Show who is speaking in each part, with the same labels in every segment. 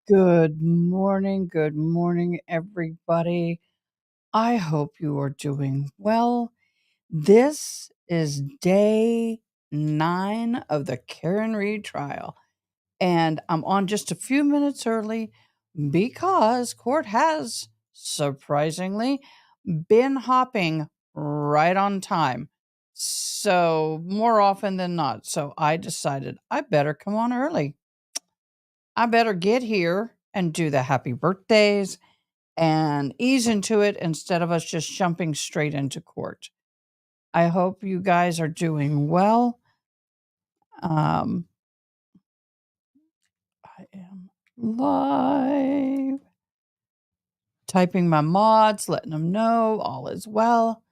Speaker 1: Good morning, everybody. I hope you are doing well. This is day 9 of the Karen Reed trial, and I'm on just a few minutes early because court has surprisingly been hopping right on time. So, more often than not. So, I decided I better come on early. I better get here and do the happy birthdays and ease into it instead of us just jumping straight into court. I hope you guys are doing well. Um, I am live, typing my mods, letting them know all is well.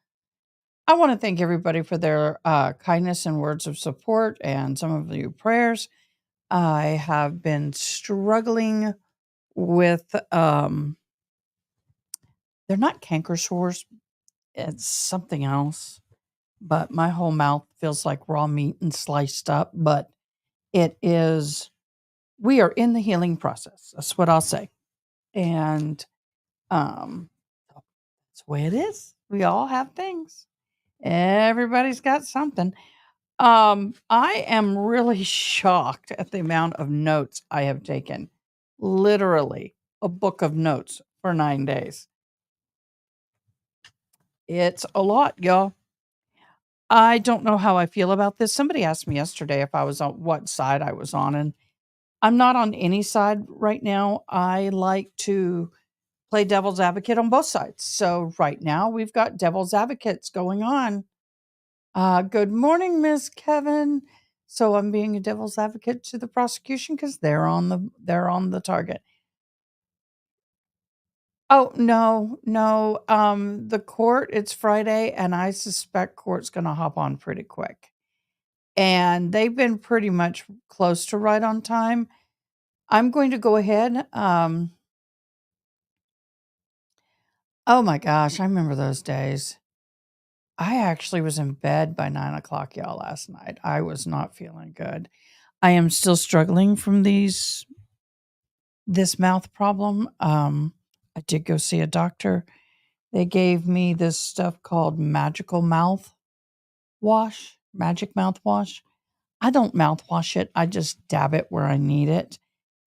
Speaker 1: I want to thank everybody for their kindness and words of support and some of you prayers. I have been struggling with, they're not canker sores, it's something else, but my whole mouth feels like raw meat and sliced up, but it is we are in the healing process. That's what I'll say. And that's the way it is. We all have things. Everybody's got something. I am really shocked at the amount of notes I have taken. Literally a book of notes for 9 days. It's a lot, y'all. I don't know how I feel about this. Somebody asked me yesterday if I was on what side I was on, and I'm not on any side right now. I like to play devil's advocate on both sides. So right now we've got devil's advocates going on. Good morning, Miss Kevin. So I'm being a devil's advocate to the prosecution because they're on the target. Oh no, no. The court, it's Friday, and I suspect court's gonna hop on pretty quick. And they've been pretty much close to right on time. I'm going to go ahead. Oh my gosh, I remember those days. I actually was in bed by 9 o'clock, y'all, last night. I was not feeling good. I am still struggling from this mouth problem. I did go see a doctor. They gave me this stuff called magic mouthwash. I don't mouthwash it. I just dab it where I need it.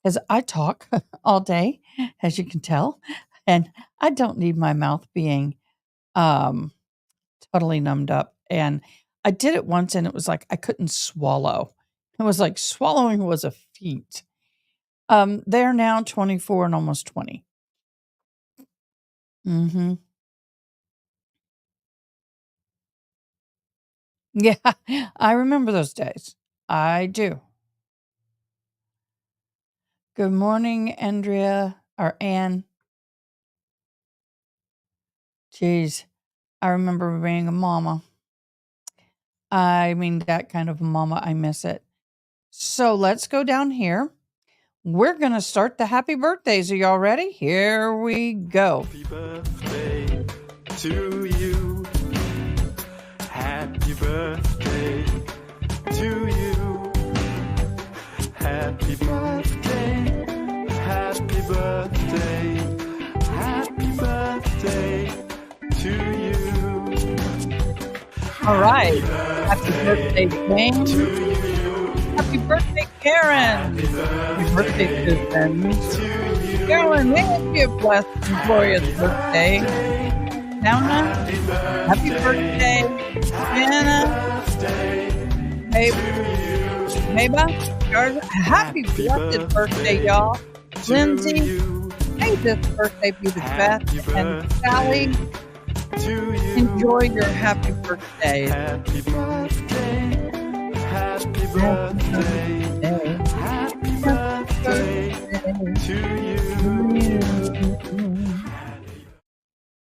Speaker 1: Because I talk all day, as you can tell, and I don't need my mouth being um, totally numbed up. And I did it once, and it was like I couldn't swallow. It was like swallowing was a feat. They're now 24 and almost 20. Mm-hmm. Yeah, I remember those days. I do. Good morning, Andrea or Anne. Jeez, I remember being a mama. I mean, that kind of a mama, I miss it. So let's go down here. We're going to start the happy birthdays. Are y'all ready? Here we go.
Speaker 2: Happy birthday to you. Happy birthday to you. Happy birthday. Happy birthday. Happy birthday to you.
Speaker 1: All right. Happy birthday, James.
Speaker 2: To you.
Speaker 1: Happy birthday, Karen. Happy birthday, Susan. Carolyn, may it be a blessed and glorious birthday. Nauna, happy birthday. Anna, Maba, happy blessed birthday, y'all. Lindsay, may this birthday be the best. And Sally, enjoy your happy birthday.
Speaker 2: Happy birthday. Happy birthday. Happy birthday to you.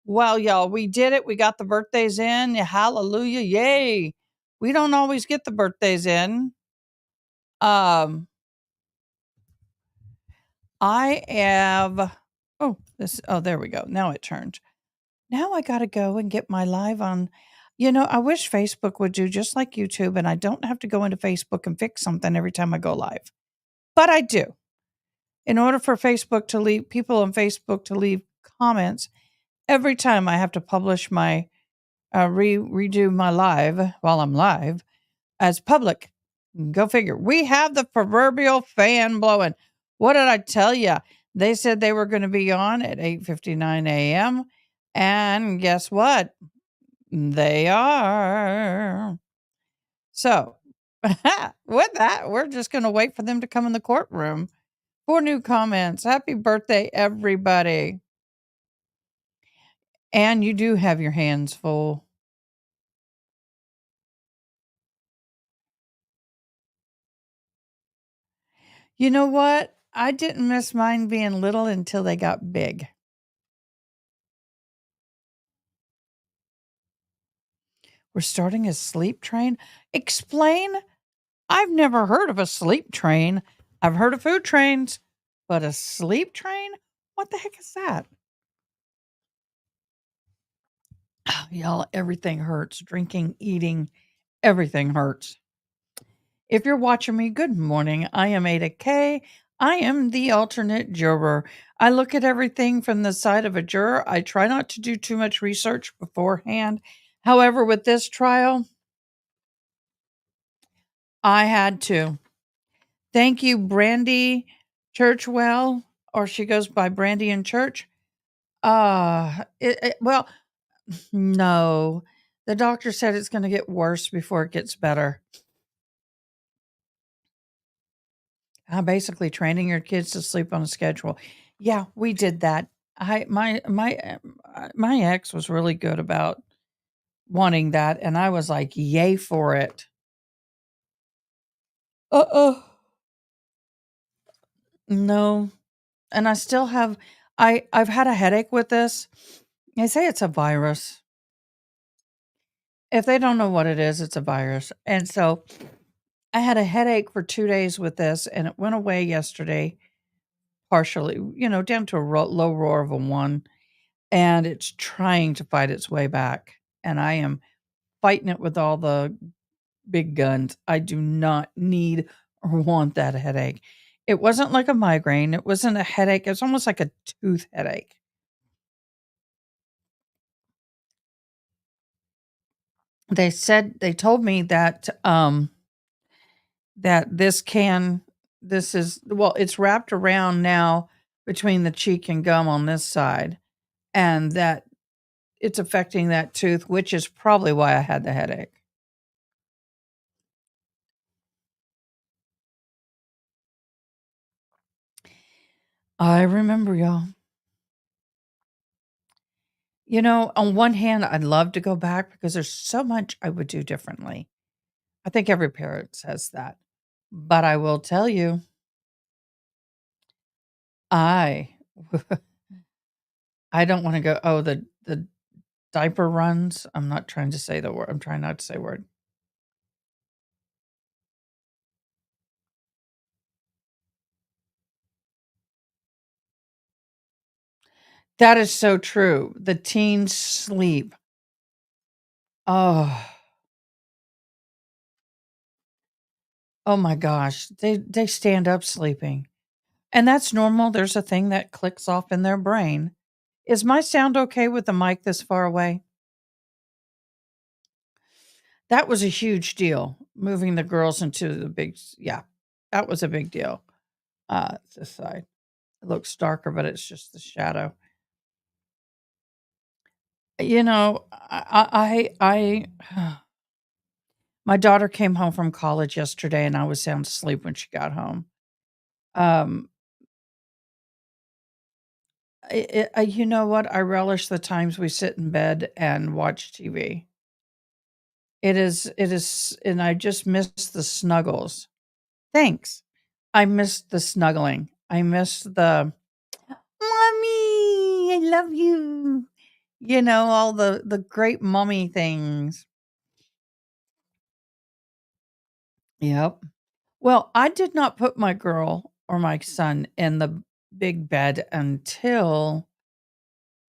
Speaker 1: Well, y'all, we did it. We got the birthdays in. Hallelujah. Yay. We don't always get the birthdays in. I have there we go. Now it turned. Now I got to go and get my live on. I wish Facebook would do just like YouTube, and I don't have to go into Facebook and fix something every time I go live. But I do. In order for Facebook to leave people on Facebook to leave comments, every time I have to publish my redo my live while I'm live as public. Go figure. We have the proverbial fan blowing. What did I tell you? They said they were going to be on at 8:59 a.m. And guess what? They are. So, with that, we're just going to wait for them to come in the courtroom for new comments. Happy birthday, everybody. And you do have your hands full. You know what? I didn't miss mine being little until they got big. We're starting a sleep train? Explain? I've never heard of a sleep train. I've heard of food trains, but a sleep train? What the heck is that? Y'all, everything hurts. Drinking, eating, everything hurts. If you're watching me, good morning. I am Adakay. I am the alternate juror. I look at everything from the side of a juror. I try not to do too much research beforehand. However, with this trial, I had to. Thank you, Brandy Churchwell, or she goes by Brandy in Church. Well, no. The doctor said it's going to get worse before it gets better. Basically training your kids to sleep on a schedule. Yeah, we did that. My ex was really good about wanting that, and I was like, "Yay for it." Uh-uh. No. And I still have I've had a headache with this. They say it's a virus. If they don't know what it is, it's a virus. And so I had a headache for 2 days with this, and it went away yesterday partially, down to a low roar of a 1, and it's trying to fight its way back, and I am fighting it with all the big guns. I do not need or want that headache. It wasn't like a migraine, it wasn't a headache, it's almost like a tooth headache. They told me that, that this is well, it's wrapped around now between the cheek and gum on this side, and that it's affecting that tooth, which is probably why I had the headache. I remember, y'all. On one hand, I'd love to go back because there's so much I would do differently. I think every parent says that. But I will tell you, I I don't wanna go, "Oh, the diaper runs." I'm not trying to say the word. I'm trying not to say word. That is so true. The teens sleep. Oh, oh my gosh. They stand up sleeping. And that's normal. There's a thing that clicks off in their brain. Is my sound okay with the mic this far away? That was a huge deal, moving the girls into the yeah, that was a big deal. This side. It looks darker, but it's just the shadow. I my daughter came home from college yesterday, and I was sound asleep when she got home. Um, you know what? I relish the times we sit in bed and watch TV. It is, and I just miss the snuggles. Thanks. I miss the snuggling. I miss the, "Mommy, I love you." All the great mommy things. Yep. Well, I did not put my girl or my son in the big bed until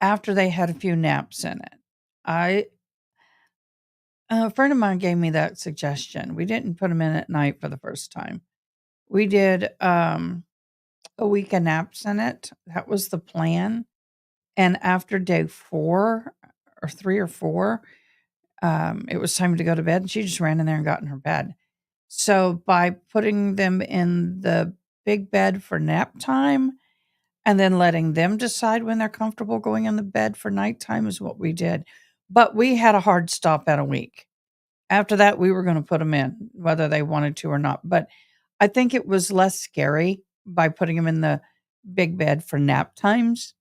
Speaker 1: after they had a few naps in it. I A friend of mine gave me that suggestion. We didn't put him in at night for the first time. We did, a week of naps in it. That was the plan. And after day 4 or 3 or 4, it was time to go to bed, and she just ran in there and got in her bed. So by putting them in the big bed for nap time and then letting them decide when they're comfortable going in the bed for nighttime is what we did. But we had a hard stop at a week. After that, we were gonna put them in, whether they wanted to or not. But I think it was less scary by putting them in the big bed for nap times.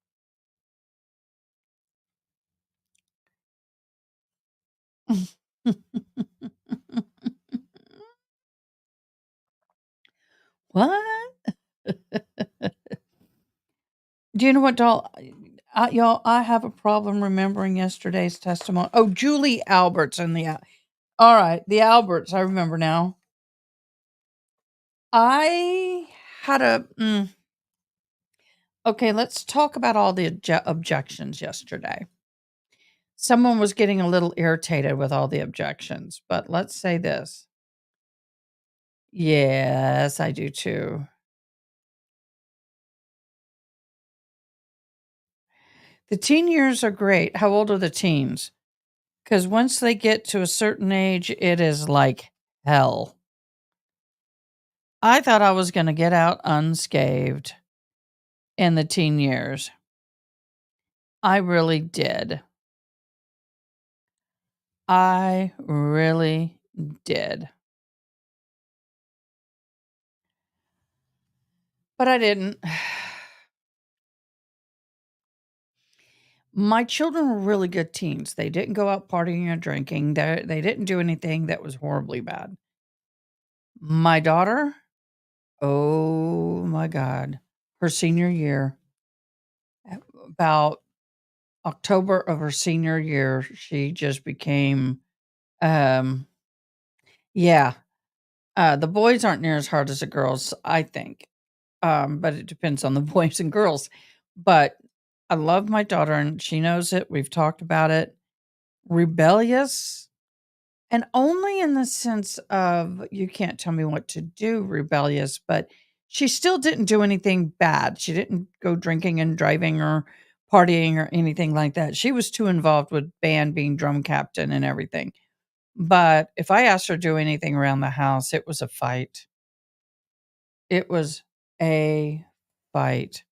Speaker 1: What? Do you know what, doll? Y'all, I have a problem remembering yesterday's testimony. Oh, Julie Alberts and all right, the Alberts. I remember now. I had okay, let's talk about all the objections yesterday. Someone was getting a little irritated with all the objections, but let's say this. Yes, I do too. The teen years are great. How old are the teens? Because once they get to a certain age, it is like hell. I thought I was going to get out unscathed in the teen years. I really did. I really did. But I didn't. My children were really good teens. They didn't go out partying or drinking. They didn't do anything that was horribly bad. My daughter, oh my God, her senior year, about October of her senior year, she just became, um, yeah. The boys aren't near as hard as the girls, I think. But it depends on the boys and girls. But I love my daughter and she knows it. We've talked about it. Rebellious, and only in the sense of you can't tell me what to do, rebellious, but she still didn't do anything bad. She didn't go drinking and driving or partying or anything like that. She was too involved with band, being drum captain and everything. But if I asked her to do anything around the house, it was a fight. It was a fight.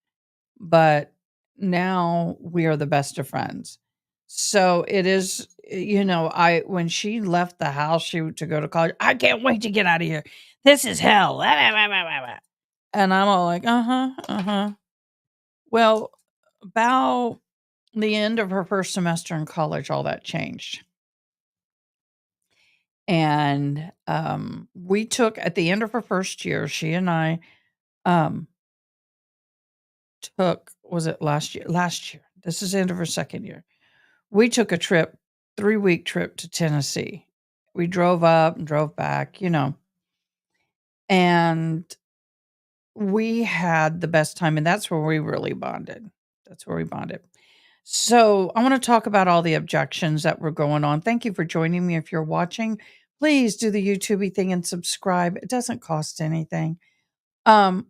Speaker 1: But now we are the best of friends. So it is, I when she left the house, to go to college, "I can't wait to get out of here. This is hell." And I'm all like, "Uh-huh, uh-huh." Well, about the end of her first semester in college, all that changed. And we took at the end of her first year, she and I um took was it last year? Last year. This is the end of her second year. We took a trip, 3-week trip to Tennessee. We drove up and drove back, and we had the best time, and that's where we really bonded. That's where we bonded. So, I wanna talk about all the objections that were going on. Thank you for joining me. If you're watching, please do the YouTubey thing and subscribe. It doesn't cost anything. Um,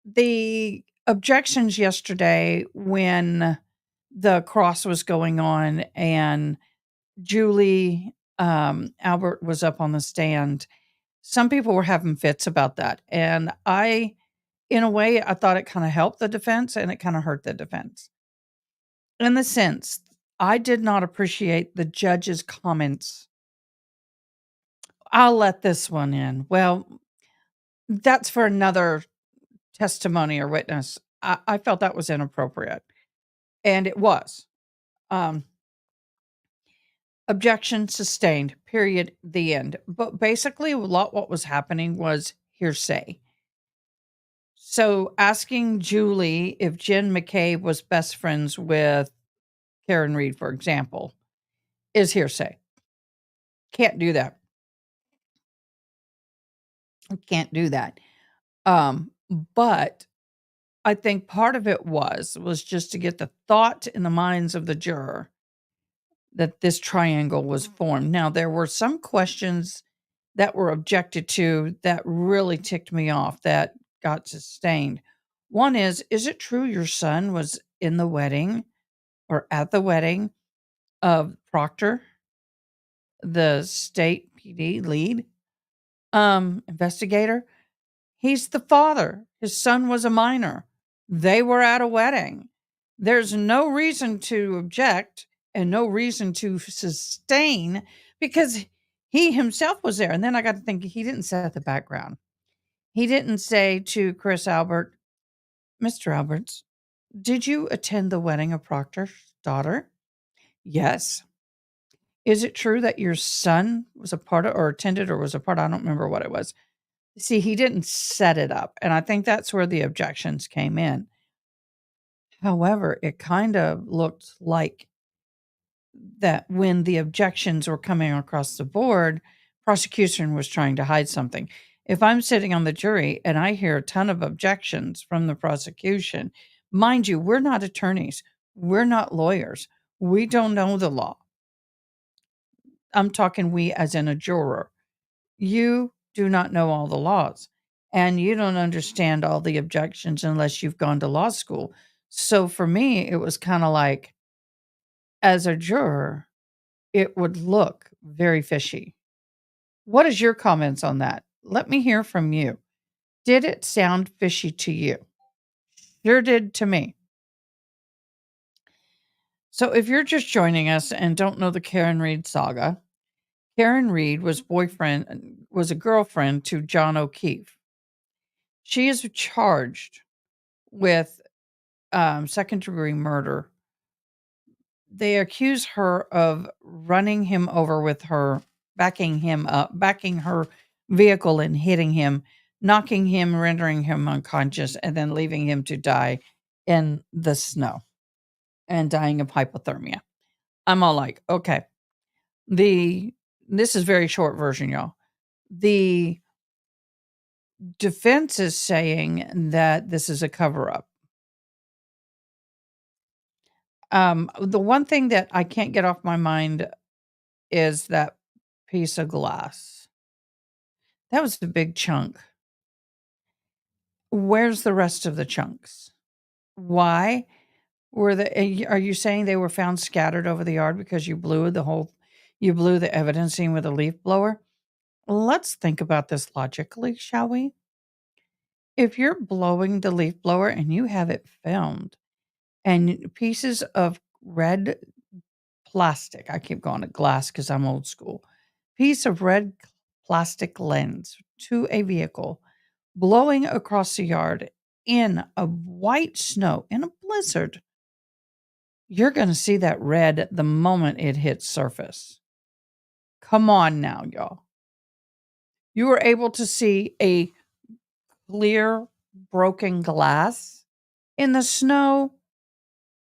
Speaker 1: the objections yesterday when the cross was going on and Julie, Albert was up on the stand. Some people were having fits about that, and in a way, I thought it kinda helped the defense and it kinda hurt the defense. In the sense, I did not appreciate the judge's comments. I'll let this one in. Well, that's for another testimony or witness. I felt that was inappropriate, and it was. Um Objection sustained, period, the end. But basically, a lot what was happening was hearsay. So asking Julie if Jen McCabe was best friends with Karen Reed, for example, is hearsay. Can't do that. Can't do that. Um, but I think part of it was just to get the thought in the minds of the juror that this triangle was formed. Now, there were some questions that were objected to that really ticked me off that got sustained. One is it true your son was in the wedding or at the wedding of Proctor, the state PD lead investigator? He's the father. His son was a minor. They were at a wedding. There's no reason to object and no reason to sustain because he himself was there. And then I got to think he didn't set the background. He didn't say to Chris Albert, Mr. Alberts, did you attend the wedding of Proctor's daughter? Yes. Is it true that your son was a part of or attended or was a part? I don't remember what it was. See, he didn't set it up, and I think that's where the objections came in. However, it kind of looked like that when the objections were coming across the board, prosecution was trying to hide something. If I'm sitting on the jury and I hear a ton of objections from the prosecution, mind you, we're not attorneys. We're not lawyers. We don't know the law. I'm talking we as in a juror. You do not know all the laws and you don't understand all the objections unless you've gone to law school. So for me, it was kind of like, as a juror, it would look very fishy. What is your comments on that? Let me hear from you. Did it sound fishy to you? Sure did to me. So if you're just joining us and don't know the Karen Reed saga, Karen Reed was a girlfriend to John O'Keefe. She is charged with second-degree murder. They accuse her of running him over with her, backing her vehicle and hitting him, knocking him, rendering him unconscious, and then leaving him to die in the snow and dying of hypothermia. I'm all like, okay. This is very short version, y'all. The defense is saying that this is a cover-up. The one thing that I can't get off my mind is that piece of glass. That was a big chunk. Where's the rest of the chunks? Why are you saying they were found scattered over the yard because you blew the evidencing with a leaf blower? Let's think about this logically, shall we? If you're blowing the leaf blower and you have it filmed and pieces of red plastic, I keep going to glass because I'm old school, piece of red plastic lens to a vehicle blowing across the yard in a white snow, in a blizzard, you're going to see that red the moment it hits surface. Come on now, y'all. You were able to see a clear broken glass in the snow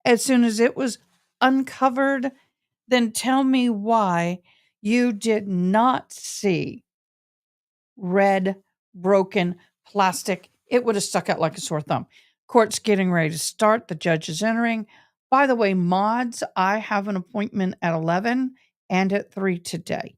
Speaker 1: as soon as it was uncovered. Then tell me why you did not see red broken plastic. It would have stuck out like a sore thumb. Court's getting ready to start. The judge is entering. By the way, mods, I have an appointment at 11 and at 3 today.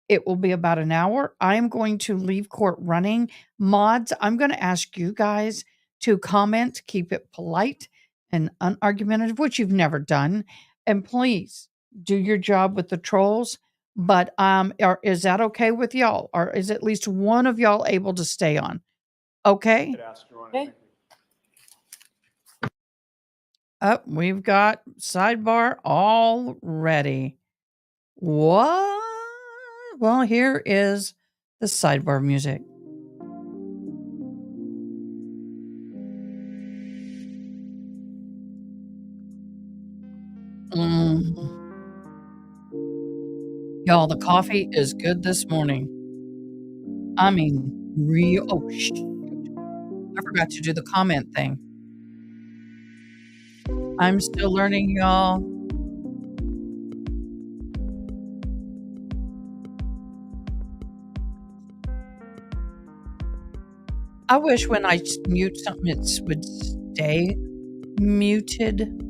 Speaker 1: It will be about an hour. I am going to leave court running. Mods, I'm going to ask you guys to comment, keep it polite and unargumentative, which you've never done. And please do your job with the trolls. But is that okay with y'all? Or is at least one of y'all able to stay on? Okay.
Speaker 3: Okay.
Speaker 1: We've got sidebar all ready. What? Well, here is the sidebar music. Y'all, the coffee is good this morning. I mean, real. Oh, shoot. I forgot to do the comment thing. I'm still learning, y'all. I wish when I mute something, it would stay muted.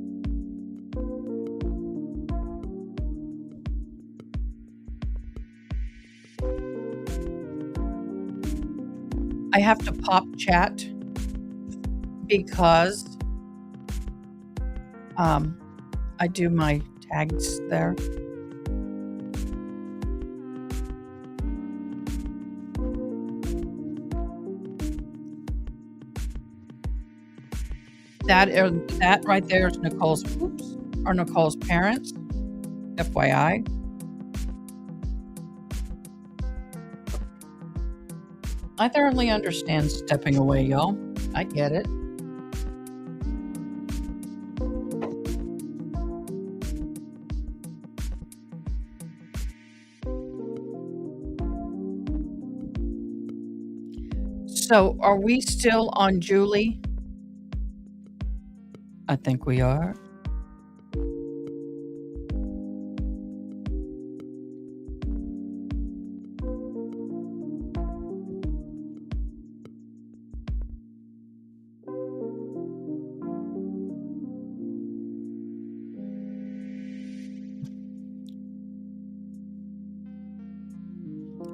Speaker 1: I have to pop chat because I do my tags there. That right there is Nicole's parents, FYI. I thoroughly understand stepping away, y'all. I get it. So, are we still on Julie? I think we are.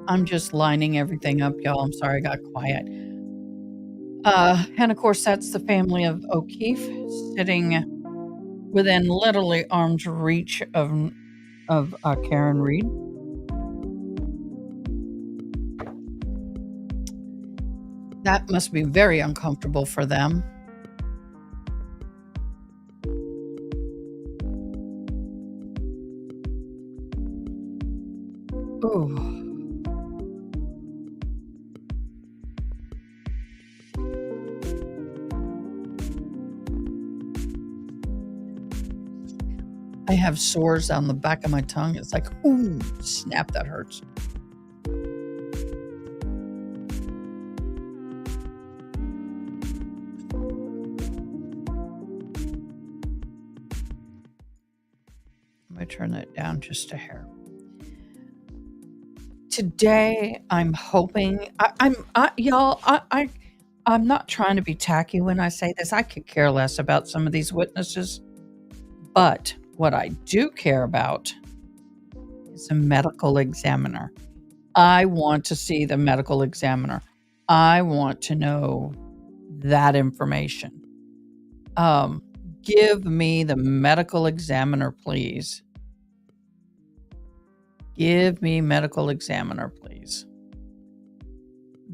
Speaker 1: I'm just lining everything up, y'all. I'm sorry I got quiet. And of course, that's the family of O'Keefe sitting within literally arm's reach of Karen Reed. That must be very uncomfortable for them. Ooh. I have sores on the back of my tongue. It's like, ooh, snap, that hurts. I'm going to turn that down just a hair. Today, I'm hoping, I'm not trying to be tacky when I say this. I could care less about some of these witnesses. But what I do care about is a medical examiner. I want to see the medical examiner. I want to know that information. Give me the medical examiner, please. Give me medical examiner, please.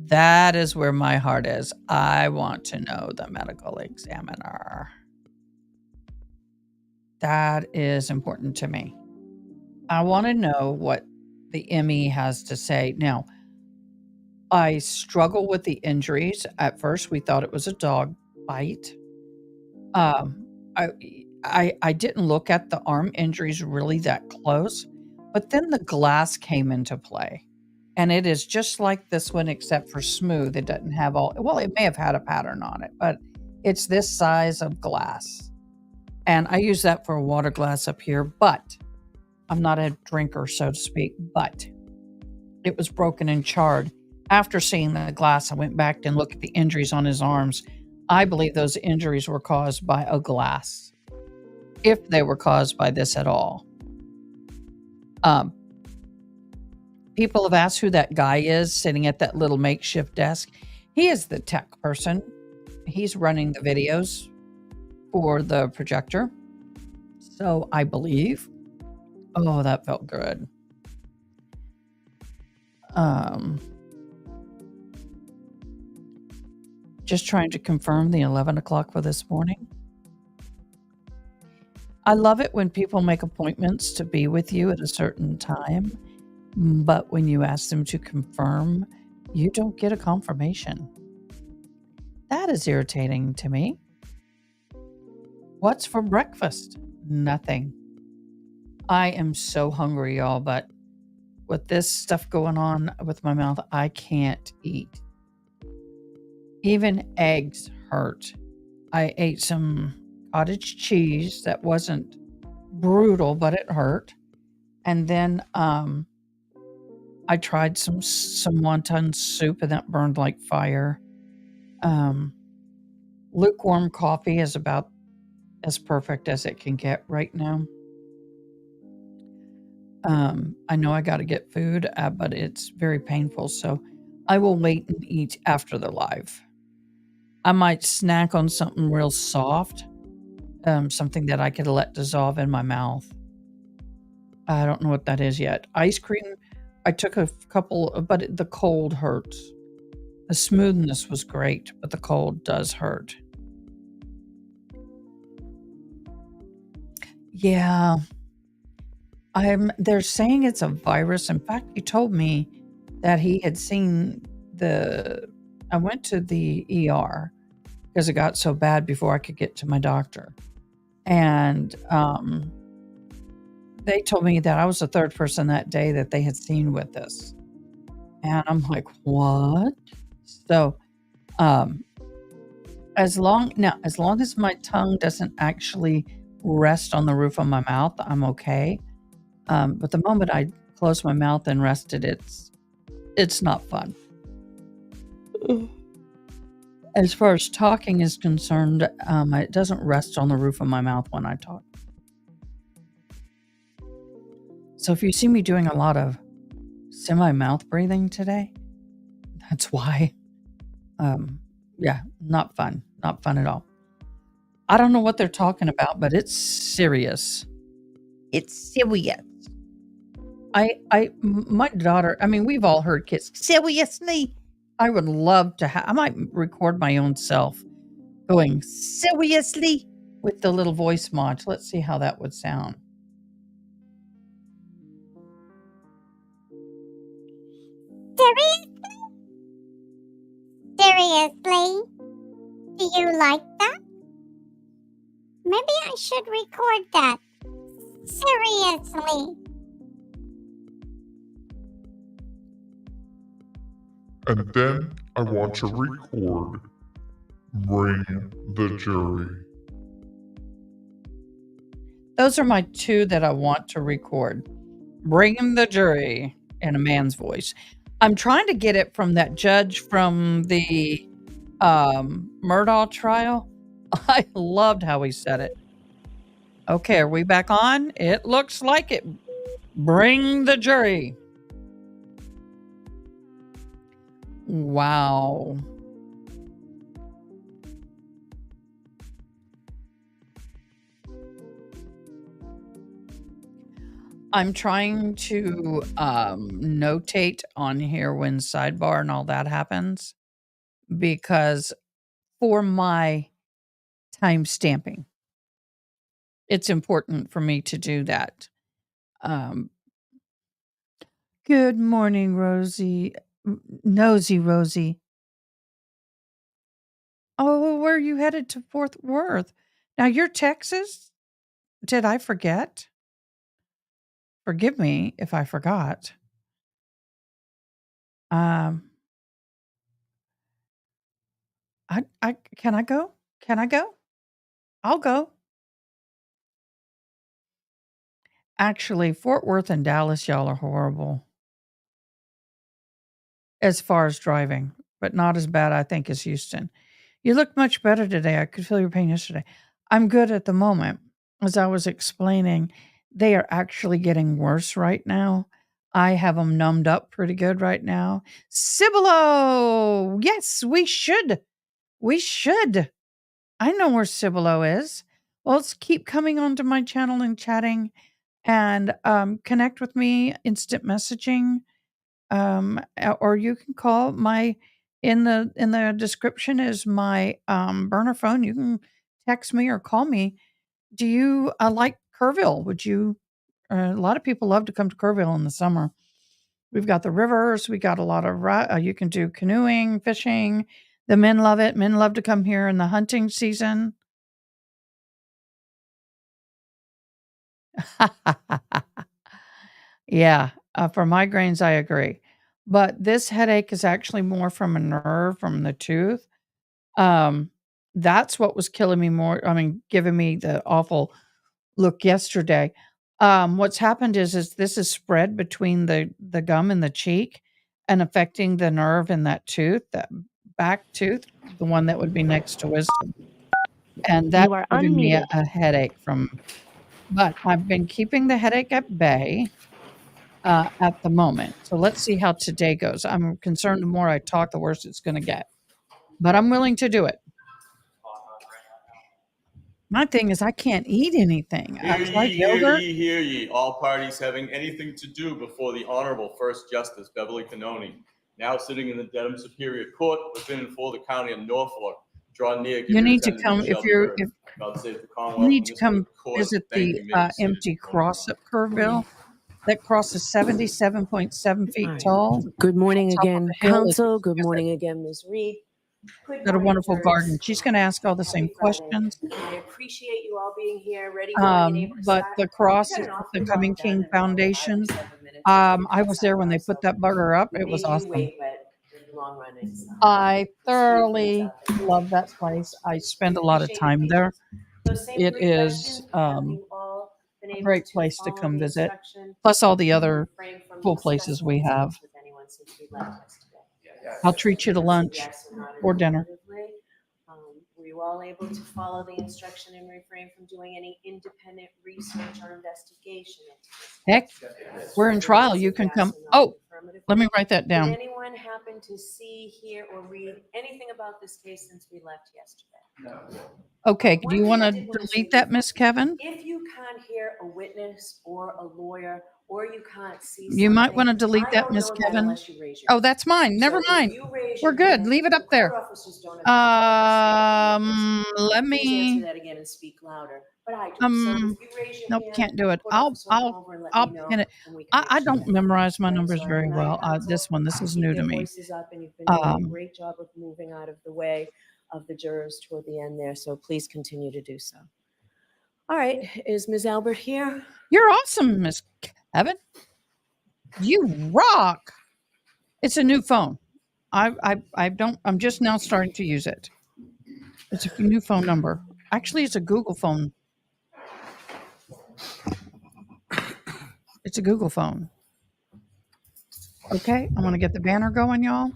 Speaker 1: That is where my heart is. I want to know the medical examiner. That is important to me. I want to know what the ME has to say. Now, I struggle with the injuries. At first, we thought it was a dog bite. I didn't look at the arm injuries really that close, but then the glass came into play. And it is just like this one, except for smooth. It doesn't have it may have had a pattern on it, but it's this size of glass. And I use that for a water glass up here, but I'm not a drinker, so to speak, but it was broken and charred. After seeing the glass, I went back and looked at the injuries on his arms. I believe those injuries were caused by a glass, if they were caused by this at all. People have asked who that guy is sitting at that little makeshift desk. He is the tech person. He's running the videos for the projector. So I believe. Oh, that felt good. Just trying to confirm the 11 o'clock for this morning. I love it when people make appointments to be with you at a certain time, but when you ask them to confirm, you don't get a confirmation. That is irritating to me. What's for breakfast? Nothing. I am so hungry, y'all, but with this stuff going on with my mouth, I can't eat. Even eggs hurt. I ate some cottage cheese that wasn't brutal, but it hurt. And then I tried some wonton soup, and that burned like fire. Lukewarm coffee is about as perfect as it can get right now. I know I got to get food, but it's very painful, so I will wait and eat after the live. I might snack on something real soft, something that I could let dissolve in my mouth. I don't know what that is yet. Ice cream, I took a couple, but the cold hurts. The smoothness was great, but the cold does hurt. Yeah, they're saying it's a virus. In fact, he told me that he had seen I went to the ER because it got so bad before I could get to my doctor. And they told me that I was the third person that day that they had seen with this. And I'm like, what? So, as long as my tongue doesn't actually rest on the roof of my mouth, I'm okay. But the moment I close my mouth and rest it, it's not fun. As far as talking is concerned, it doesn't rest on the roof of my mouth when I talk. So if you see me doing a lot of semi-mouth breathing today, that's why. Yeah, not fun. Not fun at all. I don't know what they're talking about, but it's serious. It's serious. My daughter, I mean, we've all heard kids, seriously. I would love to I might record my own self going, seriously, with the little voice mod. Let's see how that would sound.
Speaker 3: Seriously? Do you like that? Maybe I should record that. Seriously.
Speaker 4: And then I want to record Bring the Jury.
Speaker 1: Those are my two that I want to record. Bring the jury in a man's voice. I'm trying to get it from that judge from the Murdaugh trial. I loved how he said it. Okay, are we back on? It looks like it. Bring the jury. Wow. I'm trying to notate on here when sidebar and all that happens because for my time stamping, it's important for me to do that. Good morning, Rosie. Nosy Rosie. Oh, where are you headed to Fort Worth? Now you're Texas? Did I forget? Forgive me if I forgot. I can I go? Can I go? I'll go. Actually, Fort Worth and Dallas, y'all are horrible as far as driving, but not as bad, I think, as Houston. You look much better today. I could feel your pain yesterday. I'm good at the moment. As I was explaining, they are actually getting worse right now. I have them numbed up pretty good right now. Cibolo! Yes, we should. We should. I know where Cibolo is. Well, let's keep coming onto my channel and chatting and connect with me, instant messaging. Or you can call my in the description is my burner phone. You can text me or call me. Do you like Kerrville? Would you? A lot of people love to come to Kerrville in the summer. We've got the rivers. We got a lot of you can do canoeing, fishing. The men love it. Men love to come here in the hunting season. Yeah, for migraines, I agree. But this headache is actually more from a nerve from the tooth. That's what was killing me more. I mean, giving me the awful look yesterday. What's happened is this is spread between the gum and the cheek and affecting the nerve in that tooth, that back tooth, the one that would be next to wisdom. And that's
Speaker 5: You are
Speaker 1: giving me a
Speaker 5: unmuted.
Speaker 1: headache but I've been keeping the headache at bay at the moment. So let's see how today goes. I'm concerned the more I talk, the worse it's going to get. But I'm willing to do it. My thing is I can't eat anything.
Speaker 2: Hear
Speaker 1: I tried
Speaker 2: ye, hear
Speaker 1: yogurt.
Speaker 2: ye, hear ye. All parties having anything to do before the Honorable First Justice Beverly Cannoni, now sitting in the Dedham Superior Court within and for the County of Norfolk. Draw near, give
Speaker 1: You
Speaker 2: your
Speaker 1: need to
Speaker 2: attendance,
Speaker 1: come
Speaker 2: and
Speaker 1: if
Speaker 2: shall be
Speaker 1: you're
Speaker 2: heard.
Speaker 1: if
Speaker 2: Vouchsafe the
Speaker 1: you
Speaker 2: Commonwealth
Speaker 1: need
Speaker 2: and
Speaker 1: to
Speaker 2: this
Speaker 1: come
Speaker 2: court.
Speaker 1: visit
Speaker 2: Thank
Speaker 1: the
Speaker 2: you. May be seated.
Speaker 1: empty cross up Kerrville that crosses 77.7 feet
Speaker 5: All right.
Speaker 1: tall.
Speaker 5: Good morning
Speaker 1: Top of
Speaker 5: again,
Speaker 1: a hill is
Speaker 5: Council. Good morning again, Ms. Reed. Good
Speaker 1: got a
Speaker 5: morning,
Speaker 1: wonderful
Speaker 5: jurors.
Speaker 1: garden. She's going to ask all the same
Speaker 5: Happy Friday.
Speaker 1: questions.
Speaker 5: I appreciate you all being here, ready, willing, and able to
Speaker 1: But
Speaker 5: start.
Speaker 1: the cross
Speaker 5: We've
Speaker 1: is
Speaker 5: got an
Speaker 1: with the
Speaker 5: awfully
Speaker 1: Coming
Speaker 5: long
Speaker 1: King
Speaker 5: done in about 5 or
Speaker 1: Foundation.
Speaker 5: 7 minutes, so we
Speaker 1: I
Speaker 5: can
Speaker 1: was there when they put that burger up. It was
Speaker 5: maybe you
Speaker 1: awesome.
Speaker 5: wait, but in the long run, it's
Speaker 1: I
Speaker 5: things
Speaker 1: thoroughly
Speaker 5: out there.
Speaker 1: love that place. I spend a
Speaker 5: We
Speaker 1: lot of
Speaker 5: appreciate your
Speaker 1: time there.
Speaker 5: patience. Those same
Speaker 1: It
Speaker 5: 3
Speaker 1: is
Speaker 5: questions, have you all been
Speaker 1: a
Speaker 5: able
Speaker 1: great
Speaker 5: to
Speaker 1: place to
Speaker 5: follow
Speaker 1: come
Speaker 5: the
Speaker 1: visit.
Speaker 5: instruction
Speaker 1: Plus all the
Speaker 5: and
Speaker 1: other
Speaker 5: refrain from
Speaker 1: cool places
Speaker 5: discussing
Speaker 1: we
Speaker 5: these
Speaker 1: have.
Speaker 5: things with anyone since we left yesterday?
Speaker 1: I'll treat you to lunch
Speaker 5: Yes, not
Speaker 1: or dinner.
Speaker 5: affirmatively. Were you all able to follow the instruction and refrain from doing any independent research or investigation into this?
Speaker 1: Heck, we're in trial. You can come. Oh, let me write that
Speaker 5: Did
Speaker 1: down.
Speaker 5: anyone happen to see, hear, or read anything about this case since we left yesterday?
Speaker 1: Okay, do you want to
Speaker 5: One thing I did wanna say
Speaker 1: delete that,
Speaker 5: before-
Speaker 1: Miss Kevin?
Speaker 5: If you can't hear a witness or a lawyer, or you can't see
Speaker 1: You might
Speaker 5: something,
Speaker 1: want to delete
Speaker 5: I
Speaker 1: that,
Speaker 5: don't
Speaker 1: Miss
Speaker 5: know that
Speaker 1: Kevin.
Speaker 5: unless you raise your
Speaker 1: Oh, that's mine. Never
Speaker 5: So if
Speaker 1: mind.
Speaker 5: you raise
Speaker 1: We're
Speaker 5: your
Speaker 1: good.
Speaker 5: hand,
Speaker 1: Leave it
Speaker 5: the
Speaker 1: up there.
Speaker 5: court officers don't have to
Speaker 1: Let
Speaker 5: Please answer
Speaker 1: me.
Speaker 5: that again and speak louder. But I do. So if you raise your
Speaker 1: Nope,
Speaker 5: hand,
Speaker 1: can't do it.
Speaker 5: court officer will come over and let me know,
Speaker 1: pin it.
Speaker 5: and we can
Speaker 1: I
Speaker 5: make sure
Speaker 1: don't
Speaker 5: that-
Speaker 1: memorize my
Speaker 5: Right,
Speaker 1: numbers
Speaker 5: so I
Speaker 1: very
Speaker 5: remind
Speaker 1: well.
Speaker 5: counsel
Speaker 1: This is
Speaker 5: keep
Speaker 1: new to
Speaker 5: their
Speaker 1: me.
Speaker 5: voices up, and you've been doing a
Speaker 1: Um,
Speaker 5: great job of moving out of the way of the jurors toward the end there, so please continue to do so. All right, is Ms. Albert here?
Speaker 1: You're awesome, Miss Kevin. You rock. It's a new phone. I'm just now starting to use it. It's a new phone number. Actually, it's a Google phone. It's a Google phone. Okay, I'm gonna get the banner going, y'all.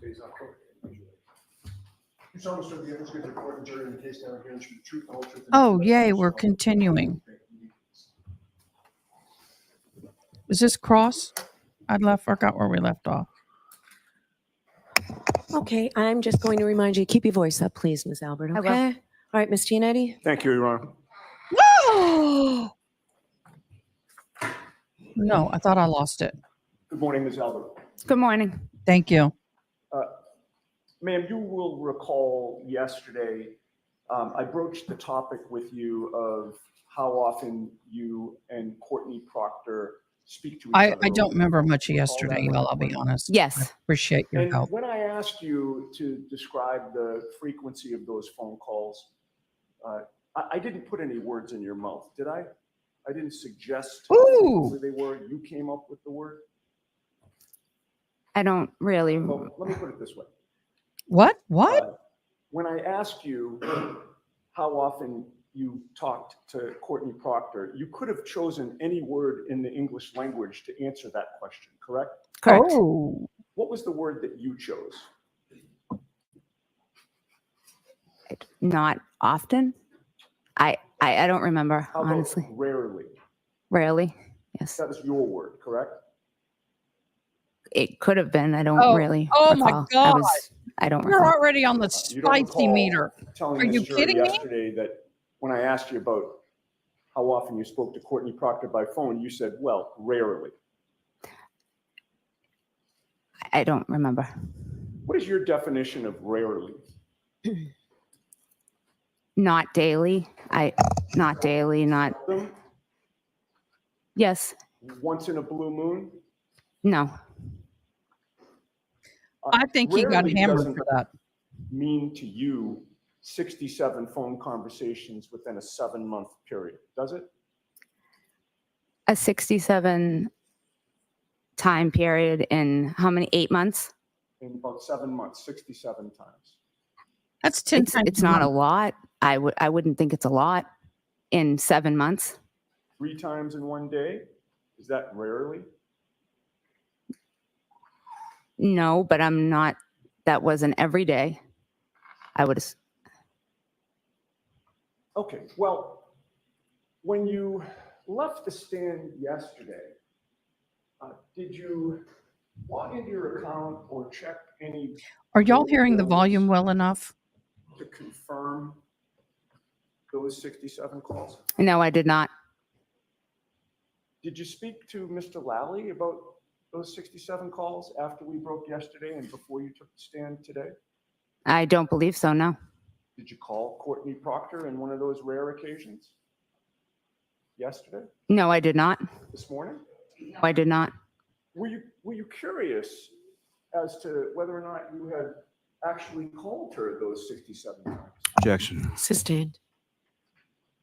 Speaker 1: Oh, yay, we're continuing. Is this cross? Forgot where we left off.
Speaker 5: Okay, I'm just going to remind you, keep your voice up, please, Ms. Albert,
Speaker 6: I will.
Speaker 5: okay? All right, Ms. Giannetti?
Speaker 2: Thank you, Your Honor.
Speaker 1: No, I thought I lost it.
Speaker 7: Good morning, Ms. Albert.
Speaker 6: Good morning.
Speaker 1: Thank you.
Speaker 7: Ma'am, you will recall yesterday, I broached the topic with you of how often you and Courtney Proctor speak to each
Speaker 1: I
Speaker 7: other.
Speaker 1: don't remember much of
Speaker 7: Recall
Speaker 1: yesterday,
Speaker 7: that?
Speaker 1: y'all. I'll be honest. I
Speaker 6: Yes.
Speaker 1: appreciate your
Speaker 7: And
Speaker 1: help.
Speaker 7: when I asked you to describe the frequency of those phone calls, I didn't put any words in your mouth, did I? I didn't suggest how
Speaker 1: Ooh.
Speaker 7: frequently they were. You came up with the word.
Speaker 6: I don't really.
Speaker 7: Well, let me put it this way.
Speaker 1: What?
Speaker 7: When I asked you how often you talked to Courtney Proctor, you could have chosen any word in the English language to answer that question, correct?
Speaker 6: Correct.
Speaker 1: Oh,
Speaker 7: What was the word that you chose?
Speaker 6: Not often. I don't remember,
Speaker 7: How about
Speaker 6: honestly.
Speaker 7: rarely?
Speaker 6: Rarely. Yes.
Speaker 7: That was your word, correct?
Speaker 6: It could have been. I don't
Speaker 1: Oh,
Speaker 6: really
Speaker 1: oh my
Speaker 6: recall.
Speaker 1: God.
Speaker 6: I don't
Speaker 1: you're
Speaker 6: recall.
Speaker 1: already on the
Speaker 7: You don't
Speaker 1: spicy
Speaker 7: recall
Speaker 1: meter.
Speaker 7: telling
Speaker 1: Are
Speaker 7: this
Speaker 1: you
Speaker 7: jury
Speaker 1: kidding me?
Speaker 7: yesterday that when I asked you about how often you spoke to Courtney Proctor by phone, you said, well, rarely.
Speaker 6: I don't remember.
Speaker 7: What is your definition of rarely?
Speaker 6: Not daily. Not daily. Not. Yes.
Speaker 7: Once in a blue moon?
Speaker 6: No.
Speaker 1: I think he got
Speaker 7: Rarely
Speaker 1: hammered
Speaker 7: doesn't
Speaker 1: for that.
Speaker 7: mean to you 67 phone conversations within a 7-month period, does it?
Speaker 6: A 67 time period in how many? 8 months?
Speaker 7: In about 7 months, 67 times.
Speaker 1: That's 10 times.
Speaker 6: It's not a lot. I wouldn't think it's a lot in 7 months.
Speaker 7: 3 times in one day? Is that rarely?
Speaker 6: No, but I'm not. That wasn't every day. I would.
Speaker 7: Okay, well, when you left the stand yesterday, did you log into your account or check any
Speaker 1: Are y'all hearing the volume well enough?
Speaker 7: to confirm those 67 calls?
Speaker 6: No, I did not.
Speaker 7: Did you speak to Mr. Lally about those 67 calls after we broke yesterday and before you took the stand today?
Speaker 6: I don't believe so, no.
Speaker 7: Did you call Courtney Proctor in one of those rare occasions? Yesterday?
Speaker 6: No, I did not.
Speaker 7: This morning?
Speaker 6: No, I did not.
Speaker 7: Were you curious as to whether or not you had actually called her those 67 times?
Speaker 8: Objection.
Speaker 5: Sustained.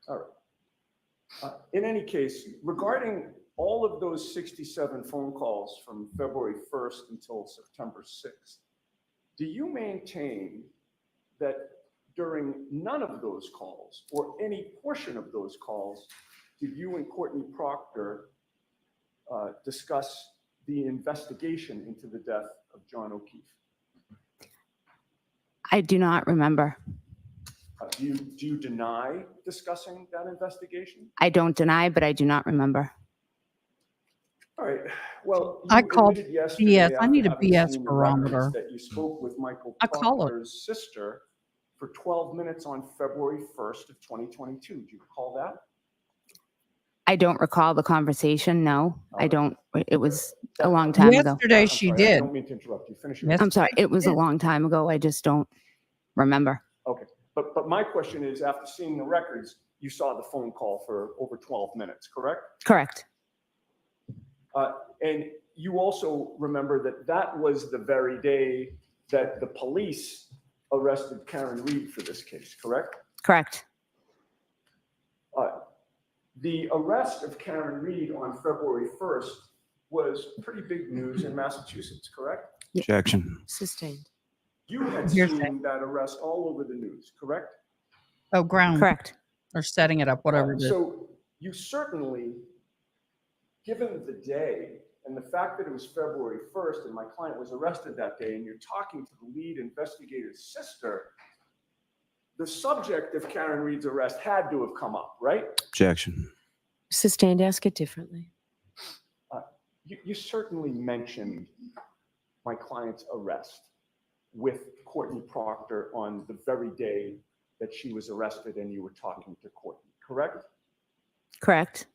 Speaker 7: All right. In any case, regarding all of those 67 phone calls from February 1st until September 6th, do you maintain that during none of those calls or any portion of those calls did you and Courtney Proctor discuss the investigation into the death of John O'Keefe?
Speaker 6: I do not remember.
Speaker 7: Do you deny discussing that investigation?
Speaker 6: I don't deny, but I do not remember.
Speaker 7: All right. Well,
Speaker 1: I
Speaker 7: you
Speaker 1: called
Speaker 7: admitted yesterday
Speaker 1: BS. I need a
Speaker 7: after having
Speaker 1: BS
Speaker 7: seen the
Speaker 1: barometer.
Speaker 7: records that you spoke with Michael
Speaker 1: I call it.
Speaker 7: Proctor's sister for 12 minutes on February 1st of 2022. Do you recall that?
Speaker 6: I don't recall the conversation. No, I don't. It was a long time ago.
Speaker 1: Yesterday
Speaker 7: I'm
Speaker 1: she
Speaker 7: sorry, I
Speaker 1: did.
Speaker 7: don't mean to interrupt you. Finish your
Speaker 1: Yes.
Speaker 6: I'm sorry. It was a long time ago. I just don't remember.
Speaker 7: Okay. But my question is, after seeing the records, you saw the phone call for over 12 minutes, correct?
Speaker 6: Correct.
Speaker 7: And you also remember that that was the very day that the police arrested Karen Reed for this case, correct?
Speaker 6: Correct.
Speaker 7: The arrest of Karen Reed on February 1st was pretty big news in Massachusetts, correct?
Speaker 8: Objection.
Speaker 5: Sustained.
Speaker 7: You had
Speaker 1: Hearsay.
Speaker 7: seen that arrest all over the news, correct?
Speaker 1: Oh, ground
Speaker 6: Correct.
Speaker 1: or setting it up, whatever it is.
Speaker 7: So you certainly, given the day and the fact that it was February 1st and my client was arrested that day and you're talking to the lead investigator's sister, the subject of Karen Reed's arrest had to have come up, right?
Speaker 8: Objection.
Speaker 5: Sustained. Ask it differently.
Speaker 7: You certainly mentioned my client's arrest with Courtney Proctor on the very day that she was arrested and you were talking to Courtney, correct?
Speaker 6: Correct.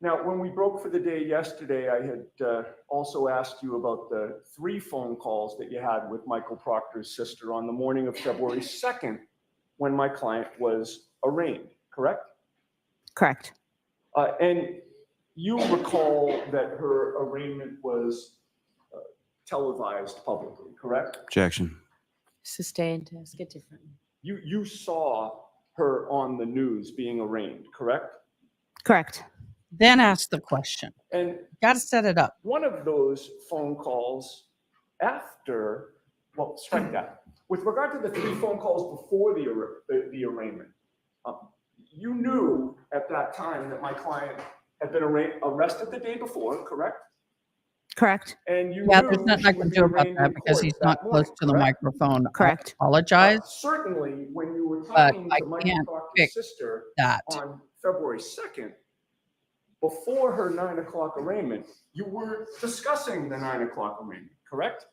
Speaker 7: Now, when we broke for the day yesterday, I had also asked you about the 3 phone calls that you had with Michael Proctor's sister on the morning of February 2nd when my client was arraigned, correct?
Speaker 6: Correct.
Speaker 7: And you recall that her arraignment was televised publicly, correct?
Speaker 8: Objection.
Speaker 5: Sustained. Ask it differently.
Speaker 7: You saw her on the news being arraigned, correct?
Speaker 6: Correct.
Speaker 1: Then ask the question.
Speaker 7: And
Speaker 1: Got to set it up.
Speaker 7: one of those phone calls after, well, strike that. With regard to the 3 phone calls before the arraignment, you knew at that time that my client had been arrested the day before, correct?
Speaker 6: Correct.
Speaker 7: And you
Speaker 1: Yeah,
Speaker 7: knew
Speaker 1: there's nothing
Speaker 7: she
Speaker 1: I
Speaker 7: would
Speaker 1: can
Speaker 7: be
Speaker 1: do about
Speaker 7: arraigned
Speaker 1: that
Speaker 7: in
Speaker 1: because
Speaker 7: court
Speaker 1: he's
Speaker 7: that
Speaker 1: not close
Speaker 7: morning,
Speaker 1: to the
Speaker 7: correct?
Speaker 1: microphone.
Speaker 6: Correct.
Speaker 1: I apologize.
Speaker 7: Certainly, when you were
Speaker 1: But
Speaker 7: talking
Speaker 1: I
Speaker 7: to Michael
Speaker 1: can't
Speaker 7: Proctor's
Speaker 1: fix
Speaker 7: sister
Speaker 1: that.
Speaker 7: on February 2nd, before her 9 o'clock arraignment, you were discussing the 9 o'clock arraignment, correct?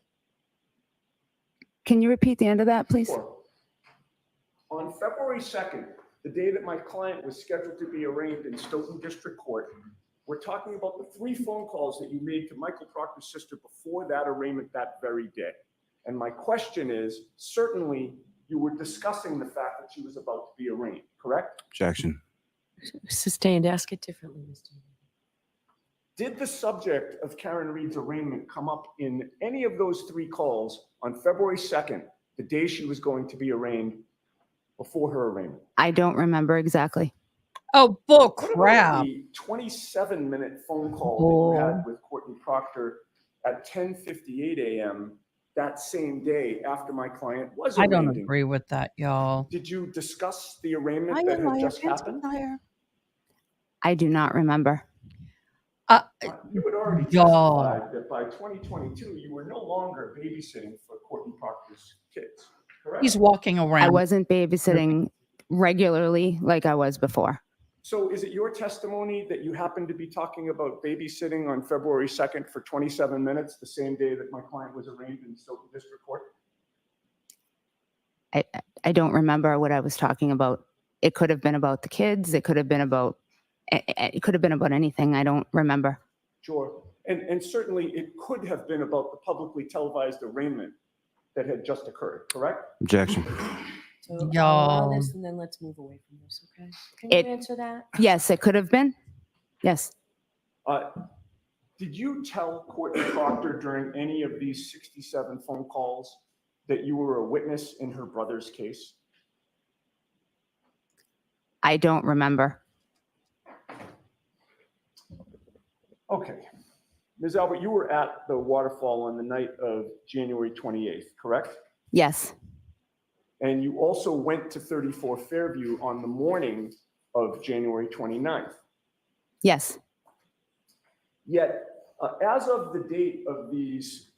Speaker 6: Can you repeat the end of that, please?
Speaker 7: Sure. On February 2nd, the day that my client was scheduled to be arraigned in Stoughton District Court, we're talking about the 3 phone calls that you made to Michael Proctor's sister before that arraignment that very day. And my question is, certainly you were discussing the fact that she was about to be arraigned, correct?
Speaker 8: Objection.
Speaker 5: Sustained. Ask it differently, Mr.
Speaker 7: Did the subject of Karen Reed's arraignment come up in any of those 3 calls on February 2nd, the day she was going to be arraigned, before her arraignment?
Speaker 6: I don't remember exactly.
Speaker 1: Oh, bull
Speaker 7: What about
Speaker 1: crap.
Speaker 7: the 27-minute phone call that you had with Courtney Proctor at 10:58 a.m. that same day after my client was
Speaker 1: I
Speaker 7: arraigned?
Speaker 1: don't agree with that, y'all.
Speaker 7: Did you discuss the arraignment
Speaker 1: Liar,
Speaker 7: that had
Speaker 1: liar,
Speaker 7: just
Speaker 1: pants
Speaker 7: happened?
Speaker 1: on fire.
Speaker 6: I do not remember.
Speaker 7: You had already
Speaker 1: Y'all.
Speaker 7: testified that by 2022, you were no longer babysitting for Courtney Proctor's kids, correct?
Speaker 1: He's walking around.
Speaker 6: I wasn't babysitting regularly like I was before.
Speaker 7: So is it your testimony that you happened to be talking about babysitting on February 2nd for 27 minutes, the same day that my client was arraigned in Stoughton District Court?
Speaker 6: I don't remember what I was talking about. It could have been about the kids. It could have been about anything. I don't remember.
Speaker 7: Sure. And certainly it could have been about the publicly televised arraignment that had just occurred, correct?
Speaker 8: Objection.
Speaker 5: So I'll allow
Speaker 1: Y'all.
Speaker 5: this and then let's move away from this, okay? Can
Speaker 6: It-
Speaker 5: you answer that?
Speaker 6: Yes, it could have been. Yes.
Speaker 7: Did you tell Courtney Proctor during any of these 67 phone calls that you were a witness in her brother's case?
Speaker 6: I don't remember.
Speaker 7: Okay. Ms. Albert, you were at the waterfall on the night of January 28th, correct?
Speaker 6: Yes.
Speaker 7: And you also went to 34 Fairview on the morning of January 29th.
Speaker 6: Yes.
Speaker 7: Yet, as of the date of these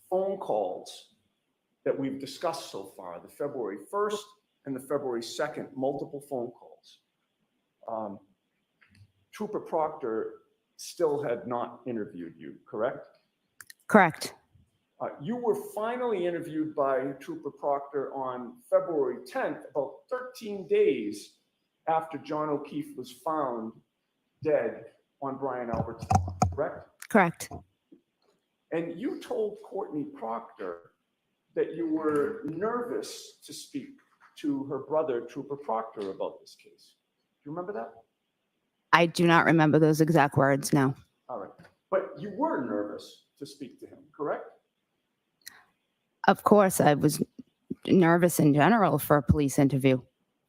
Speaker 7: phone calls that we've discussed so far, the February 1st and the February 2nd, multiple phone calls, Trooper Proctor still had not interviewed you, correct?
Speaker 6: Correct.
Speaker 7: You were finally interviewed by Trooper Proctor on February 10th, about 13 days after John O'Keefe was found dead on Brian Albert's lawn, correct?
Speaker 6: Correct.
Speaker 7: And you told Courtney Proctor that you were nervous to speak to her brother, Trooper Proctor, about this case. Do you remember that?
Speaker 6: I do not remember those exact words. No.
Speaker 7: All right. But you were nervous to speak to him, correct?
Speaker 6: Of course, I was nervous in general for a police interview.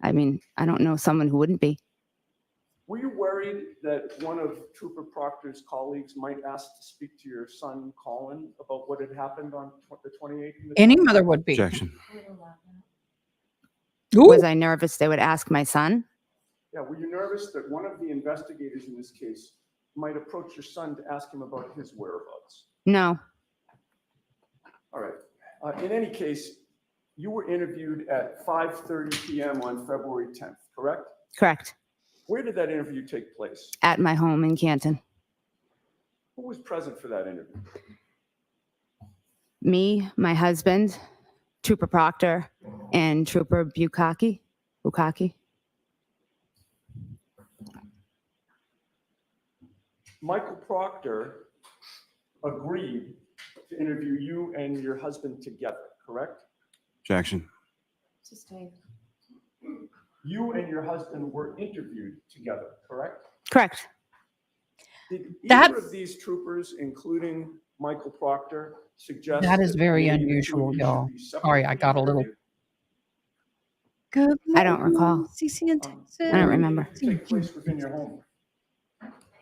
Speaker 6: I mean, I don't know someone who wouldn't be.
Speaker 7: Were you worried that one of Trooper Proctor's colleagues might ask to speak to your son, Colin, about what had happened on the 28th? and the
Speaker 1: Any
Speaker 7: 29th?
Speaker 1: mother would be.
Speaker 8: Objection.
Speaker 1: Ooh.
Speaker 6: Was I nervous they would ask my son?
Speaker 7: Yeah, were you nervous that one of the investigators in this case might approach your son to ask him about his whereabouts?
Speaker 6: No.
Speaker 7: All right. In any case, you were interviewed at 5:30 p.m. on February 10th, correct?
Speaker 6: Correct.
Speaker 7: Where did that interview take place?
Speaker 6: At my home in Canton.
Speaker 7: Who was present for that interview?
Speaker 6: Me, my husband, Trooper Proctor, and Trooper Bukaki.
Speaker 7: Michael Proctor agreed to interview you and your husband together, correct?
Speaker 8: Objection.
Speaker 5: Sustained.
Speaker 7: You and your husband were interviewed together, correct?
Speaker 6: Correct.
Speaker 7: Did
Speaker 1: That-
Speaker 7: either of these troopers, including Michael Proctor, suggest
Speaker 1: That is very
Speaker 7: maybe the two of
Speaker 1: unusual,
Speaker 7: you should
Speaker 1: y'all.
Speaker 7: be
Speaker 1: Sorry, I got a little-
Speaker 7: interviewed?
Speaker 1: Good
Speaker 6: I don't recall.
Speaker 1: morning, Cece and
Speaker 7: Um,
Speaker 1: Texas.
Speaker 6: I don't remember.
Speaker 7: Take place within your home.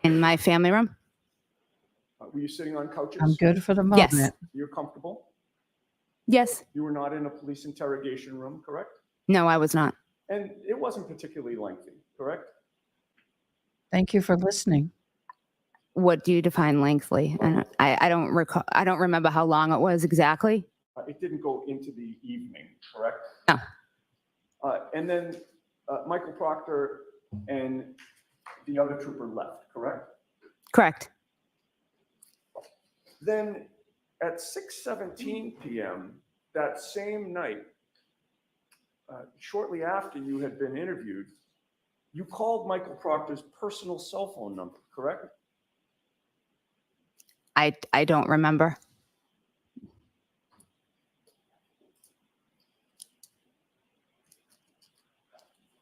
Speaker 6: In my family room?
Speaker 7: Were you sitting on couches?
Speaker 1: I'm good for the
Speaker 6: Yes.
Speaker 1: moment.
Speaker 7: You're comfortable?
Speaker 6: Yes.
Speaker 7: You were not in a police interrogation room, correct?
Speaker 6: No, I was not.
Speaker 7: And it wasn't particularly lengthy, correct?
Speaker 1: Thank you for listening.
Speaker 6: What do you define lengthily? I don't recall. I don't remember how long it was exactly.
Speaker 7: It didn't go into the evening, correct?
Speaker 6: No.
Speaker 7: And then Michael Proctor and the other trooper left, correct?
Speaker 6: Correct.
Speaker 7: Then at 6:17 p.m. that same night, shortly after you had been interviewed, you called Michael Proctor's personal cell phone number, correct?
Speaker 6: I don't remember.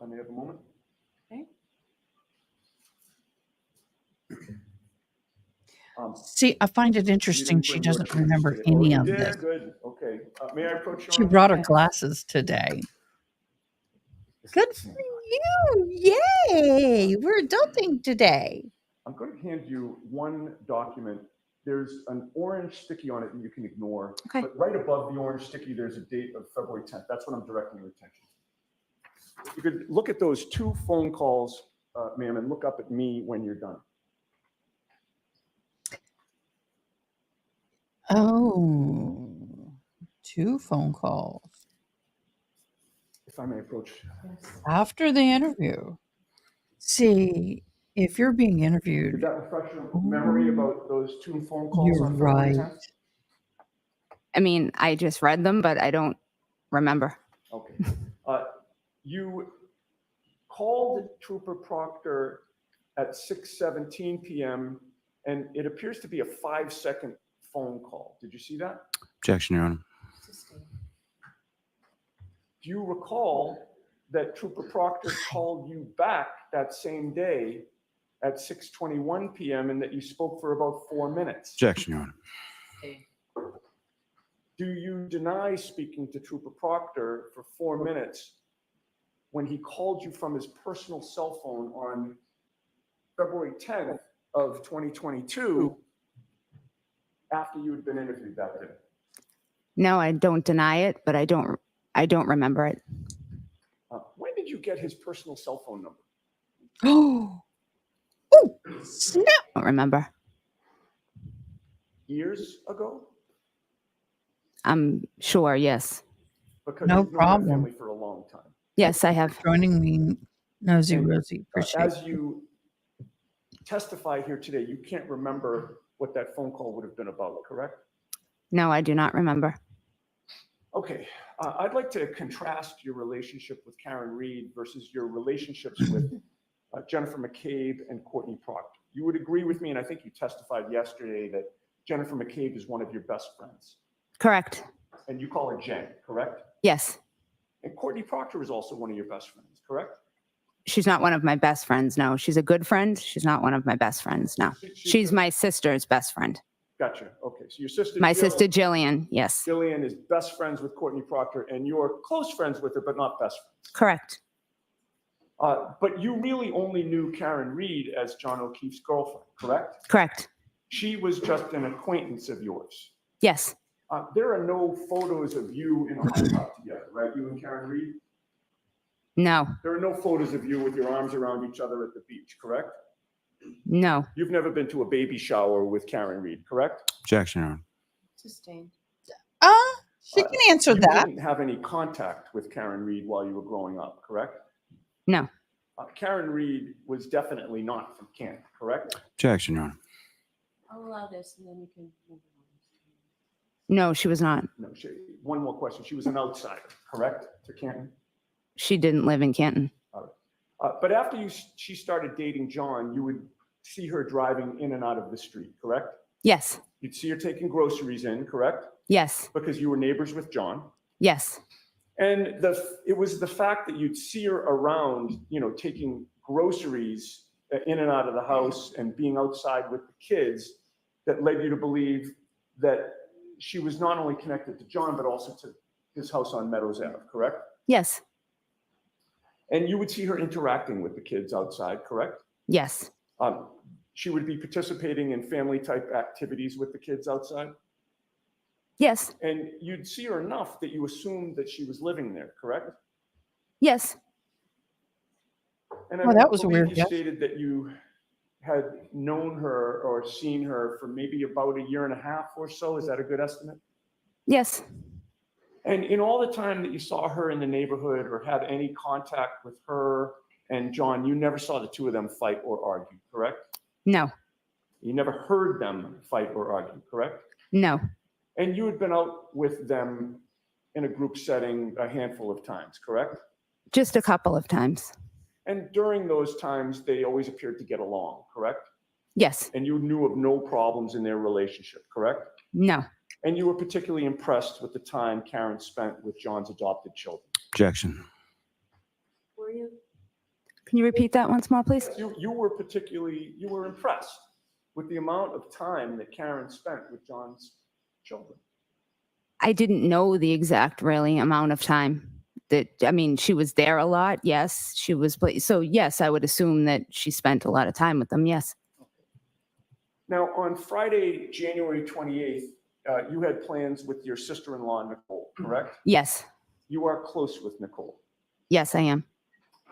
Speaker 7: I may have a moment.
Speaker 5: Okay.
Speaker 1: See, I find it
Speaker 7: You
Speaker 1: interesting
Speaker 7: didn't
Speaker 1: she
Speaker 7: bring your
Speaker 1: doesn't
Speaker 7: keys
Speaker 1: remember
Speaker 7: today.
Speaker 1: any
Speaker 7: you
Speaker 1: of
Speaker 7: did?
Speaker 1: this.
Speaker 7: Good, okay. May I approach you?
Speaker 1: She brought her glasses today. Good for you. Yay. We're adulting today.
Speaker 7: I'm going to hand you one document. There's an orange sticky on it that you can ignore.
Speaker 6: Okay.
Speaker 7: But right above the orange sticky, there's a date of February 10th. That's what I'm directing your attention to. You could look at those two phone calls, ma'am, and look up at me when you're done.
Speaker 1: Oh, 2 phone calls
Speaker 7: If I may approach.
Speaker 1: after the interview. See, if you're being
Speaker 7: Did
Speaker 1: interviewed,
Speaker 7: that refresh your memory about those two phone calls
Speaker 1: you're
Speaker 7: on February
Speaker 1: right.
Speaker 7: 10th?
Speaker 6: I mean, I just read them, but I don't remember.
Speaker 7: Okay. You called Trooper Proctor at 6:17 p.m. and it appears to be a 5-second phone call. Did you see that?
Speaker 8: Objection, Your Honor.
Speaker 7: Do you recall that Trooper Proctor called you back that same day at 6:21 p.m. and that you spoke for about 4 minutes?
Speaker 8: Objection, Your Honor.
Speaker 7: Do you deny speaking to Trooper Proctor for 4 minutes when he called you from his personal cell phone on February 10th of 2022 after you had been interviewed that day?
Speaker 6: No, I don't deny it, but I don't remember it.
Speaker 7: When did you get his personal cell phone number?
Speaker 1: Oh, snap.
Speaker 6: I don't remember.
Speaker 7: Years ago?
Speaker 6: I'm sure, yes.
Speaker 7: Because
Speaker 1: No
Speaker 7: you've known that
Speaker 1: problem.
Speaker 7: family for a long time.
Speaker 6: Yes, I have.
Speaker 1: Joining me, Nosy
Speaker 7: And,
Speaker 1: Rosie. Appreciate
Speaker 7: As you testify here today, you can't remember what that phone call would have been about, correct?
Speaker 6: No, I do not remember.
Speaker 7: Okay, I'd like to contrast your relationship with Karen Reed versus your relationships with Jennifer McCabe and Courtney Proctor. You would agree with me, and I think you testified yesterday, that Jennifer McCabe is one of your best friends.
Speaker 6: Correct.
Speaker 7: And you call her Jen, correct?
Speaker 6: Yes.
Speaker 7: And Courtney Proctor is also one of your best friends, correct?
Speaker 6: She's not one of my best friends, no. She's a good friend. She's not one of my best friends, no. She's my sister's best friend.
Speaker 7: Gotcha. Okay, so your sister
Speaker 6: My
Speaker 7: Jill,
Speaker 6: sister Jillian, yes.
Speaker 7: Jillian is best friends with Courtney Proctor, and you're close friends with her, but not best friends.
Speaker 6: Correct.
Speaker 7: But you really only knew Karen Reed as John O'Keefe's girlfriend, correct?
Speaker 6: Correct.
Speaker 7: She was just an acquaintance of yours.
Speaker 6: Yes.
Speaker 7: There are no photos of you in a hookup together, right? You and Karen Reed?
Speaker 6: No.
Speaker 7: There are no photos of you with your arms around each other at the beach, correct?
Speaker 6: No.
Speaker 7: You've never been to a baby shower with Karen Reed, correct?
Speaker 8: Objection, Your Honor.
Speaker 5: Sustained.
Speaker 1: She can answer
Speaker 7: You
Speaker 1: that.
Speaker 7: didn't have any contact with Karen Reed while you were growing up, correct?
Speaker 6: No.
Speaker 7: Karen Reed was definitely not from Canton, correct?
Speaker 8: Objection, Your Honor.
Speaker 5: I'll allow this and then you can move on.
Speaker 6: No, she was not.
Speaker 7: No, one more question. She was an outsider, correct, to Canton?
Speaker 6: She didn't live in Canton.
Speaker 7: But after she started dating John, you would see her driving in and out of the street, correct?
Speaker 6: Yes.
Speaker 7: You'd see her taking groceries in, correct?
Speaker 6: Yes.
Speaker 7: Because you were neighbors with John.
Speaker 6: Yes.
Speaker 7: And it was the fact that you'd see her around, taking groceries in and out of the house and being outside with the kids that led you to believe that she was not only connected to John, but also to his house on Meadows Ave, correct?
Speaker 6: Yes.
Speaker 7: And you would see her interacting with the kids outside, correct?
Speaker 6: Yes.
Speaker 7: She would be participating in family type activities with the kids outside.
Speaker 6: Yes.
Speaker 7: And you'd see her enough that you assumed that she was living there, correct?
Speaker 6: Yes.
Speaker 7: And
Speaker 1: Well, that was a
Speaker 7: believe
Speaker 1: weird
Speaker 7: you
Speaker 1: guess.
Speaker 7: stated that you had known her or seen her for maybe about a year and a half or so. Is that a good estimate?
Speaker 6: Yes.
Speaker 7: And in all the time that you saw her in the neighborhood or had any contact with her and John, you never saw the two of them fight or argue, correct?
Speaker 6: No.
Speaker 7: You never heard them fight or argue, correct?
Speaker 6: No.
Speaker 7: And you had been out with them in a group setting a handful of times, correct?
Speaker 6: Just a couple of times.
Speaker 7: And during those times, they always appeared to get along, correct?
Speaker 6: Yes.
Speaker 7: And you knew of no problems in their relationship, correct?
Speaker 6: No.
Speaker 7: And you were particularly impressed with the time Karen spent with John's adopted children.
Speaker 8: Objection.
Speaker 5: Were you?
Speaker 6: Can you repeat that once more, please?
Speaker 7: You were impressed with the amount of time that Karen spent with John's children.
Speaker 6: I didn't know the exact really amount of time she was there a lot. Yes. She was. So yes, I would assume that she spent a lot of time with them. Yes.
Speaker 7: Now, on Friday, January 28th, you had plans with your sister-in-law, Nichole, correct?
Speaker 6: Yes.
Speaker 7: You are close with Nichole.
Speaker 6: Yes, I am.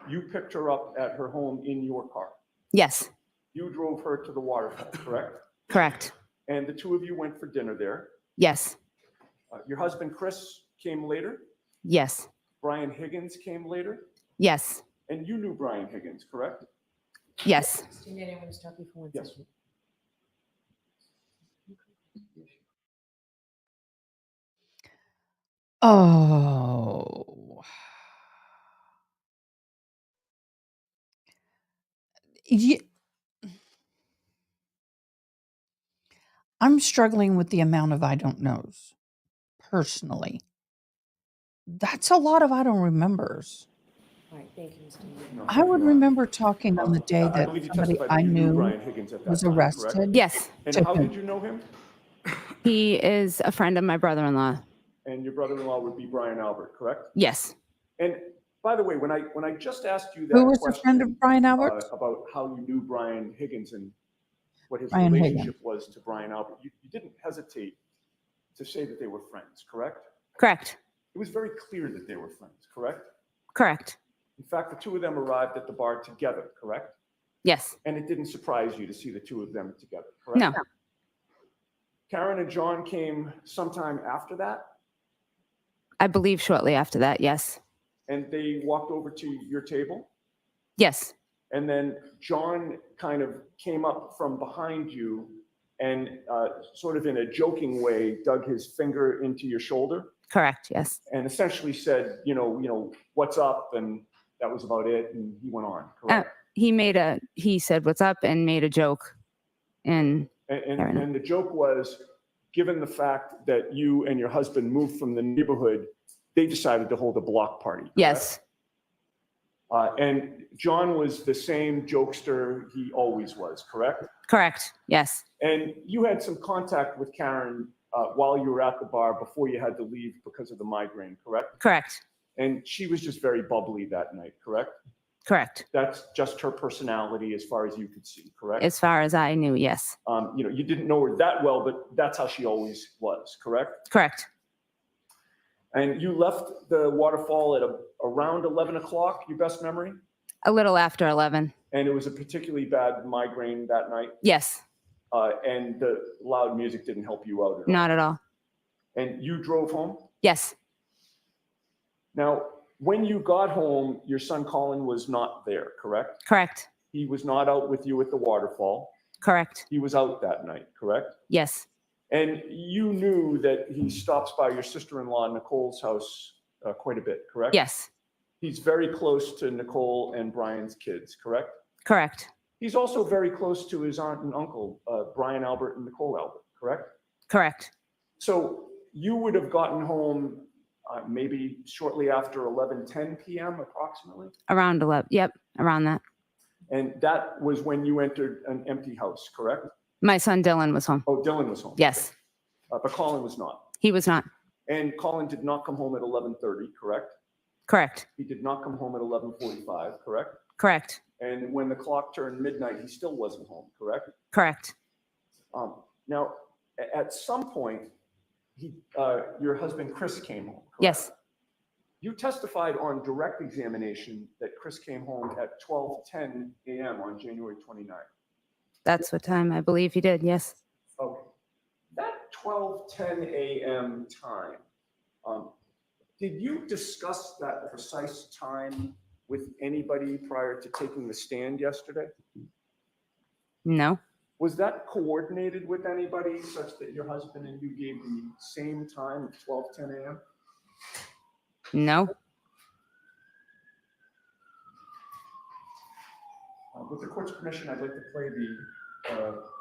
Speaker 7: You picked her up at her home in your car.
Speaker 6: Yes.
Speaker 7: You drove her to the waterfall, correct?
Speaker 6: Correct.
Speaker 7: And the two of you went for dinner there.
Speaker 6: Yes.
Speaker 7: Your husband, Chris, came later.
Speaker 6: Yes.
Speaker 7: Brian Higgins came later.
Speaker 6: Yes.
Speaker 7: And you knew Brian Higgins, correct?
Speaker 6: Yes.
Speaker 5: Stand there, I'm going to stop you for 1
Speaker 7: Yes.
Speaker 5: second.
Speaker 1: Oh, Ye I'm struggling with the amount of I don't knows, personally. That's a lot of I don't remembers.
Speaker 5: All right, thank you, Mr. Mayor.
Speaker 7: No,
Speaker 1: I
Speaker 7: thank
Speaker 1: would
Speaker 7: you, Your Honor.
Speaker 1: remember talking on the day
Speaker 7: I
Speaker 1: that
Speaker 7: believe you
Speaker 1: somebody
Speaker 7: testified
Speaker 1: I
Speaker 7: that you knew
Speaker 1: knew
Speaker 7: Brian Higgins at that
Speaker 1: was
Speaker 7: time, correct?
Speaker 1: arrested.
Speaker 6: Yes,
Speaker 7: And
Speaker 1: to
Speaker 7: how
Speaker 1: him.
Speaker 7: did you know him?
Speaker 6: he is a friend of my brother-in-law.
Speaker 7: And your brother-in-law would be Brian Albert, correct?
Speaker 6: Yes.
Speaker 7: And by the way, when I just asked you
Speaker 1: Who
Speaker 7: that
Speaker 1: was a friend of
Speaker 7: question
Speaker 1: Brian Albert's?
Speaker 7: about how you knew Brian Higgins and what his
Speaker 1: Brian
Speaker 7: relationship was to Brian Albert, you didn't hesitate to say that they were friends, correct?
Speaker 6: Correct.
Speaker 7: It was very clear that they were friends, correct?
Speaker 6: Correct.
Speaker 7: In fact, the two of them arrived at the bar together, correct?
Speaker 6: Yes.
Speaker 7: And it didn't surprise you to see the two of them together, correct?
Speaker 6: No.
Speaker 7: Karen and John came sometime after that,
Speaker 6: I believe shortly after that. Yes.
Speaker 7: and they walked over to your table.
Speaker 6: Yes.
Speaker 7: And then John kind of came up from behind you and sort of in a joking way, dug his finger into your shoulder
Speaker 6: Correct. Yes.
Speaker 7: and essentially said, what's up? And that was about it. And he went on, correct?
Speaker 6: He said, "What's up?" and made a joke. And
Speaker 7: And the joke was, given the fact that you and your husband moved from the neighborhood, they decided to hold a block party. Correct?
Speaker 6: yes.
Speaker 7: And John was the same jokester he always was, correct?
Speaker 6: Correct. Yes.
Speaker 7: And you had some contact with Karen while you were at the bar before you had to leave because of the migraine, correct?
Speaker 6: Correct.
Speaker 7: And she was just very bubbly that night, correct?
Speaker 6: Correct.
Speaker 7: That's just her personality as far as you could see, correct?
Speaker 6: As far as I knew, yes.
Speaker 7: You didn't know her that well, but that's how she always was, correct?
Speaker 6: Correct.
Speaker 7: And you left the waterfall at around 11 o'clock, your best memory?
Speaker 6: A little after 11.
Speaker 7: And it was a particularly bad migraine that night?
Speaker 6: Yes.
Speaker 7: And the loud music didn't help you out at all?
Speaker 6: Not at all.
Speaker 7: And you drove home?
Speaker 6: Yes.
Speaker 7: Now, when you got home, your son Colin was not there, correct?
Speaker 6: Correct.
Speaker 7: He was not out with you at the waterfall.
Speaker 6: Correct.
Speaker 7: He was out that night, correct?
Speaker 6: Yes.
Speaker 7: And you knew that he stops by your sister-in-law Nichole's house quite a bit, correct?
Speaker 6: Yes.
Speaker 7: He's very close to Nichole and Brian's kids, correct?
Speaker 6: Correct.
Speaker 7: He's also very close to his aunt and uncle, Brian Albert and Nichole Albert, correct?
Speaker 6: Correct.
Speaker 7: So you would have gotten home maybe shortly after 11:10 p.m. approximately?
Speaker 6: Around 11. Yep. Around that.
Speaker 7: And that was when you entered an empty house, correct?
Speaker 6: My son Dylan was home.
Speaker 7: Oh, Dylan was home.
Speaker 6: Yes.
Speaker 7: But Colin was not.
Speaker 6: He was not.
Speaker 7: And Colin did not come home at 11:30, correct?
Speaker 6: Correct.
Speaker 7: He did not come home at 11:45, correct?
Speaker 6: Correct.
Speaker 7: And when the clock turned midnight, he still wasn't home, correct?
Speaker 6: Correct.
Speaker 7: Now, at some point, your husband Chris came home, correct?
Speaker 6: Yes.
Speaker 7: You testified on direct examination that Chris came home at 12:10 a.m. on January 29th.
Speaker 6: That's what time I believe he did. Yes.
Speaker 7: Okay. That 12:10 a.m. time, did you discuss that precise time with anybody prior to taking the stand yesterday?
Speaker 6: No.
Speaker 7: Was that coordinated with anybody such that your husband and you gave the same time of 12:10 a.m.?
Speaker 6: No.
Speaker 7: With the court's permission, I'd like to play the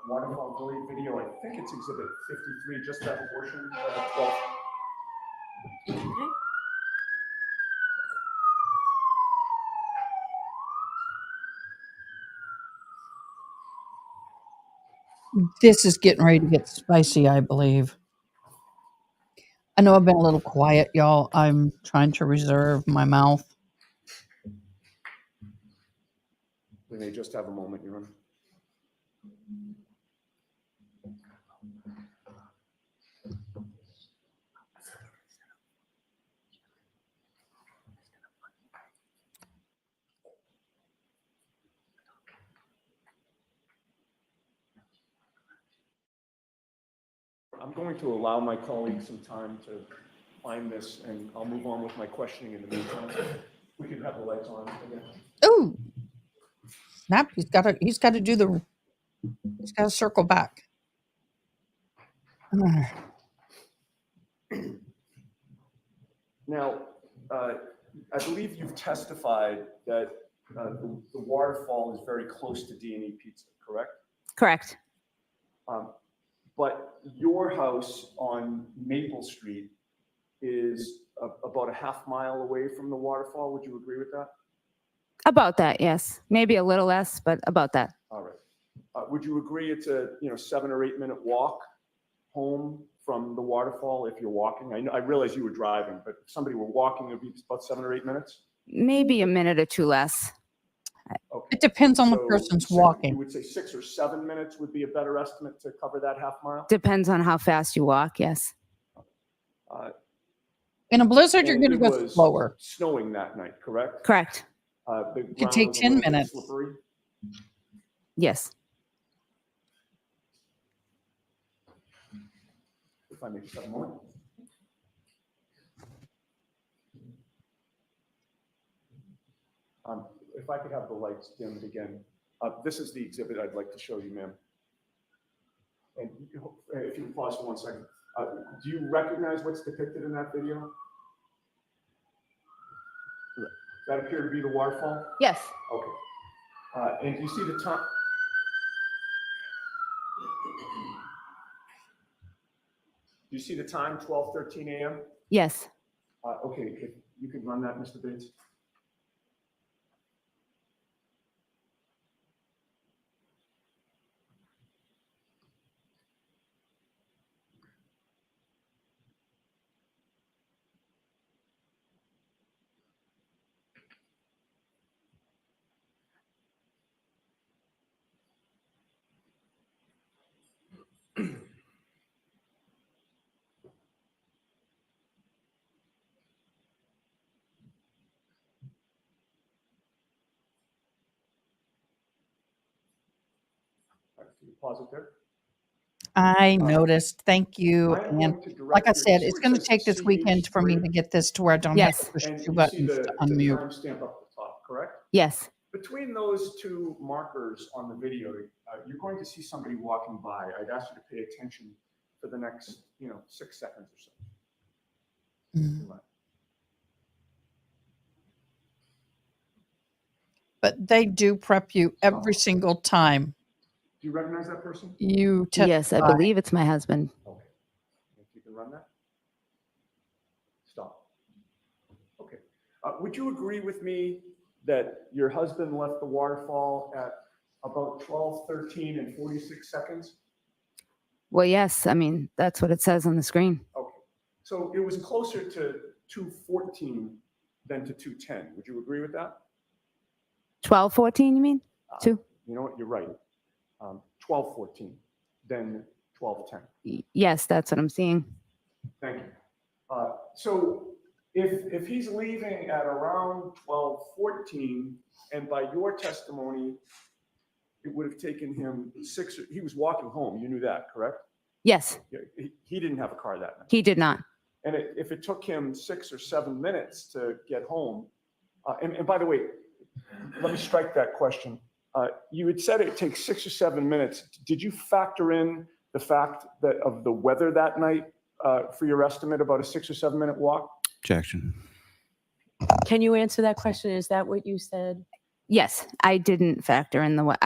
Speaker 7: waterfall Valley video. I think it's exhibit 53, just that portion. 12.
Speaker 1: This is getting ready to get spicy, I believe. I know I've been a little quiet, y'all. I'm trying to reserve my mouth.
Speaker 7: We may just have a moment, Your Honor. I'm going to allow my colleagues some time to find this, and I'll move on with my questioning in the meantime. We can have the lights on again.
Speaker 1: Ooh, snap! He's got to circle back.
Speaker 7: Now, I believe you've testified that The waterfall is very close to D&E Pizza, correct?
Speaker 6: Correct.
Speaker 7: But your house on Maple Street is about a half mile away from the waterfall. Would you agree with that?
Speaker 6: About that, yes. Maybe a little less, but about that.
Speaker 7: All right. Would you agree it's a 7 or 8 minute walk home from the waterfall if you're walking? I realize you were driving, but if somebody were walking, it would be about 7 or 8 minutes?
Speaker 6: Maybe a minute or two less.
Speaker 7: Okay.
Speaker 1: It depends on the
Speaker 7: So
Speaker 1: person's
Speaker 7: You
Speaker 1: walking.
Speaker 7: would say 6 or 7 minutes would be a better estimate to cover that half mile?
Speaker 6: Depends on how fast you walk, yes.
Speaker 1: In a blizzard, you're
Speaker 7: And
Speaker 1: going to
Speaker 7: it
Speaker 1: go
Speaker 7: was
Speaker 1: slower.
Speaker 7: snowing that night, correct?
Speaker 6: Correct.
Speaker 7: The
Speaker 1: Could
Speaker 7: ground
Speaker 1: take
Speaker 7: was a
Speaker 1: 10
Speaker 7: little bit
Speaker 1: minutes.
Speaker 7: slippery.
Speaker 6: Yes.
Speaker 7: If I may just have a moment. If I could have the lights dimmed again. This is the exhibit I'd like to show you, ma'am. And if you can pause for 1 second. Do you recognize what's depicted in that video? Does that appear to be the waterfall?
Speaker 6: Yes.
Speaker 7: Okay. And do you see the time? Do you see the time, 12:13 a.m.?
Speaker 6: Yes.
Speaker 7: Okay, if you can run that, Mr. Bates. All right, can you pause it there?
Speaker 1: I noticed. Thank you.
Speaker 7: I'm
Speaker 1: And
Speaker 7: going to
Speaker 1: like I
Speaker 7: direct your-
Speaker 1: said,
Speaker 7: see
Speaker 1: it's
Speaker 7: where it
Speaker 1: going to
Speaker 7: says
Speaker 1: take this weekend for me to get this to where I don't have
Speaker 6: Yes.
Speaker 1: to push
Speaker 7: And
Speaker 1: two
Speaker 7: you see
Speaker 1: buttons
Speaker 7: the
Speaker 1: to unmute.
Speaker 7: timestamp up the top, correct?
Speaker 6: Yes.
Speaker 7: Between those two markers on the video, you're going to see somebody walking by. I'd ask you to pay attention for the next, 6 seconds or so.
Speaker 1: Mm. But they do prep you every single time
Speaker 7: Do you recognize that person?
Speaker 1: you
Speaker 6: Yes, I
Speaker 1: testify.
Speaker 6: believe it's my husband.
Speaker 7: Okay. If you can run that. Stop. Okay. Would you agree with me that your husband left the waterfall at about 12:13 and 46 seconds?
Speaker 6: Well, yes. I mean, that's what it says on the screen.
Speaker 7: Okay. So it was closer to 2:14 than to 2:10. Would you agree with that?
Speaker 6: 12:14, you mean? Two?
Speaker 7: You know what? You're right. 12:14 than 12:10.
Speaker 6: Yes, that's what I'm seeing.
Speaker 7: Thank you. So if he's leaving at around 12:14, and by your testimony, it would have taken him he was walking home. You knew that, correct?
Speaker 6: Yes,
Speaker 7: Yeah, he didn't have a car that night.
Speaker 6: he did not.
Speaker 7: And if it took him 6 or 7 minutes to get home, and by the way, let me strike that question. You had said it takes 6 or 7 minutes. Did you factor in the fact that of the weather that night for your estimate about a 6 or 7 minute walk?
Speaker 8: Objection.
Speaker 5: Can you answer that question? Is that what you said?
Speaker 6: Yes, I didn't factor in the.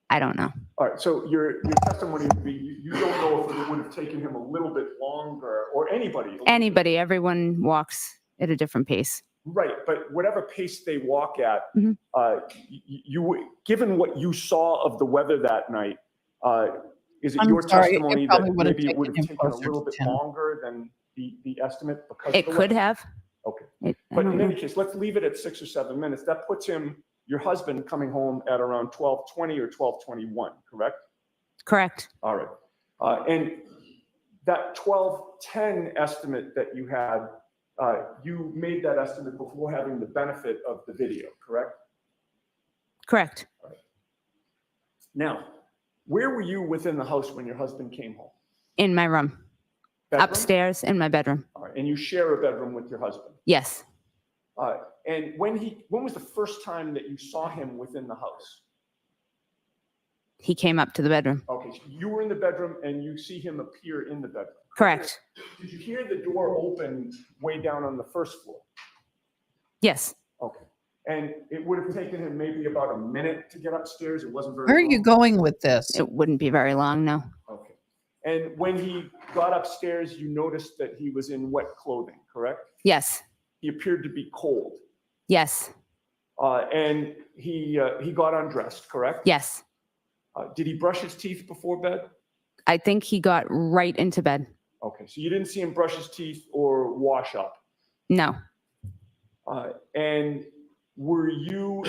Speaker 6: I don't know.
Speaker 7: All right, so your testimony would be you don't know if it would have taken him a little bit longer or anybody.
Speaker 6: Anybody, everyone walks at a different pace.
Speaker 7: Right, but whatever pace they walk at,
Speaker 6: Mhm.
Speaker 7: Given what you saw of the weather that night, is it
Speaker 1: I'm
Speaker 7: your
Speaker 1: sorry, it
Speaker 7: testimony
Speaker 1: probably
Speaker 7: that
Speaker 1: would have
Speaker 7: maybe it would have
Speaker 1: taken him
Speaker 7: taken a
Speaker 1: closer
Speaker 7: little
Speaker 1: to
Speaker 7: bit
Speaker 1: 10.
Speaker 7: longer than the estimate because
Speaker 6: It
Speaker 7: of the
Speaker 6: could
Speaker 7: weather?
Speaker 6: have.
Speaker 7: Okay,
Speaker 6: I
Speaker 7: but
Speaker 6: don't
Speaker 7: in
Speaker 6: know.
Speaker 7: any case, let's leave it at 6 or 7 minutes. That puts your husband coming home at around 12:20 or 12:21, correct?
Speaker 6: Correct.
Speaker 7: All right. And that 12:10 estimate that you had, you made that estimate before having the benefit of the video, correct?
Speaker 6: Correct.
Speaker 7: Now, where were you within the house when your husband came home?
Speaker 6: In my room,
Speaker 7: Bedroom?
Speaker 6: upstairs in my bedroom.
Speaker 7: All right. And you share a bedroom with your husband.
Speaker 6: Yes.
Speaker 7: And when was the first time that you saw him within the house?
Speaker 6: He came up to the bedroom.
Speaker 7: Okay, so you were in the bedroom and you see him appear in the bedroom.
Speaker 6: Correct.
Speaker 7: Did you hear the door open way down on the first floor?
Speaker 6: Yes.
Speaker 7: Okay. And it would have taken him maybe about a minute to get upstairs. It wasn't very
Speaker 1: Where are
Speaker 7: long.
Speaker 1: you going with this?
Speaker 6: It wouldn't be very long, no.
Speaker 7: Okay. And when he got upstairs, you noticed that he was in wet clothing, correct?
Speaker 6: Yes.
Speaker 7: He appeared to be cold.
Speaker 6: Yes.
Speaker 7: And he got undressed, correct?
Speaker 6: Yes.
Speaker 7: Did he brush his teeth before bed?
Speaker 6: I think he got right into bed.
Speaker 7: Okay, so you didn't see him brush his teeth or wash up.
Speaker 6: No.
Speaker 7: And were you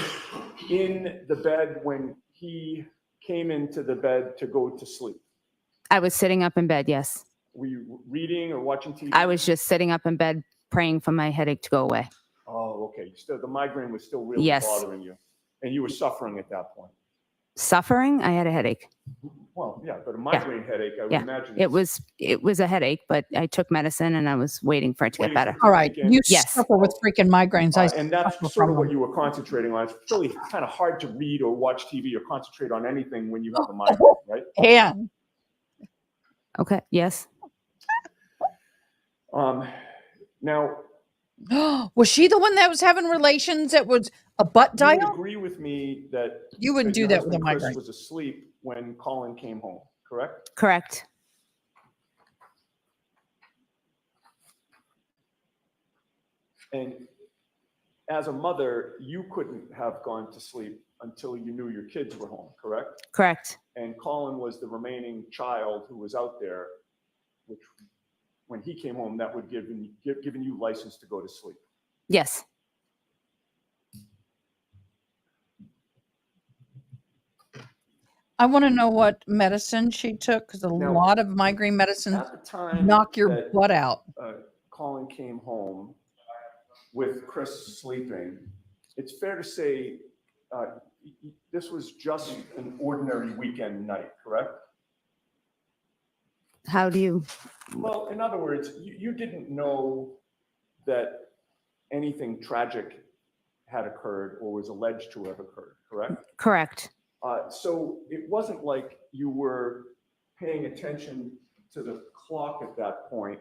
Speaker 7: in the bed when he came into the bed to go to sleep?
Speaker 6: I was sitting up in bed, yes.
Speaker 7: Were you reading or watching TV?
Speaker 6: I was just sitting up in bed praying for my headache to go away.
Speaker 7: Oh, okay. Still, the migraine was still really
Speaker 6: Yes.
Speaker 7: bothering you. And you were suffering at that point.
Speaker 6: Suffering? I had a headache.
Speaker 7: Well, yeah, but a migraine headache, I would
Speaker 6: Yeah.
Speaker 7: imagine.
Speaker 6: It was a headache, but I took medicine and I was waiting for it to get
Speaker 7: Waiting
Speaker 6: better.
Speaker 7: for-
Speaker 1: All right, you
Speaker 6: Yes.
Speaker 1: suffer with freaking migraines. I
Speaker 7: And that's
Speaker 1: suffer
Speaker 7: sort
Speaker 1: from
Speaker 7: of what
Speaker 1: them.
Speaker 7: you were concentrating on. It's really kind of hard to read or watch TV or concentrate on anything when you have a migraine, right?
Speaker 1: And
Speaker 6: Okay. Yes.
Speaker 7: Now,
Speaker 1: was she the one that was having relations that was a butt
Speaker 7: you would
Speaker 1: dial?
Speaker 7: agree with me that
Speaker 1: You wouldn't do
Speaker 7: your
Speaker 1: that with a
Speaker 7: husband Chris
Speaker 1: migraine.
Speaker 7: was asleep when Colin came home, correct?
Speaker 6: Correct.
Speaker 7: And as a mother, you couldn't have gone to sleep until you knew your kids were home, correct?
Speaker 6: Correct.
Speaker 7: And Colin was the remaining child who was out there, which when he came home, that would given you license to go to sleep.
Speaker 6: Yes.
Speaker 1: I want to know what medicine she took because a
Speaker 7: Now,
Speaker 1: lot of migraine medicines
Speaker 7: At the time
Speaker 1: knock your
Speaker 7: that,
Speaker 1: butt out.
Speaker 7: Colin came home with Chris sleeping, it's fair to say this was just an ordinary weekend night, correct?
Speaker 6: How do you?
Speaker 7: Well, in other words, you didn't know that anything tragic had occurred or was alleged to have occurred, correct?
Speaker 6: Correct.
Speaker 7: So it wasn't like you were paying attention to the clock at that point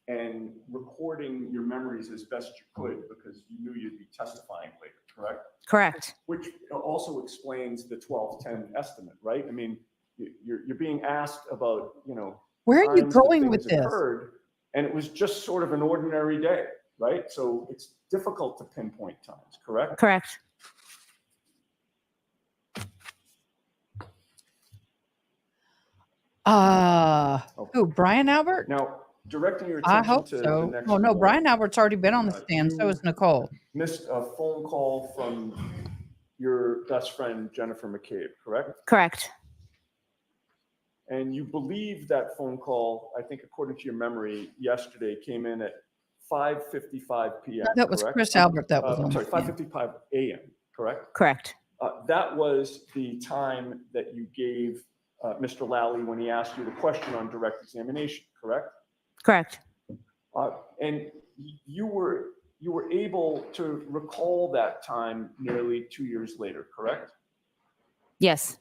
Speaker 7: and recording your memories as best you could because you knew you'd be testifying later, correct?
Speaker 6: Correct.
Speaker 7: Which also explains the 1210 estimate, right? I mean, you're being asked about,
Speaker 1: Where are you
Speaker 7: times that
Speaker 1: going with
Speaker 7: things
Speaker 1: this?
Speaker 7: occurred, and it was just sort of an ordinary day, right? So it's difficult to pinpoint times, correct?
Speaker 6: Correct.
Speaker 1: Who, Brian Albert?
Speaker 7: Now, directing your
Speaker 1: I
Speaker 7: attention
Speaker 1: hope
Speaker 7: to the
Speaker 1: so.
Speaker 7: next
Speaker 1: Oh, no,
Speaker 7: point,
Speaker 1: Brian Albert's already been on the stand. So is Nichole.
Speaker 7: missed a phone call from your best friend, Jennifer McCabe, correct?
Speaker 6: Correct.
Speaker 7: And you believe that phone call, I think according to your memory, yesterday came in at 5:55 p.m.,
Speaker 1: That was
Speaker 7: correct?
Speaker 1: Chris Albert that was on
Speaker 7: I'm
Speaker 1: the
Speaker 7: sorry,
Speaker 1: stand.
Speaker 7: 5:55 a.m., correct?
Speaker 6: Correct.
Speaker 7: That was the time that you gave Mr. Lally when he asked you the question on direct examination, correct?
Speaker 6: Correct.
Speaker 7: And you were able to recall that time nearly 2 years later, correct?
Speaker 6: Yes.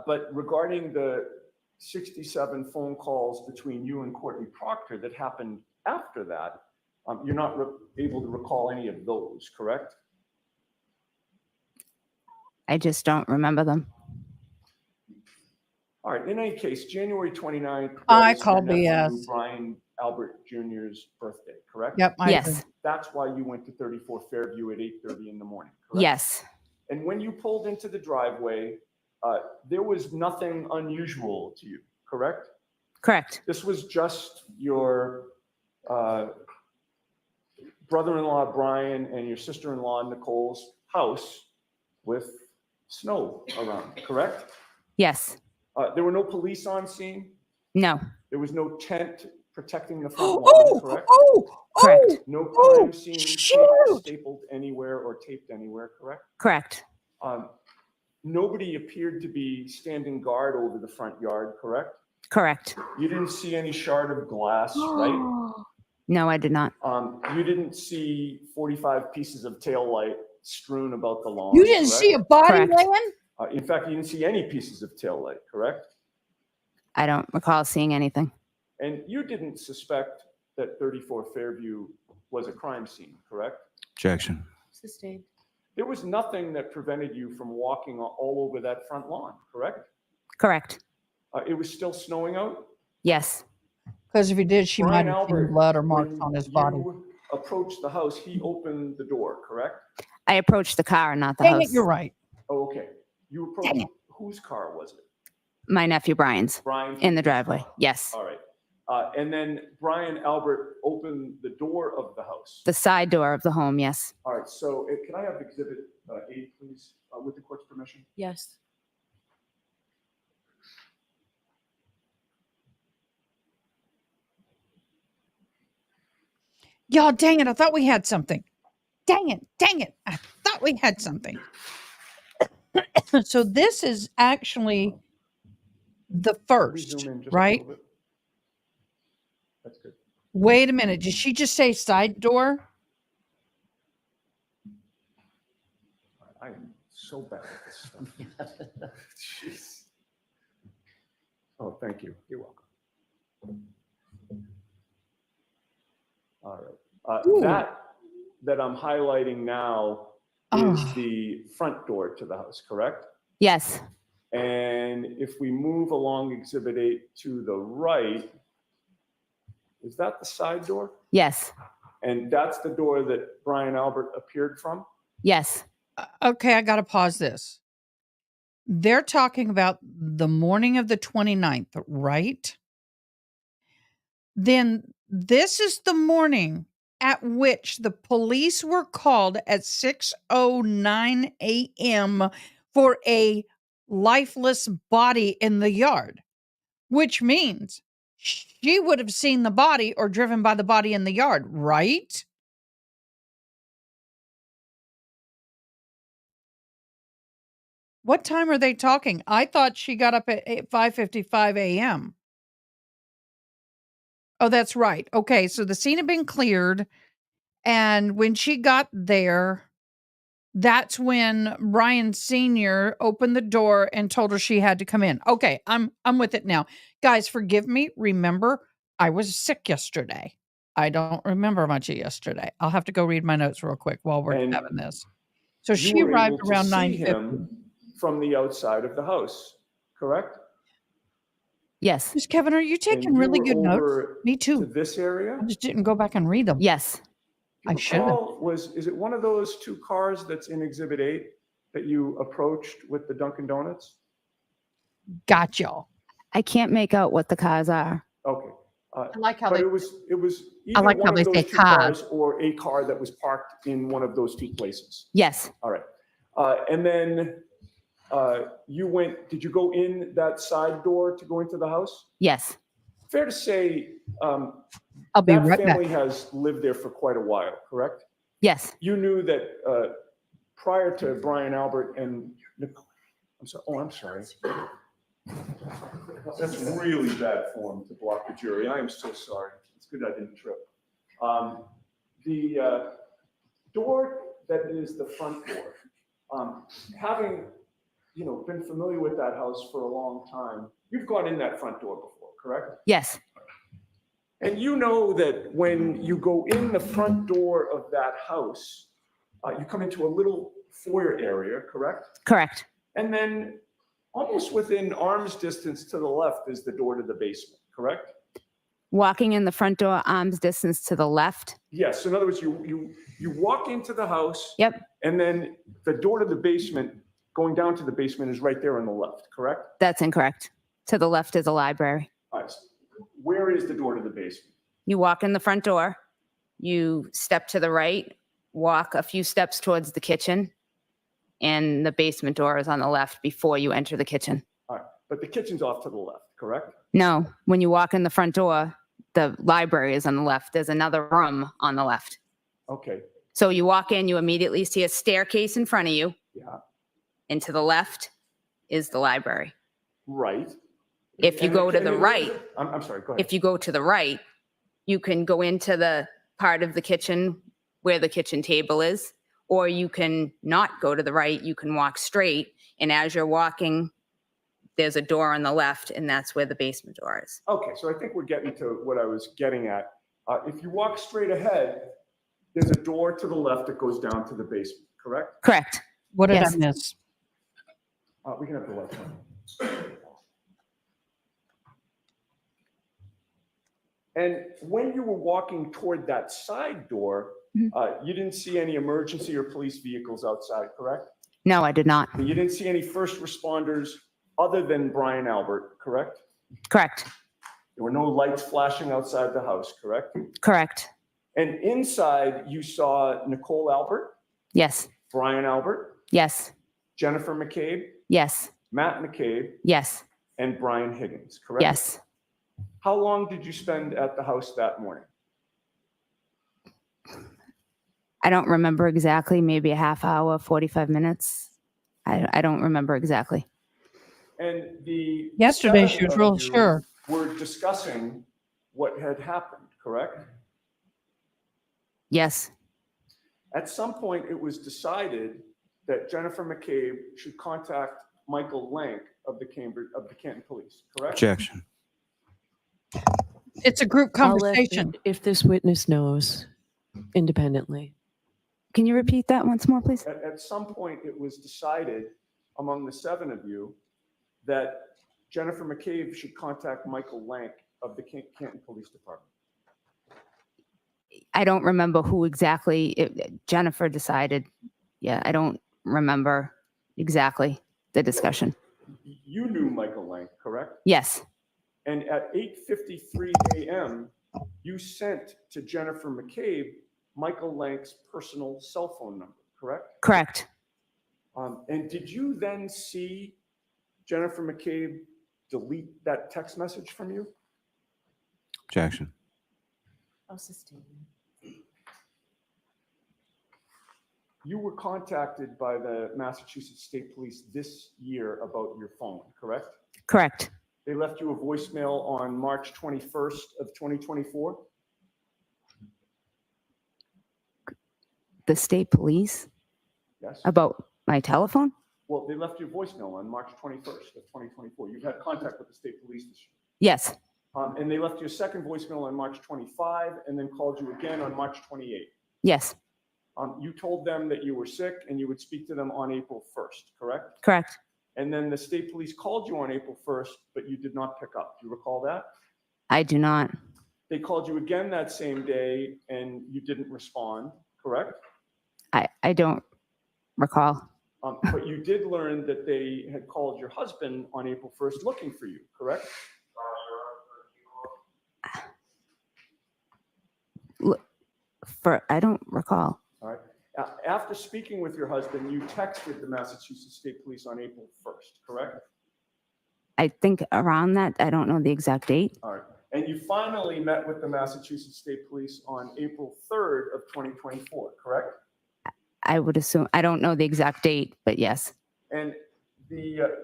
Speaker 7: But regarding the 67 phone calls between you and Courtney Proctor that happened after that, you're not able to recall any of those, correct?
Speaker 6: I just don't remember them.
Speaker 7: All right, in any case, January 29th
Speaker 1: I
Speaker 7: was
Speaker 1: call
Speaker 7: your nephew,
Speaker 1: BS.
Speaker 7: Brian Albert Jr.'s birthday, correct?
Speaker 1: Yep. I agree.
Speaker 6: Yes.
Speaker 7: That's why you went to 34 Fairview at 8:30 in the morning, correct?
Speaker 6: Yes.
Speaker 7: And when you pulled into the driveway, there was nothing unusual to you, correct?
Speaker 6: Correct.
Speaker 7: This was just your brother-in-law, Brian, and your sister-in-law, Nichole's house with snow around, correct?
Speaker 6: Yes.
Speaker 7: There were no police on scene.
Speaker 6: No.
Speaker 7: There was no tent protecting the front lawn, correct?
Speaker 6: Correct.
Speaker 7: No crime scene
Speaker 1: shoot.
Speaker 7: stapled anywhere or taped anywhere, correct?
Speaker 6: Correct.
Speaker 7: Nobody appeared to be standing guard over the front yard, correct?
Speaker 6: Correct.
Speaker 7: You didn't see any shard of glass, right?
Speaker 6: No, I did not.
Speaker 7: You didn't see 45 pieces of tail light strewn about the lawn.
Speaker 1: You didn't
Speaker 7: correct?
Speaker 1: see a body
Speaker 6: Correct.
Speaker 1: laying?
Speaker 7: In fact, you didn't see any pieces of tail light, correct?
Speaker 6: I don't recall seeing anything.
Speaker 7: And you didn't suspect that 34 Fairview was a crime scene, correct?
Speaker 8: Objection.
Speaker 5: Sustained.
Speaker 7: There was nothing that prevented you from walking all over that front lawn, correct?
Speaker 6: Correct.
Speaker 7: It was still snowing out?
Speaker 6: Yes.
Speaker 1: Because if he did, she might
Speaker 7: Brian
Speaker 1: have seen
Speaker 7: Albert,
Speaker 1: blood or marks
Speaker 7: when
Speaker 1: on his body.
Speaker 7: you approached the house, he opened the door, correct?
Speaker 6: I approached the car, not the
Speaker 1: Dang
Speaker 6: house.
Speaker 1: it, you're right.
Speaker 7: Oh, okay. You
Speaker 1: Dang
Speaker 7: approached,
Speaker 1: it.
Speaker 7: whose car was it?
Speaker 6: My nephew Brian's
Speaker 7: Brian?
Speaker 6: in the driveway. Yes.
Speaker 7: All right. And then Brian Albert opened the door of the house.
Speaker 6: The side door of the home. Yes.
Speaker 7: All right, so can I have Exhibit 8, please, with the court's permission?
Speaker 5: Yes.
Speaker 1: Y'all, dang it, I thought we had something. Dang it, I thought we had something. So this is actually the
Speaker 7: Can we
Speaker 1: first,
Speaker 7: zoom in just a
Speaker 1: right?
Speaker 7: little bit? That's good.
Speaker 1: Wait a minute, did she just say side door?
Speaker 7: I am so bad at this stuff. Jeez. Oh, thank you. You're welcome. All right.
Speaker 1: Ooh.
Speaker 7: That I'm highlighting now is
Speaker 1: Oh.
Speaker 7: the front door to the house, correct?
Speaker 6: Yes.
Speaker 7: And if we move along Exhibit 8 to the right, is that the side door?
Speaker 6: Yes.
Speaker 7: And that's the door that Brian Albert appeared from?
Speaker 6: Yes.
Speaker 1: Okay, I got to pause this. They're talking about the morning of the 29th, right? Then this is the morning at which the police were called at 6:09 a.m. for a lifeless body in the yard, which means she would have seen the body or driven by the body in the yard, right? What time are they talking? I thought she got up at 5:55 a.m. Oh, that's right. Okay, so the scene had been cleared, and when she got there, that's when Brian Sr. opened the door and told her she had to come in. Okay, I'm with it now. Guys, forgive me. Remember, I was sick yesterday. I don't remember much of yesterday. I'll have to go read my notes real quick while we're
Speaker 7: And
Speaker 1: having this. So
Speaker 7: You
Speaker 1: she
Speaker 7: were
Speaker 1: arrived
Speaker 7: able to
Speaker 1: around
Speaker 7: see
Speaker 1: 9:50.
Speaker 7: him from the outside of the house, correct?
Speaker 6: Yes.
Speaker 1: Miss Kevin, are you
Speaker 7: And
Speaker 1: taking
Speaker 7: you
Speaker 1: really
Speaker 7: were
Speaker 1: good notes?
Speaker 7: over
Speaker 1: Me
Speaker 7: to
Speaker 1: too.
Speaker 7: this area?
Speaker 1: I just didn't go back and read them.
Speaker 6: Yes.
Speaker 7: Do you
Speaker 1: I should've.
Speaker 7: recall, is it one of those two cars that's in Exhibit 8 that you approached with the Dunkin' Donuts?
Speaker 1: Got y'all.
Speaker 6: I can't make out what the cars are.
Speaker 7: Okay.
Speaker 1: I like how
Speaker 7: But
Speaker 1: they.
Speaker 7: it was
Speaker 1: I
Speaker 7: either
Speaker 1: like
Speaker 7: one
Speaker 1: how
Speaker 7: of
Speaker 1: they
Speaker 7: those
Speaker 1: say
Speaker 7: two
Speaker 1: car.
Speaker 7: cars or a car that was parked in one of those two places.
Speaker 6: Yes.
Speaker 7: All right. And then did you go in that side door to go into the house?
Speaker 6: Yes.
Speaker 7: Fair to say,
Speaker 1: I'll be
Speaker 7: that
Speaker 1: right back.
Speaker 7: family has lived there for quite a while, correct?
Speaker 6: Yes.
Speaker 7: You knew that prior to Brian Albert and Nichole, I'm sorry. Oh, I'm sorry. That's really bad form to block the jury. I am so sorry. It's good I didn't trip. The door that is the front door, having been familiar with that house for a long time, you've gone in that front door before, correct?
Speaker 6: Yes.
Speaker 7: And you know that when you go in the front door of that house, you come into a little foyer area, correct?
Speaker 6: Correct.
Speaker 7: And then almost within arm's distance to the left is the door to the basement, correct?
Speaker 6: Walking in the front door, arm's distance to the left.
Speaker 7: Yes. In other words, you walk into the house.
Speaker 6: Yep.
Speaker 7: And then the door to the basement, going down to the basement, is right there on the left, correct?
Speaker 6: That's incorrect. To the left is a library.
Speaker 7: All right. Where is the door to the basement?
Speaker 6: You walk in the front door, you step to the right, walk a few steps towards the kitchen, and the basement door is on the left before you enter the kitchen.
Speaker 7: All right. But the kitchen's off to the left, correct?
Speaker 6: No, when you walk in the front door, the library is on the left. There's another room on the left.
Speaker 7: Okay.
Speaker 6: So you walk in, you immediately see a staircase in front of you,
Speaker 7: Yeah.
Speaker 6: and to the left is the library.
Speaker 7: Right.
Speaker 6: If you go to the right,
Speaker 7: I'm sorry, go ahead.
Speaker 6: if you go to the right, you can go into the part of the kitchen where the kitchen table is, or you can not go to the right, you can walk straight, and as you're walking, there's a door on the left, and that's where the basement door is.
Speaker 7: Okay, so I think we're getting to what I was getting at. If you walk straight ahead, There's a door to the left that goes down to the basement, correct?
Speaker 6: Correct.
Speaker 1: What did
Speaker 6: Yes.
Speaker 1: I miss?
Speaker 7: We can have the left one. And when you were walking toward that side door, you didn't see any emergency or police vehicles outside, correct?
Speaker 6: No, I did not.
Speaker 7: And you didn't see any first responders other than Brian Albert, correct?
Speaker 6: Correct.
Speaker 7: There were no lights flashing outside the house, correct?
Speaker 6: Correct.
Speaker 7: And inside, you saw Nichole Albert,
Speaker 6: Yes.
Speaker 7: Brian Albert,
Speaker 6: Yes.
Speaker 7: Jennifer McCabe,
Speaker 6: Yes.
Speaker 7: Matt McCabe,
Speaker 6: Yes.
Speaker 7: and Brian Higgins, correct?
Speaker 6: Yes.
Speaker 7: How long did you spend at the house that morning?
Speaker 6: I don't remember exactly. Maybe a half hour, 45 minutes. I don't remember exactly.
Speaker 7: And the
Speaker 1: Yesterday,
Speaker 7: seven
Speaker 1: she was
Speaker 7: of
Speaker 1: real
Speaker 7: you
Speaker 1: sure.
Speaker 7: were discussing what had happened, correct?
Speaker 6: Yes.
Speaker 7: At some point, it was decided that Jennifer McCabe should contact Michael Lank of the Canton Police, correct?
Speaker 8: Objection.
Speaker 1: It's a group
Speaker 9: I'll let
Speaker 1: conversation.
Speaker 9: if this witness knows independently.
Speaker 6: Can you repeat that once more, please?
Speaker 7: At some point, it was decided among the seven of you that Jennifer McCabe should contact Michael Lank of the Canton Police Department.
Speaker 6: I don't remember who exactly Jennifer decided. Yeah, I don't remember exactly the discussion.
Speaker 7: You knew Michael Lank, correct?
Speaker 6: Yes.
Speaker 7: And at 8:53 a.m., you sent to Jennifer McCabe Michael Lank's personal cell phone number, correct?
Speaker 6: Correct.
Speaker 7: And did you then see Jennifer McCabe delete that text message from you?
Speaker 8: Objection.
Speaker 5: I'll sustain.
Speaker 7: You were contacted by the Massachusetts State Police this year about your phone, correct?
Speaker 6: Correct.
Speaker 7: They left you a voicemail on March 21st of 2024?
Speaker 6: The state police
Speaker 7: Yes.
Speaker 6: about my telephone?
Speaker 7: Well, they left you a voicemail on March 21st of 2024. You've had contact with the state police this year.
Speaker 6: Yes.
Speaker 7: And they left you a second voicemail on March 25 and then called you again on March 28.
Speaker 6: Yes.
Speaker 7: You told them that you were sick and you would speak to them on April 1st, correct?
Speaker 6: Correct.
Speaker 7: And then the state police called you on April 1st, but you did not pick up. Do you recall that?
Speaker 6: I do not.
Speaker 7: They called you again that same day and you didn't respond, correct?
Speaker 6: I don't recall.
Speaker 7: But you did learn that they had called your husband on April 1st looking for you, correct?
Speaker 6: I don't recall.
Speaker 7: All right. After speaking with your husband, you texted the Massachusetts State Police on April 1st, correct?
Speaker 6: I think around that, I don't know the exact date.
Speaker 7: All right. And you finally met with the Massachusetts State Police on April 3rd of 2024, correct?
Speaker 6: I would assume, I don't know the exact date, but yes.
Speaker 7: And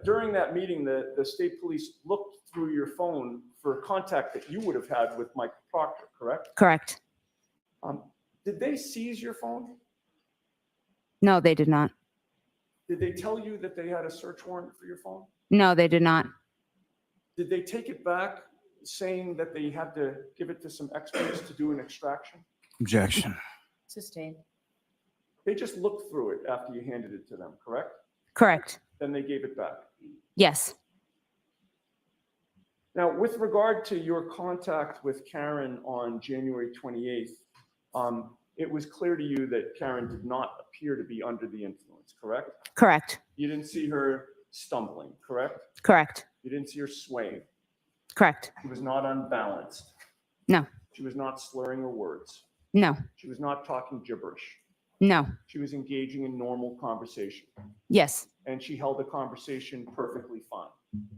Speaker 7: during that meeting, the state police looked through your phone for contact that you would have had with Michael Proctor, correct?
Speaker 6: Correct.
Speaker 7: Did they seize your phone?
Speaker 6: No, they did not.
Speaker 7: Did they tell you that they had a search warrant for your phone?
Speaker 6: No, they did not.
Speaker 7: Did they take it back saying that they had to give it to some experts to do an extraction?
Speaker 8: Objection.
Speaker 5: Sustain.
Speaker 7: They just looked through it after you handed it to them, correct?
Speaker 6: Correct.
Speaker 7: Then they gave it back.
Speaker 6: Yes.
Speaker 7: Now, with regard to your contact with Karen on January 28th, it was clear to you that Karen did not appear to be under the influence, correct?
Speaker 6: Correct.
Speaker 7: You didn't see her stumbling, correct?
Speaker 6: Correct.
Speaker 7: You didn't see her swaying.
Speaker 6: Correct.
Speaker 7: She was not unbalanced.
Speaker 6: No.
Speaker 7: She was not slurring her words.
Speaker 6: No.
Speaker 7: She was not talking gibberish.
Speaker 6: No.
Speaker 7: She was engaging in normal conversation.
Speaker 6: Yes.
Speaker 7: And she held the conversation perfectly fine.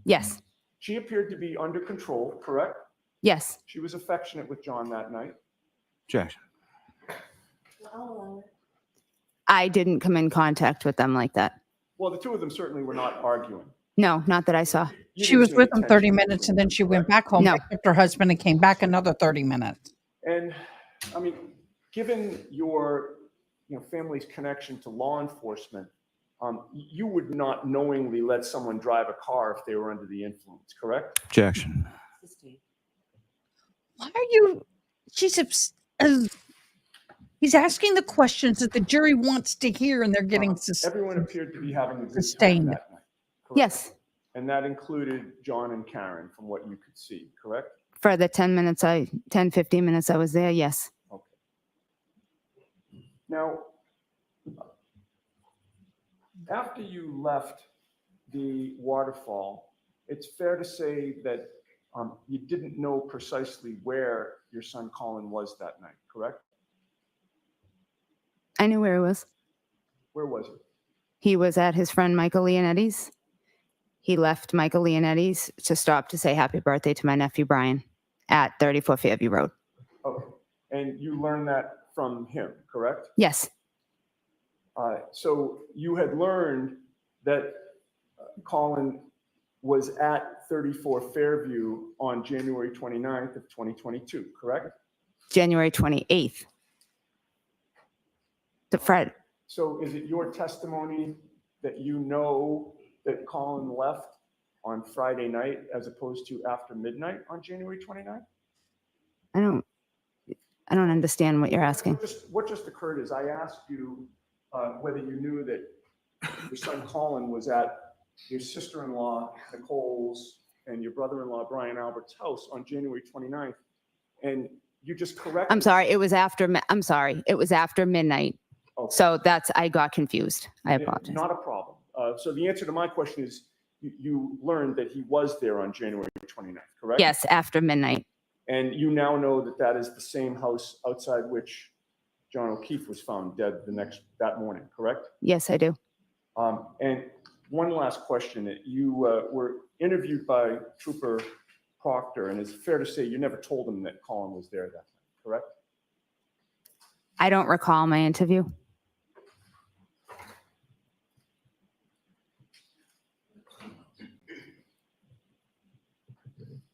Speaker 6: Yes.
Speaker 7: She appeared to be under control, correct?
Speaker 6: Yes.
Speaker 7: She was affectionate with John that night.
Speaker 8: Objection.
Speaker 6: I didn't come in contact with them like that.
Speaker 7: Well, the two of them certainly were not arguing.
Speaker 6: No, not that I saw.
Speaker 7: You
Speaker 1: She
Speaker 7: didn't
Speaker 1: was
Speaker 7: see
Speaker 1: with
Speaker 7: any
Speaker 1: him 30
Speaker 7: tension.
Speaker 1: minutes and then she went back home,
Speaker 6: No.
Speaker 1: picked up her husband and came back another 30 minutes.
Speaker 7: And I mean, given your family's connection to law enforcement, you would not knowingly let someone drive a car if they were under the influence, correct?
Speaker 8: Objection.
Speaker 5: Sustain.
Speaker 1: Why are you, she's, He's asking the questions that the jury wants to hear, and they're getting
Speaker 7: Everyone appeared to be having a good time
Speaker 1: sustained.
Speaker 7: that night. Correct?
Speaker 6: Yes,
Speaker 7: And that included John and Karen, from what you could see, correct?
Speaker 6: for the 10, 15 minutes I was there, yes.
Speaker 7: Okay. Now, after you left the waterfall, it's fair to say that you didn't know precisely where your son Colin was that night, correct?
Speaker 6: I knew where he was.
Speaker 7: Where was he?
Speaker 6: He was at his friend Michael Leonetti's. He left Michael Leonetti's to stop to say happy birthday to my nephew Brian at 34 Fairview Road.
Speaker 7: Okay. And you learned that from him, correct?
Speaker 6: Yes,
Speaker 7: So you had learned that Colin was at 34 Fairview on January 29th of 2022, correct?
Speaker 6: January 28th. To Fred.
Speaker 7: So is it your testimony that you know that Colin left on Friday night as opposed to after midnight on January 29th?
Speaker 6: I don't understand what you're asking.
Speaker 7: What just occurred is I asked you whether you knew that your son Colin was at your sister-in-law Nichole's and your brother-in-law Brian Albert's house on January 29th, and you just corrected.
Speaker 6: I'm sorry, it was after midnight.
Speaker 7: Okay.
Speaker 6: So I got confused. I apologize.
Speaker 7: Not a problem. So the answer to my question is you learned that he was there on January 29th, correct?
Speaker 6: Yes, after midnight.
Speaker 7: And you now know that that is the same house outside which John O'Keefe was found dead that morning, correct?
Speaker 6: Yes, I do.
Speaker 7: And one last question. You were interviewed by Trooper Proctor, and it's fair to say you never told him that Colin was there that night, correct?
Speaker 6: I don't recall my interview.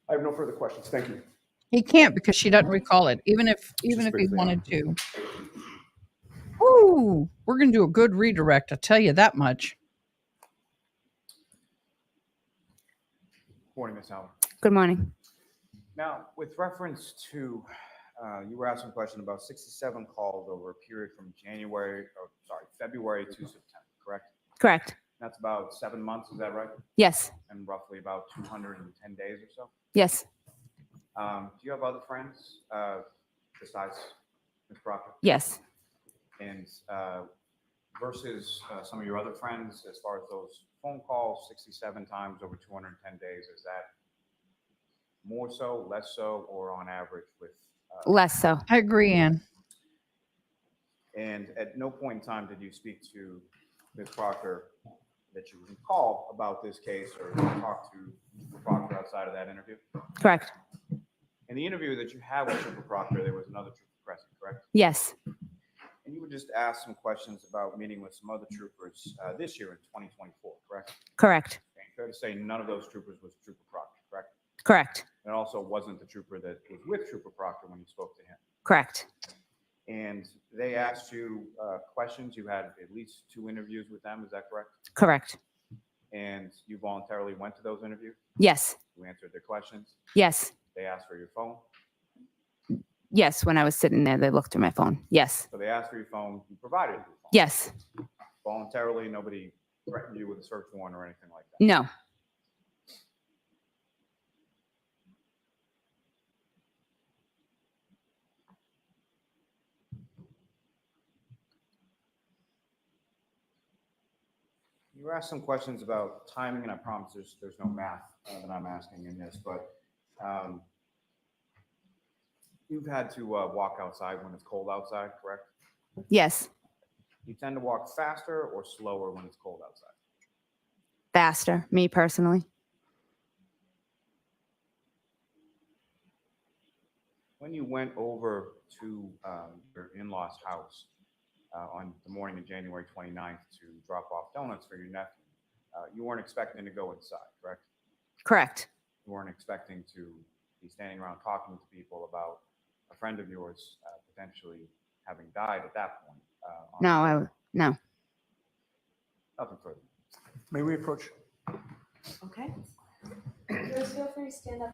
Speaker 7: I have no further questions. Thank you.
Speaker 1: He can't because she doesn't recall it, even if he
Speaker 7: briefly,
Speaker 1: wanted to. Ooh, we're gonna do a good redirect. I'll tell you that much.
Speaker 10: Morning, Ms. Howard.
Speaker 6: Good morning.
Speaker 10: Now, with reference to, you were asking a question about 67 calls over a period from February to September, correct?
Speaker 6: Correct.
Speaker 10: That's about 7 months, is that right?
Speaker 6: Yes.
Speaker 10: And roughly about 210 days or so?
Speaker 6: Yes.
Speaker 10: Do you have other friends besides Ms. Proctor?
Speaker 6: Yes.
Speaker 10: And versus some of your other friends, as far as those phone calls, 67 times over 210 days, is that more so, less so, or on average with?
Speaker 6: Less so.
Speaker 1: I agree, Ann.
Speaker 10: And at no point in time did you speak to Ms. Proctor that you recall about this case or talk to Proctor outside of that interview?
Speaker 6: Correct.
Speaker 10: In the interview that you had with Trooper Proctor, there was another trooper present, correct?
Speaker 6: Yes.
Speaker 10: And you would just ask some questions about meeting with some other troopers this year in 2024, correct?
Speaker 6: Correct.
Speaker 10: Okay, fair to say none of those troopers was Trooper Proctor, correct?
Speaker 6: Correct.
Speaker 10: And also wasn't the trooper that was with Trooper Proctor when you spoke to him.
Speaker 6: Correct.
Speaker 10: And they asked you questions. You had at least 2 interviews with them, is that correct?
Speaker 6: Correct.
Speaker 10: And you voluntarily went to those interviews?
Speaker 6: Yes.
Speaker 10: You answered their questions?
Speaker 6: Yes.
Speaker 10: They asked for your phone?
Speaker 6: Yes. When I was sitting there, they looked through my phone. Yes.
Speaker 10: So they asked for your phone, you provided your phone?
Speaker 6: Yes.
Speaker 10: Voluntarily, nobody threatened you with a search warrant or anything like that?
Speaker 6: No.
Speaker 10: You were asked some questions about timing, and I promise there's no math that I'm asking in this, but you've had to walk outside when it's cold outside, correct?
Speaker 6: Yes.
Speaker 10: You tend to walk faster or slower when it's cold outside?
Speaker 6: Faster. Me personally.
Speaker 10: When you went over to your in-law's house on the morning of January 29th to drop off donuts for your nephew, you weren't expecting to go inside, correct?
Speaker 6: Correct.
Speaker 10: You weren't expecting to be standing around talking to people about a friend of yours potentially having died at that point.
Speaker 6: No. No.
Speaker 10: Nothing further.
Speaker 7: May we approach?
Speaker 5: Okay. Feel free to stand up.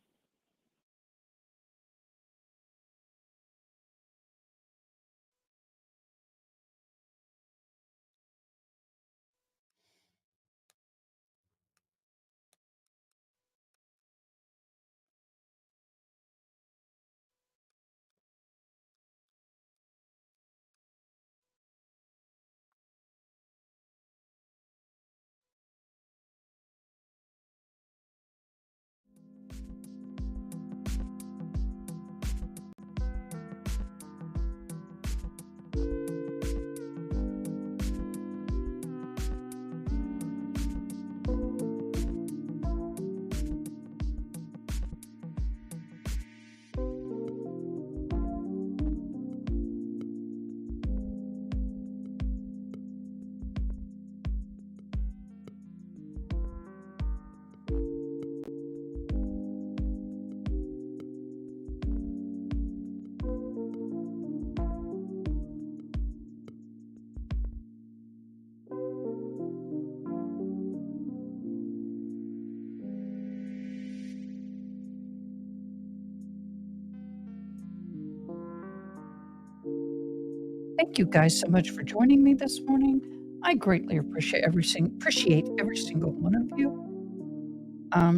Speaker 1: Thank you guys so much for joining me this morning. I greatly appreciate every single one of you.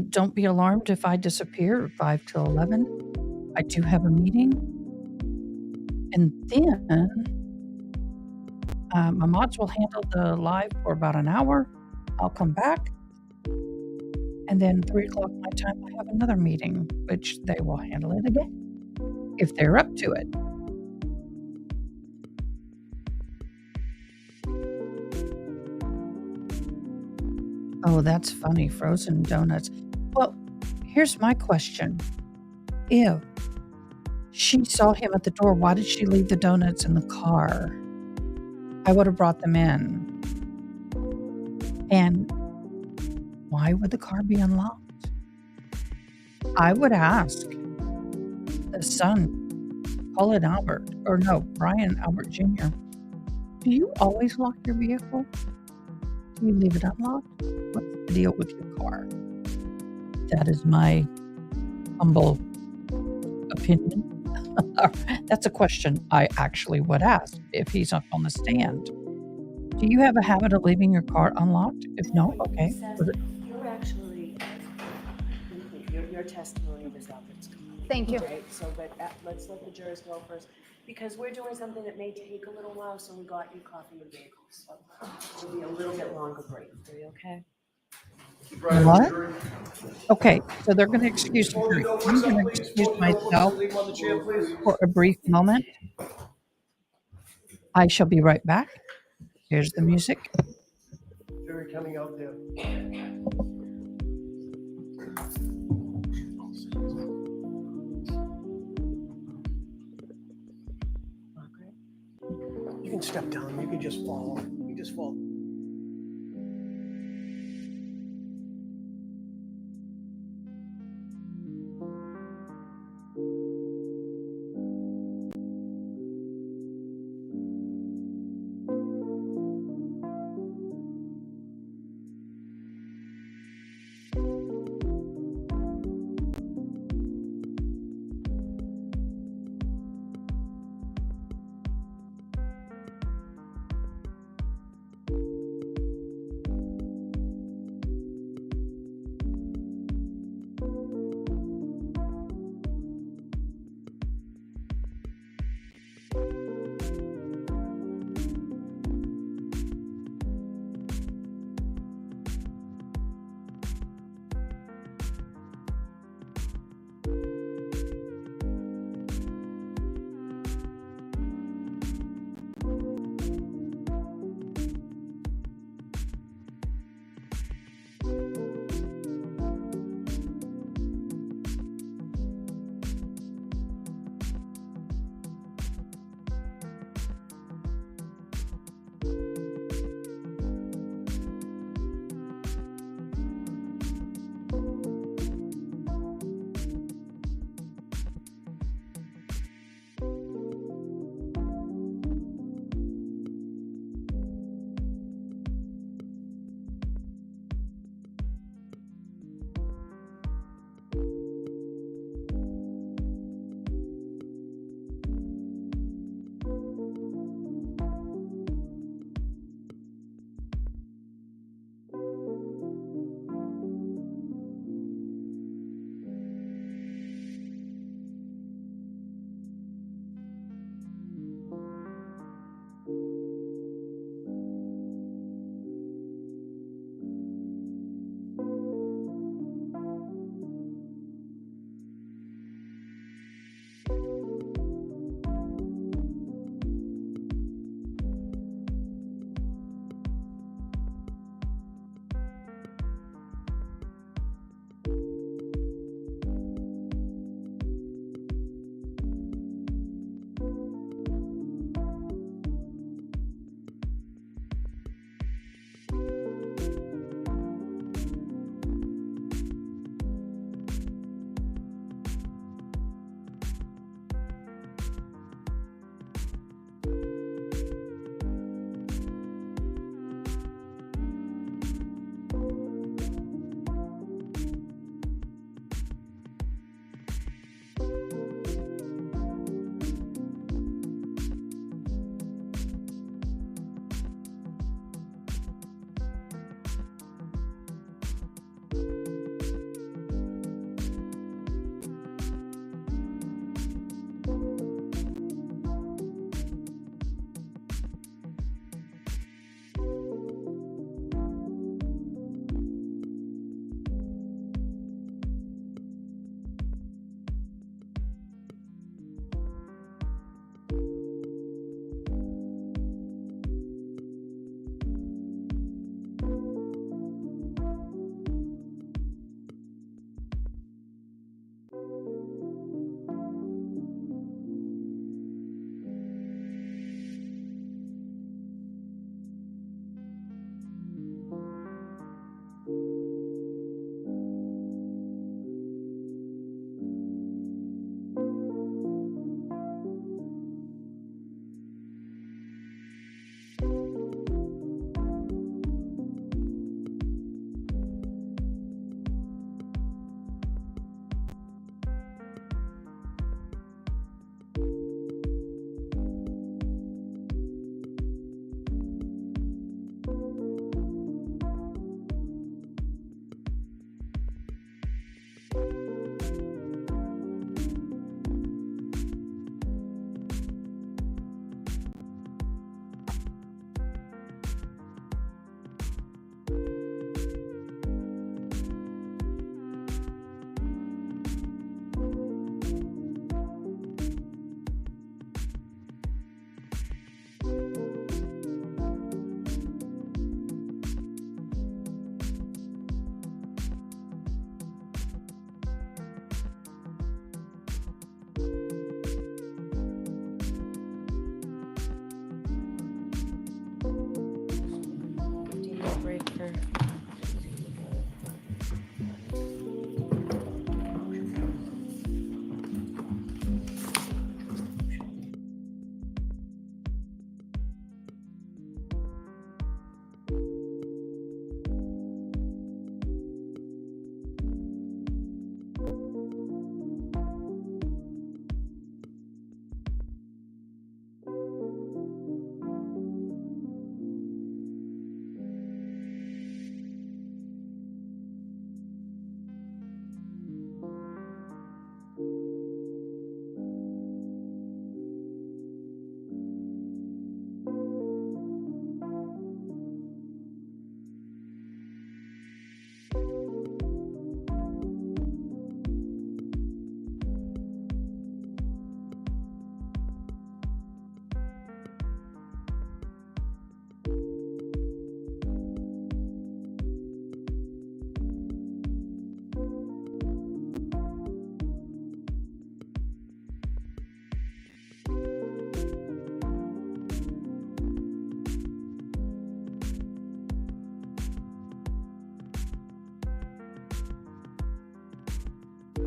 Speaker 1: Don't be alarmed if I disappear at 5 till 11. I do have a meeting. And then my mods will handle the live for about an hour. I'll come back. And then 3 o'clock my time, I have another meeting, which they will handle it again, if they're up to it. Oh, that's funny, frozen donuts. Well, here's my question. If she saw him at the door, why did she leave the donuts in the car? I would have brought them in. And why would the car be unlocked? I would ask the son, Colin Albert, or no, Brian Albert Jr., do you always lock your vehicle? Do you leave it unlocked? What's the deal with your car? That is my humble opinion. That's a question I actually would ask if he's up on the stand. Do you have a habit of leaving your car unlocked? If no, okay.
Speaker 5: You're actually, your testimony was up. It's coming.
Speaker 6: Thank you.
Speaker 5: Right, so, but let's let the jurors go first, because we're doing something that may take a little while, so we got you coffee and bagels. So it'll be a little bit longer break for you, okay?
Speaker 1: What? Okay, so they're going to excuse me. I'm going to excuse myself for a brief moment. I shall be right back. Here's the music.
Speaker 11: Jury coming out there. You can step down. You can just follow. You just follow.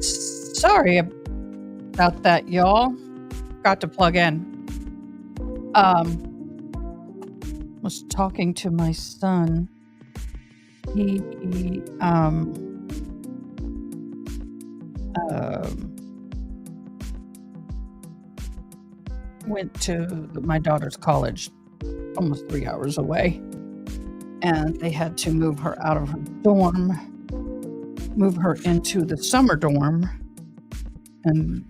Speaker 1: Sorry about that, y'all. Got to plug in. Was talking to my son. He went to my daughter's college, almost 3 hours away, and they had to move her out of her dorm, move her into the summer dorm, and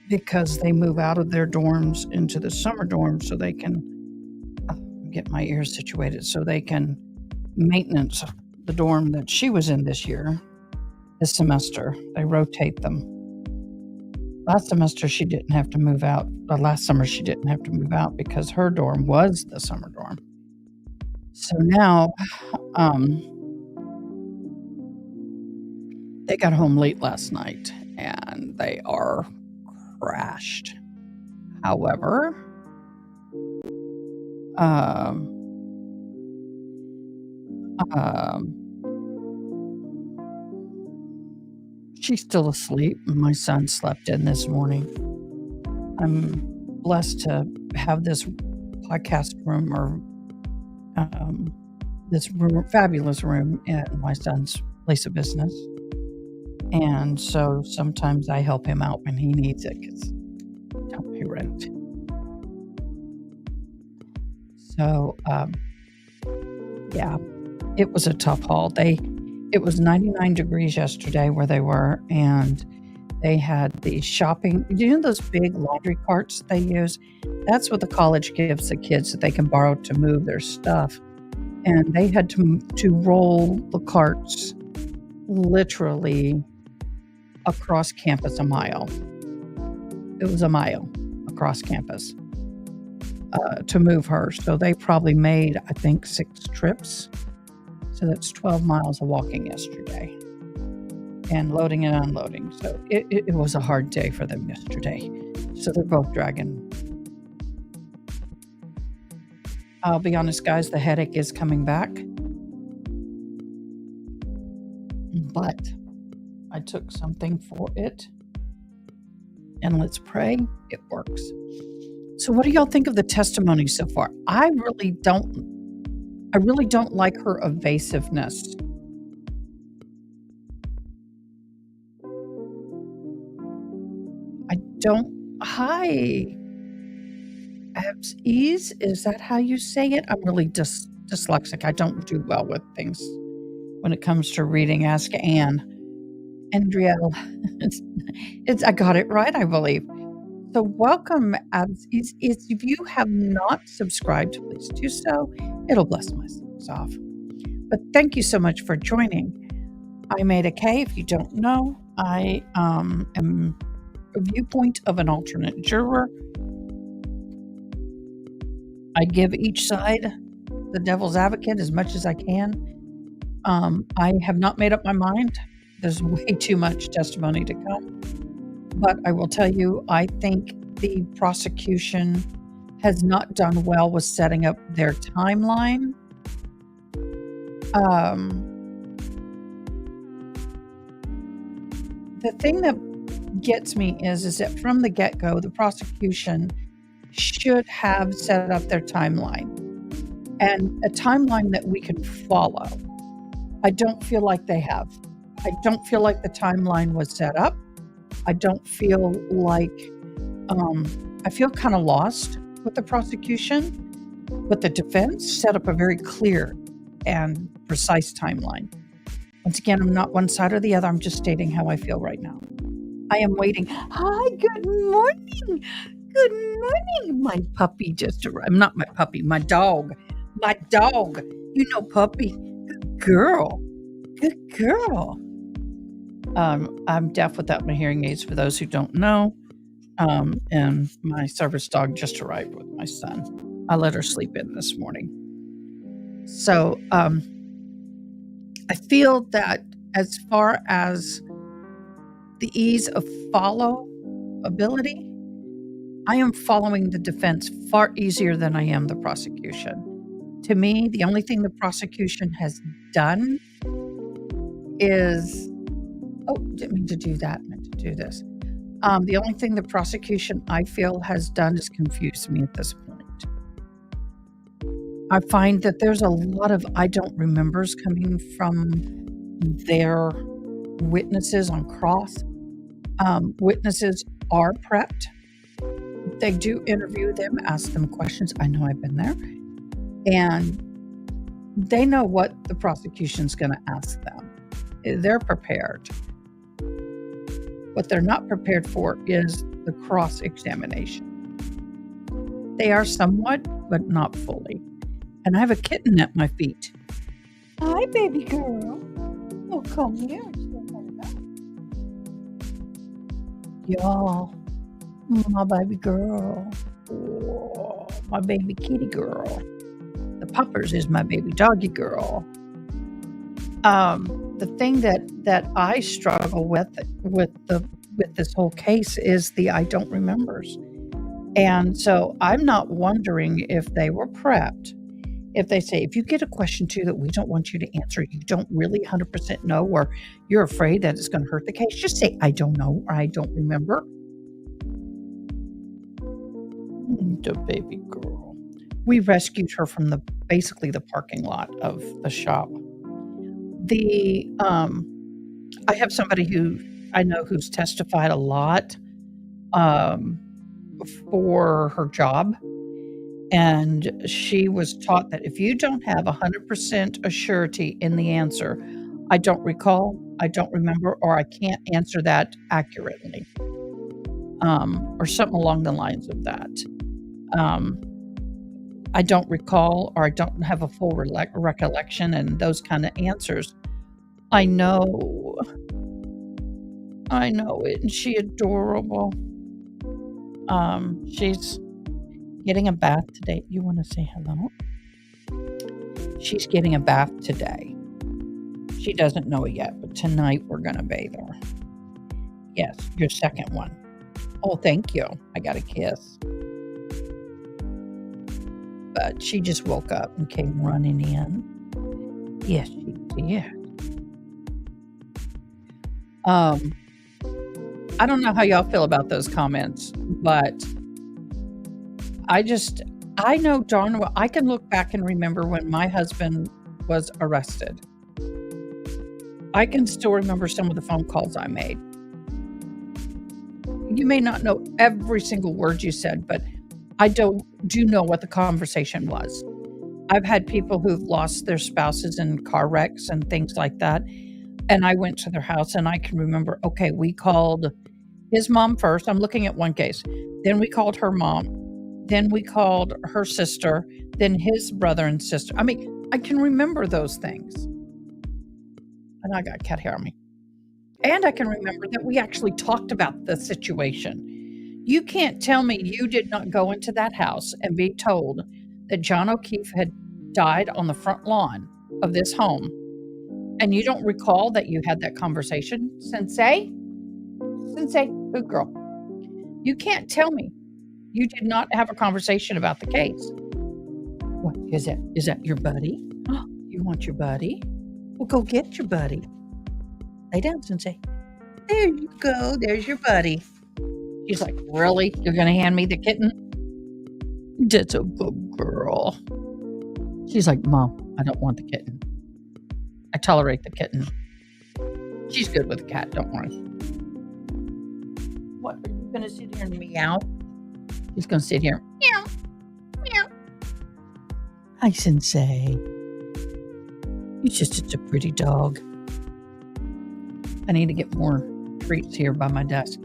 Speaker 1: because they move out of their dorms into the summer dorm so they can get my ears situated, so they can maintenance the dorm that she was in this semester. They rotate them. Last semester she didn't have to move out. Last summer she didn't have to move out because her dorm was the summer dorm. So now they got home late last night and they are crashed. However, she's still asleep. My son slept in this morning. I'm blessed to have this podcast room or this fabulous room at my son's place of business. And so sometimes I help him out when he needs it because I don't pay rent. So, yeah, it was a tough haul. It was 99 degrees yesterday where they were, and they had the shopping. You know those big laundry carts they use? That's what the college gives the kids that they can borrow to move their stuff. And they had to roll the carts literally across campus a mile. It was a mile across campus to move her. So they probably made, I think, 6 trips. So that's 12 miles of walking yesterday and loading and unloading. So it was a hard day for them yesterday. So they're both dragging. I'll be honest, guys, the headache is coming back. But I took something for it. And let's pray it works. So what do y'all think of the testimony so far? I really don't like her evasiveness. Hi. Ease, is that how you say it? I'm really dyslexic. I don't do well with things when it comes to reading. Ask Anne. Andriel. I got it right, I believe. So welcome, Abs. If you have not subscribed, please do so. It'll bless my socks off. But thank you so much for joining. I'm Adakay. If you don't know, I am a viewpoint of an alternate juror. I give each side the devil's advocate as much as I can. I have not made up my mind. There's way too much testimony to come. But I will tell you, I think the prosecution has not done well with setting up their timeline. The thing that gets me is that from the get-go, the prosecution should have set up their timeline and a timeline that we can follow. I don't feel like they have. I don't feel like the timeline was set up. I don't feel like, I feel kind of lost with the prosecution, but the defense set up a very clear and precise timeline. Once again, I'm not one side or the other. I'm just stating how I feel right now. I am waiting. Hi, good morning. Good morning. My puppy just arrived. Not my puppy, my dog. My dog. You know, puppy. Good girl. Good girl. I'm deaf without my hearing aids, for those who don't know. And my service dog just arrived with my son. I let her sleep in this morning. So I feel that as far as the ease of followability, I am following the defense far easier than I am the prosecution. To me, the only thing the prosecution has done is, oh, didn't mean to do that. Meant do this. The only thing the prosecution, I feel, has done is confuse me at this point. I find that there's a lot of I don't remembers coming from their witnesses on cross. Witnesses are prepped. They do interview them, ask them questions. I know I've been there. And they know what the prosecution's going to ask them. They're prepared. What they're not prepared for is the cross-examination. They are somewhat, but not fully. And I have a kitten at my feet. Hi, baby girl. Oh, come here. Y'all, my baby girl. Oh, my baby kitty girl. The puppers is my baby doggy girl. The thing that I struggle with this whole case is the I don't remembers. And so I'm not wondering if they were prepped. If they say, if you get a question too that we don't want you to answer, you don't really 100% know, or you're afraid that it's going to hurt the case, just say, I don't know, or I don't remember. The baby girl. We rescued her from basically the parking lot of the shop. I have somebody who I know who's testified a lot for her job. And she was taught that if you don't have 100% a surety in the answer, I don't recall, I don't remember, or I can't answer that accurately, or something along the lines of that. I don't recall, or I don't have a full recollection, and those kind of answers. I know it, and she's adorable. She's getting a bath today. You want to say hello? She's getting a bath today. She doesn't know it yet, but tonight we're going to bathe her. Yes, your second one. Oh, thank you. I got a kiss. But she just woke up and came running in. Yes, she did. I don't know how y'all feel about those comments, but I know darn well, I can look back and remember when my husband was arrested. I can still remember some of the phone calls I made. You may not know every single word you said, but I do know what the conversation was. I've had people who've lost their spouses in car wrecks and things like that. And I went to their house and I can remember, okay, we called his mom first. I'm looking at one case. Then we called her mom. Then we called her sister. Then his brother and sister. I mean, I can remember those things. And I got cat hair on me. And I can remember that we actually talked about the situation. You can't tell me you did not go into that house and be told that John O'Keefe had died on the front lawn of this home. And you don't recall that you had that conversation, Sensei? Sensei, good girl. You can't tell me you did not have a conversation about the case. What is that? Is that your buddy? Oh, you want your buddy? Well, go get your buddy. Lay down, Sensei. There you go. There's your buddy. She's like, really? You're going to hand me the kitten? That's a good girl. She's like, Mom, I don't want the kitten. I tolerate the kitten. She's good with the cat, don't worry. What, are you going to sit here and meow? She's going to sit here. Meow, meow. Hi, Sensei. You're just such a pretty dog. I need to get more treats here by my desk.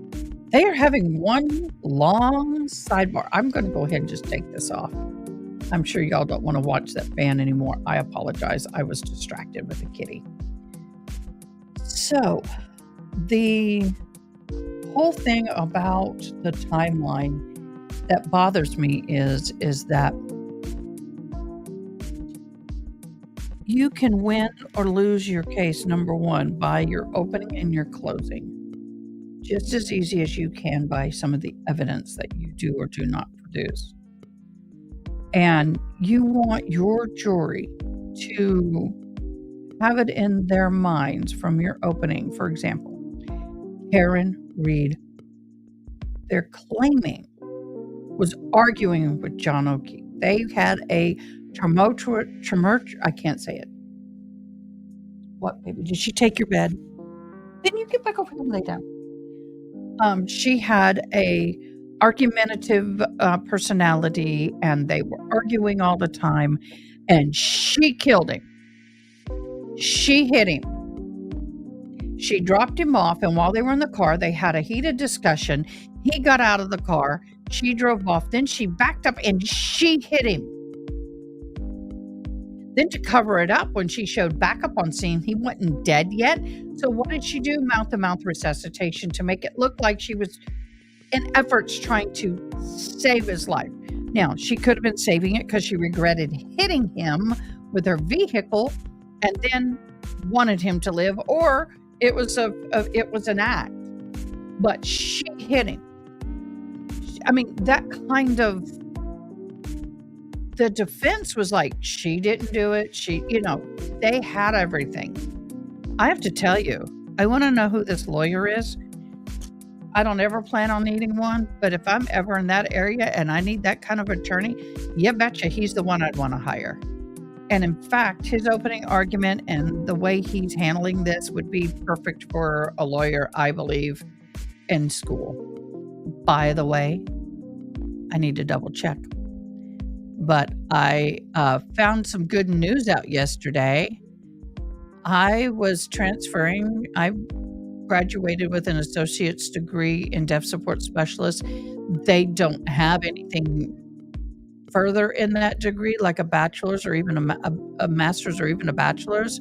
Speaker 1: They are having one long sidebar. I'm going to go ahead and just take this off. I'm sure y'all don't want to watch that fan anymore. I apologize. I was distracted with the kitty. So, the whole thing about the timeline that bothers me is that you can win or lose your case, number one, by your opening and your closing. Just as easy as you can by some of the evidence that you do or do not produce. And you want your jury to have it in their minds from your opening. For example, Karen Reed, they're claiming, was arguing with John O'Keefe. They had a I can't say it. What, baby? Did she take your bed? Then you get back over here and lay down. She had a argumentative personality, and they were arguing all the time, and she killed him. She hit him. She dropped him off, and while they were in the car, they had a heated discussion. He got out of the car. She drove off. Then she backed up and she hit him. Then to cover it up, when she showed backup on scene, he wasn't dead yet. So what did she do? Mouth-to-mouth resuscitation to make it look like she was in efforts trying to save his life. Now, she could have been saving it because she regretted hitting him with her vehicle and then wanted him to live, or it was an act. But she hit him. I mean, that kind of, the defense was like, she didn't do it. They had everything. I have to tell you, I want to know who this lawyer is. I don't ever plan on needing one, but if I'm ever in that area and I need that kind of attorney, you betcha he's the one I'd want to hire. And in fact, his opening argument and the way he's handling this would be perfect for a lawyer, I believe, in school. By the way, I need to double check. But I found some good news out yesterday. I was transferring. I graduated with an associate's degree in deaf support specialist. They don't have anything further in that degree, like a bachelor's or even a master's or even a bachelor's.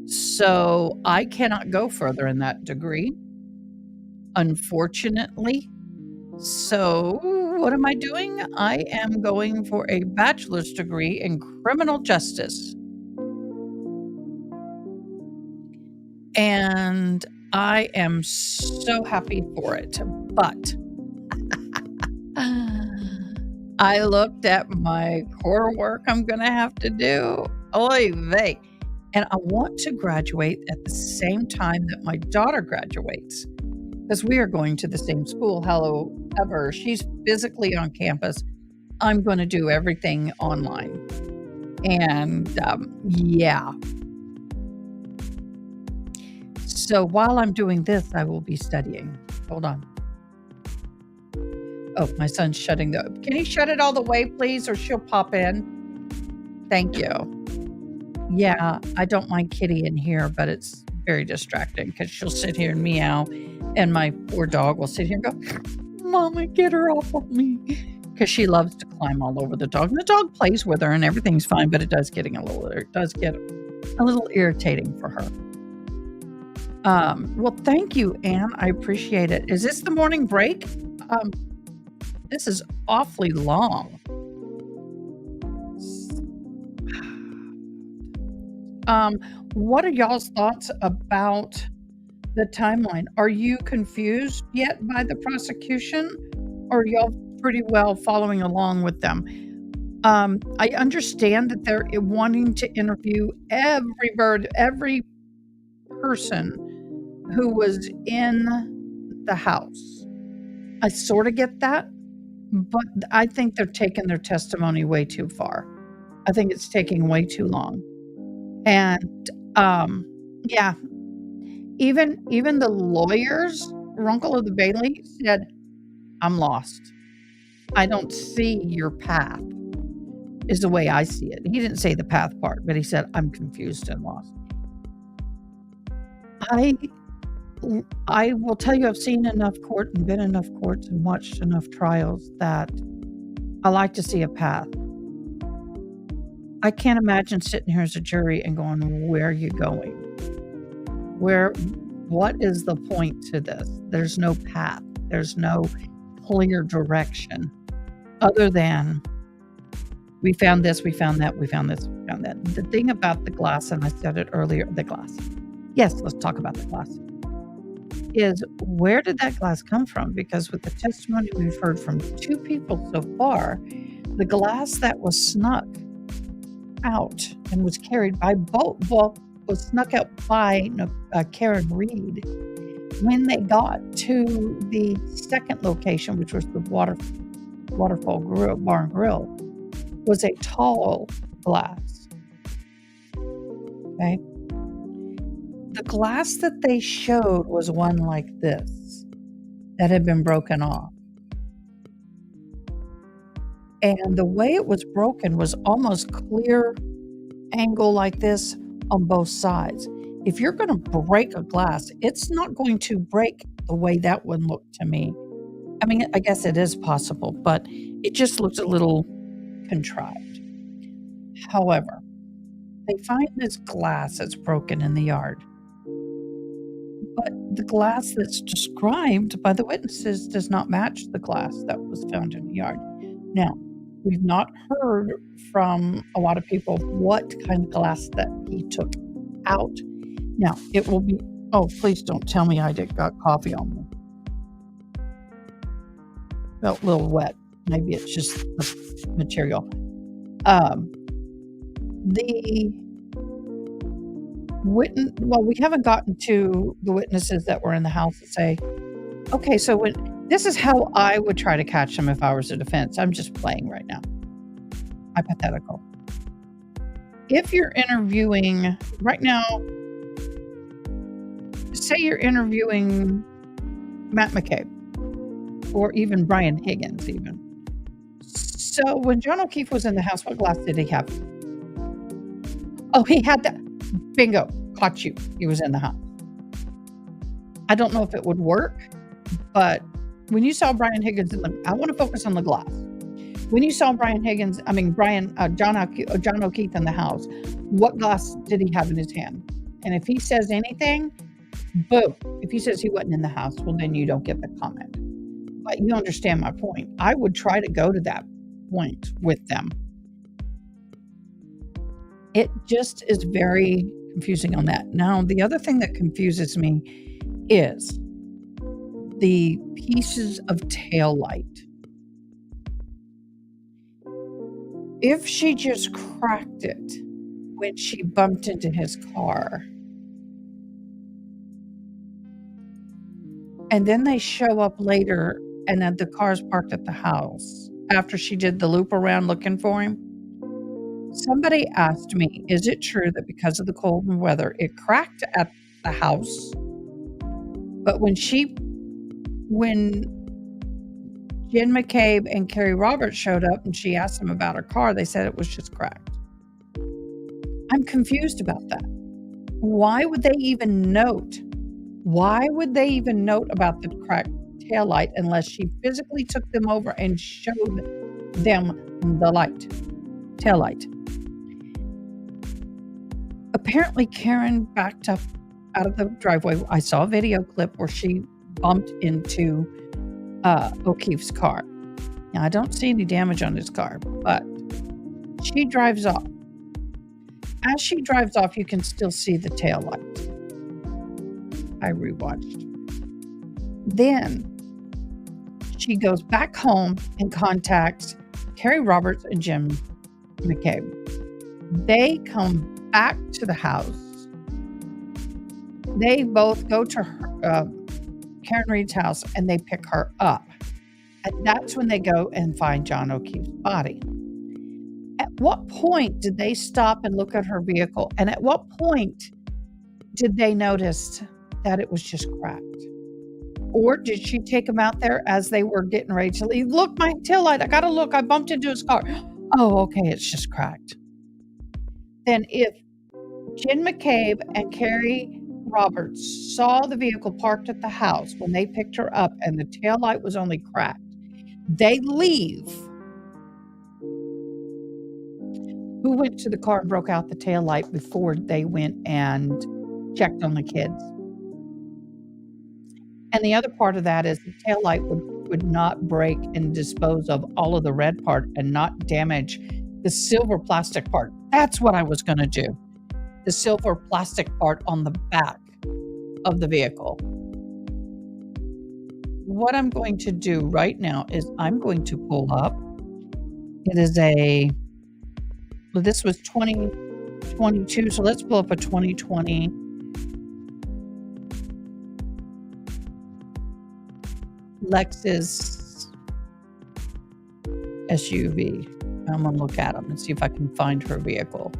Speaker 1: So I cannot go further in that degree, unfortunately. So what am I doing? I am going for a bachelor's degree in criminal justice. And I am so happy for it. But I looked at my core work I'm going to have to do. Oy vey. And I want to graduate at the same time that my daughter graduates, because we are going to the same school. However, she's physically on campus. I'm going to do everything online. And yeah. So while I'm doing this, I will be studying. Hold on. Oh, my son's shutting can you shut it all the way, please, or she'll pop in? Thank you. Yeah, I don't mind Kitty in here, but it's very distracting because she'll sit here and meow, and my poor dog will sit here and go, Mama, get her off of me, because she loves to climb all over the dog. And the dog plays with her and everything's fine, but it does get a little irritating for her. Well, thank you, Anne. I appreciate it. Is this the morning break? This is awfully long. What are y'all's thoughts about the timeline? Are you confused yet by the prosecution, or are y'all pretty well following along with them? I understand that they're wanting to interview every person who was in the house. I sort of get that, but I think they're taking their testimony way too far. I think it's taking way too long. And yeah, even the lawyers, Runkle of the Bailey, said, I'm lost. I don't see your path, is the way I see it. He didn't say the path part, but he said, I'm confused and lost. I will tell you, I've seen enough court and been in enough courts and watched enough trials that I like to see a path. I can't imagine sitting here as a jury and going, where are you going? What is the point to this? There's no path. There's no clear direction other than we found this, we found that, we found this, we found that. The thing about the glass, and I said it earlier, the glass. Yes, let's talk about the glass. Is where did that glass come from? Because with the testimony we've heard from two people so far, the glass that was snuck out and was carried by was snuck out by Karen Reed When they got to the second location, which was the Waterfall Grill, Bar and Grill, was a tall glass. Okay. The glass that they showed was one like this that had been broken off. And the way it was broken was almost clear angle like this on both sides. If you're going to break a glass, it's not going to break the way that one looked to me. I mean, I guess it is possible, but it just looks a little contrived. However, they find this glass that's broken in the yard. But the glass that's described by the witnesses does not match the glass that was found in the yard. Now, we've not heard from a lot of people what kind of glass that he took out. Now, it will be, oh, please don't tell me I got coffee on me. Felt a little wet. Maybe it's just the material. We haven't gotten to the witnesses that were in the house to say, okay, so this is how I would try to catch them if I was a defense. I'm just playing right now. Hypothetical. If you're interviewing right now, say you're interviewing Matt McCabe or even Brian Higgins even. So when John O'Keefe was in the house, what glass did he have? Oh, he had that. Bingo. Caught you. He was in the house. I don't know if it would work, but when you saw Brian Higgins I want to focus on the glass. When you saw John O'Keefe in the house, what glass did he have in his hand? And if he says anything, boom. If he says he wasn't in the house, well, then you don't get the comment. But you understand my point. I would try to go to that point with them. It just is very confusing on that. Now, the other thing that confuses me is the pieces of tail light. If she just cracked it when she bumped into his car, and then they show up later and then the car's parked at the house after she did the loop around looking for him, somebody asked me, is it true that because of the cold and weather, it cracked at the house? But when Jen McCabe and Carrie Roberts showed up and she asked them about her car, they said it was just cracked. I'm confused about that. Why would they even note about the cracked taillight unless she physically took them over and showed them the taillight? Apparently, Karen backed up out of the driveway. I saw a video clip where she bumped into O'Keefe's car. Now, I don't see any damage on his car, but she drives off. As she drives off, you can still see the tail light. I rewatched. Then she goes back home and contacts Carrie Roberts and Jim McCabe. They come back to the house. They both go to Karen Reed's house and they pick her up. And that's when they go and find John O'Keefe's body. At what point did they stop and look at her vehicle? And at what point did they notice that it was just cracked? Or did she take him out there as they were getting ready to leave? Look, my taillight, I gotta look, I bumped into his car. Oh, okay, it's just cracked. Then if Jen McCabe and Carrie Roberts saw the vehicle parked at the house when they picked her up and the taillight was only cracked, they leave. Who went to the car and broke out the taillight before they went and checked on the kids? And the other part of that is the taillight would not break and dispose of all of the red part and not damage the silver plastic part. That's what I was going to do. The silver plastic part on the back of the vehicle. What I'm going to do right now is I'm going to pull up. It is this was 2022, so let's pull up a 2020 Lexus SUV. I'm gonna look at them and see if I can find her vehicle.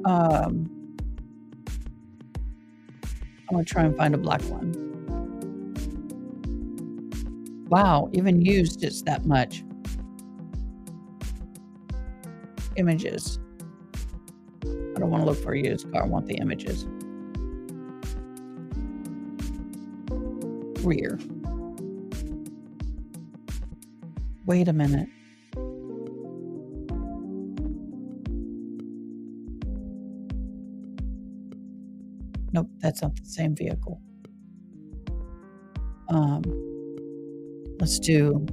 Speaker 1: I'm gonna try and find a black one. Wow, even used it's that much. Images. I don't want to look for a used car. I want the images. Rear. Wait a minute. Nope, that's not the same vehicle. Let's do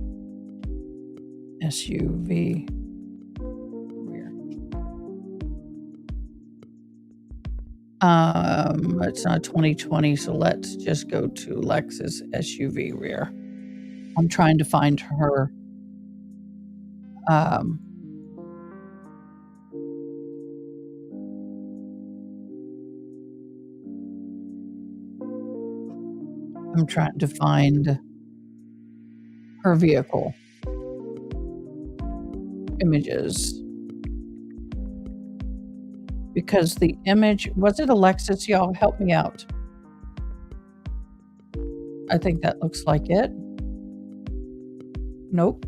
Speaker 1: SUV rear. It's not 2020, so let's just go to Lexus SUV rear. I'm trying to find her. I'm trying to find her vehicle. Images. Because the image, was it a Lexus? Y'all help me out. I think that looks like it. Nope.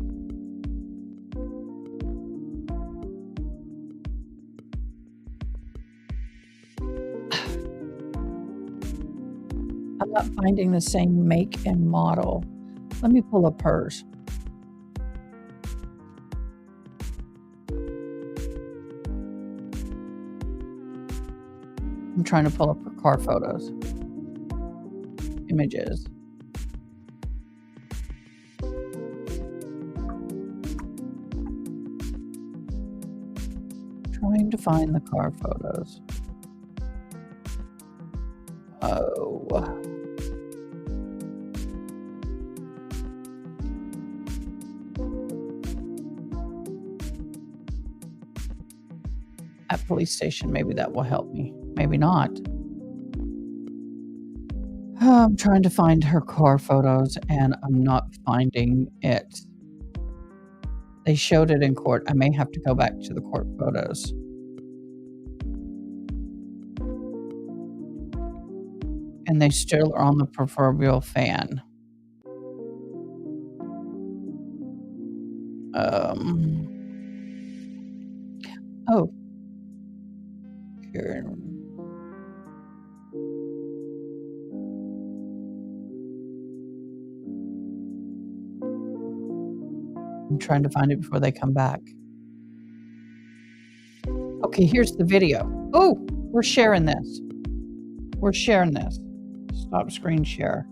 Speaker 1: I'm not finding the same make and model. Let me pull up hers. I'm trying to pull up her car photos. Images. Trying to find the car photos. Oh. At police station, maybe that will help me. Maybe not. I'm trying to find her car photos and I'm not finding it. They showed it in court. I may have to go back to the court photos. And they still are on the proverbial fan. Oh. Here. I'm trying to find it before they come back. Okay, here's the video. Oh, we're sharing this. We're sharing this. Stop screen share.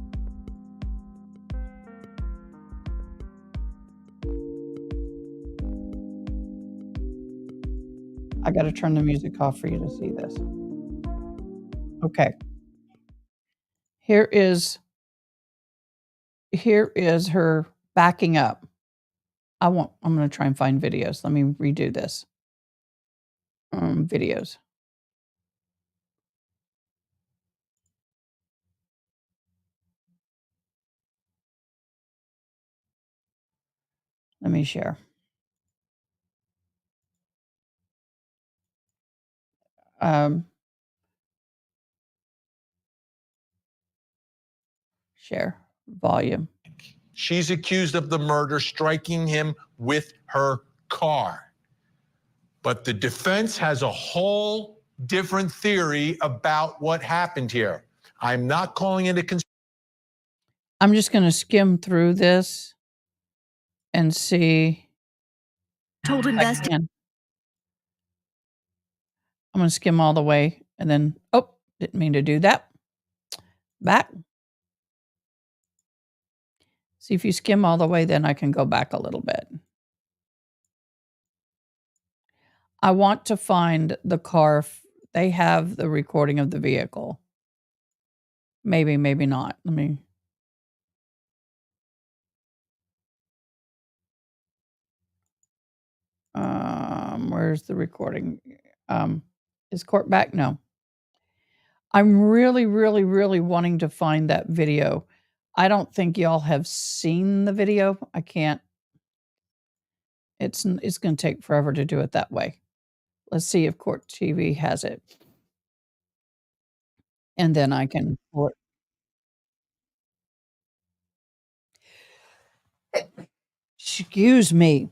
Speaker 1: I got to turn the music off for you to see this. Okay. Here is her backing up. I'm going to try and find videos. Let me redo this. Videos. Let me share. Share volume.
Speaker 12: She's accused of the murder, striking him with her car. But the defense has a whole different theory about what happened here. I'm not calling it a conspiracy.
Speaker 1: I'm just going to skim through this and see.
Speaker 13: Told investigators.
Speaker 1: I'm going to skim all the way and then, oh, didn't mean to do that. Back. See, if you skim all the way, then I can go back a little bit. I want to find the car. They have the recording of the vehicle. Maybe, maybe not. Let me. Where's the recording? Is court back? No. I'm really, really, really wanting to find that video. I don't think y'all have seen the video. I can't. It's going to take forever to do it that way. Let's see if Court TV has it. And then I can pull it. Excuse me.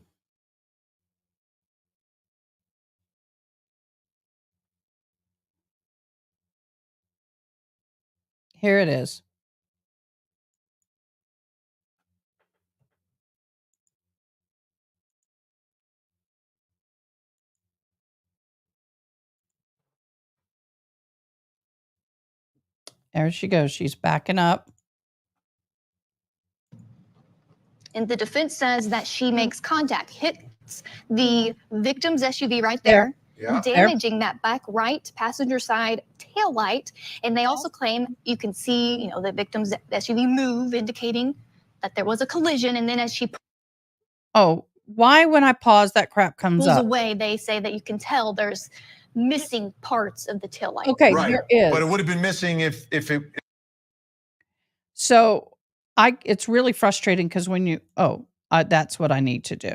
Speaker 1: Here it is. There she goes. She's backing up.
Speaker 14: And the defense says that she makes contact, hits the victim's SUV right there, damaging that back right passenger side tail light. And they also claim you can see, the victim's SUV move, indicating that there was a collision. And then as she
Speaker 1: Oh, why when I pause that crap comes
Speaker 14: pulls
Speaker 1: up?
Speaker 14: away, they say that you can tell there's missing parts of the tail light.
Speaker 1: Okay,
Speaker 12: Right.
Speaker 1: there is.
Speaker 12: But it would have been missing if it.
Speaker 1: So it's really frustrating because when you, that's what I need to do.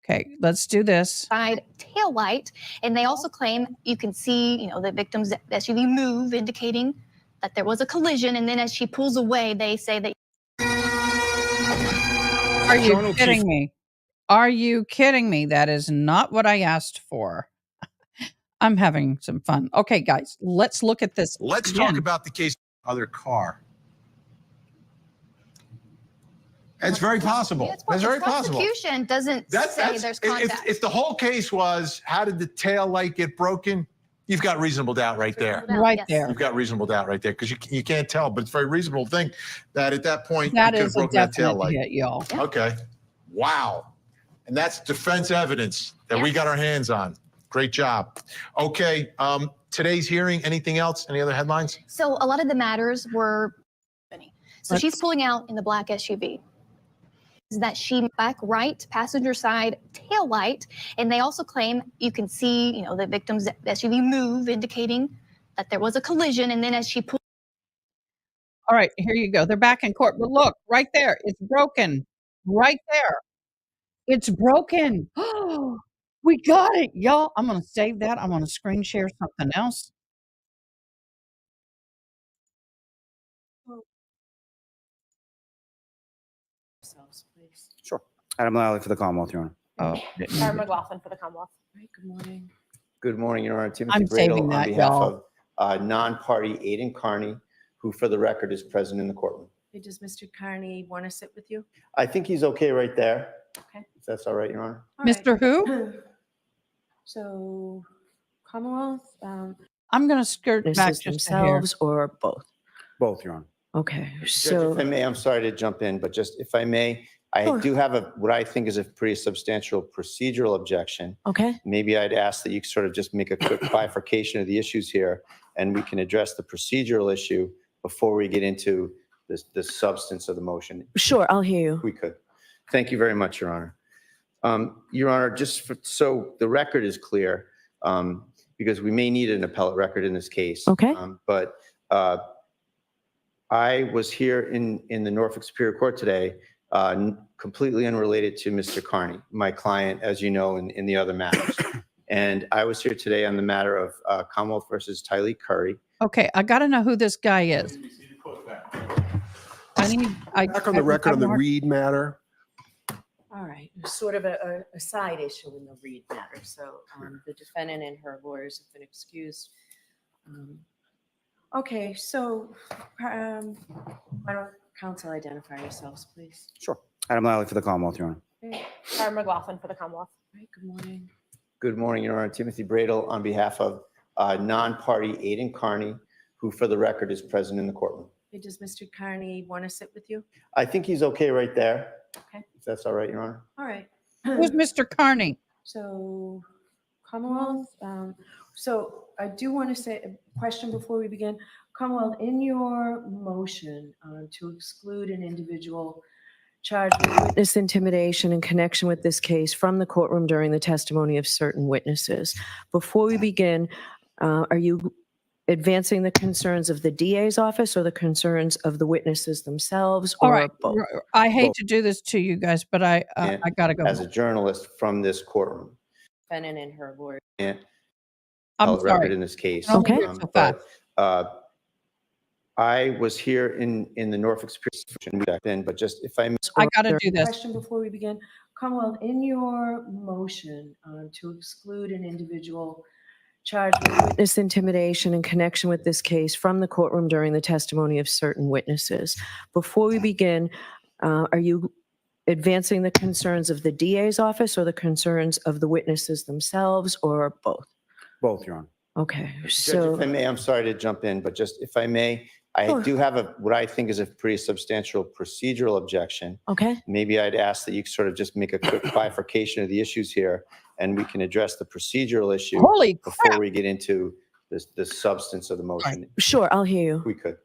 Speaker 1: Okay, let's do this.
Speaker 14: Side tail light. And they also claim you can see, the victim's SUV move, indicating that there was a collision. And then as she pulls away, they say that.
Speaker 1: Are you kidding me? Are you kidding me? That is not what I asked for. I'm having some fun. Okay, guys, let's look at this.
Speaker 12: Let's
Speaker 1: again.
Speaker 12: talk about the case of other car. It's very possible. It's very possible.
Speaker 14: Prosecution doesn't say there's contact.
Speaker 12: If the whole case was, how did the tail light get broken? You've got reasonable doubt right there.
Speaker 1: Right there.
Speaker 12: You've got reasonable doubt right there because you can't tell, but it's very reasonable to think that at that point
Speaker 1: That
Speaker 12: you could have
Speaker 1: is a
Speaker 12: broken that tail
Speaker 1: definite
Speaker 12: light.
Speaker 1: hit, y'all.
Speaker 12: Okay. Wow. And that's defense evidence that we got our hands on. Great job. Okay. Today's hearing, anything else? Any other headlines?
Speaker 14: So a lot of the matters were, so she's pulling out in the black SUV. Is that she back right passenger side tail light. And they also claim you can see, the victim's SUV move, indicating that there was a collision. And then as she pulled.
Speaker 1: All right, here you go. They're back in court. But look, right there. It's broken. Right there. It's broken. We got it, y'all. I'm going to save that. I'm going to screen share something else.
Speaker 5: Please.
Speaker 8: Sure. Adam Lally for the Commonwealth, Your Honor.
Speaker 1: Oh,
Speaker 5: Karen McLaughlin for the Commonwealth. Right, good morning.
Speaker 15: Good morning, Your Honor. Timothy
Speaker 1: I'm saving
Speaker 15: Bradle
Speaker 1: that,
Speaker 15: on behalf
Speaker 1: y'all.
Speaker 15: of non-party Aiden Carney, who for the record is present in the courtroom.
Speaker 5: Hey, does Mr. Carney want to sit with you?
Speaker 15: I think he's okay right there.
Speaker 5: Okay.
Speaker 15: If that's all right, Your Honor.
Speaker 5: All right.
Speaker 1: Mr. Who?
Speaker 5: So, Commonwealth,
Speaker 1: I'm going to skirt back
Speaker 9: Witnesses
Speaker 1: just a hair.
Speaker 9: themselves or both?
Speaker 8: Both, Your Honor.
Speaker 9: Okay,
Speaker 15: Judge,
Speaker 9: so
Speaker 15: if I may, I'm sorry to jump in, but just if I may, I
Speaker 9: Sure.
Speaker 15: do have what I think is a pretty substantial procedural objection.
Speaker 9: okay,
Speaker 15: Maybe I'd ask that you sort of just make a quick bifurcation of the issues here, and we can address the procedural issue before we get into the substance of the motion.
Speaker 9: sure, I'll hear you.
Speaker 15: If we could. Thank you very much, Your Honor. Your Honor, so the record is clear, because we may need an appellate record in this case.
Speaker 9: Okay.
Speaker 15: But I was here in the Norfolk Superior Court today, completely unrelated to Mr. Carney, my client, as you know, in the other matters. And I was here today on the matter of Commonwealth versus Tylee Curry.
Speaker 1: Okay, I got to know who this guy is.
Speaker 11: Back on the record on the Reed matter.
Speaker 5: all right, sort of a side issue in the Reed matter. So the defendant and her lawyers have been excused. Okay, so why don't counsel identify yourselves, please?
Speaker 8: Sure. Adam Lally for the Commonwealth, Your Honor.
Speaker 5: Okay. Karen McLaughlin for the Commonwealth. Right, good morning.
Speaker 15: Good morning, Your Honor. Timothy Bradle on behalf of non-party Aiden Carney, who for the record is present in the courtroom.
Speaker 5: Hey, does Mr. Carney want to sit with you?
Speaker 15: I think he's okay right there.
Speaker 5: Okay.
Speaker 15: If that's all right, Your Honor.
Speaker 5: All right.
Speaker 1: Who's Mr. Carney?
Speaker 5: So, Commonwealth, so I do want to say a question before we begin. Commonwealth, in your motion to exclude an individual charged with
Speaker 9: Witness intimidation in connection with this case from the courtroom during the testimony of certain witnesses. Before we begin, are you advancing the concerns of the DA's office or the concerns of the witnesses themselves,
Speaker 1: All
Speaker 9: or
Speaker 1: right.
Speaker 9: both?
Speaker 1: I hate
Speaker 15: Both.
Speaker 1: to do this to you guys, but I gotta go.
Speaker 15: As a journalist from this courtroom.
Speaker 9: Defendant and her lawyer.
Speaker 15: And
Speaker 1: I'm
Speaker 15: appellate
Speaker 1: sorry.
Speaker 15: record in this case.
Speaker 1: Can only do it so fast.
Speaker 15: But I was here in the Norfolk Superior back then, but just if I may.
Speaker 1: I gotta do this.
Speaker 5: Question before we begin. Commonwealth, in your motion to exclude an individual charged with
Speaker 9: Witness intimidation in connection with this case from the courtroom during the testimony of certain witnesses. Before we begin, are you advancing the concerns of the DA's office or the concerns of the witnesses themselves, or both?
Speaker 15: Both, Your Honor.
Speaker 9: Okay,
Speaker 15: Judge,
Speaker 9: so.
Speaker 15: if I may, I'm sorry to jump in, but just if I may, I
Speaker 9: Sure.
Speaker 15: do have what I think is a pretty substantial procedural objection.
Speaker 9: Okay.
Speaker 15: Maybe I'd ask that you sort of just make a quick bifurcation of the issues here, and we can address the procedural issue
Speaker 1: Holy
Speaker 15: before
Speaker 1: crap.
Speaker 15: we get into the substance of the motion.
Speaker 9: Sure, I'll hear you.
Speaker 15: We could.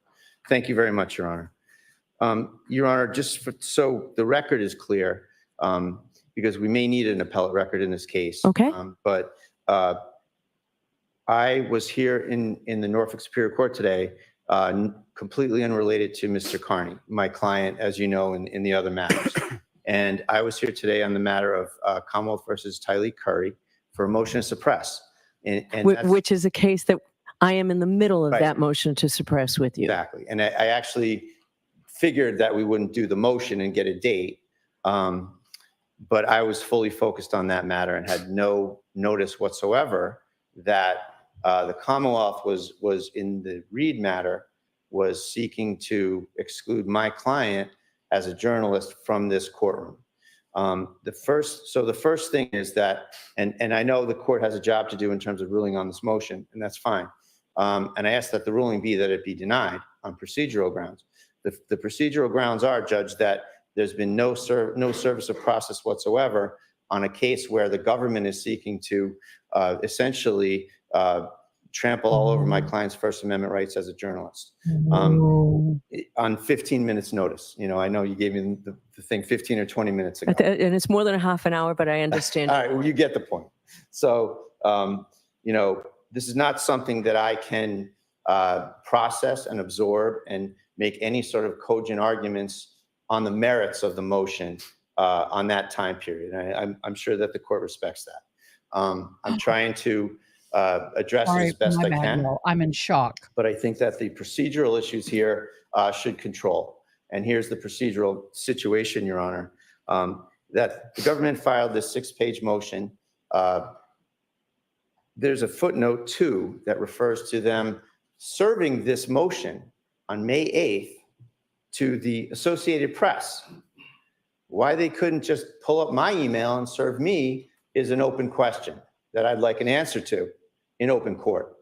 Speaker 15: Thank you very much, Your Honor. Your Honor, so the record is clear, because we may need an appellate record in this case.
Speaker 9: Okay.
Speaker 15: But I was here in the Norfolk Superior Court today, completely unrelated to Mr. Carney, my client, as you know, in the other matters. And I was here today on the matter of Commonwealth versus Tylee Curry for a motion to suppress. And
Speaker 9: Which is a case that I am in the middle of
Speaker 15: Right.
Speaker 9: that motion to suppress with you.
Speaker 15: Exactly. And I actually figured that we wouldn't do the motion and get a date. But I was fully focused on that matter and had no notice whatsoever that the Commonwealth was in the Reed matter, was seeking to exclude my client as a journalist from this courtroom. The first thing is that, and I know the court has a job to do in terms of ruling on this motion, and that's fine. And I ask that the ruling be that it be denied on procedural grounds. The procedural grounds are, Judge, that there's been no service of process whatsoever on a case where the government is seeking to essentially trample all over my client's First Amendment rights as a journalist. On 15 minutes notice. You know, I know you gave me the thing 15 or 20 minutes ago.
Speaker 9: And it's more than a half an hour, but I understand.
Speaker 15: All right, well, you get the point. So, you know, this is not something that I can process and absorb and make any sort of cogent arguments on the merits of the motion on that time period. I'm sure that the court respects that. I'm trying to address it as best I can.
Speaker 1: I'm in shock.
Speaker 15: But I think that the procedural issues here should control. And here's the procedural situation, Your Honor, that the government filed this 6-page motion. There's a footnote 2 that refers to them serving this motion on May 8th to the Associated Press. Why they couldn't just pull up my email and serve me is an open question that I'd like an answer to in open court.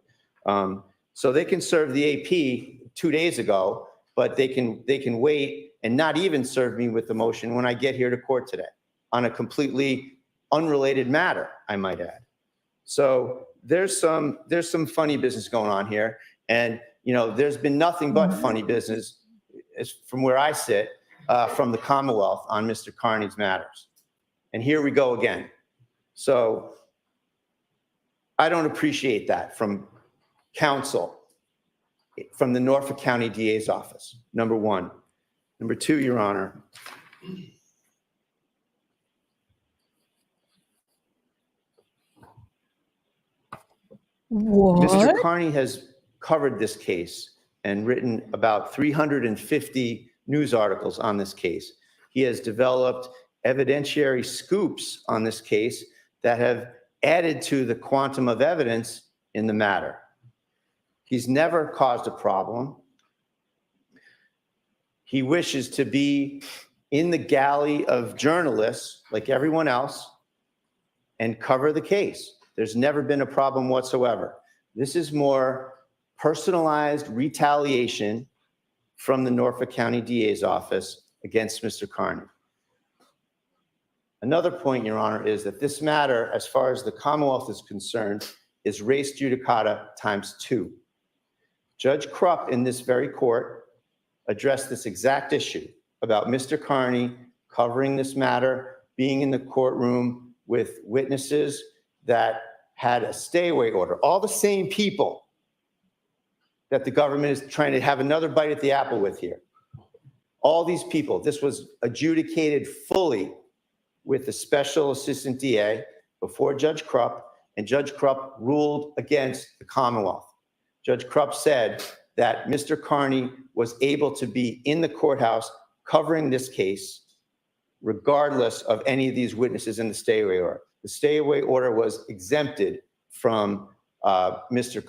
Speaker 15: So they can serve the AP 2 days ago, but they can wait and not even serve me with the motion when I get here to court today on a completely unrelated matter, I might add. So there's some funny business going on here. And, you know, there's been nothing but funny business from where I sit from the Commonwealth on Mr. Carney's matters. And here we go again. So I don't appreciate that from counsel, from the Norfolk County DA's office, number one. Number two, Your Honor.
Speaker 1: What?
Speaker 15: Mr. Carney has covered this case and written about 350 news articles on this case. He has developed evidentiary scoops on this case that have added to the quantum of evidence in the matter. He's never caused a problem. He wishes to be in the galley of journalists like everyone else and cover the case. There's never been a problem whatsoever. This is more personalized retaliation from the Norfolk County DA's office against Mr. Carney. Another point, Your Honor, is that this matter, as far as the Commonwealth is concerned, is res judicata ×2. Judge Krupp in this very court addressed this exact issue about Mr. Carney covering this matter, being in the courtroom with witnesses that had a stay-away order. All the same people that the government is trying to have another bite at the apple with here. All these people, this was adjudicated fully with the special assistant DA before Judge Krupp, and Judge Krupp ruled against the Commonwealth. Judge Krupp said that Mr. Carney was able to be in the courthouse covering this case regardless of any of these witnesses in the stay-away order. The stay-away order was exempted from Mr.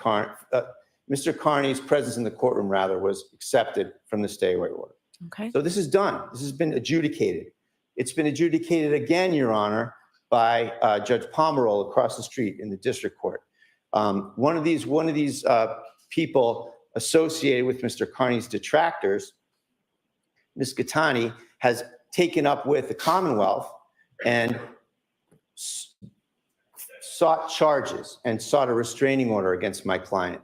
Speaker 15: Carney's presence in the courtroom, rather, was accepted from the stay-away order.
Speaker 9: Okay.
Speaker 15: So this is done. This has been adjudicated. It's been adjudicated again, Your Honor, by Judge Pomeroy across the street in the district court. One of these people associated with Mr. Carney's detractors, Ms. Gattani, has taken up with the Commonwealth and sought charges and sought a restraining order against my client.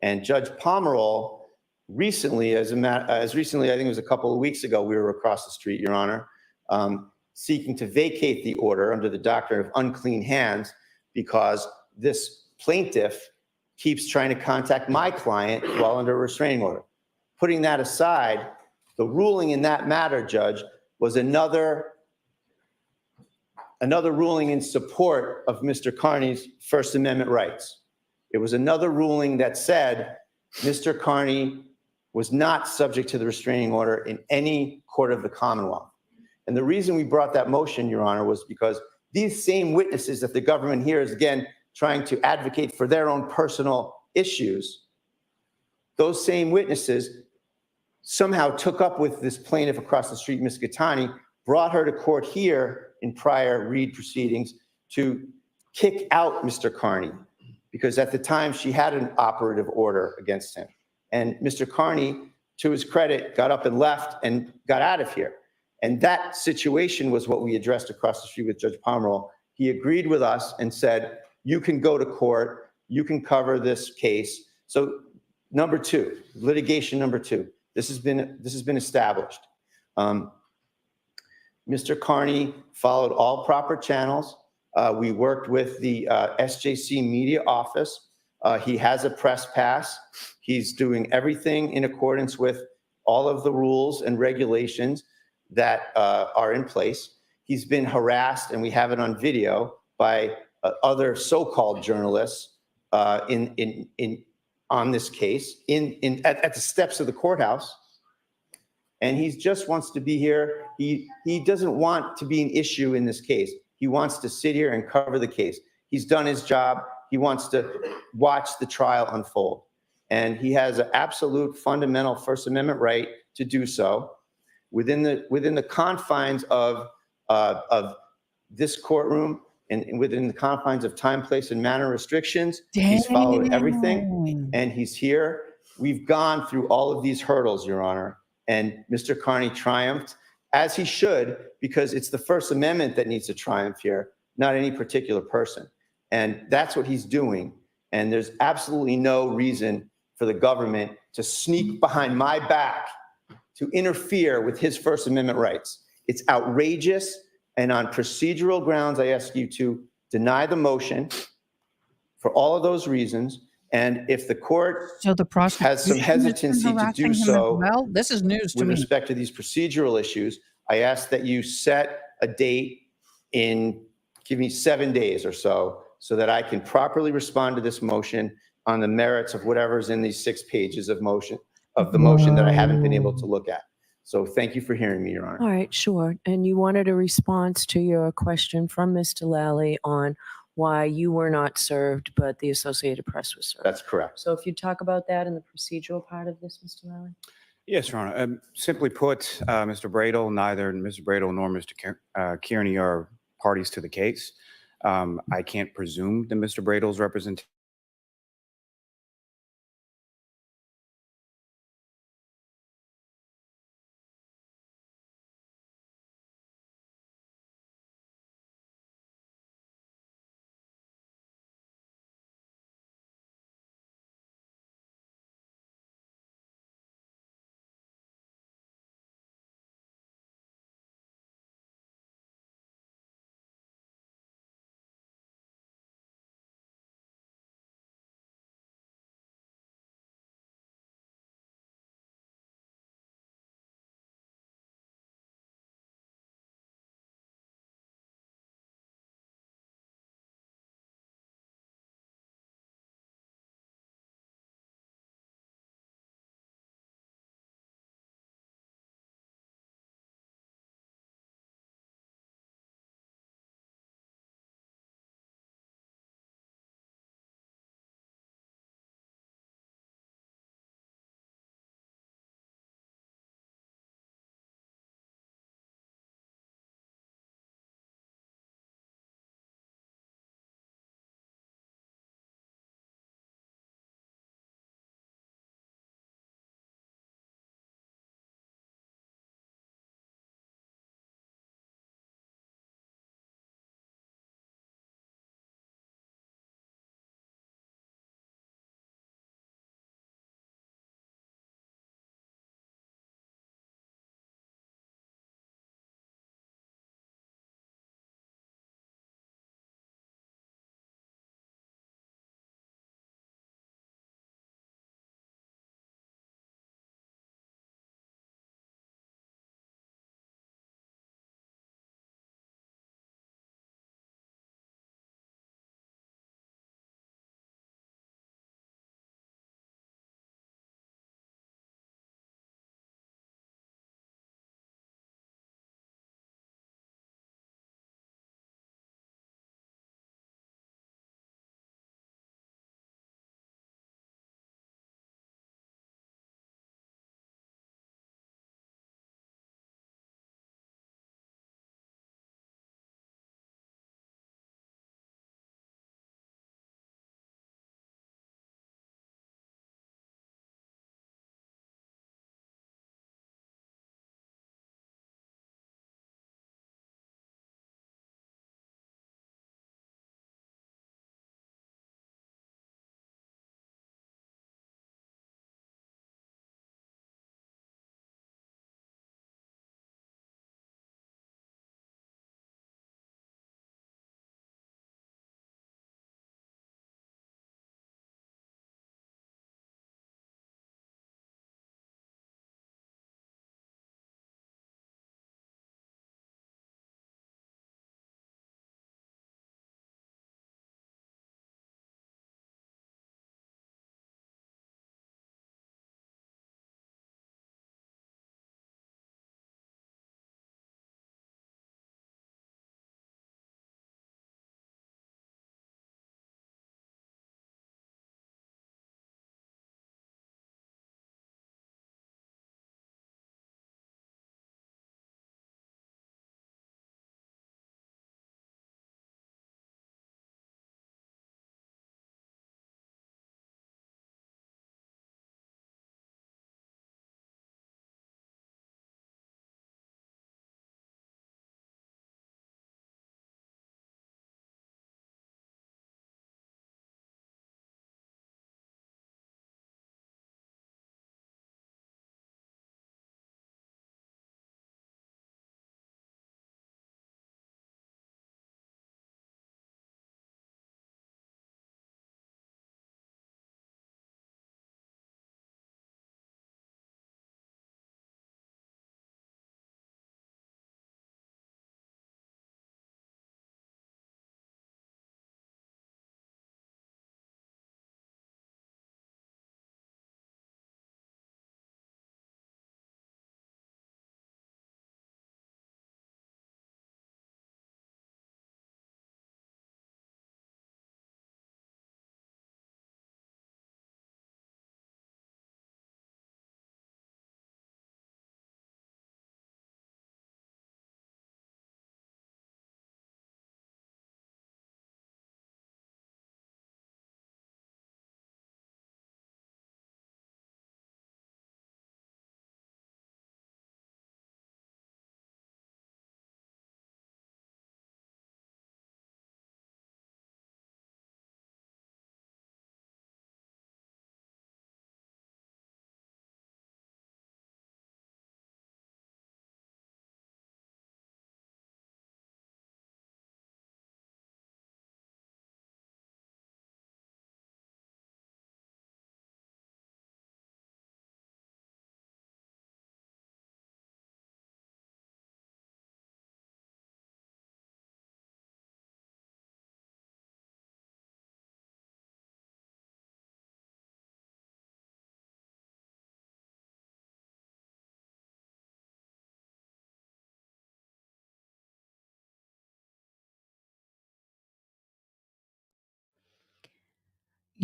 Speaker 15: And Judge Pomeroy recently, as recently, I think it was a couple of weeks ago, we were across the street, Your Honor, seeking to vacate the order under the doctrine of unclean hands because this plaintiff keeps trying to contact my client while under a restraining order. Putting that aside, the ruling in that matter, Judge, was another ruling in support of Mr. Carney's First Amendment rights. It was another ruling that said Mr. Carney was not subject to the restraining order in any court of the Commonwealth. And the reason we brought that motion, Your Honor, was because these same witnesses that the government here is, again, trying to advocate for their own personal issues, those same witnesses somehow took up with this plaintiff across the street, Ms. Gattani, brought her to court here in prior Reed proceedings to kick out Mr. Carney, because at the time she had an operative order against him. And Mr. Carney, to his credit, got up and left and got out of here. And that situation was what we addressed across the street with Judge Pomeroy. He agreed with us and said, you can go to court, you can cover this case. So number two, litigation number two, this has been established. Mr. Carney followed all proper channels. We worked with the SJC media office. He has a press pass. He's doing everything in accordance with all of the rules and regulations that are in place. He's been harassed, and we have it on video, by other so-called journalists on this case at the steps of the courthouse. And he just wants to be here. He doesn't want to be an issue in this case. He wants to sit here and cover the case. He's done his job. He wants to watch the trial unfold. And he has an absolute fundamental First Amendment right to do so within the confines of this courtroom and within the confines of time, place, and manner restrictions. He's followed everything, and he's here. We've gone through all of these hurdles, Your Honor, and Mr. Carney triumphed, as he should, because it's the First Amendment that needs to triumph here, not any particular person. And that's what he's doing. And there's absolutely no reason for the government to sneak behind my back to interfere with his First Amendment rights. It's outrageous. And on procedural grounds, I ask you to deny the motion for all of those reasons. And if the court has some hesitancy to do so,
Speaker 1: well, this is news to
Speaker 15: with
Speaker 1: me.
Speaker 15: respect to these procedural issues, I ask that you set a date give me 7 days or so that I can properly respond to this motion on the merits of whatever's in these 6 pages of the motion that I haven't been able to look at. So thank you for hearing me, Your Honor.
Speaker 9: All right, sure. And you wanted a response to your question from Mr. Lally on why you were not served, but the Associated Press was served.
Speaker 15: That's correct.
Speaker 9: So if you talk about that in the procedural part of this, Mr. Lally?
Speaker 10: Yes, Your Honor. Simply put, Mr. Bradle, neither Mr. Bradle nor Mr. Kearney are parties to the case. I can't presume that Mr. Bradle's representation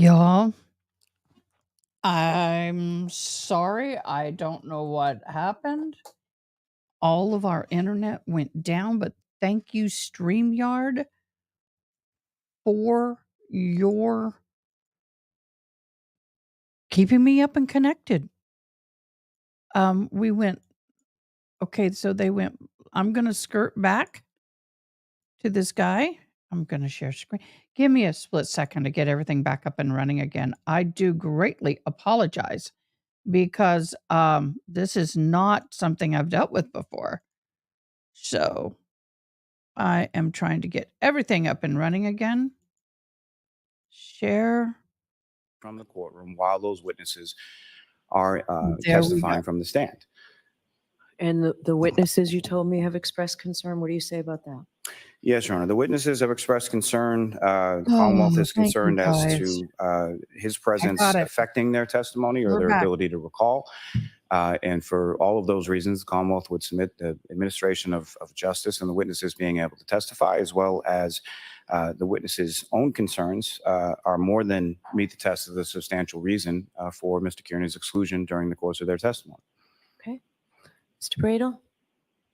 Speaker 1: Y'all, I'm sorry. I don't know what happened. All of our internet went down, but thank you, StreamYard, for your keeping me up and connected. We went, okay, so they went, I'm going to skirt back to this guy. I'm going to share screen. Give me a split second to get everything back up and running again. I do greatly apologize because this is not something I've dealt with before. So I am trying to get everything up and running again. Share.
Speaker 8: From the courtroom while those witnesses are
Speaker 1: There we
Speaker 8: testifying
Speaker 1: go.
Speaker 8: from the stand.
Speaker 9: And the witnesses you told me have expressed concern. What do you say about that?
Speaker 8: Yes, Your Honor. The witnesses have expressed concern. The Commonwealth is
Speaker 1: thank you,
Speaker 8: concerned as
Speaker 1: guys.
Speaker 8: to his
Speaker 1: I
Speaker 8: presence
Speaker 1: got it.
Speaker 8: affecting their testimony or
Speaker 1: We're
Speaker 8: their
Speaker 1: back.
Speaker 8: ability to recall. And for all of those reasons, the Commonwealth would submit the administration of justice and the witnesses being able to testify, as well as the witnesses' own concerns are more than meet the test of the substantial reason for Mr. Kearney's exclusion during the course of their testimony.
Speaker 9: Okay. Mr. Bradel?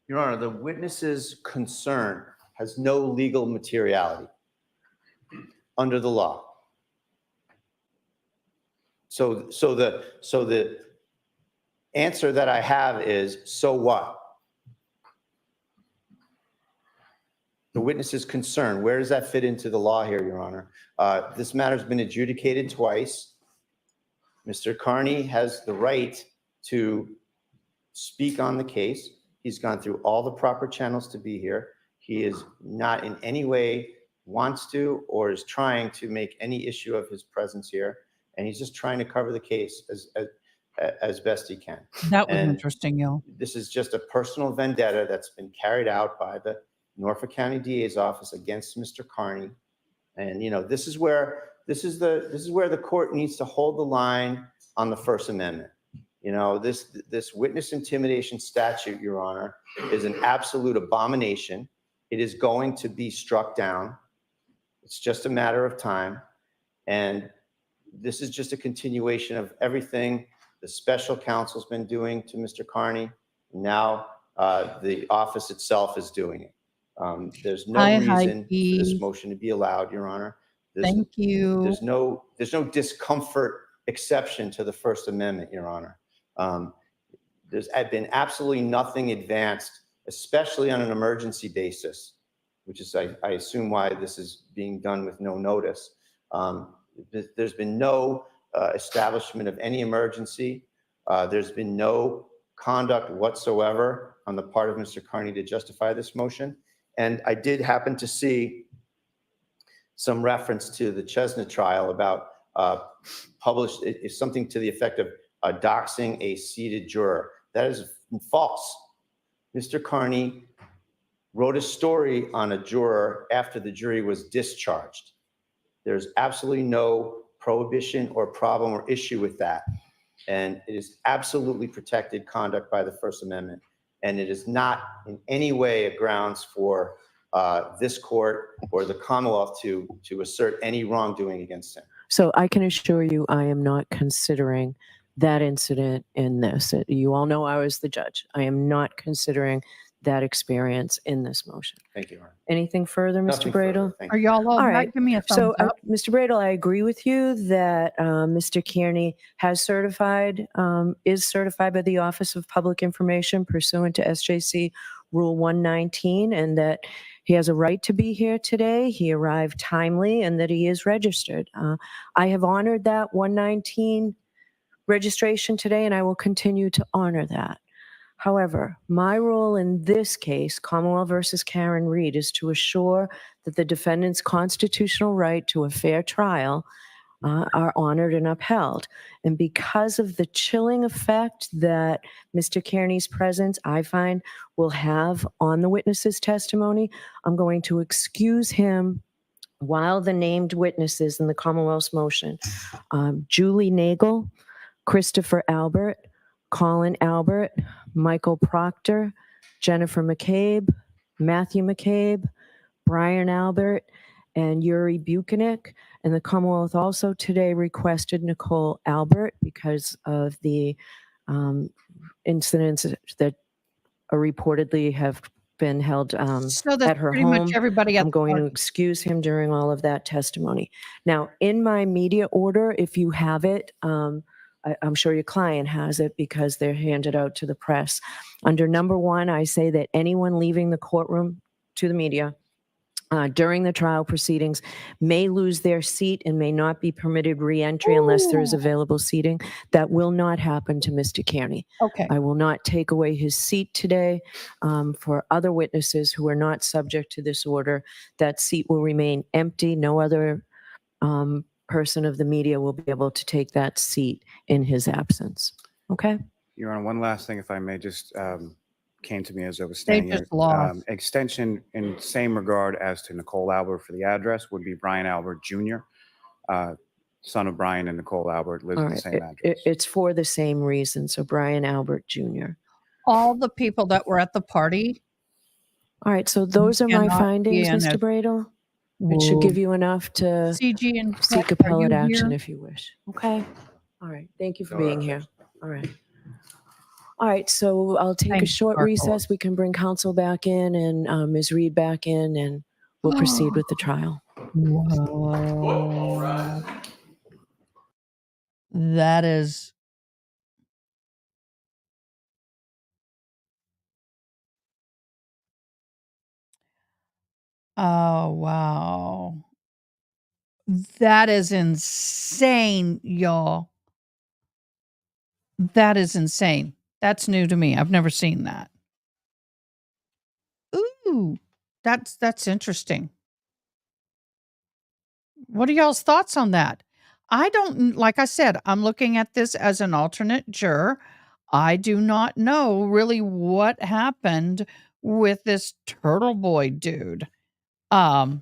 Speaker 15: Your Honor, the witness's concern has no legal materiality under the law. So the answer that I have is, so what? The witness's concern, where does that fit into the law here, Your Honor? This matter's been adjudicated twice. Mr. Carney has the right to speak on the case. He's gone through all the proper channels to be here. He is not in any way wants to or is trying to make any issue of his presence here. And he's just trying to cover the case as best he can.
Speaker 1: That was
Speaker 15: And
Speaker 1: interesting, y'all.
Speaker 15: this is just a personal vendetta that's been carried out by the Norfolk County DA's office against Mr. Carney. And, you know, this is where the court needs to hold the line on the First Amendment. You know, this witness intimidation statute, Your Honor, is an absolute abomination. It is going to be struck down. It's just a matter of time. And this is just a continuation of everything the special counsel's been doing to Mr. Carney. Now the office itself is doing it. There's no reason for this motion to be allowed, Your Honor.
Speaker 1: Thank you.
Speaker 15: There's no discomfort exception to the First Amendment, Your Honor. There's been absolutely nothing advanced, especially on an emergency basis, which is, I assume, why this is being done with no notice. There's been no establishment of any emergency. There's been no conduct whatsoever on the part of Mr. Carney to justify this motion. And I did happen to see some reference to the Chestnut trial about published, it's something to the effect of doxing a seated juror. That is false. Mr. Carney wrote a story on a juror after the jury was discharged. There's absolutely no prohibition or problem or issue with that. And it is absolutely protected conduct by the First Amendment. And it is not in any way a grounds for this court or the Commonwealth to assert any wrongdoing against him.
Speaker 9: So I can assure you I am not considering that incident in this. You all know I was the judge. I am not considering that experience in this motion.
Speaker 15: Thank you, Your Honor.
Speaker 9: Anything further, Mr.
Speaker 15: Nothing further.
Speaker 9: Bradel?
Speaker 15: Thank
Speaker 1: Are
Speaker 15: you.
Speaker 1: y'all all
Speaker 9: All
Speaker 1: right?
Speaker 9: right.
Speaker 1: Give me a thumbs
Speaker 9: So,
Speaker 1: up.
Speaker 9: Mr. Bradel, I agree with you that Mr. Kearney has certified, is certified by the Office of Public Information pursuant to SJC Rule 119, and that he has a right to be here today. He arrived timely, and that he is registered. I have honored that 119 registration today, and I will continue to honor that. However, my role in this case, Commonwealth versus Karen Reed, is to assure that the defendant's constitutional right to a fair trial are honored and upheld. And because of the chilling effect that Mr. Kearney's presence, I find, will have on the witness's testimony, I'm going to excuse him while the named witnesses in the Commonwealth's motion, Julie Nagel, Christopher Albert, Colin Albert, Michael Proctor, Jennifer McCabe, Matthew McCabe, Brian Albert, and Yuri Buchanan. And the Commonwealth also today requested Nichole Albert because of the incidents that reportedly have been held
Speaker 1: So that's
Speaker 9: at her
Speaker 1: pretty much
Speaker 9: home.
Speaker 1: everybody at
Speaker 9: I'm
Speaker 1: the
Speaker 9: going to
Speaker 1: party.
Speaker 9: excuse him during all of that testimony. Now, in my media order, if you have it, I'm sure your client has it because they're handed out to the press. Under number 1, I say that anyone leaving the courtroom to the media during the trial proceedings may lose their seat and may not be permitted re-entry unless there is available seating. That will not happen to Mr. Carney.
Speaker 1: Okay.
Speaker 9: I will not take away his seat today. For other witnesses who are not subject to this order, that seat will remain empty. No other person of the media will be able to take that seat in his absence. Okay?
Speaker 8: Your Honor, one last thing, if I may, just came to me as I was
Speaker 1: They
Speaker 8: standing here.
Speaker 1: just lost.
Speaker 8: Extension in same regard as to Nichole Albert for the address would be Brian Albert Jr., son of Brian and Nichole Albert, lives
Speaker 9: All
Speaker 8: at the
Speaker 9: right.
Speaker 8: same address.
Speaker 9: It's for the same reason. So Brian Albert Jr.
Speaker 1: All the people that were at the party.
Speaker 9: All right. So those are my
Speaker 1: cannot be
Speaker 9: findings,
Speaker 1: in
Speaker 9: Mr.
Speaker 1: it.
Speaker 9: Bradle. It should give you enough to
Speaker 1: CG and
Speaker 9: seek
Speaker 1: Chet, are
Speaker 9: appellate
Speaker 1: you
Speaker 9: action
Speaker 1: here?
Speaker 9: if you wish. Okay. All right. Thank you for being here. All right. All right. So I'll take a
Speaker 1: Thanks,
Speaker 9: short
Speaker 1: Marco.
Speaker 9: recess. We can bring counsel back in and Ms. Reed back in, and we'll proceed with the trial.
Speaker 1: Wow. That is. Oh, wow. That is insane, y'all. That is insane. That's new to me. I've never seen that. Ooh, that's interesting. What are y'all's thoughts on that? I don't, like I said, I'm looking at this as an alternate juror. I do not know really what happened with this Turtle Boy dude. I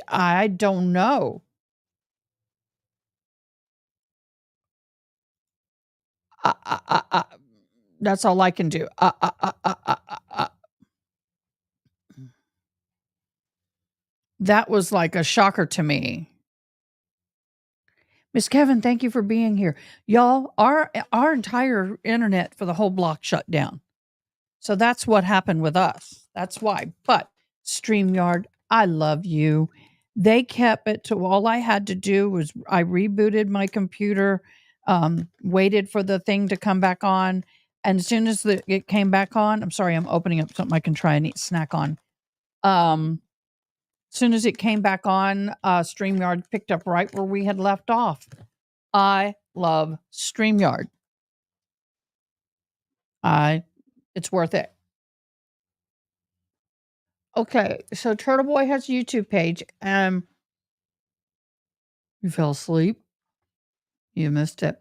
Speaker 1: I don't know. That's all I can do. That was like a shocker to me. Miss Kevin, thank you for being here. Y'all, our entire internet for the whole block shut down. So that's what happened with us. That's why. But StreamYard, I love you. They kept it to all I had to do was I rebooted my computer, waited for the thing to come back on. And as soon as it came back on, I'm sorry, I'm opening up something I can try and eat snack on. As soon as it came back on, StreamYard picked up right where we had left off. I love StreamYard. It's worth it. Okay, so Turtle Boy has a YouTube page. You fell asleep. You missed it.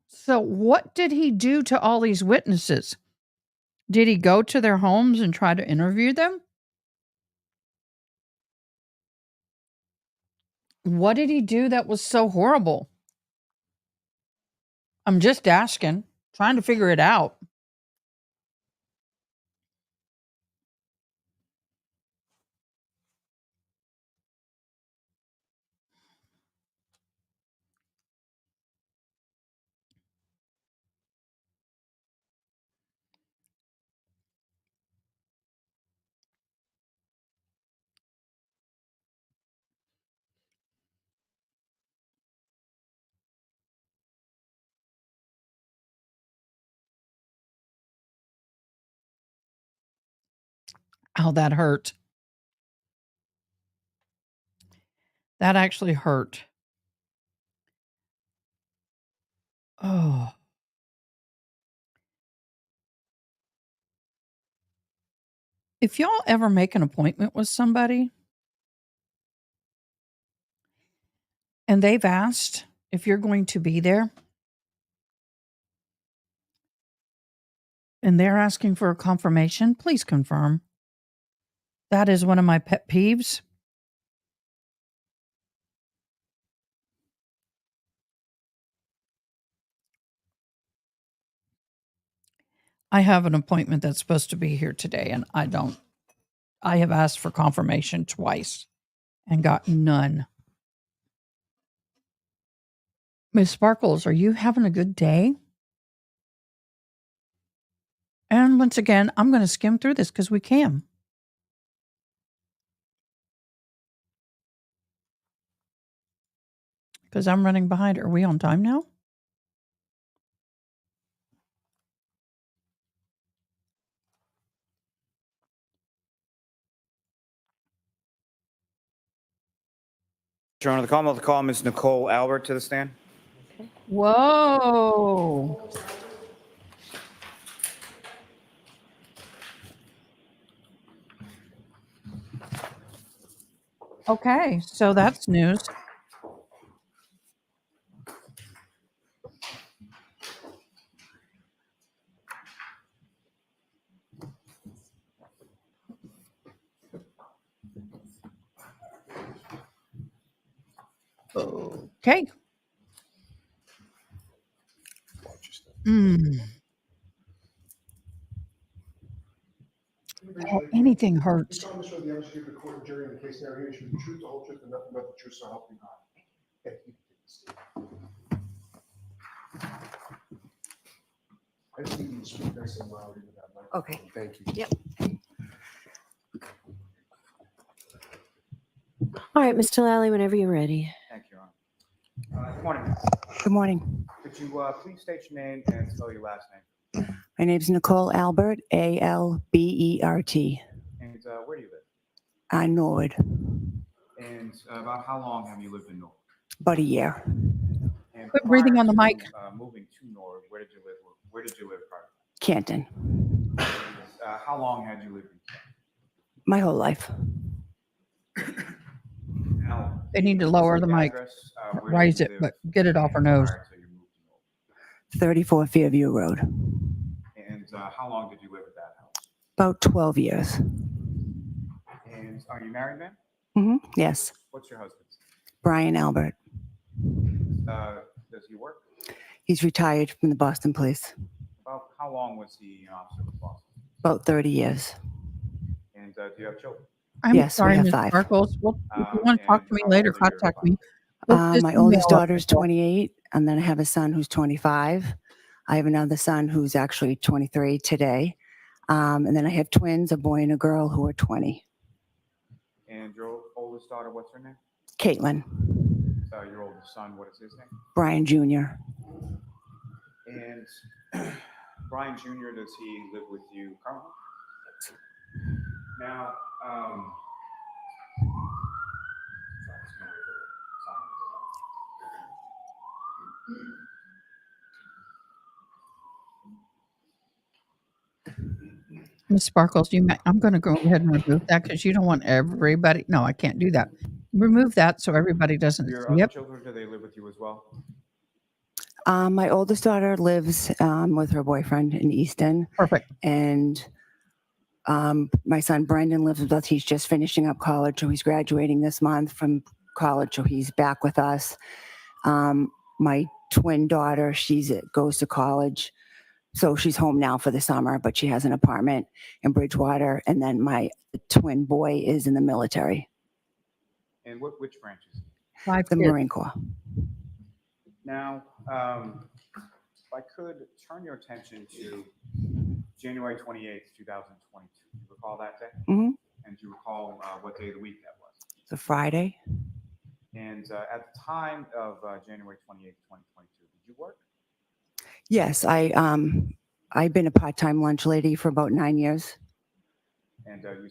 Speaker 1: So what did he do to all these witnesses? Did he go to their homes and try to interview them? What did he do that was so horrible? I'm just asking, trying to figure it out. How that hurt. That actually hurt. Oh. If y'all ever make an appointment with somebody and they've asked if you're going to be there and they're asking for a confirmation, please confirm. That is one of my pet peeves. I have an appointment that's supposed to be here today, and I have asked for confirmation twice and got none. Miss Sparkles, are you having a good day? And once again, I'm going to skim through this because we can. Because I'm running behind. Are we on time now?
Speaker 8: Your Honor, the Commonwealth will call Ms. Nichole Albert to the stand.
Speaker 1: Whoa. Okay, so that's news. Okay. Oh, anything hurts.
Speaker 11: The evidence given to the court and jury in the case now here should be the truth, the whole truth, and nothing but the truth, so help me God. I just need you to speak nice and loud into that microphone.
Speaker 9: Okay.
Speaker 11: Thank you.
Speaker 9: Yep. All right, Mr. Lally, whenever you're ready.
Speaker 10: Thank you, Your Honor. Good morning.
Speaker 13: Good morning.
Speaker 10: Could you please state your name and spell your last name?
Speaker 13: My name's Nichole Albert, Albert.
Speaker 10: And where do you live?
Speaker 13: Norwood.
Speaker 10: And about how long have you lived in Norwood?
Speaker 13: About a year.
Speaker 10: And
Speaker 1: Quit breathing
Speaker 10: prior
Speaker 1: on the
Speaker 10: to,
Speaker 1: mic.
Speaker 10: Moving to Norwood, where did you live? Where did you live prior?
Speaker 13: Canton.
Speaker 10: How long had you lived in Canton?
Speaker 13: My whole life.
Speaker 10: Now,
Speaker 1: They need to lower the mic.
Speaker 10: address, where did
Speaker 1: Raise
Speaker 10: you
Speaker 1: it,
Speaker 10: live
Speaker 1: but get it off her nose.
Speaker 10: prior to you moved to Norwood?
Speaker 13: 34 Fairview Road.
Speaker 10: And how long did you live at that house?
Speaker 13: About 12 years.
Speaker 10: And are you married, ma'am?
Speaker 13: Yes.
Speaker 10: What's your husband's
Speaker 13: Brian Albert.
Speaker 10: name? Does he work?
Speaker 13: He's retired from the Boston Police.
Speaker 10: About how long was he an officer with Boston?
Speaker 13: About 30 years.
Speaker 10: And do you have children?
Speaker 1: I'm
Speaker 13: Yes, we
Speaker 1: sorry,
Speaker 13: have
Speaker 1: Miss
Speaker 13: 5.
Speaker 1: Sparkles. Well, if you want to talk to me
Speaker 10: how
Speaker 1: later,
Speaker 10: old are your
Speaker 1: contact me. Look this
Speaker 13: My
Speaker 1: email
Speaker 13: oldest
Speaker 1: up
Speaker 13: daughter is
Speaker 1: before.
Speaker 13: 28, and then I have a son who's 25. I have another son who's actually 23 today. And then I have twins, a boy and a girl, who are 20.
Speaker 10: And your oldest daughter, what's her name?
Speaker 13: Caitlin.
Speaker 10: Your oldest son, what is his name?
Speaker 13: Brian Jr.
Speaker 10: And Brian Jr., does he live with you currently? Now,
Speaker 1: Miss Sparkles, I'm going to go ahead and remove that because you don't want everybody. No, I can't do that. Remove that so everybody doesn't
Speaker 10: your
Speaker 1: see
Speaker 10: other
Speaker 1: it.
Speaker 10: children, do they live with you as well?
Speaker 13: My oldest daughter lives with her boyfriend in Easton.
Speaker 1: Perfect.
Speaker 13: And my son Brendan lives with us. He's just finishing up college, so he's graduating this month from college, so he's back with us. My twin daughter, goes to college, so she's home now for the summer, but she has an apartment in Bridgewater. And then my twin boy is in the military.
Speaker 10: And which branches?
Speaker 13: The Marine Corps.
Speaker 10: Now, if I could turn your attention to January 28th, 2022. Do you recall that day?
Speaker 13: Mm-hmm.
Speaker 10: And do you recall what day of the week that was?
Speaker 13: It's a Friday.
Speaker 10: And at the time of January 28th, 2022, did you work?
Speaker 13: Yes, I've been a part-time lunch lady for about 9 years.
Speaker 10: And you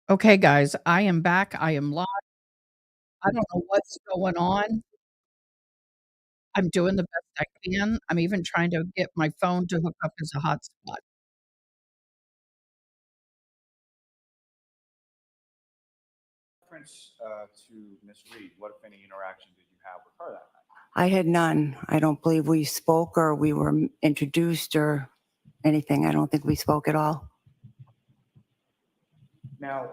Speaker 1: Okay, guys, I am back. I am live. I don't know what's going on. I'm doing the best I can. I'm even trying to get my phone to hook up as a hotspot.
Speaker 10: Reference to Ms. Reed, what if any interaction did you have with her that night?
Speaker 13: I had none. I don't believe we spoke or we were introduced or anything. I don't think we spoke at all.
Speaker 10: Now,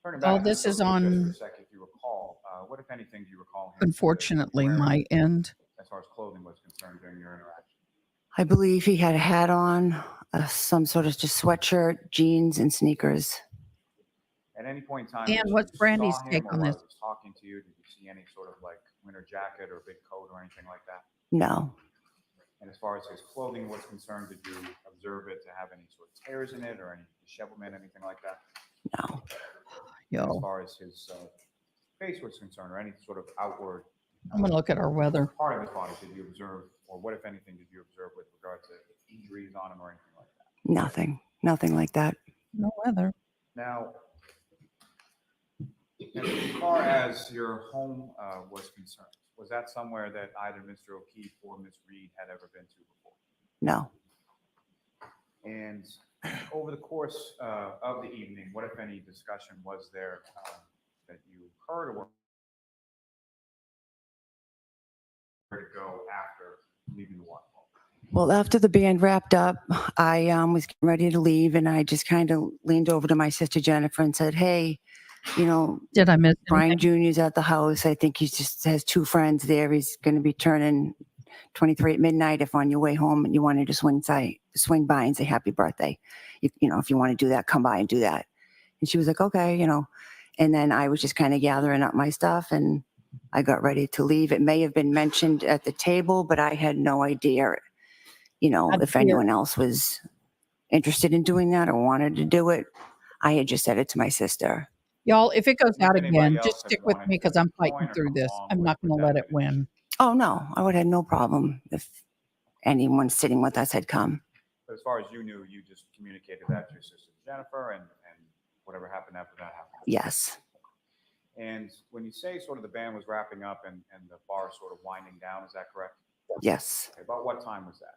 Speaker 10: turning
Speaker 1: All
Speaker 10: back to the
Speaker 1: this is
Speaker 10: photo just for a
Speaker 1: on,
Speaker 10: sec, if you recall, what if anything do you recall him
Speaker 1: unfortunately,
Speaker 10: wearing
Speaker 1: my end.
Speaker 10: as far as clothing was concerned during your interaction?
Speaker 13: I believe he had a hat on, some sort of just sweatshirt, jeans, and sneakers.
Speaker 10: At any point in time,
Speaker 1: And
Speaker 10: that you
Speaker 1: what's Brandy's
Speaker 10: saw
Speaker 1: take
Speaker 10: him or
Speaker 1: on
Speaker 10: while
Speaker 1: this?
Speaker 10: he was talking to you, did you see any sort of like winter jacket or big coat or anything like that?
Speaker 13: No,
Speaker 10: And as far as his clothing was concerned, did you observe it to have any sort of tears in it or any dishevelment, anything like that?
Speaker 13: no.
Speaker 10: And as
Speaker 1: Yo,
Speaker 10: far as his face was concerned or any sort of outward
Speaker 1: I'm gonna look at our weather.
Speaker 10: part of his body did you observe, or what, if anything, did you observe with regard to injuries on him or anything like that?
Speaker 13: Nothing like that.
Speaker 1: No weather.
Speaker 10: Now, as far as your home was concerned, was that somewhere that either Mr. O'Keefe or Ms. Reed had ever been to before?
Speaker 13: No.
Speaker 10: And over the course of the evening, what, if any, discussion was there that you heard or where to go after leaving the waterfall?
Speaker 13: Well, after the band wrapped up, I was getting ready to leave, and I just kind of leaned over to my sister Jennifer and said, "Hey, you know,
Speaker 1: Did I miss
Speaker 13: Brian
Speaker 1: anything?
Speaker 13: Jr.'s at the house. I think he just has two friends there. He's going to be turning 23 at midnight. If on your way home and you wanted to swing by and say happy birthday, you know, if you want to do that, come by and do that." And she was like, "Okay, you know." And then I was just kind of gathering up my stuff, and I got ready to leave. It may have been mentioned at the table, but I had no idea, you know,
Speaker 1: I'd
Speaker 13: if
Speaker 1: hear-
Speaker 13: anyone else was interested in doing that or wanted to do it. I had just said it to my sister.
Speaker 1: Y'all, if it goes
Speaker 10: If
Speaker 1: out
Speaker 10: anybody
Speaker 1: again,
Speaker 10: else
Speaker 1: just
Speaker 10: had
Speaker 1: stick with
Speaker 10: wanted
Speaker 1: me because I'm fighting
Speaker 10: join or
Speaker 1: through
Speaker 10: come
Speaker 1: this.
Speaker 10: along
Speaker 1: I'm not
Speaker 10: with
Speaker 1: gonna
Speaker 10: that
Speaker 1: let it
Speaker 10: been an issue?
Speaker 1: win.
Speaker 13: Oh, no, I would have no problem if anyone sitting with us had come.
Speaker 10: But as far as you knew, you just communicated that to your sister Jennifer, and whatever happened after that happened.
Speaker 13: Yes.
Speaker 10: And when you say sort of the band was wrapping up and the bar sort of winding down, is that correct?
Speaker 13: Yes.
Speaker 10: Okay, about what time was that?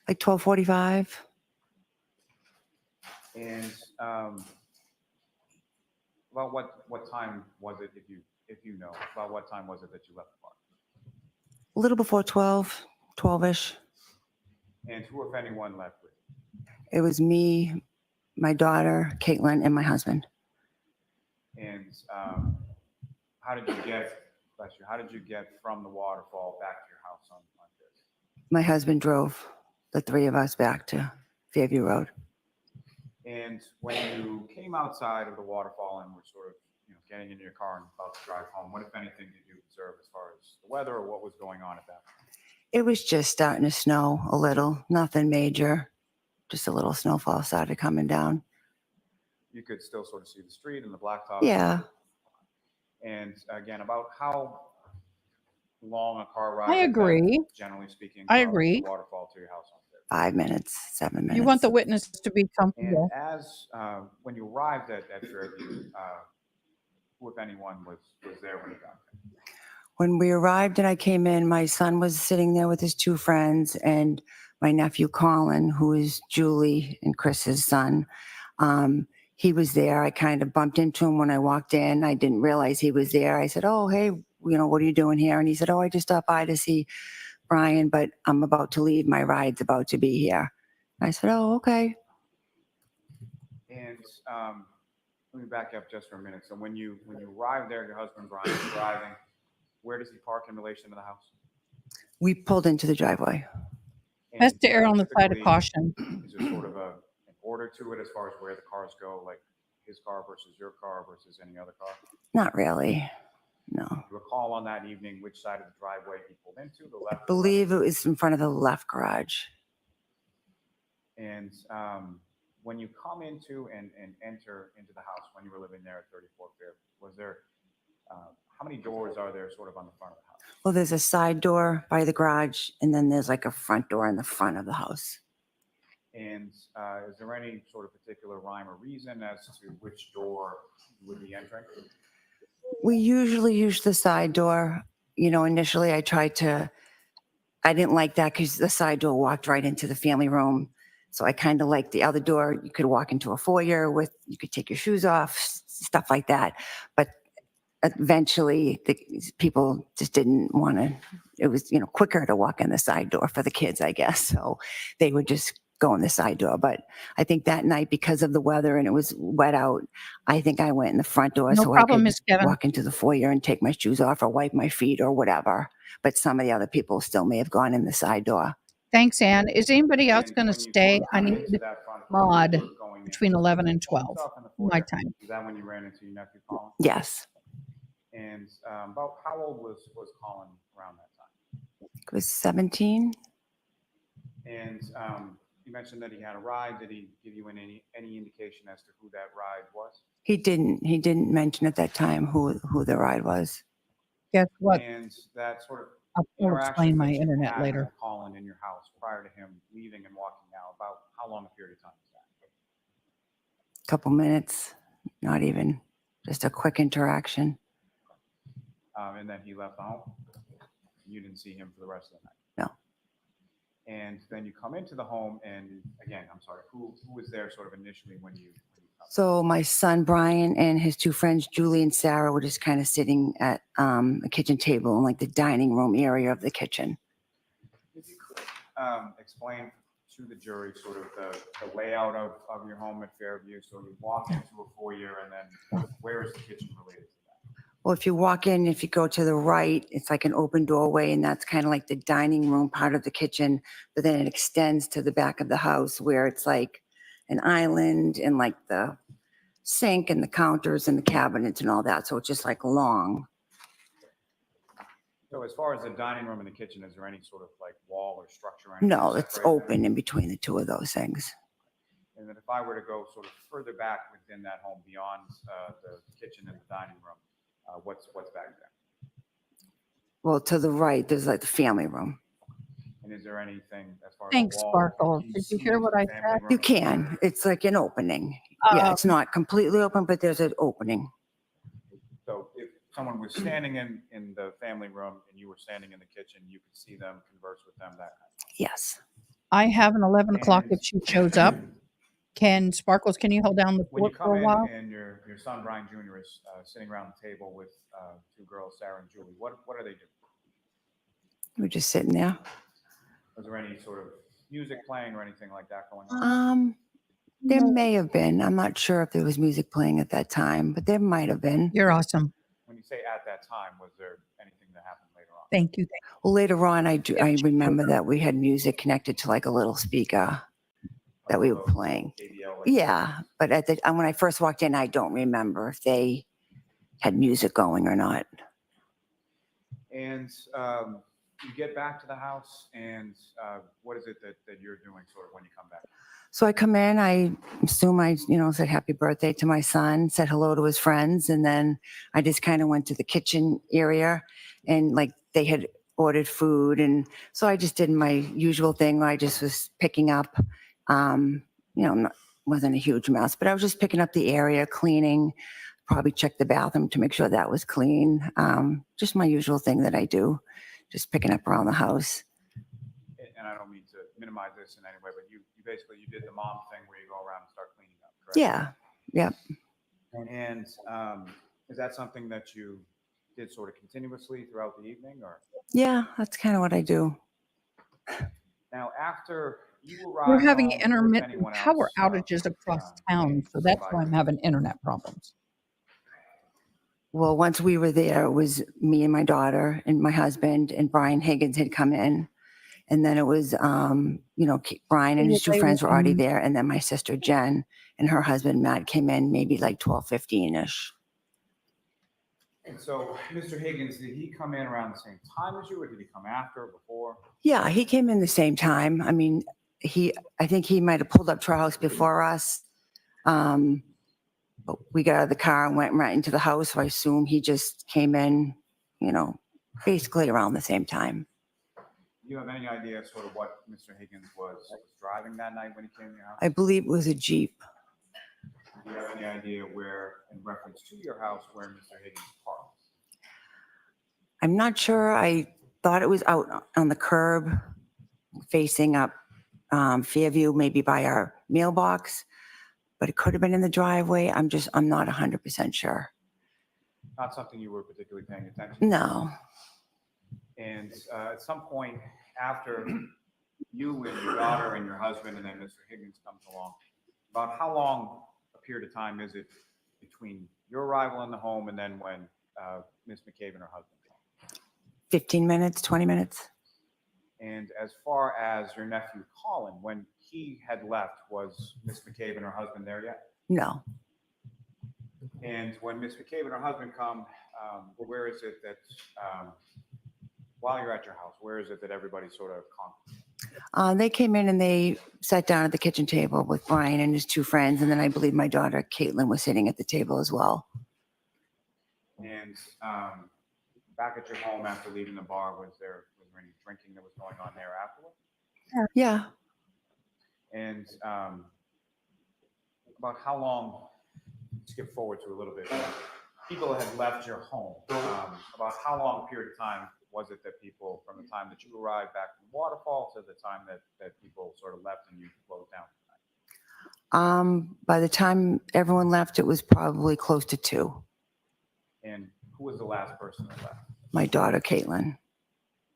Speaker 13: Like 12:45.
Speaker 10: And about what time was it, if you know, about what time was it that you left the bar?
Speaker 13: A little before 12, 12-ish.
Speaker 10: And who, if anyone, left with you?
Speaker 13: It was me, my daughter, Caitlin, and my husband.
Speaker 10: And how did you get, bless you, how did you get from the waterfall back to your house on Thursday?
Speaker 13: My husband drove the three of us back to Fairview Road.
Speaker 10: And when you came outside of the waterfall and were sort of, you know, getting into your car and about to drive home, what, if anything, did you observe as far as the weather or what was going on at that point?
Speaker 13: It was just starting to snow a little, nothing major. Just a little snowfall started coming down.
Speaker 10: You could still sort of see the street and the blacktop.
Speaker 13: Yeah.
Speaker 10: And again, about how long a car ride?
Speaker 1: I
Speaker 10: is that,
Speaker 1: agree.
Speaker 10: generally speaking,
Speaker 1: I
Speaker 10: from
Speaker 1: agree.
Speaker 10: the waterfall to your house on Thursday?
Speaker 13: 5 minutes, 7 minutes.
Speaker 1: You want the witness to be
Speaker 10: And
Speaker 1: comfortable.
Speaker 10: as when you arrived at Fairview, who, if anyone, was there when you got there?
Speaker 13: When we arrived and I came in, my son was sitting there with his two friends and my nephew Colin, who is Julie and Chris's son. He was there. I kind of bumped into him when I walked in. I didn't realize he was there. I said, "Oh, hey, you know, what are you doing here?" And he said, "Oh, I just stopped by to see Brian, but I'm about to leave. My ride's about to be here." I said, "Oh, okay."
Speaker 10: And let me back up just for a minute. So when you arrived there, your husband Brian was driving. Where does he park in relation to the house?
Speaker 13: We pulled into the driveway.
Speaker 1: Best to err on the side of
Speaker 10: typically,
Speaker 1: caution.
Speaker 10: Is there sort of an order to it as far as where the cars go, like his car versus your car versus any other car?
Speaker 13: Not really. No.
Speaker 10: Do you recall on that evening which side of the driveway he pulled into, the left?
Speaker 13: I believe it was in front of the left garage.
Speaker 10: And when you come into and enter into the house when you were living there at 34 Fairview, was there, how many doors are there sort of on the front of the house?
Speaker 13: Well, there's a side door by the garage, and then there's like a front door in the front of the house.
Speaker 10: And is there any sort of particular rhyme or reason as to which door you would be entering?
Speaker 13: We usually use the side door. You know, initially I didn't like that because the side door walked right into the family room. So I kind of liked the other door. You could walk into a foyer you could take your shoes off, stuff like that. But eventually the people just didn't want to, it was, quicker to walk in the side door for the kids, I guess. So they would just go in the side door. But I think that night, because of the weather and it was wet out, I think I went in the front door
Speaker 1: No
Speaker 13: so
Speaker 1: problem,
Speaker 13: I
Speaker 1: Miss
Speaker 13: could
Speaker 1: Kevin.
Speaker 13: walk into the foyer and take my shoes off or wipe my feet or whatever. But some of the other people still may have gone in the side door.
Speaker 1: Thanks, Ann. Is anybody else
Speaker 10: And
Speaker 1: going to
Speaker 10: when you
Speaker 1: stay?
Speaker 10: sort of
Speaker 1: I
Speaker 10: come
Speaker 1: need
Speaker 10: into that front door,
Speaker 1: mod
Speaker 10: you were going in
Speaker 1: between
Speaker 10: to
Speaker 1: 11 and
Speaker 10: take your shoes
Speaker 1: 12.
Speaker 10: off in the
Speaker 1: My
Speaker 10: foyer.
Speaker 1: time.
Speaker 10: Is that when you ran into your nephew Colin?
Speaker 13: Yes,
Speaker 10: And about how old was Colin around that time?
Speaker 13: it was 17.
Speaker 10: And you mentioned that he had a ride. Did he give you any indication as to who that ride was?
Speaker 13: He didn't mention at that time who the ride was.
Speaker 1: Guess what?
Speaker 10: And that sort of
Speaker 1: I'll explain
Speaker 10: interactions
Speaker 1: my
Speaker 10: that you
Speaker 1: internet
Speaker 10: had
Speaker 1: later.
Speaker 10: with Colin in your house prior to him leaving and walking out, about how long a period of time is that?
Speaker 13: Couple minutes, not even, just a quick interaction.
Speaker 10: And then he left the home. You didn't see him for the rest of the night.
Speaker 13: No.
Speaker 10: And then you come into the home, and again, I'm sorry, who was there sort of initially when you come?
Speaker 13: So my son Brian and his two friends Julie and Sarah were just kind of sitting at a kitchen table in like the dining room area of the kitchen.
Speaker 10: If you could explain to the jury sort of the layout of your home at Fairview. So you walk into a foyer, and then where is the kitchen related to that?
Speaker 13: Well, if you walk in, if you go to the right, it's like an open doorway, and that's kind of like the dining room part of the kitchen. But then it extends to the back of the house where it's like an island and like the sink and the counters and the cabinets and all that. So it's just like long.
Speaker 10: So as far as the dining room and the kitchen, is there any sort of like wall or structure? Or anything
Speaker 13: No,
Speaker 10: to
Speaker 13: it's
Speaker 10: separate them?
Speaker 13: open in between the two of those things.
Speaker 10: And then if I were to go sort of further back within that home beyond the kitchen and the dining room, what's back there?
Speaker 13: Well, to the right, there's like the family room.
Speaker 10: And is there anything as far as
Speaker 1: Thanks,
Speaker 10: a wall?
Speaker 1: Sparkle.
Speaker 10: Can you
Speaker 1: Did you
Speaker 10: see
Speaker 1: hear
Speaker 10: into
Speaker 1: what
Speaker 10: the
Speaker 1: I
Speaker 10: family
Speaker 1: said?
Speaker 10: room?
Speaker 13: You can. It's like an opening. Yeah, it's not completely open, but there's an opening.
Speaker 10: So if someone was standing in the family room and you were standing in the kitchen, you could see them, converse with them, that kind of thing.
Speaker 13: Yes.
Speaker 1: I have an 11 o'clock if she shows up. Sparkles, can you hold down the
Speaker 10: When you
Speaker 1: fort for
Speaker 10: come
Speaker 1: a
Speaker 10: in
Speaker 1: while?
Speaker 10: and your son Brian Jr. is sitting around the table with two girls, Sarah and Julie, what are they doing?
Speaker 13: We're just sitting there.
Speaker 10: Was there any sort of music playing or anything like that going on?
Speaker 13: There may have been. I'm not sure if there was music playing at that time, but there might have been.
Speaker 1: You're awesome.
Speaker 10: When you say at that time, was there anything that happened later on?
Speaker 1: Thank you.
Speaker 13: Well, later on, I remember that we had music connected to like a little speaker that we were playing. Yeah, but when I first walked in, I don't remember if they had music going or not.
Speaker 10: And you get back to the house, and what is it that you're doing sort of when you come back?
Speaker 13: So I come in, I assume I, said happy birthday to my son, said hello to his friends, and then I just kind of went to the kitchen area, and like they had ordered food, and so I just did my usual thing. I just was picking up, wasn't a huge mess, but I was just picking up the area, cleaning, probably check the bathroom to make sure that was clean. Just my usual thing that I do, just picking up around the house.
Speaker 10: And I don't mean to minimize this in any way, but you basically did the mom thing where you go around and start cleaning up, correct?
Speaker 13: Yeah. Yep.
Speaker 10: And is that something that you did sort of continuously throughout the evening, or?
Speaker 13: Yeah, that's kind of what I do.
Speaker 10: Now, after you arrived,
Speaker 1: We're having
Speaker 10: home, was
Speaker 1: intermittent
Speaker 10: anyone
Speaker 1: power
Speaker 10: else,
Speaker 1: outages across town, so that's why I'm having internet problems.
Speaker 13: Well, once we were there, it was me and my daughter and my husband, and Brian Higgins had come in. And then it was, Brian and his two friends were already there. And then my sister Jen and her husband Matt came in maybe like 12:15-ish.
Speaker 10: And so, Mr. Higgins, did he come in around the same time as you, or did he come after, before?
Speaker 13: Yeah, he came in the same time. I mean, I think he might have pulled up to our house before us. Or But we got out of the car and went right into the house. So I assume he just came in, basically around the same time.
Speaker 10: Do you have any idea sort of what Mr. Higgins was driving that night when he came to your house?
Speaker 13: I believe it was a Jeep.
Speaker 10: Do you have any idea where, in reference to your house, where Mr. Higgins parked?
Speaker 13: I'm not sure. I thought it was out on the curb facing up Fairview, maybe by our mailbox, but it could have been in the driveway. I'm not 100% sure.
Speaker 10: Not something you were particularly paying attention to?
Speaker 13: No.
Speaker 10: And at some point after you and your daughter and your husband and then Mr. Higgins comes along, about how long a period of time is it between your arrival in the home and then when Ms. McCabe and her husband came?
Speaker 13: 15 minutes, 20 minutes.
Speaker 10: And as far as your nephew Colin, when he had left, was Ms. McCabe and her husband there yet?
Speaker 13: No.
Speaker 10: And when Ms. McCabe and her husband come, where is it that, while you're at your house, where is it that everybody sort of congregates?
Speaker 13: They came in and they sat down at the kitchen table with Brian and his two friends. And then I believe my daughter, Caitlin, was sitting at the table as well.
Speaker 10: And back at your home after leaving the bar, was there any drinking that was going on there afterward?
Speaker 13: Yeah.
Speaker 10: And about how long, skip forward to a little bit, people had left your home, about how long a period of time was it that people, from the time that you arrived back from the waterfall to the time that people sort of left and you closed down?
Speaker 13: By the time everyone left, it was probably close to 2.
Speaker 10: And who was the last person that left?
Speaker 13: My daughter, Caitlin.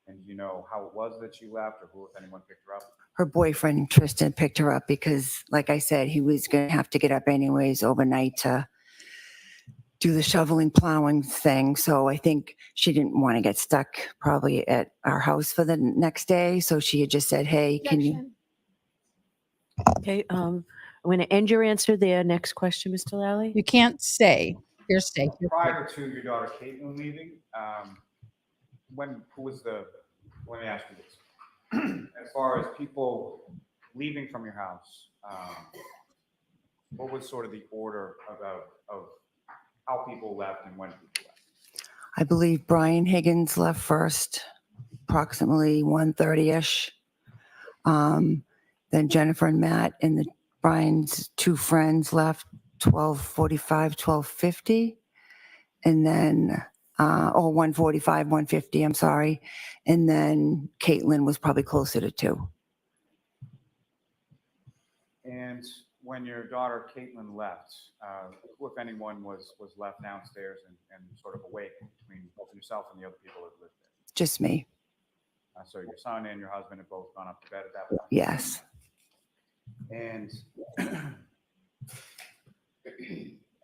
Speaker 10: And do you know how it was that she left, or who, if anyone, picked her up?
Speaker 13: Her boyfriend, Tristan, picked her up because, like I said, he was going to have to get up anyways overnight to do the shoveling, plowing thing. So I think she didn't want to get stuck probably at our house for the next day. So she had just said, hey, can you?
Speaker 9: Okay, I'm going to end your answer there. Next question, Mr. Lally.
Speaker 1: You can't say. Hearsay.
Speaker 10: Prior to your daughter Caitlin leaving, let me ask you this. As far as people leaving from your house, what was sort of the order of how people left and when people left?
Speaker 13: I believe Brian Higgins left first, approximately 1:30ish. Then Jennifer and Matt and Brian's two friends left 12:45, 12:50. And then, 1:45, 1:50, I'm sorry. And then Caitlin was probably closer to 2.
Speaker 10: And when your daughter Caitlin left, who, if anyone, was left downstairs and sort of awake between both yourself and the other people that lived there?
Speaker 13: Just me.
Speaker 10: So your son and your husband have both gone up to bed at that point?
Speaker 13: Yes.
Speaker 10: And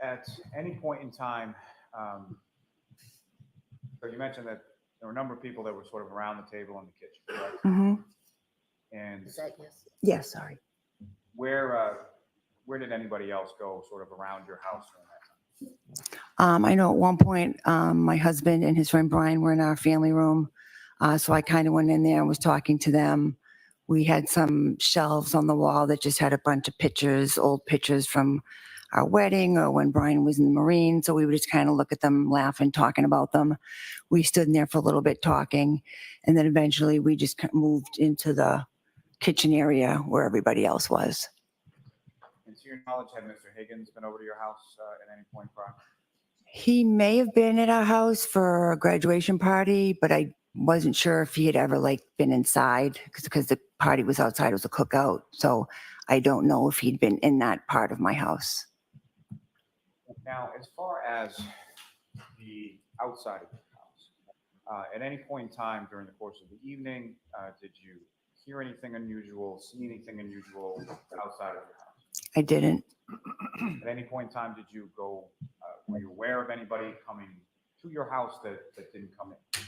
Speaker 10: at any point in time, so you mentioned that there were a number of people that were sort of around the table in the kitchen, correct?
Speaker 13: Mm-hmm.
Speaker 10: And
Speaker 13: Yes, sorry.
Speaker 10: where did anybody else go sort of around your house during that time?
Speaker 13: I know at one point, my husband and his friend Brian were in our family room. So I kind of went in there and was talking to them. We had some shelves on the wall that just had a bunch of pictures, old pictures from our wedding or when Brian was in the Marine. So we would just kind of look at them, laugh and talking about them. We stood in there for a little bit talking. And then eventually we just moved into the kitchen area where everybody else was.
Speaker 10: And to your knowledge, had Mr. Higgins been over to your house at any point prior?
Speaker 13: He may have been at our house for a graduation party, but I wasn't sure if he had ever been inside because the party was outside. It was a cookout. So I don't know if he'd been in that part of my house.
Speaker 10: Now, as far as the outside of your house, at any point in time during the course of the evening, did you hear anything unusual, see anything unusual outside of your house?
Speaker 13: I didn't.
Speaker 10: At any point in time, did you go, were you aware of anybody coming to your house that didn't come in?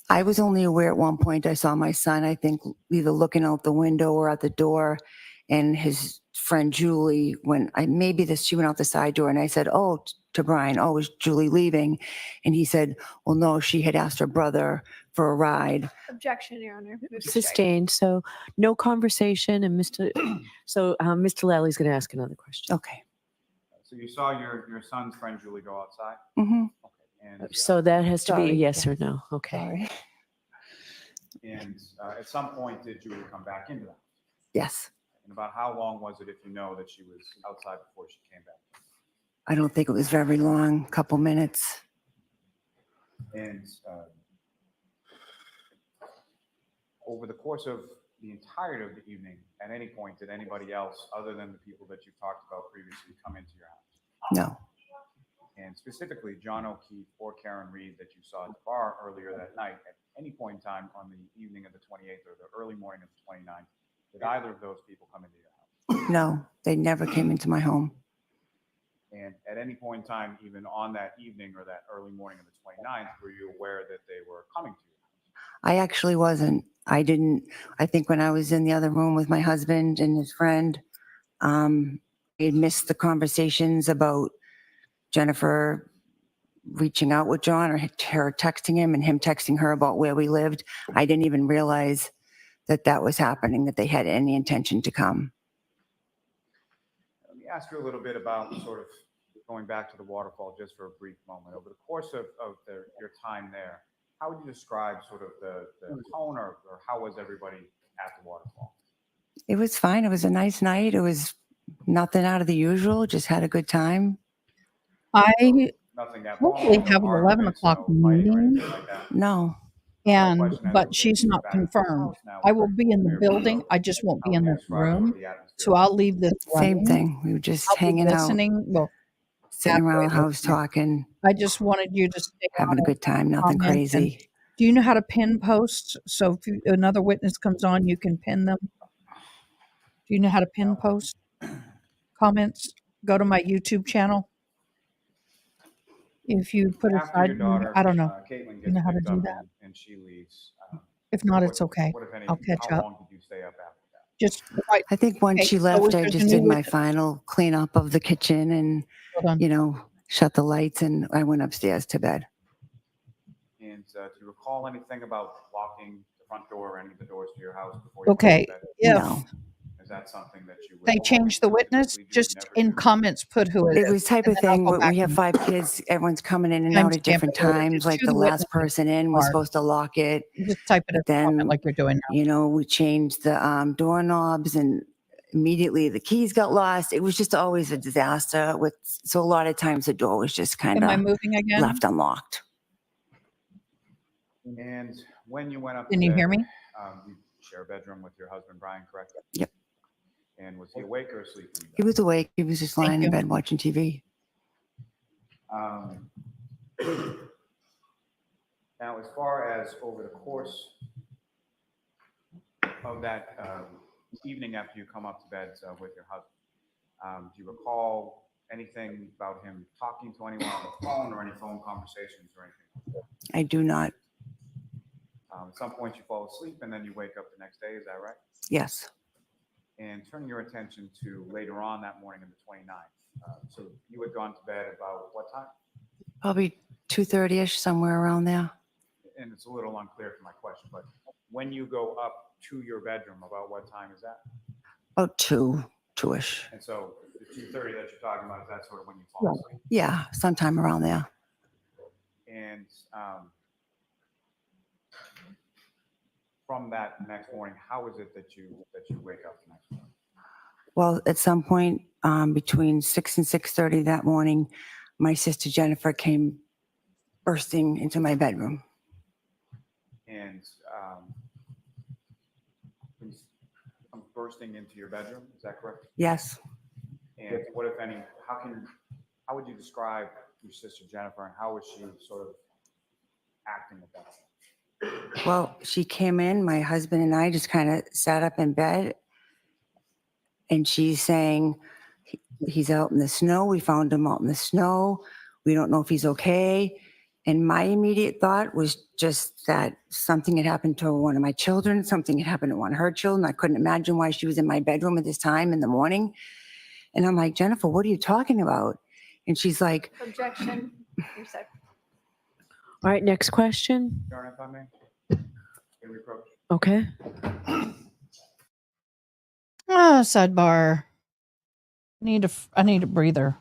Speaker 13: I was only aware at one point I saw my son, I think, either looking out the window or at the door, and his friend Julie, she went out the side door, and I said, to Brian, is Julie leaving? And he said, well, no, she had asked her brother for a ride.
Speaker 16: Objection, Your Honor.
Speaker 9: Sustained. So no conversation. And Mr. Lally's going to ask another question.
Speaker 13: Okay.
Speaker 10: So you saw your son's friend Julie go outside?
Speaker 13: Mm-hmm.
Speaker 10: And,
Speaker 9: So that has to be a
Speaker 13: Sorry.
Speaker 9: yes or no. Okay.
Speaker 13: Sorry.
Speaker 10: and at some point, did Julie come back into the house?
Speaker 13: Yes.
Speaker 10: And about how long was it, if you know, that she was outside before she came back?
Speaker 13: I don't think it was very long, couple minutes.
Speaker 10: And over the course of the entirety of the evening, at any point, did anybody else, other than the people that you talked about previously, come into your house?
Speaker 13: No.
Speaker 10: And specifically, John O'Keefe or Karen Reed that you saw at the bar earlier that night, at any point in time on the evening of the 28th or the early morning of the 29th, did either of those people come into your house?
Speaker 13: No, they never came into my home.
Speaker 10: And at any point in time, even on that evening or that early morning of the 29th, were you aware that they were coming to you?
Speaker 13: I actually wasn't. I think when I was in the other room with my husband and his friend, I had missed the conversations about Jennifer reaching out with John or her texting him and him texting her about where we lived. I didn't even realize that was happening, that they had any intention to come.
Speaker 10: Let me ask you a little bit about sort of going back to the waterfall just for a brief moment. Over the course of your time there, how would you describe sort of the tone or how was everybody at the waterfall?
Speaker 13: It was fine. It was a nice night. It was nothing out of the usual. Just had a good time.
Speaker 1: I
Speaker 10: Nothing that
Speaker 1: hopefully
Speaker 10: long,
Speaker 1: have
Speaker 10: no
Speaker 1: an 11
Speaker 10: arguments,
Speaker 1: o'clock
Speaker 10: no fighting or
Speaker 1: meeting,
Speaker 10: anything like that?
Speaker 13: No.
Speaker 1: and
Speaker 10: question as
Speaker 1: but
Speaker 10: we're
Speaker 1: she's
Speaker 10: getting
Speaker 1: not
Speaker 10: back to the
Speaker 1: confirmed.
Speaker 10: house now,
Speaker 1: I
Speaker 10: we're
Speaker 1: will be in the
Speaker 10: very
Speaker 1: building.
Speaker 10: close.
Speaker 1: I just won't be
Speaker 10: How
Speaker 1: in
Speaker 10: would you
Speaker 1: the
Speaker 10: describe sort
Speaker 1: room.
Speaker 10: of the atmosphere?
Speaker 1: So I'll leave this
Speaker 13: Same
Speaker 1: running.
Speaker 13: thing. We were just
Speaker 1: I'll be
Speaker 13: hanging out,
Speaker 1: listening. Well,
Speaker 13: sitting around the
Speaker 1: halfway
Speaker 13: house
Speaker 1: listening.
Speaker 13: talking,
Speaker 1: I just wanted you to stay
Speaker 13: having
Speaker 1: on
Speaker 13: a
Speaker 1: and
Speaker 13: good time. Nothing
Speaker 1: comment. And
Speaker 13: crazy.
Speaker 1: do you know how to pin post? So if another witness comes on, you can pin them. Do you know how to pin post comments? Go to my YouTube channel. If you put
Speaker 10: After your
Speaker 1: aside,
Speaker 10: daughter,
Speaker 1: I don't know.
Speaker 10: Caitlin
Speaker 1: You
Speaker 10: gets
Speaker 1: know how to
Speaker 10: picked
Speaker 1: do
Speaker 10: up
Speaker 1: that?
Speaker 10: and she leaves.
Speaker 1: If not, it's okay.
Speaker 10: What if any?
Speaker 1: I'll catch
Speaker 10: how
Speaker 1: up.
Speaker 10: long did you stay up after that?
Speaker 1: Just right.
Speaker 13: I think once
Speaker 1: Okay,
Speaker 13: she
Speaker 1: so
Speaker 13: left,
Speaker 1: if
Speaker 13: I
Speaker 1: there's a
Speaker 13: just
Speaker 1: new
Speaker 13: did my
Speaker 1: witness,
Speaker 13: final cleanup of the kitchen and,
Speaker 1: hold on.
Speaker 13: shut the lights, and I went upstairs to bed.
Speaker 10: And do you recall anything about locking the front door or any of the doors to your house before you
Speaker 1: Okay,
Speaker 10: went to bed?
Speaker 1: if
Speaker 13: No.
Speaker 10: Is that something that you would
Speaker 1: they change the witness,
Speaker 10: typically do,
Speaker 1: just
Speaker 10: never
Speaker 1: in
Speaker 10: do?
Speaker 1: comments put who it
Speaker 13: It
Speaker 1: is,
Speaker 13: was type
Speaker 1: and
Speaker 13: of
Speaker 1: then I'll
Speaker 13: thing.
Speaker 1: go back
Speaker 13: We have
Speaker 1: and
Speaker 13: 5 kids. Everyone's coming in and out at
Speaker 1: timestamp
Speaker 13: different
Speaker 1: it later.
Speaker 13: times.
Speaker 1: Just
Speaker 13: Like
Speaker 1: to
Speaker 13: the
Speaker 1: the
Speaker 13: last
Speaker 1: witnesses
Speaker 13: person in was
Speaker 1: part.
Speaker 13: supposed to lock it.
Speaker 1: Just type it as a comment
Speaker 13: Then,
Speaker 1: like you're doing now.
Speaker 13: we changed the doorknobs, and immediately the keys got lost. It was just always a disaster. So a lot of times the door was just kind
Speaker 1: Am I
Speaker 13: of
Speaker 1: moving again?
Speaker 13: left unlocked.
Speaker 10: And when you went up
Speaker 1: Can
Speaker 10: to
Speaker 1: you
Speaker 10: bed,
Speaker 1: hear me?
Speaker 10: you share a bedroom with your husband, Brian, correct?
Speaker 13: Yep.
Speaker 10: And was he awake or asleep? When you
Speaker 13: He was awake. He was just
Speaker 1: Thank
Speaker 13: lying
Speaker 1: you.
Speaker 13: in bed watching TV.
Speaker 10: Now, as far as over the course of that evening after you come up to bed with your husband, do you recall anything about him talking to anyone on the phone or any phone conversations or anything?
Speaker 13: I do not.
Speaker 10: At some point you fall asleep and then you wake up the next day, is that right?
Speaker 13: Yes.
Speaker 10: And turning your attention to later on that morning of the 29th. So you had gone to bed about what time?
Speaker 13: Probably 2:30ish, somewhere around there.
Speaker 10: And it's a little unclear for my question, but when you go up to your bedroom, about what time is that?
Speaker 13: About 2-ish.
Speaker 10: And so the 2:30 that you're talking about, is that sort of when you fall asleep?
Speaker 13: Yeah, sometime around there.
Speaker 10: And from that next morning, how is it that you wake up the next morning?
Speaker 13: Well, at some point between 6 and 6:30 that morning, my sister Jennifer came bursting into my bedroom.
Speaker 10: And comes bursting into your bedroom, is that correct?
Speaker 13: Yes.
Speaker 10: And what, if any, how would you describe your sister Jennifer, and how was she sort of acting at that point?
Speaker 13: Well, she came in, my husband and I just kind of sat up in bed, and she's saying, he's out in the snow. We found him out in the snow. We don't know if he's okay. And my immediate thought was just that something had happened to one of my children. Something had happened to one of her children. I couldn't imagine why she was in my bedroom at this time in the morning. And I'm like, Jennifer, what are you talking about? And she's like,
Speaker 14: Objection. You're set.
Speaker 9: All right, next question.
Speaker 10: Your Honor, if I may? In reproach.
Speaker 9: Okay.
Speaker 1: Sidebar. I need a breather.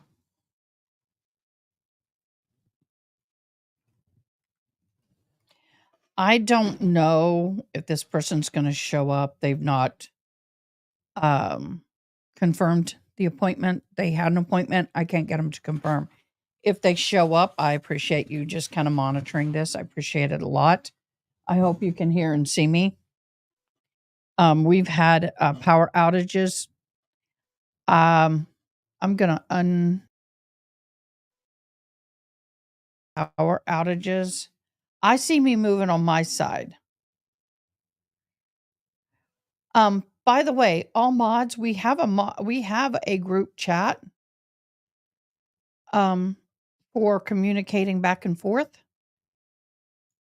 Speaker 1: I don't know if this person's going to show up. They've not confirmed the appointment. They had an appointment. I can't get them to confirm. If they show up, I appreciate you just kind of monitoring this. I appreciate it a lot. I hope you can hear and see me. We've had power outages. I'm gonna power outages. I see me moving on my side. By the way, all mods, we have a group chat for communicating back and forth.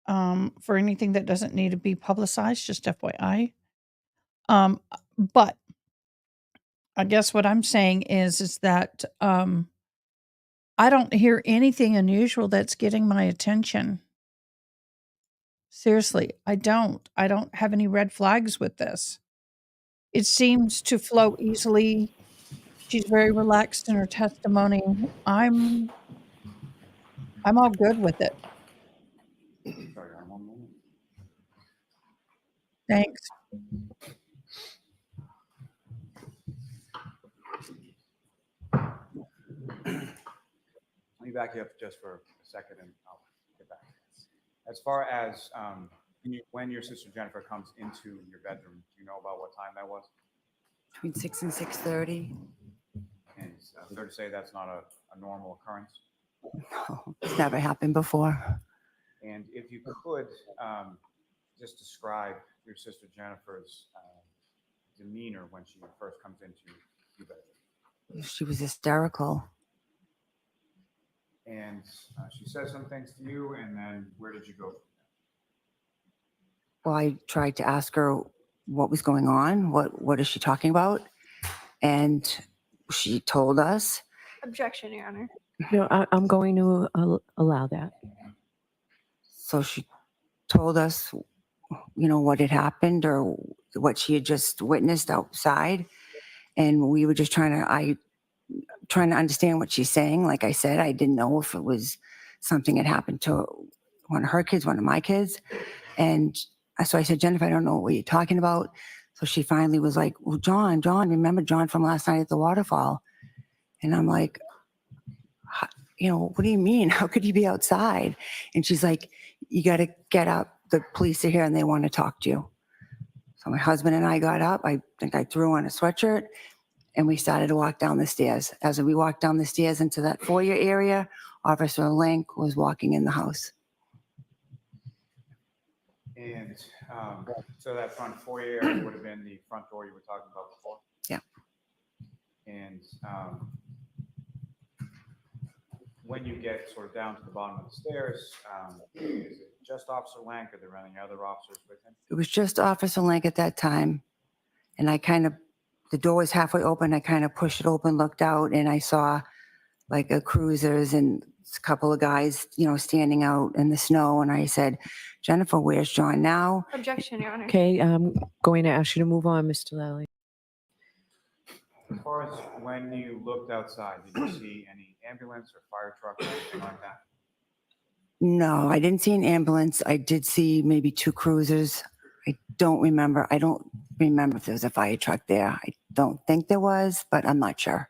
Speaker 1: For anything that doesn't need to be publicized, just FYI. But I guess what I'm saying is that I don't hear anything unusual that's getting my attention. Seriously, I don't. I don't have any red flags with this. It seems to flow easily. She's very relaxed in her testimony. I'm all good with it.
Speaker 10: Sorry, Your Honor, one moment.
Speaker 1: Thanks.
Speaker 10: Let me back you up just for a second and I'll get back. As far as when your sister Jennifer comes into your bedroom, do you know about what time that was?
Speaker 13: Between 6 and 6:30.
Speaker 10: And it's fair to say that's not a normal occurrence?
Speaker 13: No, it's never happened before.
Speaker 10: And if you could just describe your sister Jennifer's demeanor when she first comes into your bedroom.
Speaker 13: She was hysterical.
Speaker 10: And she says some things to you, and then where did you go?
Speaker 13: Well, I tried to ask her what was going on. What is she talking about? And she told us.
Speaker 14: Objection, Your Honor.
Speaker 9: No, I'm going to allow that.
Speaker 13: So she told us, what had happened or what she had just witnessed outside. And we were just trying to understand what she's saying. Like I said, I didn't know if it was something had happened to one of her kids, one of my kids. And so I said, Jennifer, I don't know what you're talking about. So she finally was like, well, John, remember John from last night at the waterfall? And I'm like, what do you mean? How could you be outside? And she's like, you got to get up. The police are here and they want to talk to you. So my husband and I got up. I think I threw on a sweatshirt and we started to walk down the stairs. As we walked down the stairs into that foyer area, Officer Link was walking in the house.
Speaker 10: And so that front foyer area would have been the front door you were talking about before?
Speaker 13: Yeah.
Speaker 10: And when you get sort of down to the bottom of the stairs, is it just Officer Lank? Are there any other officers with him?
Speaker 13: It was just Officer Link at that time. And the door was halfway open. I kind of pushed it open, looked out, and I saw like a cruisers and a couple of guys, standing out in the snow. And I said, Jennifer, where's John now?
Speaker 14: Objection, Your Honor.
Speaker 9: Okay, I'm going to ask you to move on, Mr. Lally.
Speaker 10: As far as when you looked outside, did you see any ambulance or fire truck or anything like that?
Speaker 13: No, I didn't see an ambulance. I did see maybe 2 cruisers. I don't remember if there was a fire truck there. I don't think there was, but I'm not sure.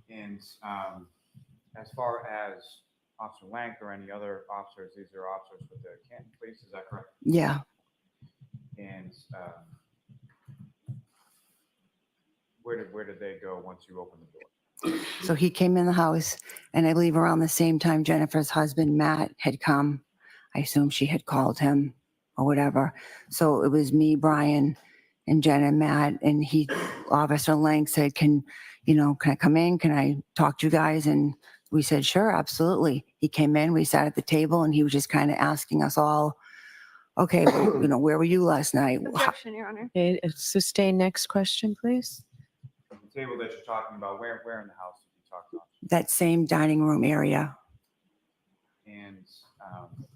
Speaker 10: And as far as Officer Lank or any other officers, these are officers with the Canton Police, is that correct?
Speaker 13: Yeah.
Speaker 10: And where did they go once you opened the door?
Speaker 13: So he came in the house, and I believe around the same time Jennifer's husband, Matt, had come. I assume she had called him or whatever. So it was me, Brian, and Jen and Matt, and Officer Lang said, can I come in? Can I talk to you guys? And we said, sure, absolutely. He came in, we sat at the table, and he was just kind of asking us all, okay, well, where were you last night?
Speaker 14: Objection, Your Honor.
Speaker 9: Okay, sustain next question, please.
Speaker 10: The table that you're talking about, where in the house did you talk about?
Speaker 13: That same dining room area.
Speaker 10: And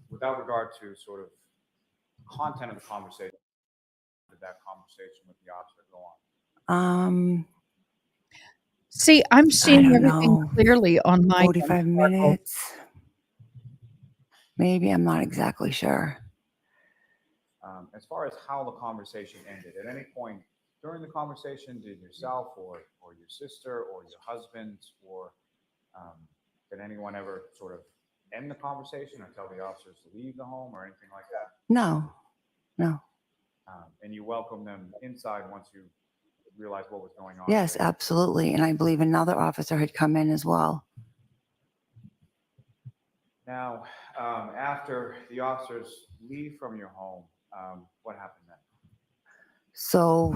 Speaker 10: without regard to sort of content of the conversation, did that conversation with the officer go on?
Speaker 1: See, I'm seeing everything clearly on my
Speaker 13: 45 minutes. Maybe, I'm not exactly sure.
Speaker 10: As far as how the conversation ended, at any point during the conversation, did yourself or your sister or your husband or did anyone ever sort of end the conversation or tell the officers to leave the home or anything like that?
Speaker 13: No, no.
Speaker 10: And you welcomed them inside once you realized what was going on?
Speaker 13: Yes, absolutely. And I believe another officer had come in as well.
Speaker 10: Now, after the officers leave from your home, what happened then?
Speaker 13: So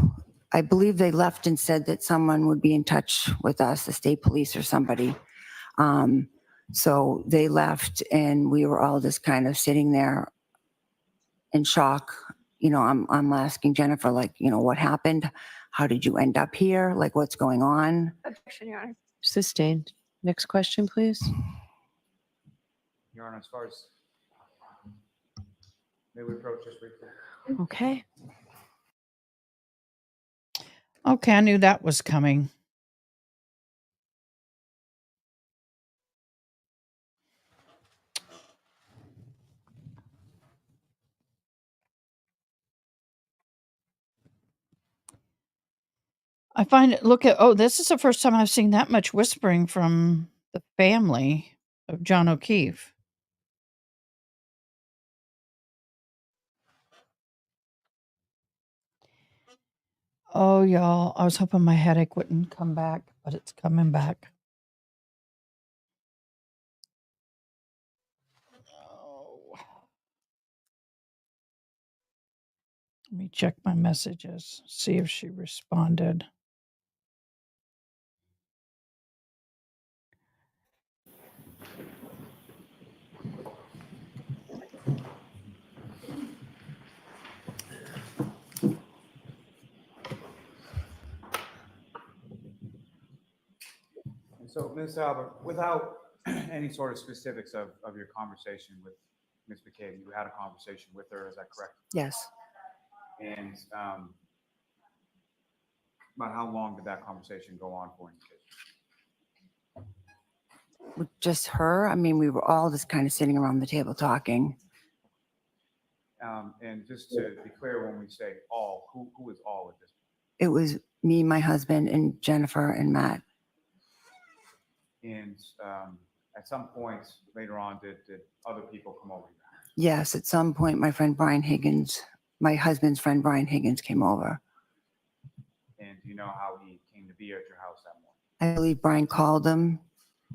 Speaker 13: I believe they left and said that someone would be in touch with us, the state police or somebody. So they left and we were all just kind of sitting there in shock. You know, I'm asking Jennifer, like, you know, what happened? How did you end up here? Like, what's going on?
Speaker 14: Objection, Your Honor.
Speaker 9: Sustained. Next question, please.
Speaker 10: Your Honor, as far as, may we approach this briefly?
Speaker 9: Okay.
Speaker 1: Okay, I knew that was coming. I find it, look at, oh, this is the first time I've seen that much whispering from the family of John O'Keefe. Oh, y'all, I was hoping my headache wouldn't come back, but it's coming back. Oh. Let me check my messages, see if she responded.
Speaker 10: And so, Ms. Albert, without any sort of specifics of your conversation with Ms. McCabe, you had a conversation with her, is that correct?
Speaker 13: Yes.
Speaker 10: And about how long did that conversation go on for in the case?
Speaker 13: With just her, I mean, we were all just kind of sitting around the table talking.
Speaker 10: And just to be clear, when we say all, who is all at this point?
Speaker 13: It was me, my husband, and Jennifer and Matt.
Speaker 10: And at some point later on, did other people come over?
Speaker 13: Yes, at some point, my friend Brian Higgins, my husband's friend Brian Higgins came over.
Speaker 10: And do you know how he came to be at your house that morning?
Speaker 13: I believe Brian called him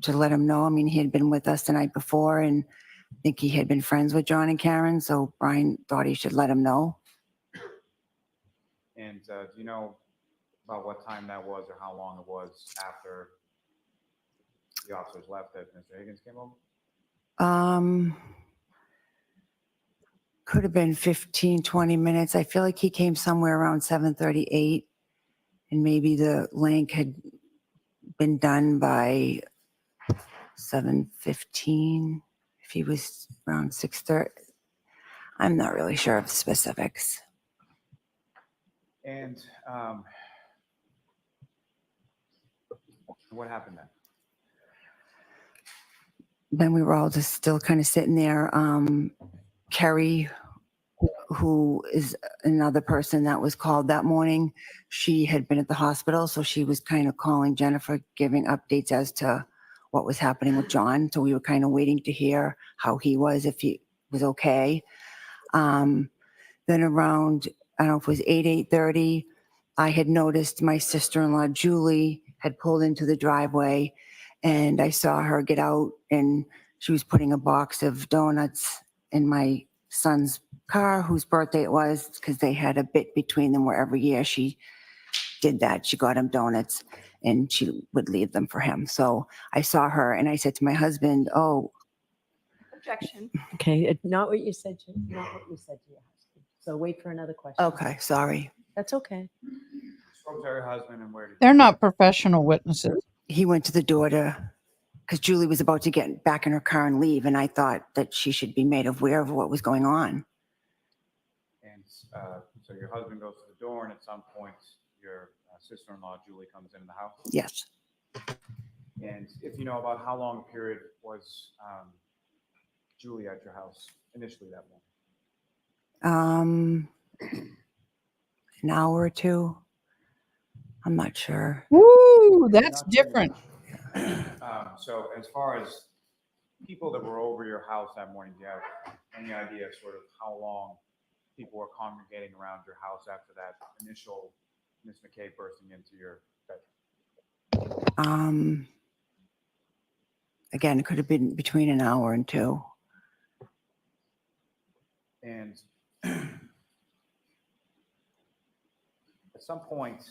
Speaker 13: to let him know. I mean, he had been with us the night before, and I think he had been friends with John and Karen, so Brian thought he should let him know.
Speaker 10: And do you know about what time that was or how long it was after the officers left that Mr. Higgins came over?
Speaker 13: Could have been 15, 20 minutes. I feel like he came somewhere around 7:38, and maybe the link had been done by 7:15. If he was around 6:30, I'm not really sure of the specifics.
Speaker 10: And what happened then?
Speaker 13: Then we were all just still kind of sitting there. Carrie, who is another person that was called that morning, she had been at the hospital, so she was kind of calling Jennifer, giving updates as to what was happening with John. So we were kind of waiting to hear how he was, if he was okay. Then around, I don't know if it was 8:30, I had noticed my sister-in-law, Julie, had pulled into the driveway, and I saw her get out, and she was putting a box of donuts in my son's car, whose birthday it was, because they had a bit between them where every year she did that. She got him donuts, and she would leave them for him. So I saw her, and I said to my husband, oh.
Speaker 14: Objection.
Speaker 9: Okay, not what you said to your husband. So wait for another question.
Speaker 13: Okay, sorry.
Speaker 9: That's okay.
Speaker 10: Spoke to her husband and where did
Speaker 1: They're not professional witnesses.
Speaker 13: He went to the door because Julie was about to get back in her car and leave, and I thought that she should be made aware of what was going on.
Speaker 10: And so your husband goes to the door, and at some point, your sister-in-law, Julie, comes into the house?
Speaker 13: Yes.
Speaker 10: And if you know about how long a period was Julie at your house initially that morning?
Speaker 13: An hour or two. I'm not sure.
Speaker 1: Woo,
Speaker 10: You're
Speaker 1: that's
Speaker 10: not sure, you're
Speaker 1: different.
Speaker 10: not sure. So as far as people that were over your house that morning, do you have any idea sort of how long people were congregating around your house after that initial Miss McKay bursting into your bedroom?
Speaker 13: Again, it could have been between an hour and two.
Speaker 10: And at some point,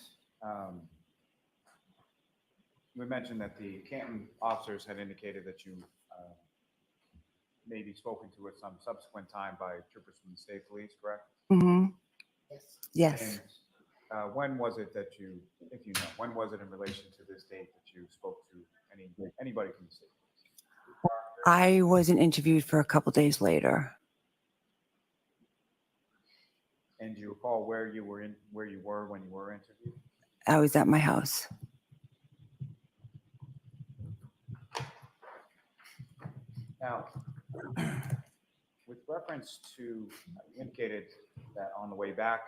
Speaker 10: we mentioned that the Canton officers had indicated that you may be spoken to at some subsequent time by troopers from the state police, correct?
Speaker 13: Mm-hmm. Yes.
Speaker 10: And when was it that you, if you know, when was it in relation to this date that you spoke to anybody from the state police?
Speaker 13: I wasn't interviewed for a couple days later.
Speaker 10: And do you recall where you were when you were interviewed?
Speaker 13: I was at my house.
Speaker 10: Now, with reference to, you indicated that on the way back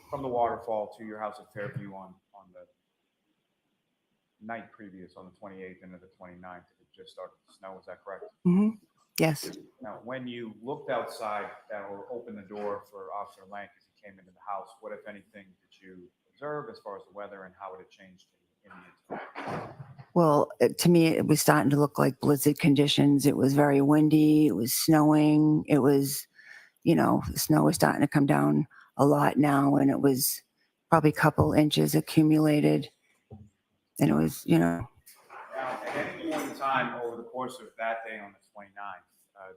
Speaker 10: from the waterfall to your house at Fairview on the night previous, on the 28th and the 29th, it just started to snow, is that correct?
Speaker 13: Mm-hmm. Yes.
Speaker 10: Now, when you looked outside or opened the door for Officer Lank as he came into the house, what, if anything, did you observe as far as the weather and how it had changed in the interim?
Speaker 13: Well, to me, it was starting to look like blizzard conditions. It was very windy. It was snowing. It was, the snow was starting to come down a lot now, and it was probably a couple inches accumulated. And it was,
Speaker 10: Now, at any point in time over the course of that day on the 29th,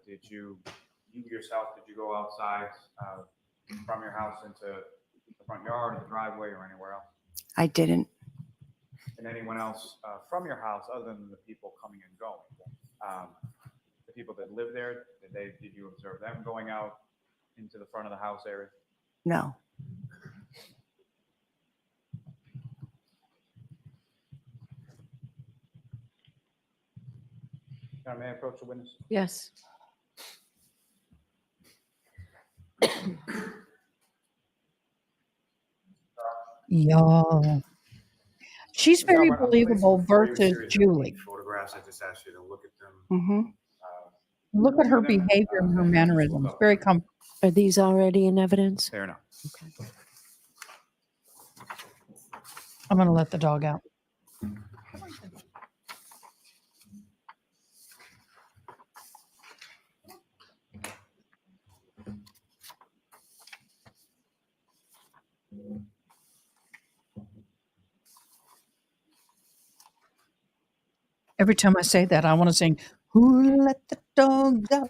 Speaker 10: did you yourself, did you go outside from your house into the front yard or the driveway or anywhere else?
Speaker 13: I didn't.
Speaker 10: And anyone else from your house other than the people coming and going? The people that live there, did you observe them going out into the front of the house area?
Speaker 13: No.
Speaker 10: May I approach the witness?
Speaker 9: Yes.
Speaker 1: Y'all. She's very
Speaker 10: I'm
Speaker 1: believable
Speaker 10: placing before you a
Speaker 1: versus
Speaker 10: series of
Speaker 1: Julie.
Speaker 10: photographs. I just asked you to look at them.
Speaker 13: Mm-hmm.
Speaker 1: Look at her behavior and her mannerisms. Very comfortable.
Speaker 9: Are these already in evidence?
Speaker 10: Fair enough.
Speaker 9: Okay.
Speaker 1: I'm going to let the dog out. Every time I say that, I want to sing, "Who let the dogs out?"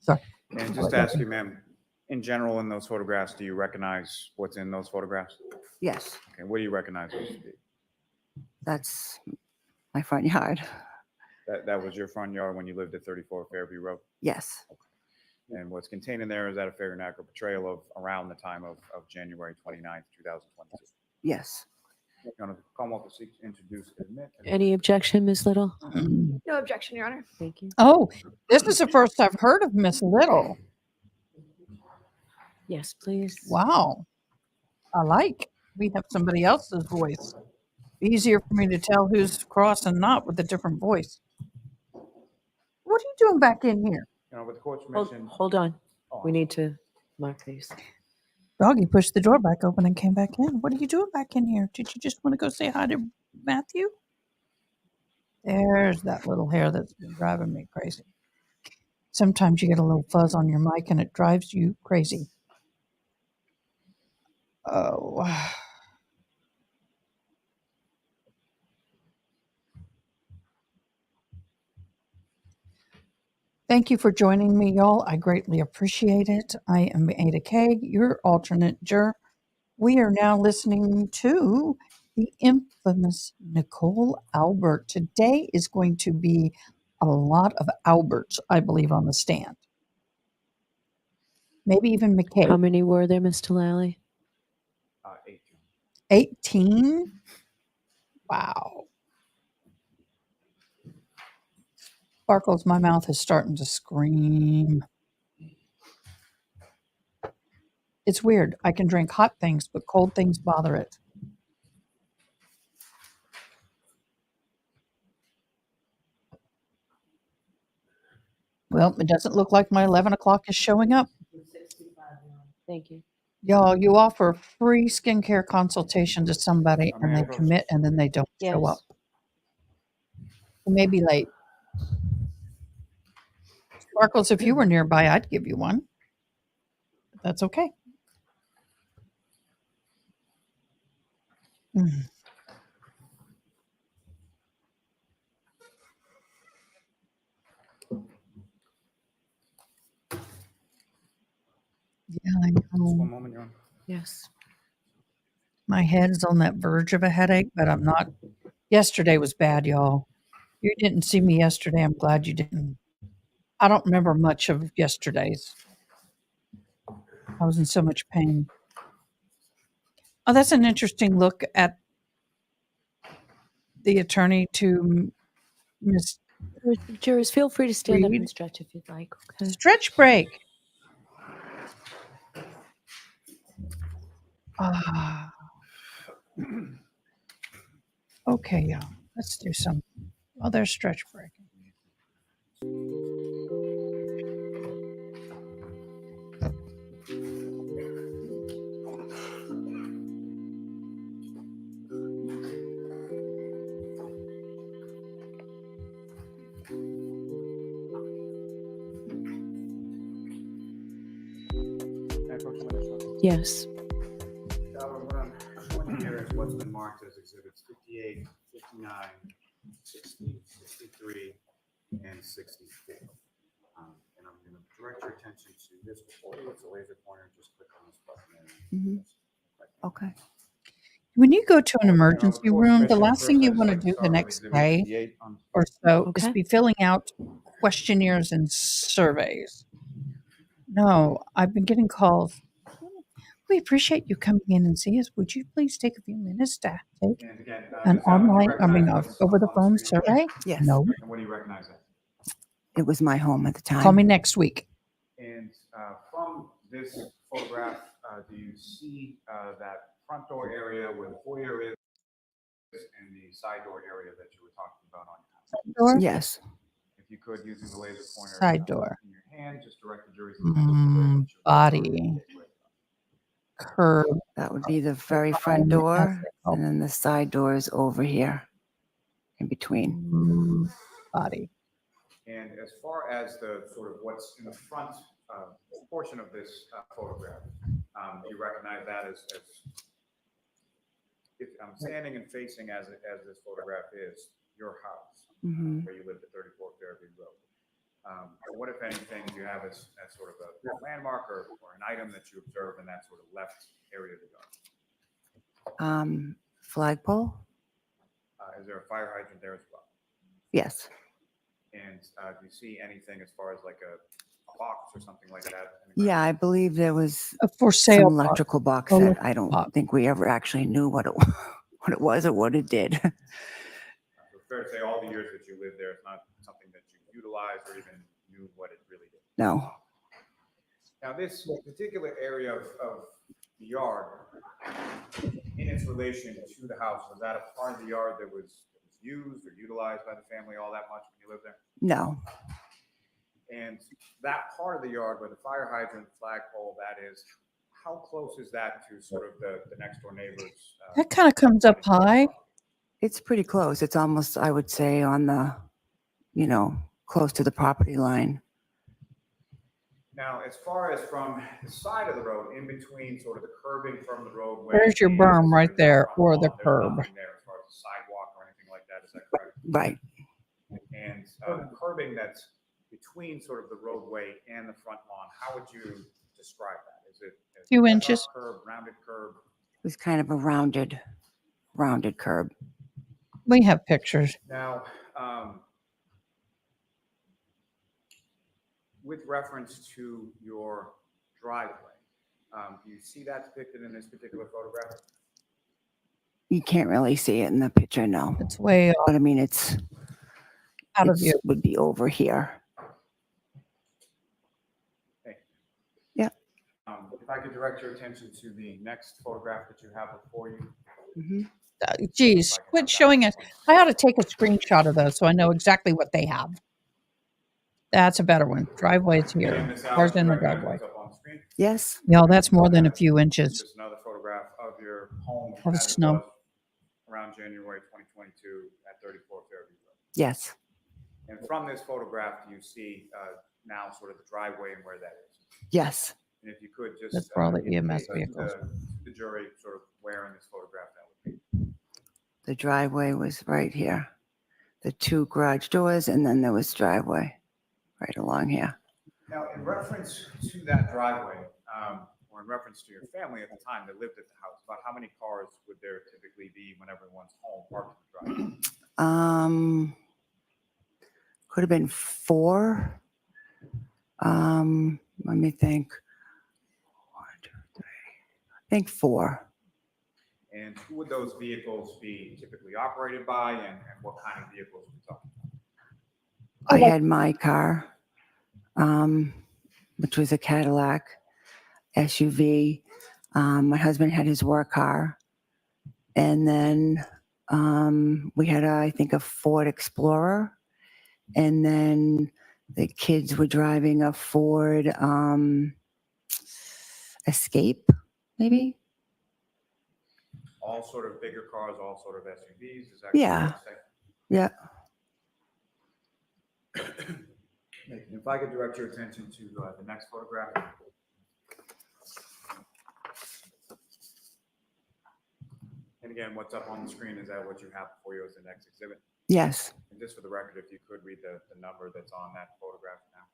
Speaker 1: Sorry.
Speaker 10: And just to ask you, ma'am, in general, in those photographs, do you recognize what's in those photographs?
Speaker 13: Yes.
Speaker 10: Okay, what do you recognize those to be?
Speaker 13: That's my front yard.
Speaker 10: That was your front yard when you lived at 34 Fairview Road?
Speaker 13: Yes.
Speaker 10: And what's contained in there, is that a fair and accurate portrayal of around the time of January 29th, 2022?
Speaker 13: Yes.
Speaker 10: Commonwealth to seek to introduce and admit.
Speaker 9: Any objection, Ms. Little?
Speaker 14: No objection, Your Honor.
Speaker 9: Thank you.
Speaker 1: Oh, this is the first I've heard of Miss Little.
Speaker 9: Yes, please.
Speaker 1: Wow. I like. We have somebody else's voice. Easier for me to tell who's cross and not with a different voice. What are you doing back in here?
Speaker 10: With the court's permission.
Speaker 9: Hold on. We need to mark these.
Speaker 1: Doggy pushed the door back open and came back in. What are you doing back in here? Did you just want to go say hi to Matthew? There's that little hair that's been driving me crazy. Sometimes you get a little fuzz on your mic and it drives you crazy. Oh. Thank you for joining me, y'all. I greatly appreciate it. I am Adakay, your alternate juror. We are now listening to the infamous Nichole Albert. Today is going to be a lot of Alberts, I believe, on the stand. Maybe even McKay.
Speaker 9: How many were there, Mr. Lally?
Speaker 10: 18.
Speaker 1: 18? Wow. Sparkles, my mouth is starting to scream. It's weird. I can drink hot things, but cold things bother it. Well, it doesn't look like my 11 o'clock is showing up.
Speaker 9: Thank you.
Speaker 1: Y'all, you offer free skincare consultation to somebody and they commit and then they don't show up. You may be late. Sparkles, if you were nearby, I'd give you one. But that's okay. Mm. Yeah, I
Speaker 10: Just
Speaker 1: know.
Speaker 10: one moment, Your Honor.
Speaker 9: Yes.
Speaker 1: My head's on that verge of a headache, but I'm not. Yesterday was bad, y'all. You didn't see me yesterday. I'm glad you didn't. I don't remember much of yesterday's. I was in so much pain. Oh, that's an interesting look at the attorney to Miss
Speaker 9: Jurors, feel free to stand up
Speaker 1: Reed.
Speaker 9: and stretch if you'd like. Okay.
Speaker 1: Stretch break. Ah. Okay, y'all. Let's do some. Oh, there's stretch break.
Speaker 9: Yes.
Speaker 10: What I'm showing here is what's been marked as exhibits 58, 59, 60, 63, and 64. And I'm going to direct your attention to this before you. It's a laser pointer. Just click on this button.
Speaker 13: Okay.
Speaker 1: When you go to an emergency
Speaker 10: course,
Speaker 1: room, the
Speaker 10: Commissioner,
Speaker 1: last
Speaker 10: first
Speaker 1: thing
Speaker 10: I'd
Speaker 1: you
Speaker 10: just
Speaker 1: want to
Speaker 10: like to
Speaker 1: do the
Speaker 10: start with
Speaker 1: next
Speaker 10: exhibit
Speaker 1: day
Speaker 10: 58 on
Speaker 1: or so is
Speaker 9: Okay.
Speaker 1: be filling out questionnaires and surveys. No, I've been getting calls. We appreciate you coming in and see us. Would you please take a few minutes to take
Speaker 10: And again,
Speaker 1: an
Speaker 10: Ms. Allen, do you
Speaker 1: online,
Speaker 10: recognize what's
Speaker 1: over the
Speaker 10: on
Speaker 1: phone
Speaker 10: screen?
Speaker 1: survey?
Speaker 13: Yes.
Speaker 1: No.
Speaker 10: And what do you recognize that?
Speaker 13: It was my home at the time.
Speaker 1: Call me next week.
Speaker 10: And from this photograph, do you see that front door area where the foyer is and the side door area that you were talking about on your house?
Speaker 1: Door?
Speaker 13: Yes.
Speaker 10: If you could, using the laser pointer
Speaker 1: Side door.
Speaker 10: in your hand, just direct the jury's attention to
Speaker 1: Body. Curb.
Speaker 13: That would be the very front
Speaker 1: And
Speaker 13: door,
Speaker 1: oh,
Speaker 13: and then the side doors over here in between.
Speaker 1: body.
Speaker 10: And as far as the sort of what's in the front portion of this photograph, you recognize that as if I'm standing and facing as this photograph is your house, where you live at 34 Fairview Road. What, if anything, do you have as sort of a landmark or an item that you observe in that sort of left area of the yard?
Speaker 13: Flagpole?
Speaker 10: Is there a fire hydrant there as well?
Speaker 13: Yes.
Speaker 10: And do you see anything as far as like a box or something like that?
Speaker 13: Yeah, I believe there was
Speaker 1: A for
Speaker 13: some
Speaker 1: sale
Speaker 13: electrical box
Speaker 1: Oh,
Speaker 13: that I don't think we ever actually knew what it what it was or what it did.
Speaker 10: So it's fair to say all the years that you lived there, it's not something that you utilized or even knew what it really did.
Speaker 13: No.
Speaker 10: Now, this particular area of the yard, in its relation to the house, was that a part of the yard that was used or utilized by the family all that much when you lived there?
Speaker 13: No.
Speaker 10: And that part of the yard where the fire hydrant, flagpole, that is, how close is that to sort of the next door neighbors?
Speaker 1: That kind of comes up high.
Speaker 13: It's pretty close. It's almost, I would say, on the, close to the property line.
Speaker 10: Now, as far as from the side of the road, in between sort of the curbing from the roadway.
Speaker 1: There's your
Speaker 10: and
Speaker 1: berm right
Speaker 10: the
Speaker 1: there,
Speaker 10: front
Speaker 1: or
Speaker 10: lawn,
Speaker 1: the
Speaker 10: there's
Speaker 1: curb.
Speaker 10: nothing there as far as a sidewalk or anything like that, is that correct?
Speaker 13: Right.
Speaker 10: And the curbing that's between sort of the roadway and the front lawn, how would you describe that? Is it a
Speaker 1: Few
Speaker 10: step-up
Speaker 1: inches.
Speaker 10: curb, rounded curb?
Speaker 13: It was kind of a rounded curb.
Speaker 1: We have pictures.
Speaker 10: Now, with reference to your driveway, do you see that depicted in this particular photograph?
Speaker 13: You can't really see it in the picture, no.
Speaker 1: It's way off.
Speaker 13: But I mean, it's
Speaker 1: Out of
Speaker 13: It's-
Speaker 1: view.
Speaker 13: would be over here.
Speaker 10: If I could direct your attention to the next photograph that you have before you.
Speaker 13: Mhm.
Speaker 1: Geez, quit showing us. I ought to take a screenshot of those so I know exactly what they have. That's a better one. Driveway's
Speaker 10: Again,
Speaker 1: here.
Speaker 10: Ms.
Speaker 1: Cars
Speaker 10: Allen,
Speaker 1: in the
Speaker 10: recognize
Speaker 1: driveway.
Speaker 10: what's up on the screen.
Speaker 13: Yes.
Speaker 1: No, that's more than a few inches
Speaker 10: Just another photograph of your home
Speaker 1: of
Speaker 10: as it
Speaker 1: snow.
Speaker 10: was around January 2022 at 34 Fairview Road.
Speaker 13: Yes.
Speaker 10: And from this photograph, you see now sort of the driveway and where that is.
Speaker 13: Yes.
Speaker 10: And if you could just
Speaker 1: That's for all the EMS
Speaker 10: indicate to
Speaker 1: vehicles.
Speaker 10: the jury sort of where in this photograph that would be.
Speaker 13: The driveway was right here. The two garage doors, and then there was driveway right along here.
Speaker 10: Now, in reference to that driveway, or in reference to your family at the time that lived at the house, about how many cars would there typically be when everyone's home parked in the driveway?
Speaker 13: Could have been 4. Let me think. 1, 2, 3. I think 4.
Speaker 10: And who would those vehicles be typically operated by, and what kind of vehicles are we talking about?
Speaker 13: I had my car, which was a Cadillac SUV. My husband had his work car. And then we had, I think, a Ford Explorer. And then the kids were driving a Ford Escape, maybe?
Speaker 10: All sort of bigger cars, all sort of SUVs, is that
Speaker 13: Yeah.
Speaker 10: correct to say?
Speaker 13: Yeah.
Speaker 10: If I could direct your attention to the next photograph. And again, what's up on the screen, is that what you have for you as the next exhibit?
Speaker 13: Yes.
Speaker 10: And just for the record, if you could read the number that's on that photograph now.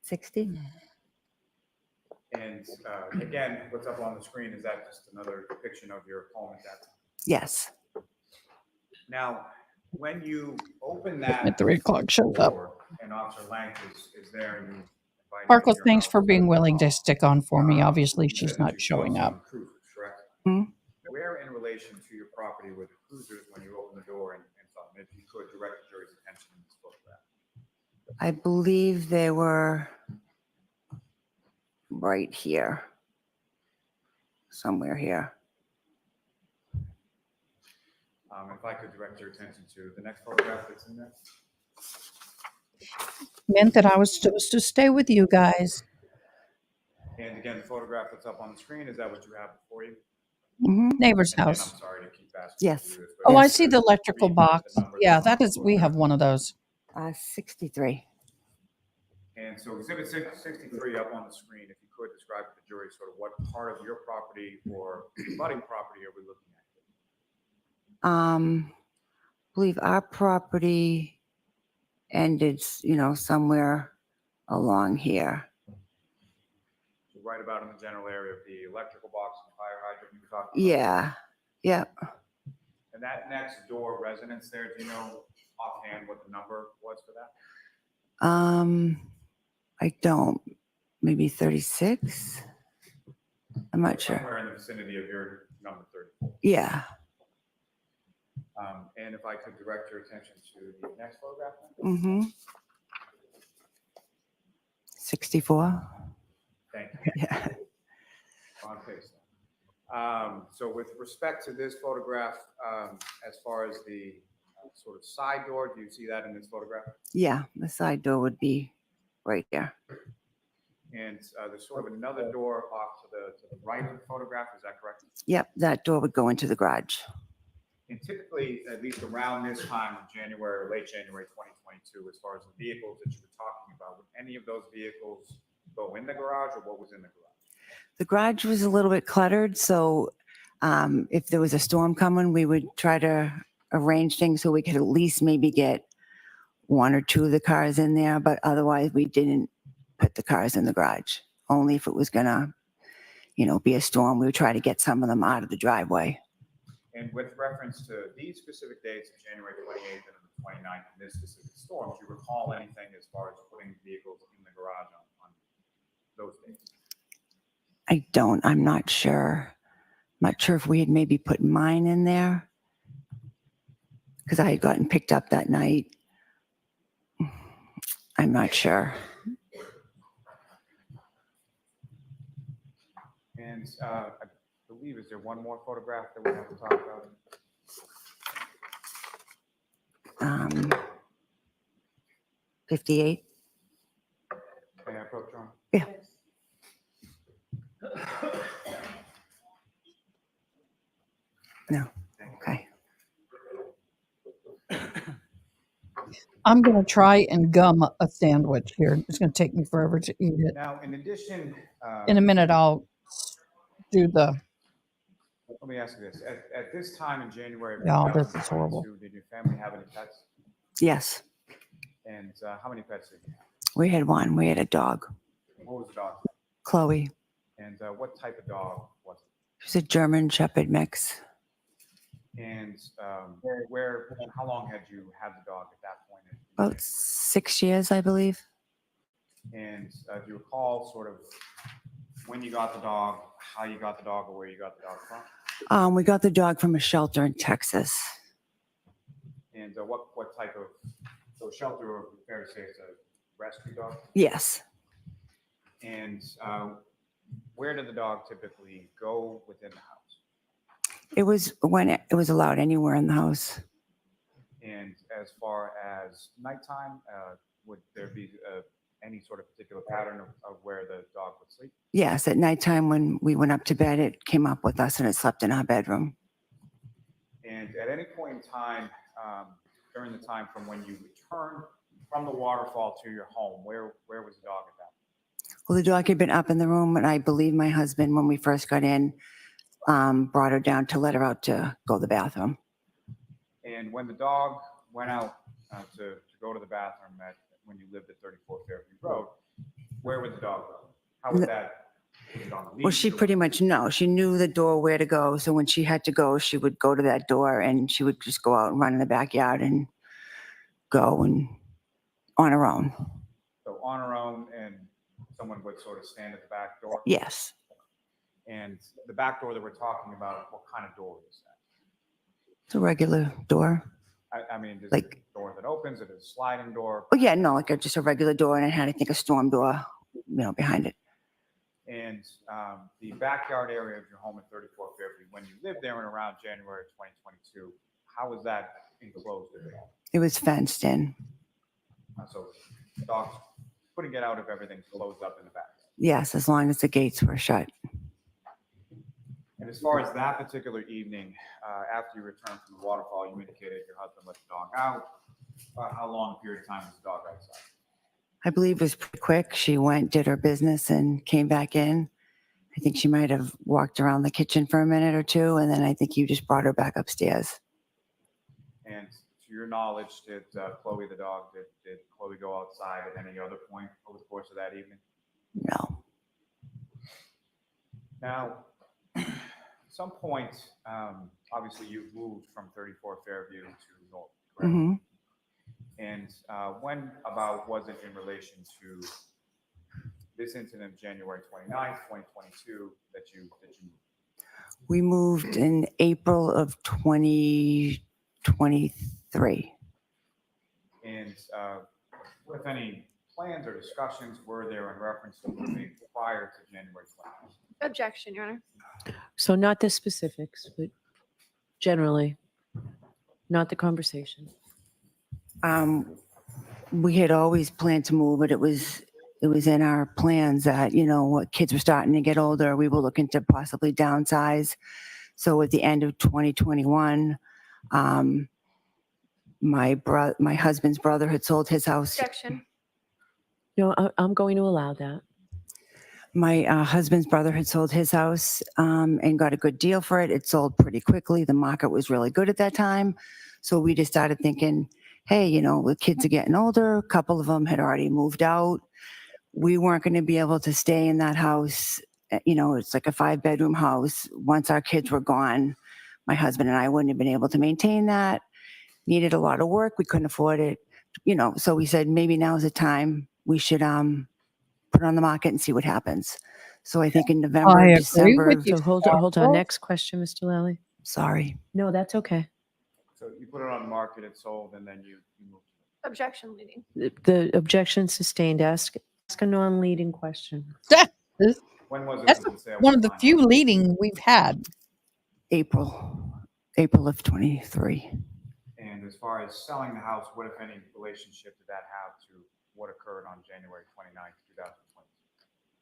Speaker 13: 60?
Speaker 10: And again, what's up on the screen, is that just another depiction of your home at that time?
Speaker 13: Yes.
Speaker 10: Now, when you open that
Speaker 1: At 3 o'clock showed up.
Speaker 10: door and Officer Lang is there, and you invite him
Speaker 1: Sparkle,
Speaker 10: into your
Speaker 1: thanks
Speaker 10: house,
Speaker 1: for being willing to stick on for me. Obviously,
Speaker 10: you said
Speaker 1: she's
Speaker 10: that
Speaker 1: not
Speaker 10: you saw
Speaker 1: showing up.
Speaker 10: some cruisers, correct?
Speaker 13: Hmm?
Speaker 10: Where in relation to your property were the cruisers when you opened the door and saw them? If you could direct the jury's attention in this photograph.
Speaker 13: I believe they were right here. Somewhere here.
Speaker 10: If I could direct your attention to the next photograph that's in there.
Speaker 1: Meant that I was supposed to stay with you guys.
Speaker 10: And again, the photograph that's up on the screen, is that what you have before you?
Speaker 1: Neighbor's
Speaker 10: And again,
Speaker 1: house.
Speaker 10: I'm sorry to keep asking.
Speaker 13: Yes.
Speaker 10: you to do this, but
Speaker 1: Oh, I
Speaker 10: if
Speaker 1: see
Speaker 10: you
Speaker 1: the
Speaker 10: could
Speaker 1: electrical
Speaker 10: read
Speaker 1: box.
Speaker 10: the number
Speaker 1: Yeah,
Speaker 10: that's on
Speaker 1: that
Speaker 10: the
Speaker 1: is, we have
Speaker 10: photograph.
Speaker 1: one of those.
Speaker 13: 63.
Speaker 10: And so exhibit 63 up on the screen, if you could describe to the jury sort of what part of your property or abutting property are we looking at?
Speaker 13: I believe our property ended, somewhere along here.
Speaker 10: So right about in the general area of the electrical box and fire hydrant you were talking about?
Speaker 13: Yeah. Yep.
Speaker 10: And that next door residence there, do you know offhand what the number was for that?
Speaker 13: I don't. Maybe 36? I'm not sure.
Speaker 10: Somewhere in the vicinity of your number 34.
Speaker 13: Yeah.
Speaker 10: And if I could direct your attention to the next photograph. Then?
Speaker 13: Mm-hmm. 64?
Speaker 10: Thank you.
Speaker 13: Yeah.
Speaker 10: On pace. So with respect to this photograph, as far as the sort of side door, do you see that in this photograph?
Speaker 13: Yeah, the side door would be right there.
Speaker 10: And there's sort of another door off to the right of the photograph, is that correct?
Speaker 13: Yep, that door would go into the garage.
Speaker 10: And typically, at least around this time of January or late January 2022, as far as the vehicles that you were talking about, would any of those vehicles go in the garage, or what was in the garage?
Speaker 13: The garage was a little bit cluttered, so if there was a storm coming, we would try to arrange things so we could at least maybe get 1 or 2 of the cars in there, but otherwise we didn't put the cars in the garage. Only if it was gonna, be a storm, we would try to get some of them out of the driveway.
Speaker 10: And with reference to these specific dates of January 28th and the 29th, and this specific storm, do you recall anything as far as putting vehicles in the garage on those dates?
Speaker 13: I don't. I'm not sure. I'm not sure if we had maybe put mine in there. because I had gotten picked up that night. I'm not sure.
Speaker 10: And I believe, is there one more photograph that we have to talk about?
Speaker 13: 58.
Speaker 10: May I approach, John?
Speaker 13: Yeah. No. Okay.
Speaker 1: I'm going to try and gum a sandwich here. It's going to take me forever to eat it.
Speaker 10: Now, in addition,
Speaker 1: In a minute, I'll do the.
Speaker 10: let me ask you this. At this time in January of
Speaker 1: Yeah, this is horrible.
Speaker 10: 2022, did your family have any pets?
Speaker 13: Yes.
Speaker 10: And how many pets did you have?
Speaker 13: We had one. We had a dog,
Speaker 10: What was the dog?
Speaker 13: Chloe.
Speaker 10: And what type of dog was it?
Speaker 13: She's a German Shepherd mix.
Speaker 10: And how long had you had the dog at that point?
Speaker 13: About 6 years, I believe.
Speaker 10: And do you recall sort of when you got the dog, how you got the dog, or where you got the dog from?
Speaker 13: We got the dog from a shelter in Texas.
Speaker 10: And what type of, so shelter, or fair to say it's a rescue dog?
Speaker 13: Yes.
Speaker 10: And where did the dog typically go within the house?
Speaker 13: It was when it was allowed anywhere in the house.
Speaker 10: And as far as nighttime, would there be any sort of particular pattern of where the dog would sleep?
Speaker 13: Yes, at nighttime when we went up to bed, it came up with us and it slept in our bedroom.
Speaker 10: And at any point in time, during the time from when you returned from the waterfall to your home, where was the dog at that?
Speaker 13: Well, the dog had been up in the room, and I believe my husband, when we first got in, brought her down to let her out to go to the bathroom.
Speaker 10: And when the dog went out to go to the bathroom when you lived at 34 Fairview Road, where would the dog go? How would that? Was it on a leash?
Speaker 13: Well, she pretty much she knew the door where to go. So when she had to go, she would go to that door and she would just go out and run in the backyard and go and on her own.
Speaker 10: So on her own, and someone would sort of stand at the back door?
Speaker 13: Yes.
Speaker 10: And the back door that we're talking about, what kind of door is that?
Speaker 13: It's a regular door.
Speaker 10: I mean, is
Speaker 13: Like,
Speaker 10: it a door that opens? Is it a sliding door?
Speaker 13: Oh yeah, no, like just a regular door, and it had, I think, a storm door, behind it.
Speaker 10: And the backyard area of your home at 34 Fairview, when you lived there in around January of 2022, how was that enclosed at all?
Speaker 13: It was fenced in.
Speaker 10: So dogs couldn't get out if everything's closed up in the back.
Speaker 13: Yes, as long as the gates were shut.
Speaker 10: And as far as that particular evening, after you returned from the waterfall, you indicated your husband let the dog out. How long a period of time was the dog outside?
Speaker 13: I believe it was pretty quick. She went, did her business, and came back in. I think she might have walked around the kitchen for a minute or two, and then I think you just brought her back upstairs.
Speaker 10: And to your knowledge, did Chloe the dog, did Chloe go outside at any other point over the course of that evening?
Speaker 13: No.
Speaker 10: Now, at some point, obviously you've moved from 34 Fairview to North, correct?
Speaker 13: Mm-hmm.
Speaker 10: And when about was it in relation to this incident of January 29th, 2022 that you moved?
Speaker 13: We moved in April of 2023.
Speaker 10: And with any plans or discussions were there in reference to moving prior to January 29th?
Speaker 14: Objection, Your Honor.
Speaker 9: So not the specifics, but generally, not the conversation.
Speaker 13: We had always planned to move, but it was in our plans that, what kids were starting to get older, we were looking to possibly downsize. So at the end of 2021, my husband's brother had sold his house.
Speaker 14: Objection.
Speaker 9: No, I'm going to allow that.
Speaker 13: My husband's brother had sold his house and got a good deal for it. It sold pretty quickly. The market was really good at that time. So we just started thinking, hey, the kids are getting older. A couple of them had already moved out. We weren't going to be able to stay in that house. It's like a 5-bedroom house. Once our kids were gone, my husband and I wouldn't have been able to maintain that. Needed a lot of work. We couldn't afford it. So we said, maybe now's the time we should put it on the market and see what happens. So I think in November,
Speaker 1: I agree
Speaker 13: December.
Speaker 1: with you.
Speaker 9: So hold on. Next question, Mr. Lally.
Speaker 13: Sorry.
Speaker 9: No, that's okay.
Speaker 10: So you put it on the market, it's sold, and then you move.
Speaker 14: Objection leading.
Speaker 9: The objection sustained. Ask a non-leading question.
Speaker 10: When was it
Speaker 1: That's
Speaker 10: that the sale
Speaker 1: one
Speaker 10: was
Speaker 1: of the
Speaker 10: finalized?
Speaker 1: few leading we've had.
Speaker 13: April of 23.
Speaker 10: And as far as selling the house, what, if any, relationship did that have to what occurred on January 29th, 2020?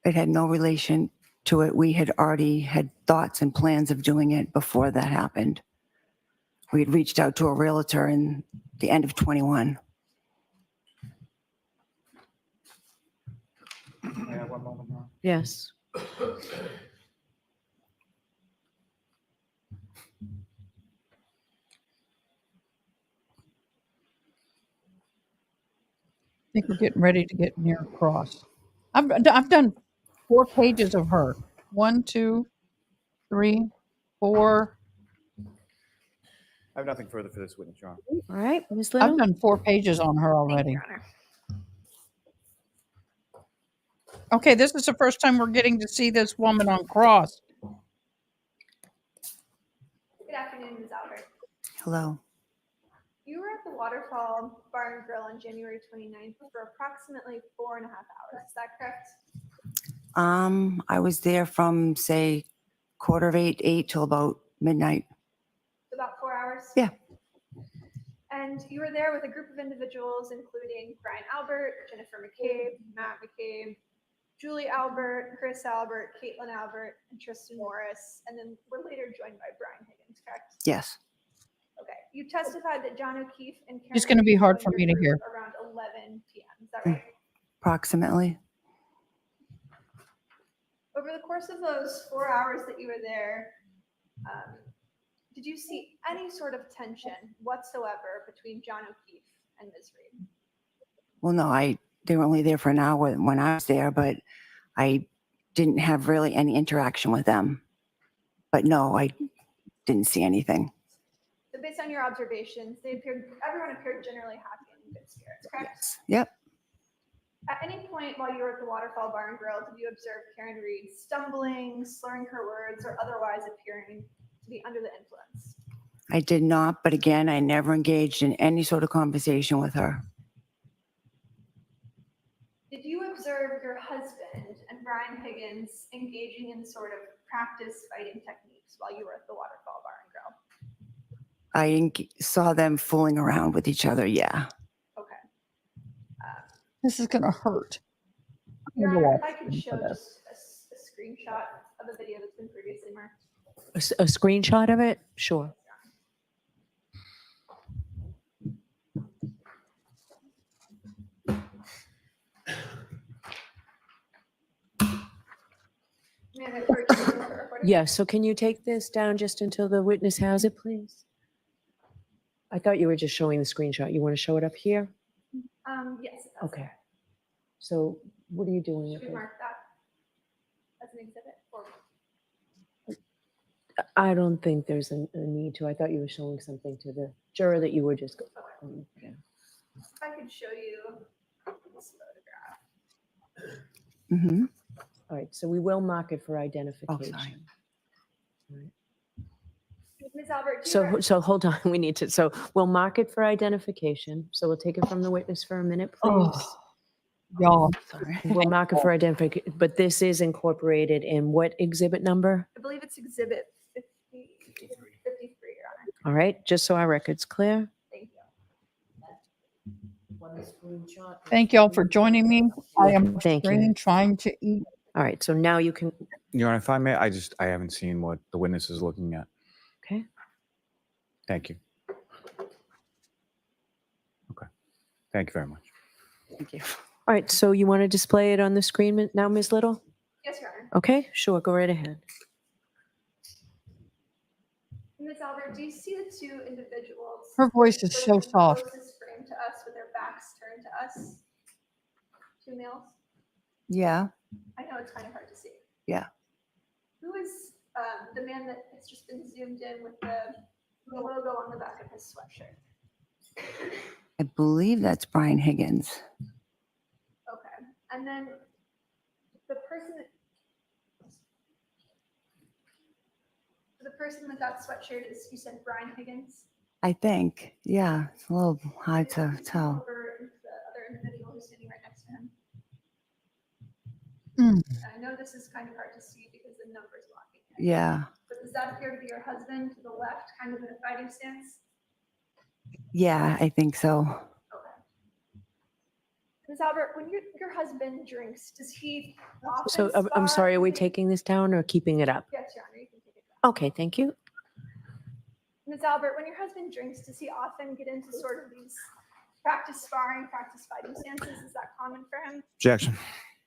Speaker 13: It had no relation to it. We had already had thoughts and plans of doing it before that happened. We had reached out to a realtor in the end of 21.
Speaker 10: May I have 1 moment, Your Honor?
Speaker 9: Yes.
Speaker 1: I think we're getting ready to get near cross. I've done 4 pages of her. 1, 2, 3, 4.
Speaker 10: I have nothing further for this witness, Your Honor.
Speaker 9: All right, Ms.
Speaker 1: I've
Speaker 9: Little.
Speaker 1: done 4 pages on her
Speaker 14: Thank you,
Speaker 1: already.
Speaker 14: Your Honor.
Speaker 1: Okay, this is the first time we're getting to see this woman on cross.
Speaker 16: Good afternoon, Ms. Albert.
Speaker 13: Hello.
Speaker 16: You were at the Waterfall Bar and Grill on January 29th for approximately 4.5 hours. Is that correct?
Speaker 13: I was there from say 7:45 till about midnight.
Speaker 16: About 4 hours?
Speaker 13: Yeah.
Speaker 16: And you were there with a group of individuals, including Brian Albert, Jennifer McCabe, Matt McCabe, Julie Albert, Chris Albert, Caitlin Albert, and Tristan Morris, and then were later joined by Brian Higgins, correct?
Speaker 13: Yes.
Speaker 16: Okay. You testified that John O'Keefe and Karen
Speaker 1: It's gonna be hard
Speaker 16: joined
Speaker 1: for
Speaker 16: your
Speaker 1: me to
Speaker 16: group
Speaker 1: hear.
Speaker 16: around 11 p.m. Is that right?
Speaker 13: Approximately.
Speaker 16: Over the course of those 4 hours that you were there, did you see any sort of tension whatsoever between John O'Keefe and Ms. Reed?
Speaker 13: Well, no, they were only there for an hour when I was there, but I didn't have really any interaction with them. But no, I didn't see anything.
Speaker 16: So based on your observations, everyone appeared generally happy and in good spirits, correct?
Speaker 13: Yep.
Speaker 16: At any point while you were at the Waterfall Bar and Grill, did you observe Karen Reed stumbling, slurring her words, or otherwise appearing to be under the influence?
Speaker 13: I did not, but again, I never engaged in any sort of conversation with her.
Speaker 16: Did you observe your husband and Brian Higgins engaging in sort of practice fighting techniques while you were at the Waterfall Bar and Grill?
Speaker 13: I saw them fooling around with each other, yeah.
Speaker 16: Okay.
Speaker 1: This is gonna hurt.
Speaker 16: Your
Speaker 1: I'm gonna
Speaker 16: Honor, if
Speaker 1: watch
Speaker 16: I could
Speaker 1: them
Speaker 16: show
Speaker 1: for this.
Speaker 16: just a screenshot of the video that's been previously marked.
Speaker 9: A screenshot of it? Sure.
Speaker 16: May I refer to the recording?
Speaker 9: Yes, so can you take this down just until the witness has it, please? I thought you were just showing the screenshot. You want to show it up here?
Speaker 16: Yes. That's
Speaker 9: Okay. So what are you doing
Speaker 16: Should
Speaker 9: with
Speaker 16: we
Speaker 9: it?
Speaker 16: mark that as an exhibit? Or
Speaker 9: I don't think there's a need to. I thought you were showing something to the juror that you were just. Okay.
Speaker 16: if I could show you this photograph.
Speaker 13: Mm-hmm.
Speaker 9: All right, so we will mark it for
Speaker 13: Oh,
Speaker 9: identification.
Speaker 13: sorry.
Speaker 9: All right.
Speaker 16: Ms. Albert, do you
Speaker 9: So hold on, we need to, so we'll mark it for identification. So we'll take it from the witness for a minute, please.
Speaker 1: Oh, y'all.
Speaker 13: Sorry.
Speaker 9: We'll mark it for identification, but this is incorporated in what exhibit number?
Speaker 16: I believe it's exhibit 53, Your Honor.
Speaker 9: All right, just so our record's clear.
Speaker 16: Thank you.
Speaker 1: Thank y'all for joining me. I am
Speaker 9: Thank you.
Speaker 1: trying to eat.
Speaker 9: All right, so now you can,
Speaker 8: Your Honor, if I may, I haven't seen what the witness is looking at.
Speaker 9: okay.
Speaker 8: Thank you. Okay. Thank you very much.
Speaker 13: Thank you.
Speaker 9: All right, so you want to display it on the screen now, Ms. Little?
Speaker 16: Yes, Your Honor.
Speaker 9: Okay, sure, go right ahead.
Speaker 16: Ms. Albert, do you see the two individuals?
Speaker 1: Her voice is
Speaker 16: that
Speaker 1: so
Speaker 16: have been
Speaker 1: soft.
Speaker 16: Closest frame to us with their backs turned to us? Two males?
Speaker 13: Yeah.
Speaker 16: I know it's kind of hard to see.
Speaker 13: Yeah.
Speaker 16: Who is the man that has just been zoomed in with the logo on the back of his sweatshirt?
Speaker 13: I believe that's Brian Higgins.
Speaker 16: Okay. And then the person that that sweatshirt is, you said Brian Higgins?
Speaker 13: I think, yeah, it's a little hard to tell.
Speaker 16: Over into the other individual who's sitting right next to him.
Speaker 1: Mm.
Speaker 16: I know this is kind of hard to see because the number's blocking it.
Speaker 13: Yeah,
Speaker 16: But does that appear to be your husband to the left, kind of in a fighting stance?
Speaker 13: yeah, I think so.
Speaker 16: Okay. Ms. Albert, when your husband drinks, does he often
Speaker 9: So I'm
Speaker 16: spar
Speaker 9: sorry, are we
Speaker 16: the-
Speaker 9: taking this down or keeping it up?
Speaker 16: Yes, Your Honor, you can take it down.
Speaker 9: Okay, thank you.
Speaker 16: Ms. Albert, when your husband drinks, does he often get into sort of these practice sparring, practice fighting stances? Is that common for him?
Speaker 8: Objection.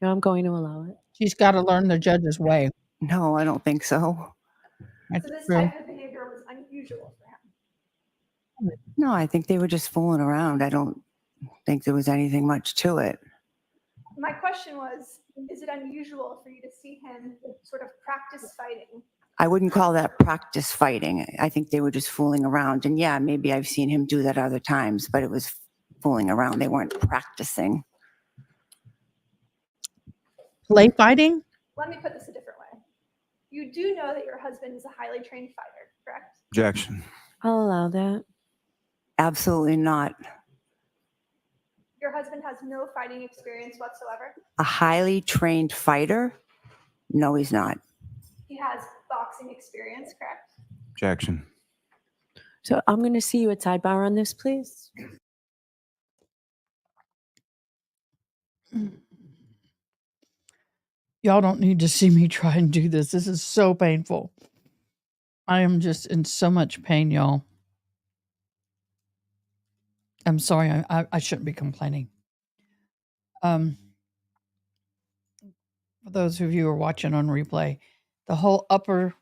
Speaker 9: No, I'm going to allow it.
Speaker 1: She's got to learn the judge's way.
Speaker 13: No, I don't think so.
Speaker 1: That's
Speaker 16: So this
Speaker 1: true.
Speaker 16: type of behavior was unusual for him.
Speaker 13: No, I think they were just fooling around. I don't think there was anything much to it.
Speaker 16: My question was, is it unusual for you to see him sort of practice fighting?
Speaker 13: I wouldn't call that practice fighting. I think they were just fooling around. And yeah, maybe I've seen him do that other times, but it was fooling around. They weren't practicing.
Speaker 1: Play fighting?
Speaker 16: Let me put this a different way. You do know that your husband is a highly trained fighter, correct?
Speaker 8: Objection.
Speaker 9: I'll allow that.
Speaker 13: Absolutely not.
Speaker 16: Your husband has no fighting experience whatsoever.
Speaker 13: A highly trained fighter? No, he's not.
Speaker 16: He has boxing experience, correct?
Speaker 8: Objection.
Speaker 9: So I'm going to see you at sidebar on this, please.
Speaker 1: Y'all don't need to see me try and do this. This is so painful. I am just in so much pain, y'all. I'm sorry. I shouldn't be complaining. For those of you who are watching on replay, the whole upper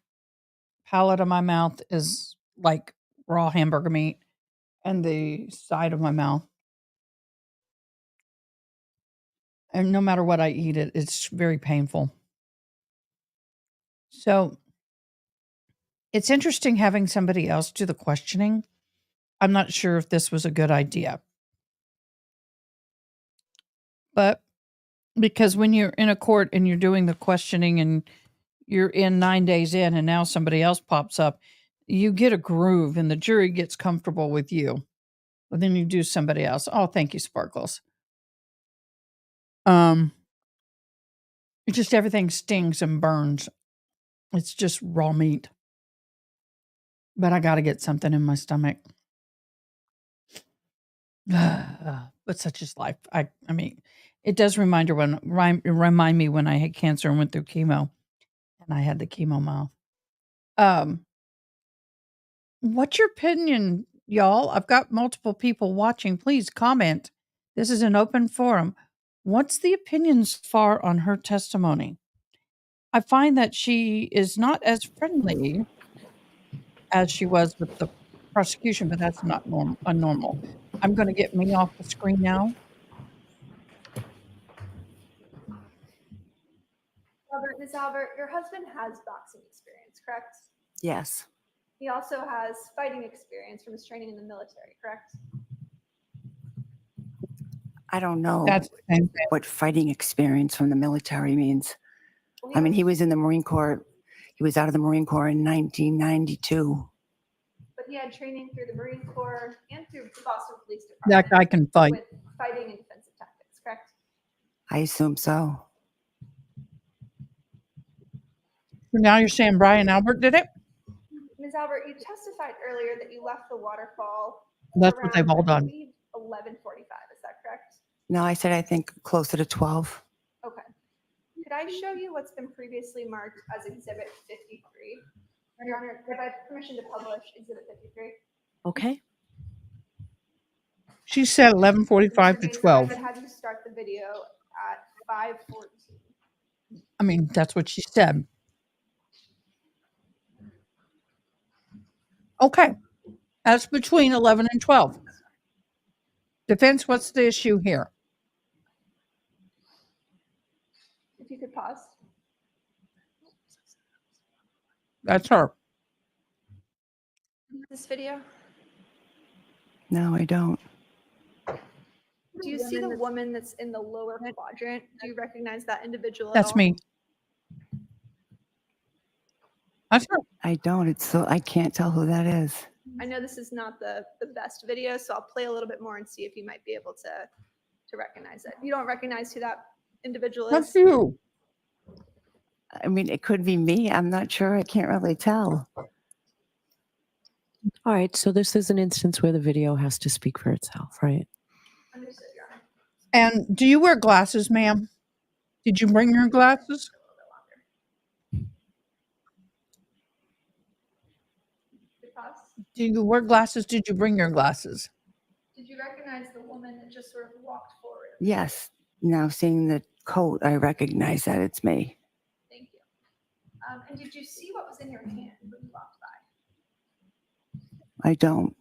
Speaker 1: palate of my mouth is like raw hamburger meat, and the side of my mouth. And no matter what I eat, it's very painful. So it's interesting having somebody else do the questioning. I'm not sure if this was a good idea. But because when you're in a court and you're doing the questioning and you're in 9 days in and now somebody else pops up, you get a groove and the jury gets comfortable with you. But then you do somebody else. Oh, thank you, Sparkles. It just everything stings and burns. It's just raw meat. But I got to get something in my stomach. But such is life. I mean, it does remind me when I had cancer and went through chemo, and I had the chemo mouth. What's your opinion, y'all? I've got multiple people watching. Please comment. This is an open forum. What's the opinion so far on her testimony? I find that she is not as friendly as she was with the prosecution, but that's not normal. I'm going to get me off the screen now.
Speaker 16: Ms. Albert, your husband has boxing experience, correct?
Speaker 13: Yes.
Speaker 16: He also has fighting experience from his training in the military, correct?
Speaker 13: I don't know
Speaker 1: That's the same thing.
Speaker 13: what fighting experience from the military means. I mean, he was in the Marine Corps. He was out of the Marine Corps in 1992.
Speaker 16: But he had training through the Marine Corps and through the Boston Police
Speaker 1: That
Speaker 16: Department.
Speaker 1: guy can fight.
Speaker 16: With fighting and defensive tactics, correct?
Speaker 13: I assume so.
Speaker 1: So now you're saying Brian Albert did it?
Speaker 16: Ms. Albert, you testified earlier that you left the waterfall.
Speaker 1: That's what they've all
Speaker 16: around, I
Speaker 1: done.
Speaker 16: believe, 11:45. Is that correct?
Speaker 13: No, I said I think closer to 12.
Speaker 16: Okay. Could I show you what's been previously marked as Exhibit 53? Your Honor, could I have permission to publish Exhibit 53?
Speaker 9: Okay.
Speaker 1: She said 11:45 to
Speaker 16: Mr. Mason,
Speaker 1: 12.
Speaker 16: I would have you start the video at 5:14.
Speaker 1: I mean, that's what she said. Okay. That's between 11 and 12. Defense, what's the issue here?
Speaker 16: If you could pause.
Speaker 1: That's her.
Speaker 16: This video?
Speaker 13: No, I don't.
Speaker 16: Do you see the woman that's in the lower quadrant? Do you recognize that individual at
Speaker 1: That's
Speaker 16: all?
Speaker 1: me. That's her.
Speaker 13: I don't. It's so I can't tell who that is.
Speaker 16: I know this is not the best video, so I'll play a little bit more and see if you might be able to recognize it. You don't recognize who that individual is?
Speaker 1: That's you.
Speaker 13: I mean, it could be me. I'm not sure. I can't really tell.
Speaker 9: All right, so this is an instance where the video has to speak for itself, right?
Speaker 16: Understood, Your Honor.
Speaker 1: And do you wear glasses, ma'am? Did you bring your glasses? Do you wear glasses? Did you bring your glasses?
Speaker 16: Did you recognize the woman that just sort of walked forward?
Speaker 13: Yes. Now seeing the coat, I recognize that it's me.
Speaker 16: Thank you. And did you see what was in your hand when you walked by?
Speaker 13: I don't.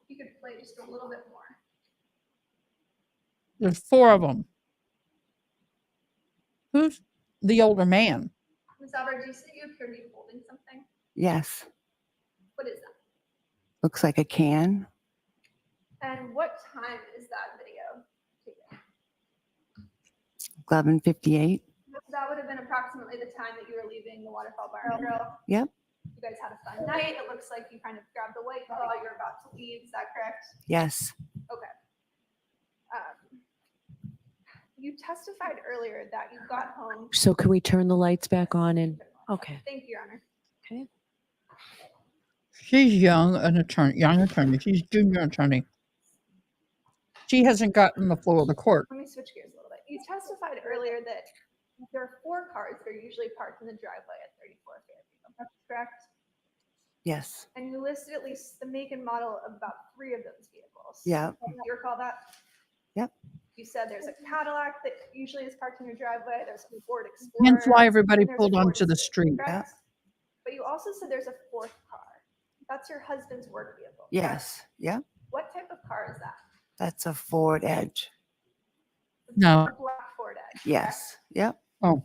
Speaker 16: You could play just a little bit more.
Speaker 1: There's 4 of them. Who's the older man?
Speaker 16: Ms. Albert, do you see you appear to be holding something?
Speaker 13: Yes.
Speaker 16: What is that?
Speaker 13: Looks like a can.
Speaker 16: And what time is that video taken?
Speaker 13: 11:58.
Speaker 16: That would have been approximately the time that you were leaving the Waterfall Bar and Grill.
Speaker 13: Yep.
Speaker 16: You guys had a fun night. It looks like you kind of grabbed the white claw. You're about to leave. Is that correct?
Speaker 13: Yes.
Speaker 16: Okay. You testified earlier that you got home.
Speaker 9: So can we turn the lights back on and, okay.
Speaker 16: Thank you, Your Honor.
Speaker 9: Okay.
Speaker 1: She's young attorney. She's junior attorney. She hasn't gotten the floor of the court.
Speaker 16: Let me switch gears a little bit. You testified earlier that there are 4 cars that are usually parked in the driveway at 34 Fairview. That's correct?
Speaker 13: Yes.
Speaker 16: And you listed at least the make and model of about 3 of those vehicles.
Speaker 13: Yeah.
Speaker 16: Do you recall that?
Speaker 13: Yep.
Speaker 16: You said there's a Cadillac that usually is parked in your driveway. There's a Ford Explorer.
Speaker 1: Hence why everybody
Speaker 16: and there's a
Speaker 1: pulled
Speaker 16: Ford
Speaker 1: onto the
Speaker 16: Escape,
Speaker 1: street.
Speaker 16: correct? But you also said there's a 4th car. That's your husband's work vehicle. correct?
Speaker 13: Yes. Yep.
Speaker 16: What type of car is that?
Speaker 13: That's a Ford Edge.
Speaker 1: No.
Speaker 16: A black Ford Edge.
Speaker 13: Yes. Yep.
Speaker 1: Oh.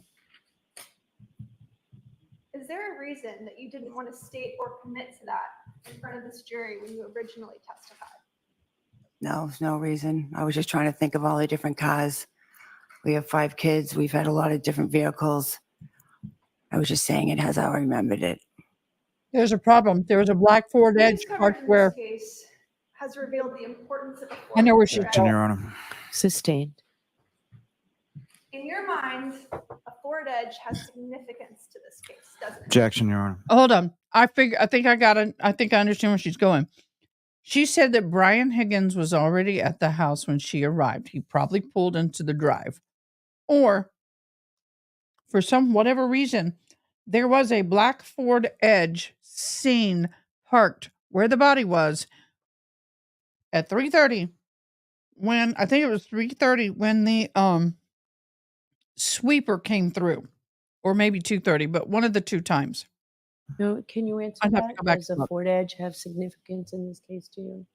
Speaker 16: Is there a reason that you didn't want to state or commit to that in front of this jury when you originally testified?
Speaker 13: No, there's no reason. I was just trying to think of all the different cars. We have 5 kids. We've had a lot of different vehicles. I was just saying it as I remembered it.
Speaker 1: There's a problem. There was a black Ford Edge parked where.
Speaker 16: This case has revealed the importance of a Ford
Speaker 1: I know where she.
Speaker 10: Objection, Your Honor.
Speaker 9: Sustained.
Speaker 16: In your mind, a Ford Edge has significance to this case, doesn't it?
Speaker 10: Objection, Your Honor.
Speaker 1: Hold on. I think I understand where she's going. She said that Brian Higgins was already at the house when she arrived. He probably pulled into the drive. Or, for whatever reason, there was a black Ford Edge seen parked where the body was at 3:30 when, I think it was 3:30 when the sweeper came through. Or maybe 2:30, but one of the 2 times.
Speaker 9: No, can you answer
Speaker 1: I'd have to
Speaker 9: that?
Speaker 1: go back
Speaker 9: Does
Speaker 1: and
Speaker 9: a
Speaker 1: look.
Speaker 9: Ford Edge have significance in this case to you?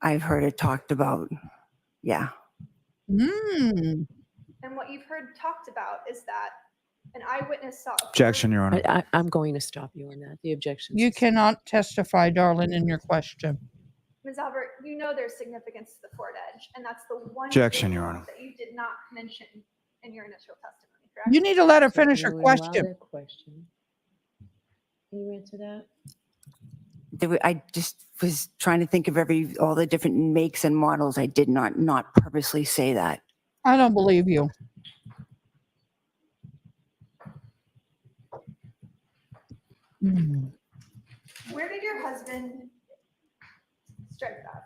Speaker 13: I've heard it talked about. Yeah.
Speaker 1: Mm.
Speaker 16: And what you've heard talked about is that an eyewitness saw a
Speaker 10: Objection, Your Honor.
Speaker 9: I'm going to stop you on that. The objection.
Speaker 1: You cannot testify, darling, in your question.
Speaker 16: Ms. Albert, you know there's significance to the Ford Edge, and that's the one
Speaker 10: Objection, Your
Speaker 16: vehicle
Speaker 10: Honor.
Speaker 16: that you did not mention in your initial testimony, correct?
Speaker 1: You need to let her
Speaker 9: So
Speaker 1: finish
Speaker 9: can
Speaker 1: her
Speaker 9: we allow
Speaker 1: question.
Speaker 9: that question? Can you answer that?
Speaker 13: I just was trying to think of all the different makes and models. I did not purposely say that.
Speaker 1: I don't believe you. Mm.
Speaker 16: Where did your husband strike that?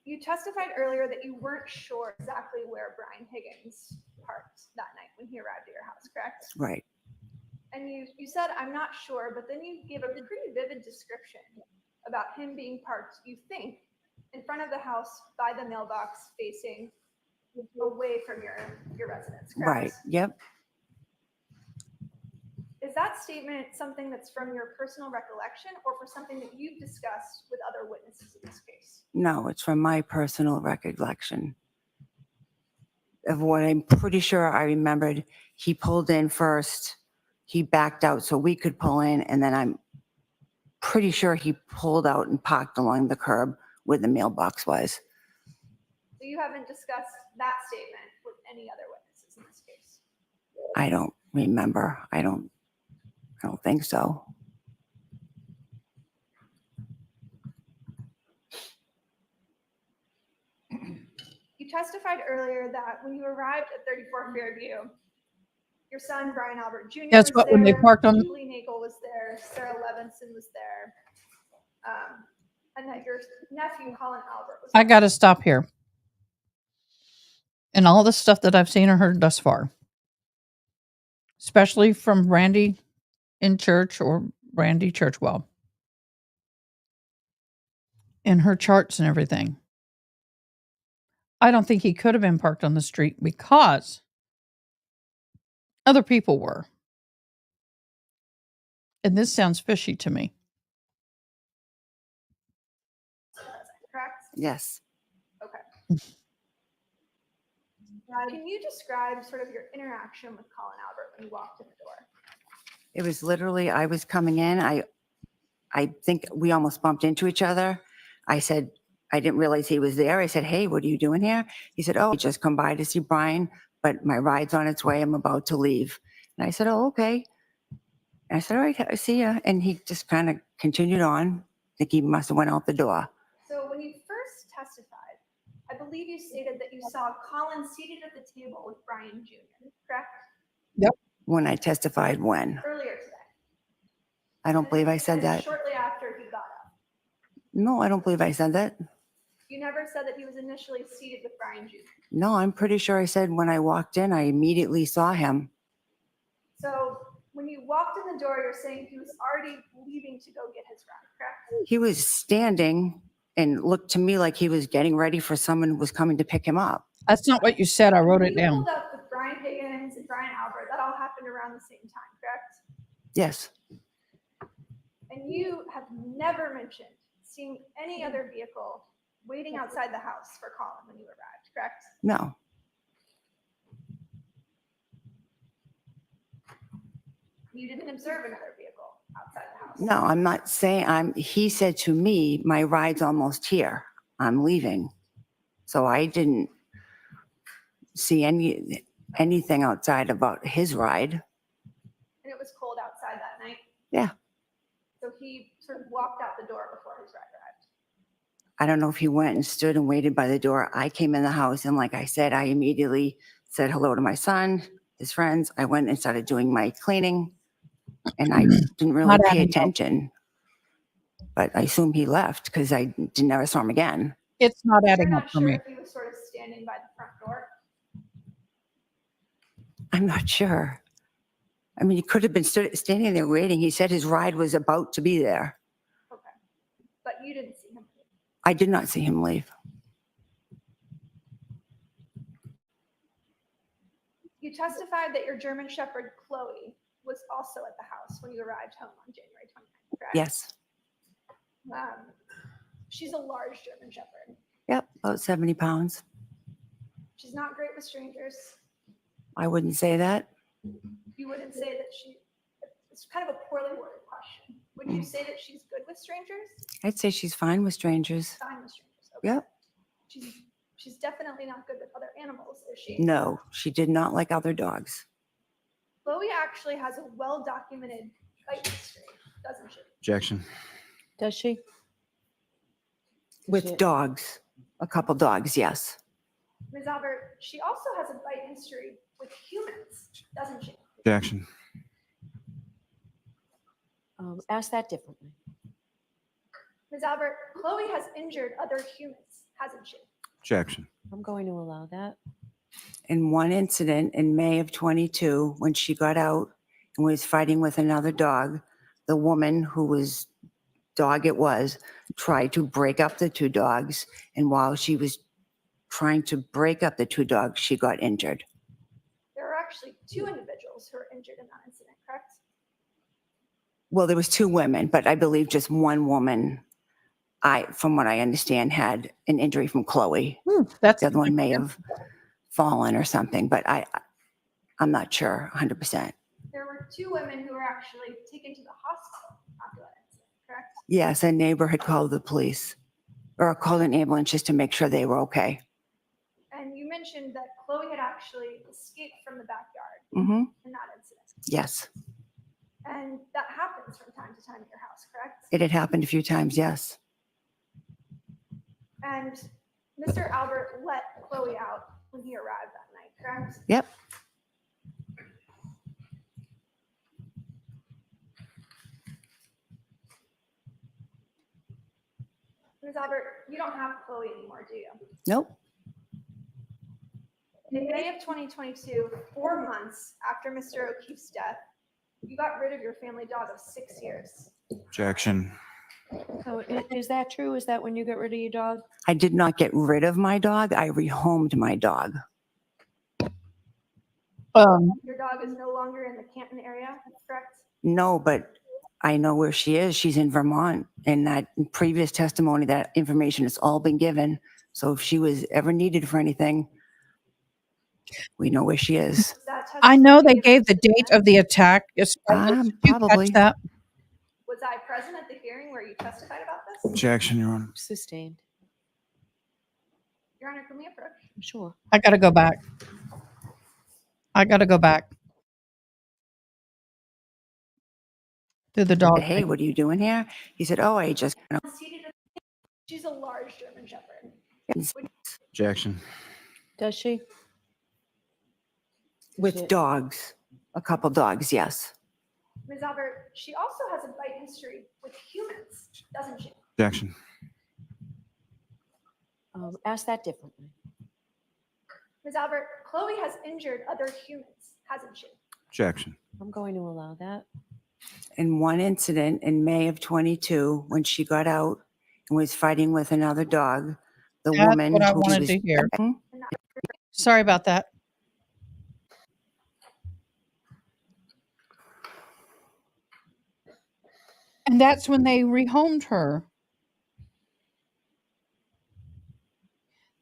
Speaker 16: You testified earlier that you weren't sure exactly where Brian Higgins parked that night when he arrived at your house, correct?
Speaker 13: Right.
Speaker 16: And you said, I'm not sure, but then you gave a pretty vivid description about him being parked, you think, in front of the house by the mailbox facing away from your residence, correct?
Speaker 13: Right. Yep.
Speaker 16: Is that statement something that's from your personal recollection or for something that you've discussed with other witnesses in this case?
Speaker 13: No, it's from my personal recollection of what I'm pretty sure I remembered. He pulled in first. He backed out so we could pull in, and then I'm pretty sure he pulled out and parked along the curb where the mailbox was.
Speaker 16: So you haven't discussed that statement with any other witnesses in this case?
Speaker 13: I don't remember. I don't think so.
Speaker 16: testified earlier that when you arrived at 34 Fairview, your son, Brian Albert Jr.
Speaker 1: Guess
Speaker 16: was
Speaker 1: what?
Speaker 16: there,
Speaker 1: When they parked on,
Speaker 16: Julie Nichole was there, Sarah Levinson was there, and that your nephew, Colin Albert, was
Speaker 1: I
Speaker 16: there.
Speaker 1: got to stop here. And all the stuff that I've seen or heard thus far, especially from Randy in church or Randy Churchwell, and her charts and everything. I don't think he could have been parked on the street because other people were. And this sounds fishy to me.
Speaker 16: Correct?
Speaker 13: Yes.
Speaker 16: Okay. Can you describe sort of your interaction with Colin Albert when you walked in the door?
Speaker 13: It was literally, I was coming in. I think we almost bumped into each other. I said, I didn't realize he was there. I said, hey, what are you doing here? He said, oh, I just come by to see Brian, but my ride's on its way. I'm about to leave. And I said, oh, okay. And I said, all right, I see ya. And he just kind of continued on. I think he must have went out the door.
Speaker 16: So when you first testified, I believe you stated that you saw Colin seated at the table with Brian Jr., correct?
Speaker 1: Yep.
Speaker 13: When I testified, when?
Speaker 16: Earlier today.
Speaker 13: I don't believe I said
Speaker 16: And
Speaker 13: that.
Speaker 16: shortly after he got up.
Speaker 13: No, I don't believe I said that.
Speaker 16: You never said that he was initially seated with Brian Jr.
Speaker 13: No, I'm pretty sure I said when I walked in, I immediately saw him.
Speaker 16: So when you walked in the door, you're saying he was already leaving to go get his ride, correct?
Speaker 13: He was standing and looked to me like he was getting ready for someone who was coming to pick him up.
Speaker 1: That's not what you said. I wrote it
Speaker 16: You
Speaker 1: down.
Speaker 16: pulled up with Brian Higgins and Brian Albert. That all happened around the same time, correct?
Speaker 13: Yes.
Speaker 16: And you have never mentioned seeing any other vehicle waiting outside the house for Colin when you arrived, correct?
Speaker 13: No.
Speaker 16: You didn't observe another vehicle outside the house.
Speaker 13: No, I'm not saying he said to me, my ride's almost here. I'm leaving. So I didn't see anything outside about his ride.
Speaker 16: And it was cold outside that night.
Speaker 13: Yeah.
Speaker 16: So he sort of walked out the door before his ride arrived.
Speaker 13: I don't know if he went and stood and waited by the door. I came in the house and like I said, I immediately said hello to my son, his friends. I went and started doing my cleaning and I didn't really pay attention. But I assume he left because I never saw him again.
Speaker 1: It's not adding
Speaker 16: You're
Speaker 1: up
Speaker 16: not
Speaker 1: for
Speaker 16: sure
Speaker 1: me.
Speaker 16: if he was sort of standing by the front door.
Speaker 13: I'm not sure. I mean, he could have been standing there waiting. He said his ride was about to be there.
Speaker 16: Okay. But you didn't see him.
Speaker 13: I did not see him leave.
Speaker 16: You testified that your German Shepherd, Chloe, was also at the house when you arrived home on January 29th, correct?
Speaker 13: Yes.
Speaker 16: She's a large German Shepherd.
Speaker 13: Yep, about 70 pounds.
Speaker 16: She's not great with strangers.
Speaker 13: I wouldn't say that.
Speaker 16: You wouldn't say that it's kind of a poorly worded question. Would you say that she's good with strangers?
Speaker 13: I'd say she's fine with strangers.
Speaker 16: Fine with strangers. Okay.
Speaker 13: Yep.
Speaker 16: She's definitely not good with other animals, is she?
Speaker 13: No, she did not like other dogs.
Speaker 16: Chloe actually has a well-documented bite history, doesn't she?
Speaker 8: Objection.
Speaker 9: Does she?
Speaker 13: With dogs, a couple dogs, yes.
Speaker 16: Ms. Albert, she also has a bite history with humans, doesn't she?
Speaker 8: Objection.
Speaker 9: Ask that differently.
Speaker 16: Ms. Albert, Chloe has injured other humans, hasn't she?
Speaker 8: Objection.
Speaker 9: I'm going to allow that.
Speaker 13: In one incident in May of 22, when she got out and was fighting with another dog, the woman whose dog it was tried to break up the two dogs. And while she was trying to break up the two dogs, she got injured.
Speaker 16: There are actually two individuals who were injured in that incident, correct?
Speaker 13: Well, there was two women, but I believe just one woman, from what I understand, had an injury from Chloe.
Speaker 1: That's
Speaker 13: the other one may have fallen or something, but I'm not sure 100%.
Speaker 16: There were two women who were actually taken to the hospital after that incident, correct?
Speaker 13: Yes, a neighbor had called the police or called an ambulance just to make sure they were okay.
Speaker 16: And you mentioned that Chloe had actually escaped from the backyard in that incident.
Speaker 13: Yes,
Speaker 16: And that happens from time to time at your house, correct?
Speaker 13: it had happened a few times, yes.
Speaker 16: And Mr. Albert let Chloe out when he arrived that night, correct?
Speaker 13: Yep.
Speaker 16: Ms. Albert, you don't have Chloe anymore, do you?
Speaker 13: Nope.
Speaker 16: In May of 2022, 4 months after Mr. O'Keefe's death, you got rid of your family dog of 6 years.
Speaker 8: Objection.
Speaker 9: So is that true? Is that when you got rid of your dog?
Speaker 13: I did not get rid of my dog. I rehomed my dog.
Speaker 16: Your dog is no longer in the Canton area, correct?
Speaker 13: No, but I know where she is. She's in Vermont. And that previous testimony, that information has all been given. So if she was ever needed for anything, we know where she is.
Speaker 1: I know they gave the date of the attack. Did you
Speaker 13: Probably.
Speaker 1: catch that?
Speaker 16: Was I present at the hearing where you testified about this?
Speaker 8: Objection, Your Honor.
Speaker 9: Sustained.
Speaker 16: Your Honor, can we approach?
Speaker 9: Sure.
Speaker 1: I got to go back. Through the dog.
Speaker 13: Hey, what are you doing here? He said, oh, I just.
Speaker 16: She's a large German Shepherd.
Speaker 8: Objection.
Speaker 9: Does she?
Speaker 13: With dogs. A couple dogs, yes.
Speaker 16: Ms. Albert, she also has a bite history with humans, doesn't she?
Speaker 8: Objection.
Speaker 9: Ask that differently.
Speaker 16: Ms. Albert, Chloe has injured other humans, hasn't she?
Speaker 8: Objection.
Speaker 9: I'm going to allow that.
Speaker 13: In one incident in May of 22, when she got out and was fighting with another dog, the
Speaker 1: That's
Speaker 13: woman
Speaker 1: what I
Speaker 13: who
Speaker 1: wanted
Speaker 13: was
Speaker 1: to hear. Sorry about that. And that's when they rehomed her.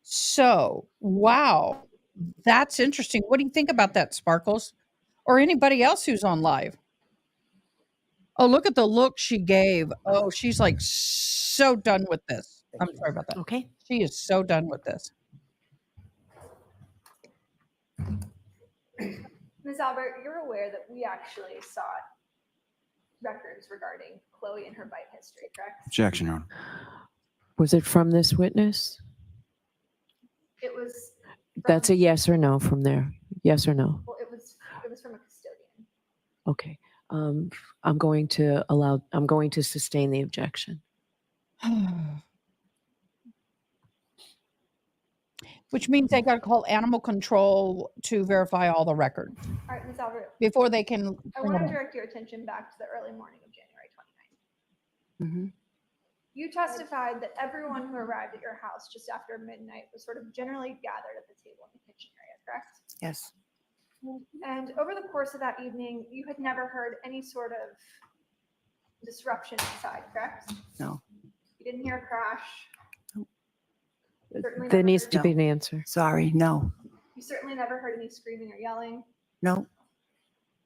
Speaker 1: So, wow, that's interesting. What do you think about that, Sparkles? Or anybody else who's on live? Oh, look at the look she gave. Oh, she's like so done with this. I'm sorry about that.
Speaker 9: Okay.
Speaker 1: She is so done with this.
Speaker 16: Ms. Albert, you're aware that we actually sought records regarding Chloe and her bite history, correct?
Speaker 8: Objection, Your Honor.
Speaker 9: Was it from this witness?
Speaker 16: It was.
Speaker 9: That's a yes or no from there. Yes or no?
Speaker 16: Well, it was from a custodian.
Speaker 9: Okay. I'm going to sustain the objection.
Speaker 1: Which means they got to call animal control to verify all the records
Speaker 16: All right, Ms. Albert.
Speaker 1: before they can.
Speaker 16: I
Speaker 1: bring
Speaker 16: want
Speaker 1: it
Speaker 16: to
Speaker 1: in.
Speaker 16: direct your attention back to the early morning of January 29th.
Speaker 13: Mm-hmm.
Speaker 16: You testified that everyone who arrived at your house just after midnight was sort of generally gathered at the table in the kitchen area, correct?
Speaker 13: Yes.
Speaker 16: And over the course of that evening, you had never heard any sort of disruption inside, correct?
Speaker 13: No.
Speaker 16: You didn't hear a crash. Certainly
Speaker 9: There
Speaker 16: never
Speaker 9: needs
Speaker 16: heard-
Speaker 9: to be an answer.
Speaker 13: Sorry, no.
Speaker 16: You certainly never heard any screaming or yelling,
Speaker 13: No.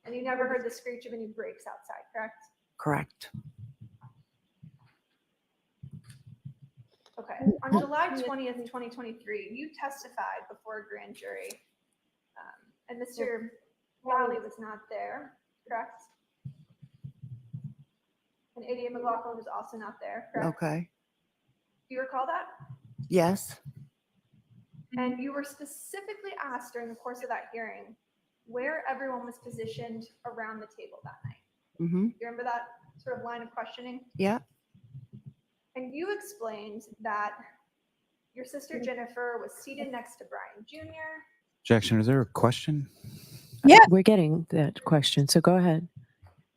Speaker 16: and you never heard the screech of any brakes outside, correct?
Speaker 13: Correct.
Speaker 16: Okay. On July 20th, 2023, you testified before a grand jury, and Mr. Lally was not there, correct? And Aiden McLaughlin was also not there, correct?
Speaker 13: Okay.
Speaker 16: Do you recall that?
Speaker 13: Yes.
Speaker 16: And you were specifically asked during the course of that hearing where everyone was positioned around the table that night.
Speaker 13: Mm-hmm.
Speaker 16: You remember that sort of line of questioning?
Speaker 13: Yeah.
Speaker 16: And you explained that your sister Jennifer was seated next to Brian Jr.
Speaker 8: Objection. Is there a question?
Speaker 1: Yeah.
Speaker 9: We're getting that question, so go ahead.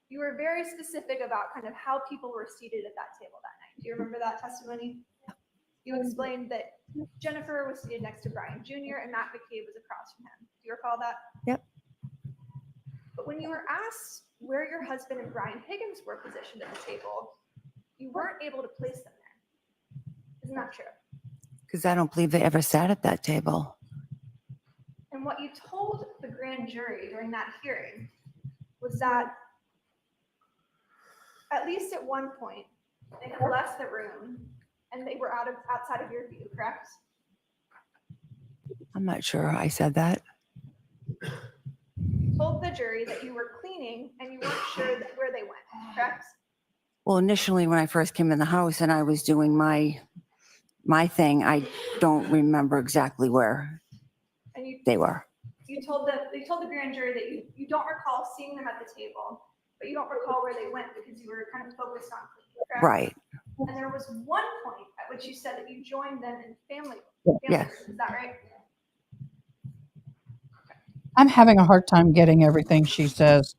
Speaker 16: You were very specific about kind of how people were seated at that table that night. Do you remember that testimony? You explained that Jennifer was seated next to Brian Jr. and Matt McCabe was across from him. Do you recall that?
Speaker 13: Yep.
Speaker 16: But when you were asked where your husband and Brian Higgins were positioned at the table, you weren't able to place them there. Isn't that true?
Speaker 13: Because I don't believe they ever sat at that table.
Speaker 16: And what you told the grand jury during that hearing was that at least at one point, they had left the room and they were outside of your view, correct?
Speaker 13: I'm not sure I said that.
Speaker 16: You told the jury that you were cleaning and you weren't sure where they went, correct?
Speaker 13: Well, initially when I first came in the house and I was doing my my thing, I don't remember exactly where
Speaker 16: And
Speaker 13: they were.
Speaker 16: you told the grand jury that you don't recall seeing them at the table, but you don't recall where they went because you were kind of focused on cleaning, correct?
Speaker 13: Right.
Speaker 16: And there was one point at which you said that you joined them in family.
Speaker 13: Yes.
Speaker 16: Is that right?
Speaker 1: I'm having a hard time getting everything she says.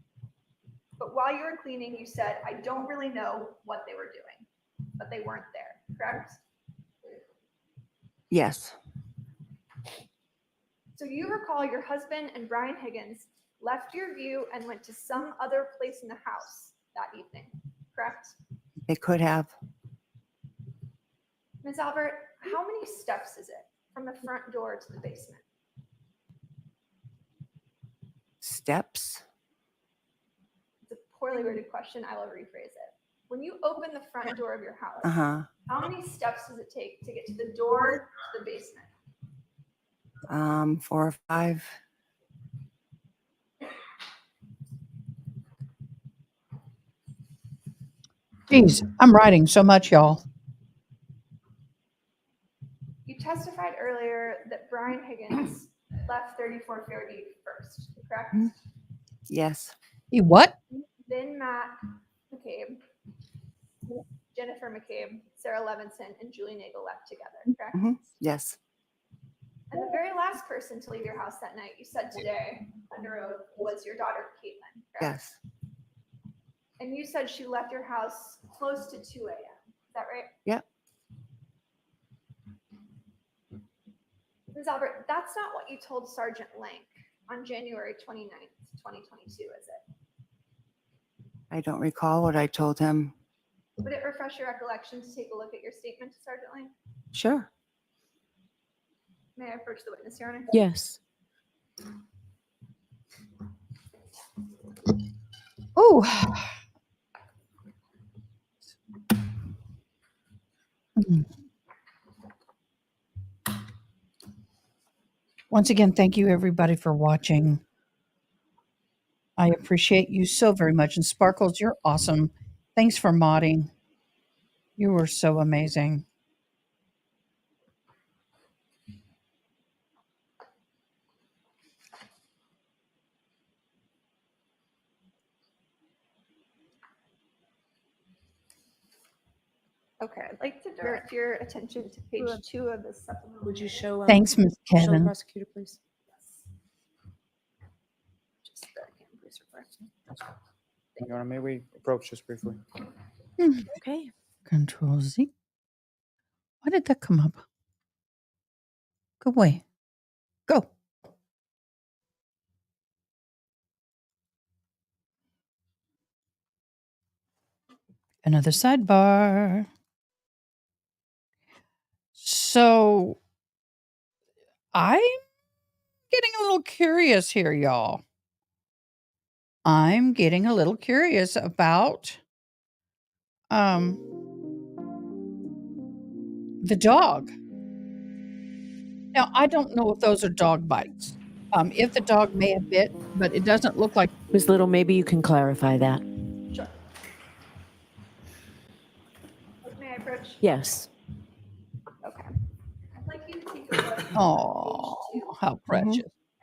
Speaker 16: But while you were cleaning, you said, I don't really know what they were doing, but they weren't there, correct?
Speaker 13: Yes.
Speaker 16: So you recall your husband and Brian Higgins left your view and went to some other place in the house that evening, correct?
Speaker 13: They could have.
Speaker 16: Ms. Albert, how many steps is it from the front door to the basement?
Speaker 13: Steps.
Speaker 16: It's a poorly worded question. I will rephrase it. When you open the front door of your house,
Speaker 13: Uh-huh.
Speaker 16: how many steps does it take to get to the door to the basement?
Speaker 13: 4 or 5.
Speaker 1: Geez, I'm writing so much, y'all.
Speaker 16: You testified earlier that Brian Higgins left 3430 first, correct?
Speaker 13: Yes.
Speaker 1: He what?
Speaker 16: Then Matt McCabe, Jennifer McCabe, Sarah Levinson, and Julie Nagel left together, correct?
Speaker 13: Yes.
Speaker 16: And the very last person to leave your house that night, you said today under oath, was your daughter, Caitlin, correct?
Speaker 13: Yes.
Speaker 16: And you said she left your house close to 2 a.m. Is that right?
Speaker 13: Yep.
Speaker 16: Ms. Albert, that's not what you told Sergeant Lank on January 29th, 2022, is it?
Speaker 13: I don't recall what I told him.
Speaker 16: Would it refresh your recollection to take a look at your statement to Sergeant Lank?
Speaker 13: Sure.
Speaker 16: May I approach the witness, Your Honor?
Speaker 9: Yes.
Speaker 1: Oh. Once again, thank you everybody for watching. I appreciate you so very much. And Sparkles, you're awesome. Thanks for modding. You were so amazing.
Speaker 16: Okay, I'd like to direct your attention to page 2 of the supplemental.
Speaker 9: Would you show?
Speaker 1: Thanks, Ms.
Speaker 9: Show the
Speaker 1: Kevin.
Speaker 9: prosecutor, please.
Speaker 16: Just the cam, please, request.
Speaker 8: Your Honor, may we approach just briefly?
Speaker 9: Okay.
Speaker 1: Control Z. Why did that come up? Go away. Go. Another sidebar. So I'm getting a little curious here, y'all. I'm getting a little curious about the dog. Now, I don't know if those are dog bites. If the dog may have bit, but it doesn't look like.
Speaker 9: Ms. Little, maybe you can clarify that.
Speaker 16: Sure. May I approach?
Speaker 9: Yes.
Speaker 16: Okay. I'd like you to take a look at
Speaker 1: Oh,
Speaker 16: page 2.
Speaker 1: how precious.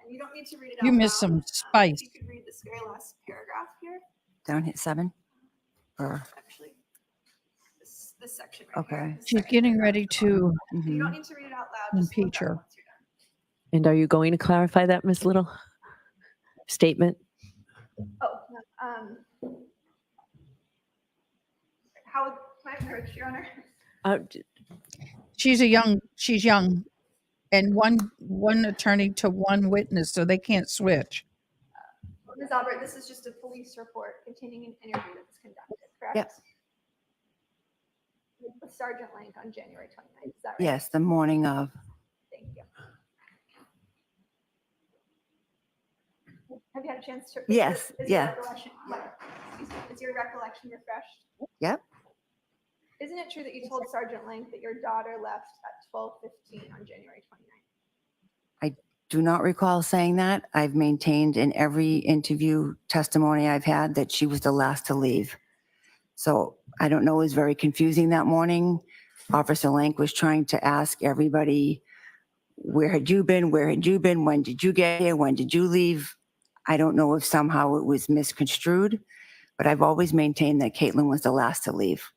Speaker 16: And you don't need to read it out
Speaker 1: You missed
Speaker 16: loud.
Speaker 1: some spice.
Speaker 16: If you could read this very last paragraph here.
Speaker 13: Down hit 7? Or
Speaker 16: Actually, this section right here.
Speaker 13: okay.
Speaker 16: This
Speaker 1: She's
Speaker 16: second
Speaker 1: getting
Speaker 16: paragraph.
Speaker 1: ready to
Speaker 16: You don't need to read it out loud. Just look
Speaker 1: impeach
Speaker 16: at it
Speaker 1: her.
Speaker 16: once you're done.
Speaker 9: And are you going to clarify that, Ms. Little? Statement?
Speaker 16: Oh, how would my approach, Your Honor?
Speaker 1: She's young, and one attorney to one witness, so they can't switch.
Speaker 16: Ms. Albert, this is just a police report containing an interview that was conducted, correct?
Speaker 13: Yep.
Speaker 16: With Sergeant Lank on January 29th, is that right?
Speaker 13: Yes, the morning of.
Speaker 16: Thank you. Have you had a chance to?
Speaker 13: Yes,
Speaker 16: Is
Speaker 13: yeah.
Speaker 16: Your recollection, excuse me, is your recollection refreshed?
Speaker 13: Yep.
Speaker 16: Isn't it true that you told Sergeant Lank that your daughter left at 12:15 on January 29th?
Speaker 13: I do not recall saying that. I've maintained in every interview testimony I've had that she was the last to leave. So I don't know, it was very confusing that morning. Officer Lank was trying to ask everybody, where had you been? Where had you been? When did you get here? When did you leave? I don't know if somehow it was misconstrued, but I've always maintained that Caitlin was the last to leave.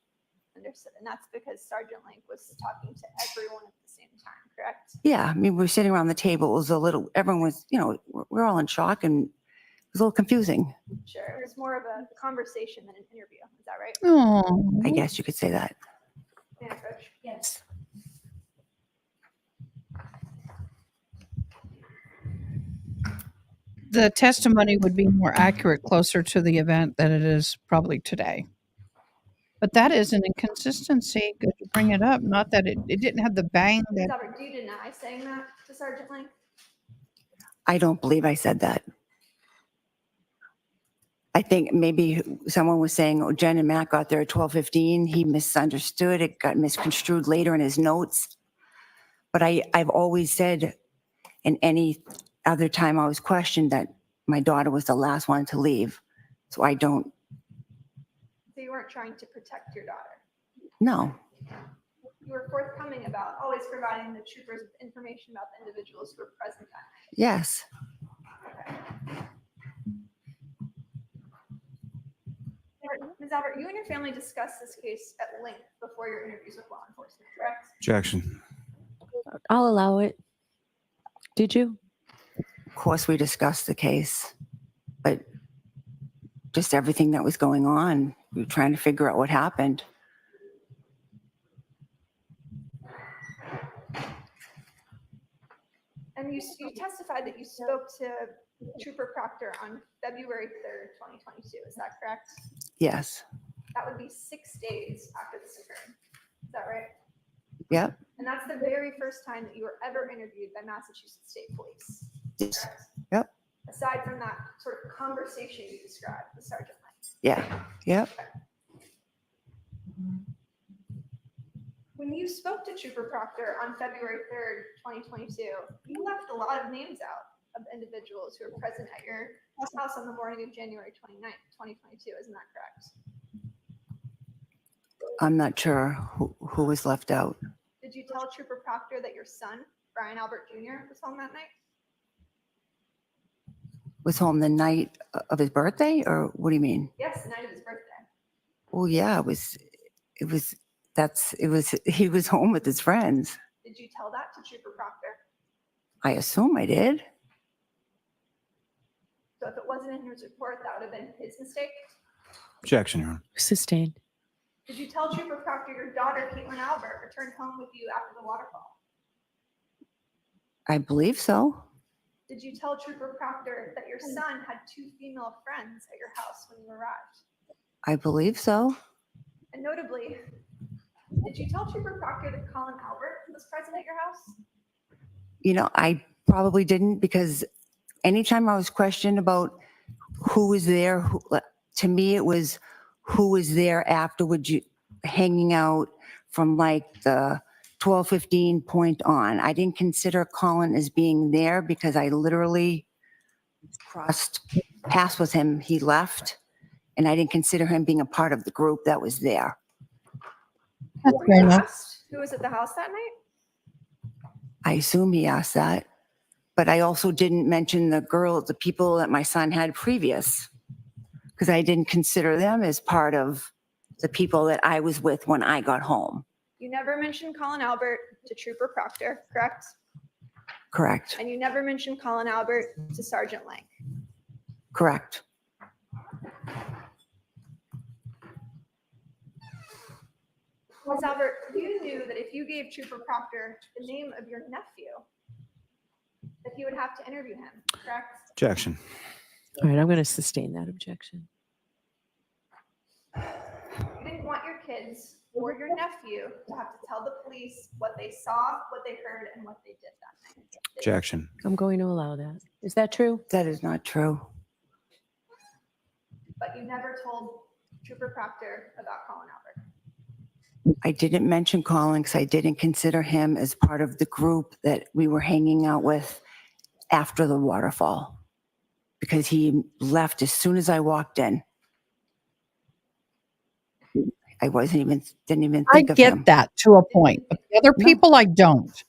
Speaker 16: Understood. And that's because Sergeant Link was talking to everyone at the same time, correct?
Speaker 13: Yeah, I mean, we were sitting around the table. It was a little, everyone was, we're all in shock and it was a little confusing.
Speaker 16: Sure. It was more of a conversation than an interview. Is that right?
Speaker 1: Oh,
Speaker 13: I guess you could say that.
Speaker 16: Yeah, Coach.
Speaker 9: Yes.
Speaker 1: the testimony would be more accurate closer to the event than it is probably today. But that is an inconsistency. Good to bring it up. Not that it didn't have the bang
Speaker 16: Ms.
Speaker 1: that.
Speaker 16: Albert, do you deny saying that to Sergeant Link?
Speaker 13: I don't believe I said that. I think maybe someone was saying, oh, Jen and Matt got there at 12:15. He misunderstood. It got misconstrued later in his notes. But I've always said, in any other time I was questioned, that my daughter was the last one to leave. So I don't,
Speaker 16: So you weren't trying to protect your daughter.
Speaker 13: no.
Speaker 16: You were forthcoming about always providing the troopers with information about the individuals who were present that night.
Speaker 13: Yes.
Speaker 16: Ms. Albert, you and your family discussed this case at length before your interviews with law enforcement, correct?
Speaker 8: Objection.
Speaker 9: I'll allow it. Did you?
Speaker 13: Of course, we discussed the case, but just everything that was going on, we were trying to figure out what happened.
Speaker 16: And you testified that you spoke to Trooper Proctor on February 3rd, 2022. Is that correct?
Speaker 13: Yes.
Speaker 16: That would be 6 days after this occurred. Is that right?
Speaker 13: Yep.
Speaker 16: And that's the very first time that you were ever interviewed by Massachusetts State Police.
Speaker 13: Yes.
Speaker 16: Correct?
Speaker 13: Yep.
Speaker 16: Aside from that sort of conversation you described with Sergeant Link.
Speaker 13: Yeah. Yep.
Speaker 16: When you spoke to Trooper Proctor on February 3rd, 2022, you left a lot of names out of individuals who were present at your house on the morning of January 29th, 2022. Isn't that correct?
Speaker 13: I'm not sure who was left out.
Speaker 16: Did you tell Trooper Proctor that your son, Brian Albert Jr., was home that night?
Speaker 13: Was home the night of his birthday, or what do you mean?
Speaker 16: Yes, the night of his birthday.
Speaker 13: Well, yeah, he was home with his friends.
Speaker 16: Did you tell that to Trooper Proctor?
Speaker 13: I assume I did.
Speaker 16: So if it wasn't in his report, that would have been his mistake?
Speaker 8: Objection, Your Honor.
Speaker 9: Sustained.
Speaker 16: Did you tell Trooper Proctor your daughter, Caitlin Albert, returned home with you after the waterfall?
Speaker 13: I believe so.
Speaker 16: Did you tell Trooper Proctor that your son had 2 female friends at your house when you arrived?
Speaker 13: I believe so.
Speaker 16: And notably, did you tell Trooper Proctor that Colin Albert was present at your house?
Speaker 13: I probably didn't, because anytime I was questioned about who was there, to me it was who was there afterwards, hanging out from like the 12:15 point on. I didn't consider Colin as being there because I literally crossed paths with him. He left, and I didn't consider him being a part of the group that was there.
Speaker 1: That's
Speaker 16: Were
Speaker 1: fair
Speaker 16: you
Speaker 1: enough.
Speaker 16: asked who was at the house that night?
Speaker 13: I assume he asked that, but I also didn't mention the people that my son had previous, because I didn't consider them as part of the people that I was with when I got home.
Speaker 16: You never mentioned Colin Albert to Trooper Proctor, correct?
Speaker 13: Correct.
Speaker 16: And you never mentioned Colin Albert to Sergeant Lang.
Speaker 13: Correct.
Speaker 16: Ms. Albert, you knew that if you gave Trooper Proctor the name of your nephew, that he would have to interview him, correct?
Speaker 8: Objection.
Speaker 9: All right, I'm going to sustain that objection.
Speaker 16: You didn't want your kids or your nephew to have to tell the police what they saw, what they heard, and what they did that night.
Speaker 8: Objection.
Speaker 9: I'm going to allow that. Is that true?
Speaker 13: That is not true.
Speaker 16: But you never told Trooper Proctor about Colin Albert.
Speaker 13: I didn't mention Colin because I didn't consider him as part of the group that we were hanging out with after the waterfall, because he left as soon as I walked in. didn't even
Speaker 1: I
Speaker 13: think of
Speaker 1: get
Speaker 13: him.
Speaker 1: that to a point, but the other
Speaker 13: No.
Speaker 1: people I don't.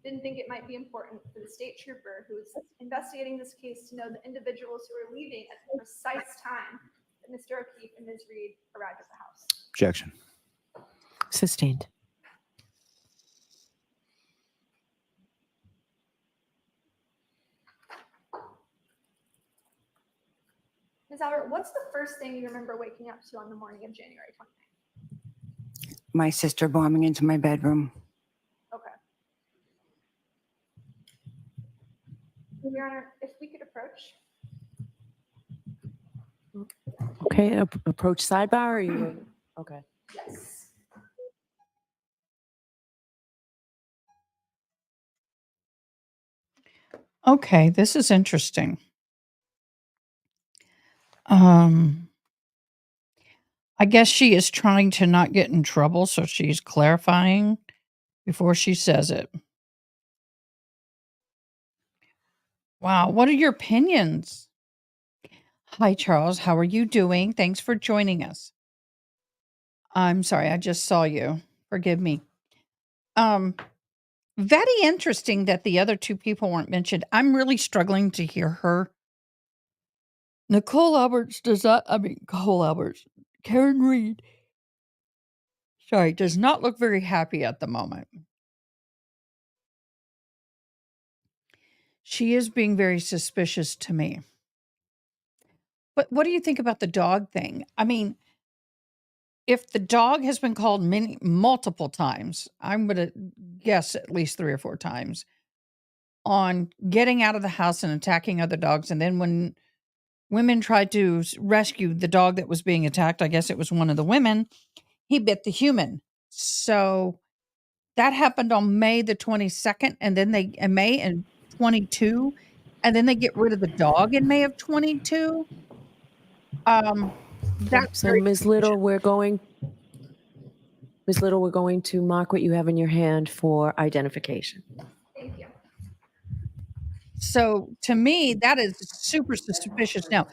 Speaker 16: Didn't think it might be important for the state trooper who is investigating this case to know the individuals who are leaving at the precise time that Mr. O'Keefe and Ms. Reed arrived at the house.
Speaker 8: Objection.
Speaker 9: Sustained.
Speaker 16: Ms. Albert, what's the first thing you remember waking up to on the morning of January 29th?
Speaker 13: My sister bombing into my bedroom.
Speaker 16: Okay. Your Honor, if we could approach.
Speaker 9: Okay, approach sidebar, or you? Okay.
Speaker 16: Yes.
Speaker 1: Okay, this is interesting. I guess she is trying to not get in trouble, so she's clarifying before she says it. Wow, what are your opinions? Hi, Charles. How are you doing? Thanks for joining us. I'm sorry, I just saw you. Forgive me. Very interesting that the other two people weren't mentioned. I'm really struggling to hear her. Nichole Alberts Cole Alberts, Karen Reed, sorry, does not look very happy at the moment. She is being very suspicious to me. But what do you think about the dog thing? I mean, if the dog has been called multiple times, I'm going to guess at least 3 or 4 times on getting out of the house and attacking other dogs. And then when women tried to rescue the dog that was being attacked, I guess it was one of the women, he bit the human. So that happened on May the 22nd, and then May in 22, and then they get rid of the dog in May of 22. That's
Speaker 9: So
Speaker 1: very
Speaker 9: Ms. Little, we're going to mark what you have in your hand for identification.
Speaker 16: Thank you.
Speaker 1: so to me, that is super suspicious. Now,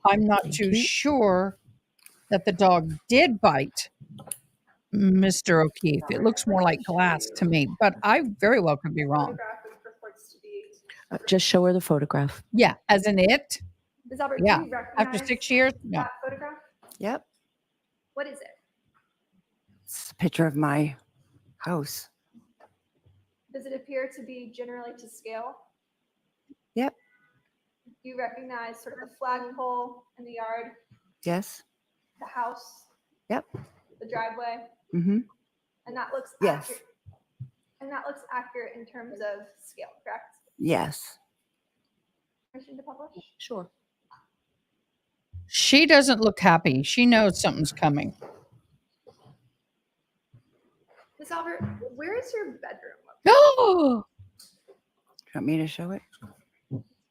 Speaker 1: I'm not
Speaker 9: Thank
Speaker 1: too
Speaker 9: you.
Speaker 1: sure that the dog did bite Mr. O'Keefe. It looks more like glass to me, but I very well could be wrong.
Speaker 16: Photograph which purports to be.
Speaker 9: Just show her the photograph.
Speaker 1: Yeah, as in it.
Speaker 16: Ms. Albert,
Speaker 1: Yeah.
Speaker 16: do you recognize
Speaker 1: After 6 years? No.
Speaker 16: that photograph?
Speaker 13: Yep.
Speaker 16: What is it?
Speaker 13: It's a picture of my house.
Speaker 16: Does it appear to be generally to scale?
Speaker 13: Yep.
Speaker 16: Do you recognize sort of the flagpole in the yard,
Speaker 13: Yes.
Speaker 16: the house,
Speaker 13: Yep.
Speaker 16: the driveway?
Speaker 13: Mm-hmm.
Speaker 16: And that looks
Speaker 13: Yes.
Speaker 16: accurate. And that looks accurate in terms of scale, correct?
Speaker 13: Yes.
Speaker 16: Permission to publish?
Speaker 9: Sure.
Speaker 1: She doesn't look happy. She knows something's coming.
Speaker 16: Ms. Albert, where is your bedroom?
Speaker 1: Oh,
Speaker 13: Do you want me to show it?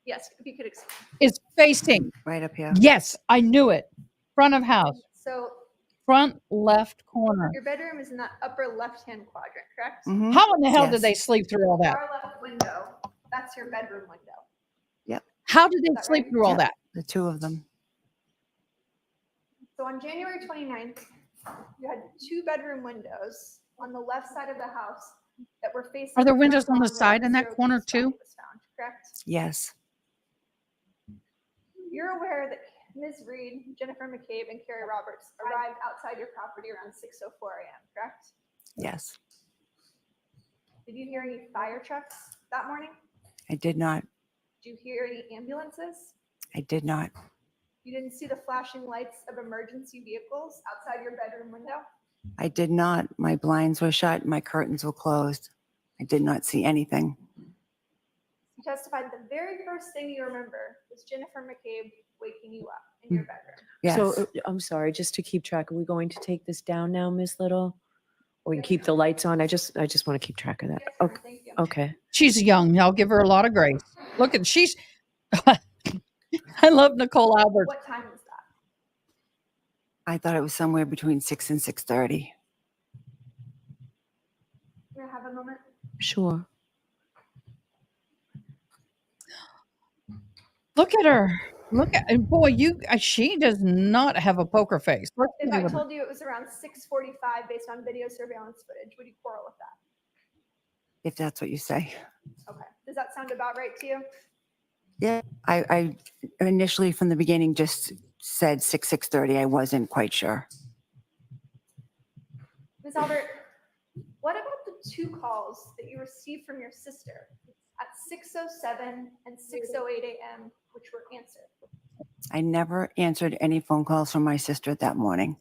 Speaker 16: Yes, if you could explain.
Speaker 1: it's facing.
Speaker 13: Right up here.
Speaker 1: Yes, I knew it. Front of house.
Speaker 16: So
Speaker 1: Front left corner.
Speaker 16: your bedroom is in that upper left-hand quadrant, correct?
Speaker 13: Mhm.
Speaker 1: How in the hell
Speaker 13: Yes.
Speaker 1: did they sleep through all that?
Speaker 16: Far left window, that's your bedroom window.
Speaker 13: Yep.
Speaker 1: How did they
Speaker 16: that
Speaker 1: sleep
Speaker 16: right?
Speaker 1: through all
Speaker 13: Yep.
Speaker 1: that?
Speaker 13: The two of them.
Speaker 16: So on January 29th, you had 2 bedroom windows on the left side of the house that were facing.
Speaker 1: Are there
Speaker 16: the
Speaker 1: windows
Speaker 16: front
Speaker 1: on the
Speaker 16: lawn where
Speaker 1: side in
Speaker 16: Mr.
Speaker 1: that corner
Speaker 16: O'Keefe's body
Speaker 1: too?
Speaker 16: was found, correct?
Speaker 13: Yes.
Speaker 16: You're aware that Ms. Reed, Jennifer McCabe, and Carrie Roberts arrived outside your property around 6:04 a.m., correct?
Speaker 13: Yes.
Speaker 16: Did you hear any fire trucks that morning?
Speaker 13: I did not.
Speaker 16: Did you hear any ambulances?
Speaker 13: I did not.
Speaker 16: You didn't see the flashing lights of emergency vehicles outside your bedroom window?
Speaker 13: I did not. My blinds were shut. My curtains were closed. I did not see anything.
Speaker 16: You testified the very first thing you remember was Jennifer McCabe waking you up in your bedroom.
Speaker 13: Yes.
Speaker 9: So I'm sorry, just to keep track, are we going to take this down now, Ms. Little? Or we can keep the lights on? I just want to keep track of that.
Speaker 16: Yes, ma'am,
Speaker 9: Okay.
Speaker 16: thank you.
Speaker 9: Okay.
Speaker 1: She's young. I'll give her a lot of grace. Look at she's. I love Nichole Alberts.
Speaker 16: What time was that?
Speaker 13: I thought it was somewhere between 6 and 6:30.
Speaker 16: May I have a moment?
Speaker 9: Sure.
Speaker 1: Look at her. Look at and boy, she does not have a poker face. Let's
Speaker 16: If
Speaker 1: see
Speaker 16: I
Speaker 1: what-
Speaker 16: told you it was around 6:45 based on video surveillance footage, would you quarrel with that?
Speaker 13: If that's what you say.
Speaker 16: Okay. Does that sound about right to you?
Speaker 13: Yeah, I initially from the beginning just said 6:30. I wasn't quite sure.
Speaker 16: Ms. Albert, what about the two calls that you received from your sister at 6:07 and 6:08 a.m., which were answered?
Speaker 13: I never answered any phone calls from my sister that morning.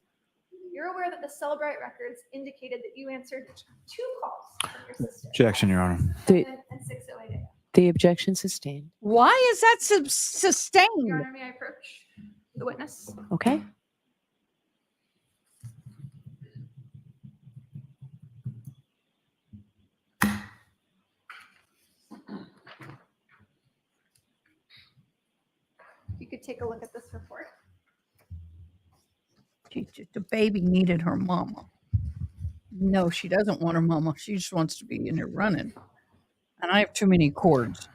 Speaker 16: You're aware that the Cellbrite records indicated that you answered two calls from your sister.
Speaker 8: Objection, Your Honor.
Speaker 9: The,
Speaker 16: 7 and 6:08 a.m.
Speaker 9: the objection sustained.
Speaker 1: Why is that sustained?
Speaker 16: Your Honor, may I approach the witness?
Speaker 9: Okay.
Speaker 16: You could take a look at this report.
Speaker 1: The baby needed her mama. No, she doesn't want her mama. She just wants to be in there running. And I have too many cords.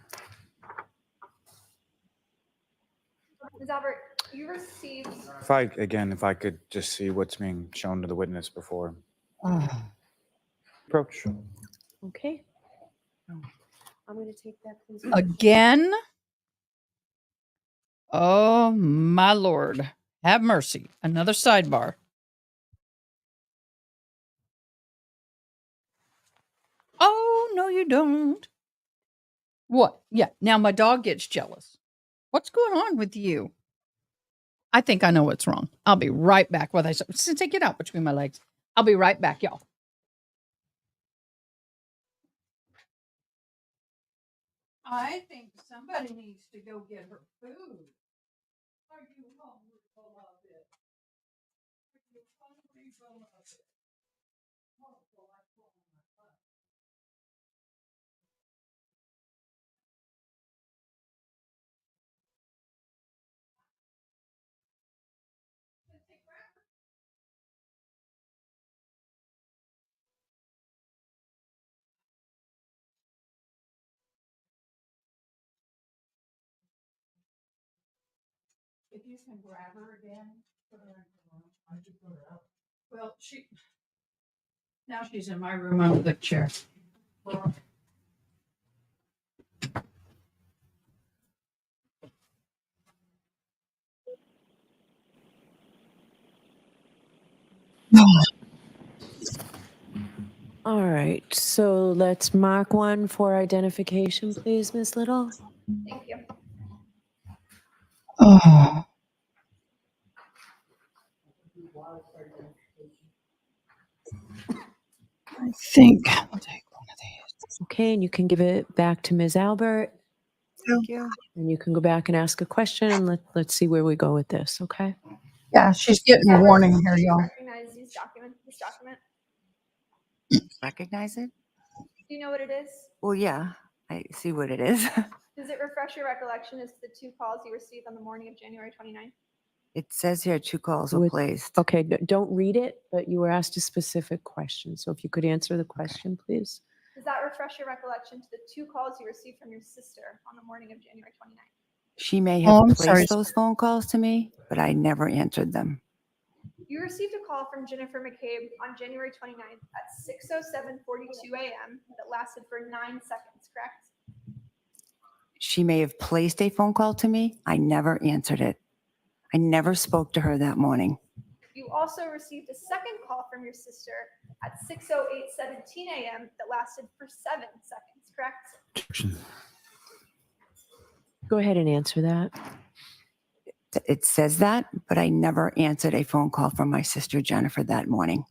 Speaker 16: Ms. Albert, you received
Speaker 8: If I could just see what's being shown to the witness before approach.
Speaker 9: Okay. I'm going to take that, please.
Speaker 1: Again? Oh, my Lord. Have mercy. Another sidebar. Oh, no, you don't. What? Yeah. Now my dog gets jealous. What's going on with you? I think I know what's wrong. I'll be right back. Since I get out between my legs, I'll be right back, y'all. I think somebody needs to go get her food. Are you hungry, beloved? Are you hungry, beloved? Oh, well, I told my son. If you can grab her again, put her in her room. I just put her out. Well, now she's in my room under the chair.
Speaker 9: All right. So let's mark one for identification, please, Ms. Little.
Speaker 16: Thank you.
Speaker 1: Oh. I think I'll take one of these.
Speaker 9: Okay, and you can give it back to Ms. Albert.
Speaker 13: Thank you.
Speaker 9: And you can go back and ask a question, and let's see where we go with this, okay?
Speaker 1: Yeah, she's getting a warning here, y'all.
Speaker 16: Recognize this document.
Speaker 13: Recognize it?
Speaker 16: Do you know what it is?
Speaker 13: Well, yeah, I see what it is.
Speaker 16: Does it refresh your recollection as to the two calls you received on the morning of January 29th?
Speaker 13: It says here 2 calls were
Speaker 9: With-
Speaker 13: placed.
Speaker 9: Okay, don't read it, but you were asked a specific question. So if you could answer the question, please.
Speaker 16: Does that refresh your recollection to the two calls you received from your sister on the morning of January 29th?
Speaker 13: She may have
Speaker 1: I'm
Speaker 13: placed
Speaker 1: sorry.
Speaker 13: those phone calls to me, but I never answered them.
Speaker 16: You received a call from Jennifer McCabe on January 29th at 6:07:42 a.m. that lasted for 9 seconds, correct?
Speaker 13: She may have placed a phone call to me. I never answered it. I never spoke to her that morning.
Speaker 16: You also received a second call from your sister at 6:08:17 a.m. that lasted for 7 seconds, correct?
Speaker 8: Objection.
Speaker 9: Go ahead and answer that.
Speaker 13: It says that, but I never answered a phone call from my sister Jennifer that morning.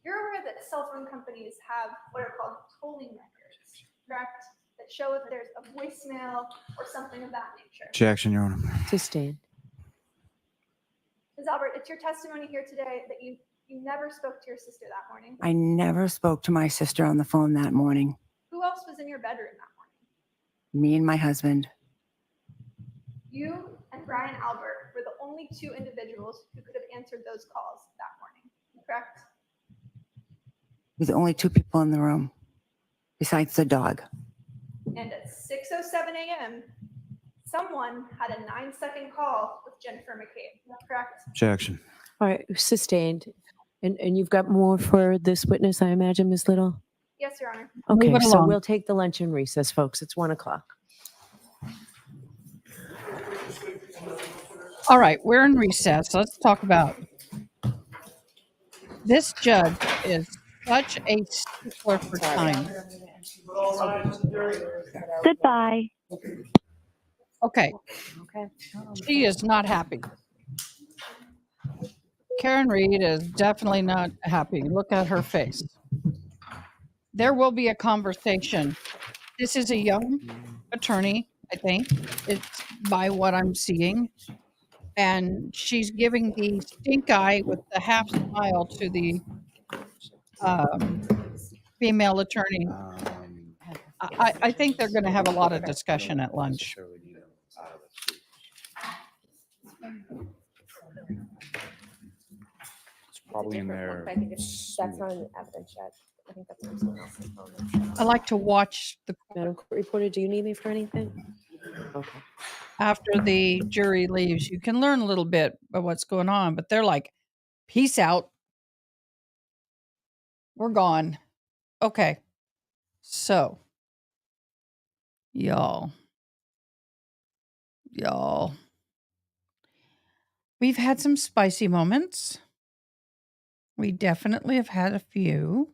Speaker 16: You're aware that cell phone companies have what are called tolling records, correct? That show if there's a voicemail or something of that nature.
Speaker 8: Objection, Your Honor.
Speaker 9: Sustained.
Speaker 16: Ms. Albert, it's your testimony here today that you never spoke to your sister that morning.
Speaker 13: I never spoke to my sister on the phone that morning.
Speaker 16: Who else was in your bedroom that morning?
Speaker 13: Me and my husband.
Speaker 16: You and Brian Albert were the only two individuals who could have answered those calls that morning, correct?
Speaker 13: We're the only 2 people in the room, besides the dog.
Speaker 16: And at 6:07 a.m., Someone had a 9-second call with Jennifer McCabe, correct?
Speaker 8: Objection.
Speaker 9: All right, sustained. And you've got more for this witness, I imagine, Ms. Little?
Speaker 16: Yes, Your Honor.
Speaker 1: Move
Speaker 9: Okay,
Speaker 1: it
Speaker 9: so
Speaker 1: along.
Speaker 9: we'll take the luncheon recess, folks. It's 1:00.
Speaker 1: All right, we're in recess. Let's talk about this judge is such a stickler for time.
Speaker 3: Goodbye.
Speaker 1: Okay,
Speaker 9: Okay.
Speaker 1: she is not happy. Karen Reed is definitely not happy. Look at her face. There will be a conversation. This is a young attorney, I think. It's by what I'm seeing. And she's giving the stink eye with the half smile to the female attorney. I think they're going to have a lot of discussion at lunch.
Speaker 10: It's probably in there.
Speaker 17: I think that's not an evidence yet. I think that's something else.
Speaker 1: I like to watch the
Speaker 9: Madam Court Reporter, do you need me for anything? Okay.
Speaker 1: after the jury leaves. You can learn a little bit of what's going on, but they're like, peace out. We're gone. Okay. So, y'all, we've had some spicy moments. We definitely have had a few.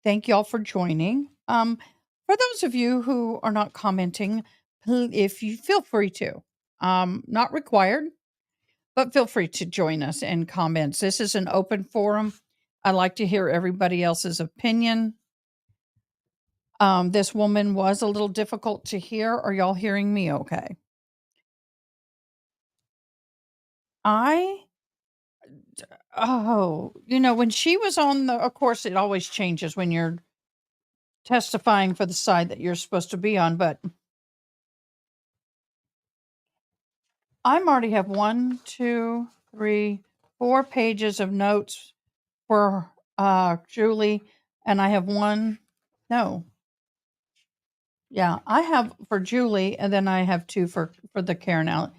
Speaker 1: Thank y'all for joining. For those of you who are not commenting, if you feel free to, not required, but feel free to join us in comments. This is an open forum. I like to hear everybody else's opinion. This woman was a little difficult to hear. Are y'all hearing me okay? When she was on of course, it always changes when you're testifying for the side that you're supposed to be on, but I already have 1, 2, 3, 4 pages of notes for Julie, and I have I have for Julie, and then I have 2 for the Karen Allen.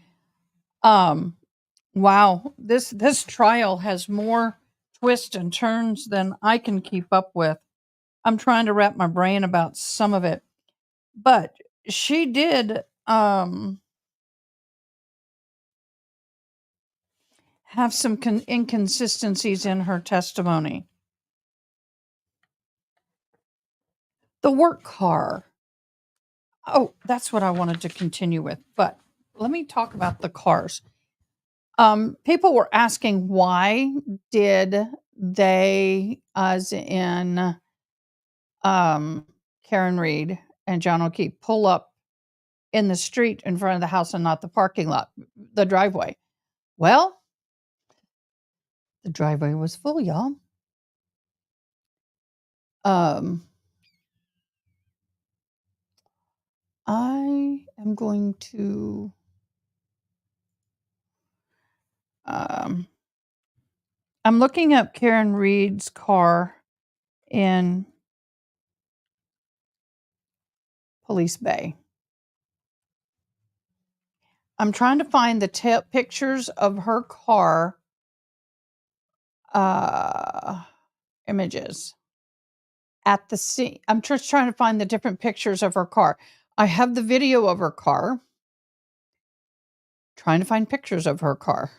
Speaker 1: Wow, this trial has more twists and turns than I can keep up with. I'm trying to wrap my brain about some of it, but she did have some inconsistencies in her testimony. The work car. Oh, that's what I wanted to continue with, but let me talk about the cars. People were asking why did they, as in Karen Reed and John O'Keefe, pull up in the street in front of the house and not the parking lot, the driveway. Well, the driveway was full, y'all. I am going to I'm looking up Karen Reed's car in Police Bay. I'm trying to find the pictures of her car images at the scene. I'm just trying to find the different pictures of her car. I have the video of her car. Trying to find pictures of her car.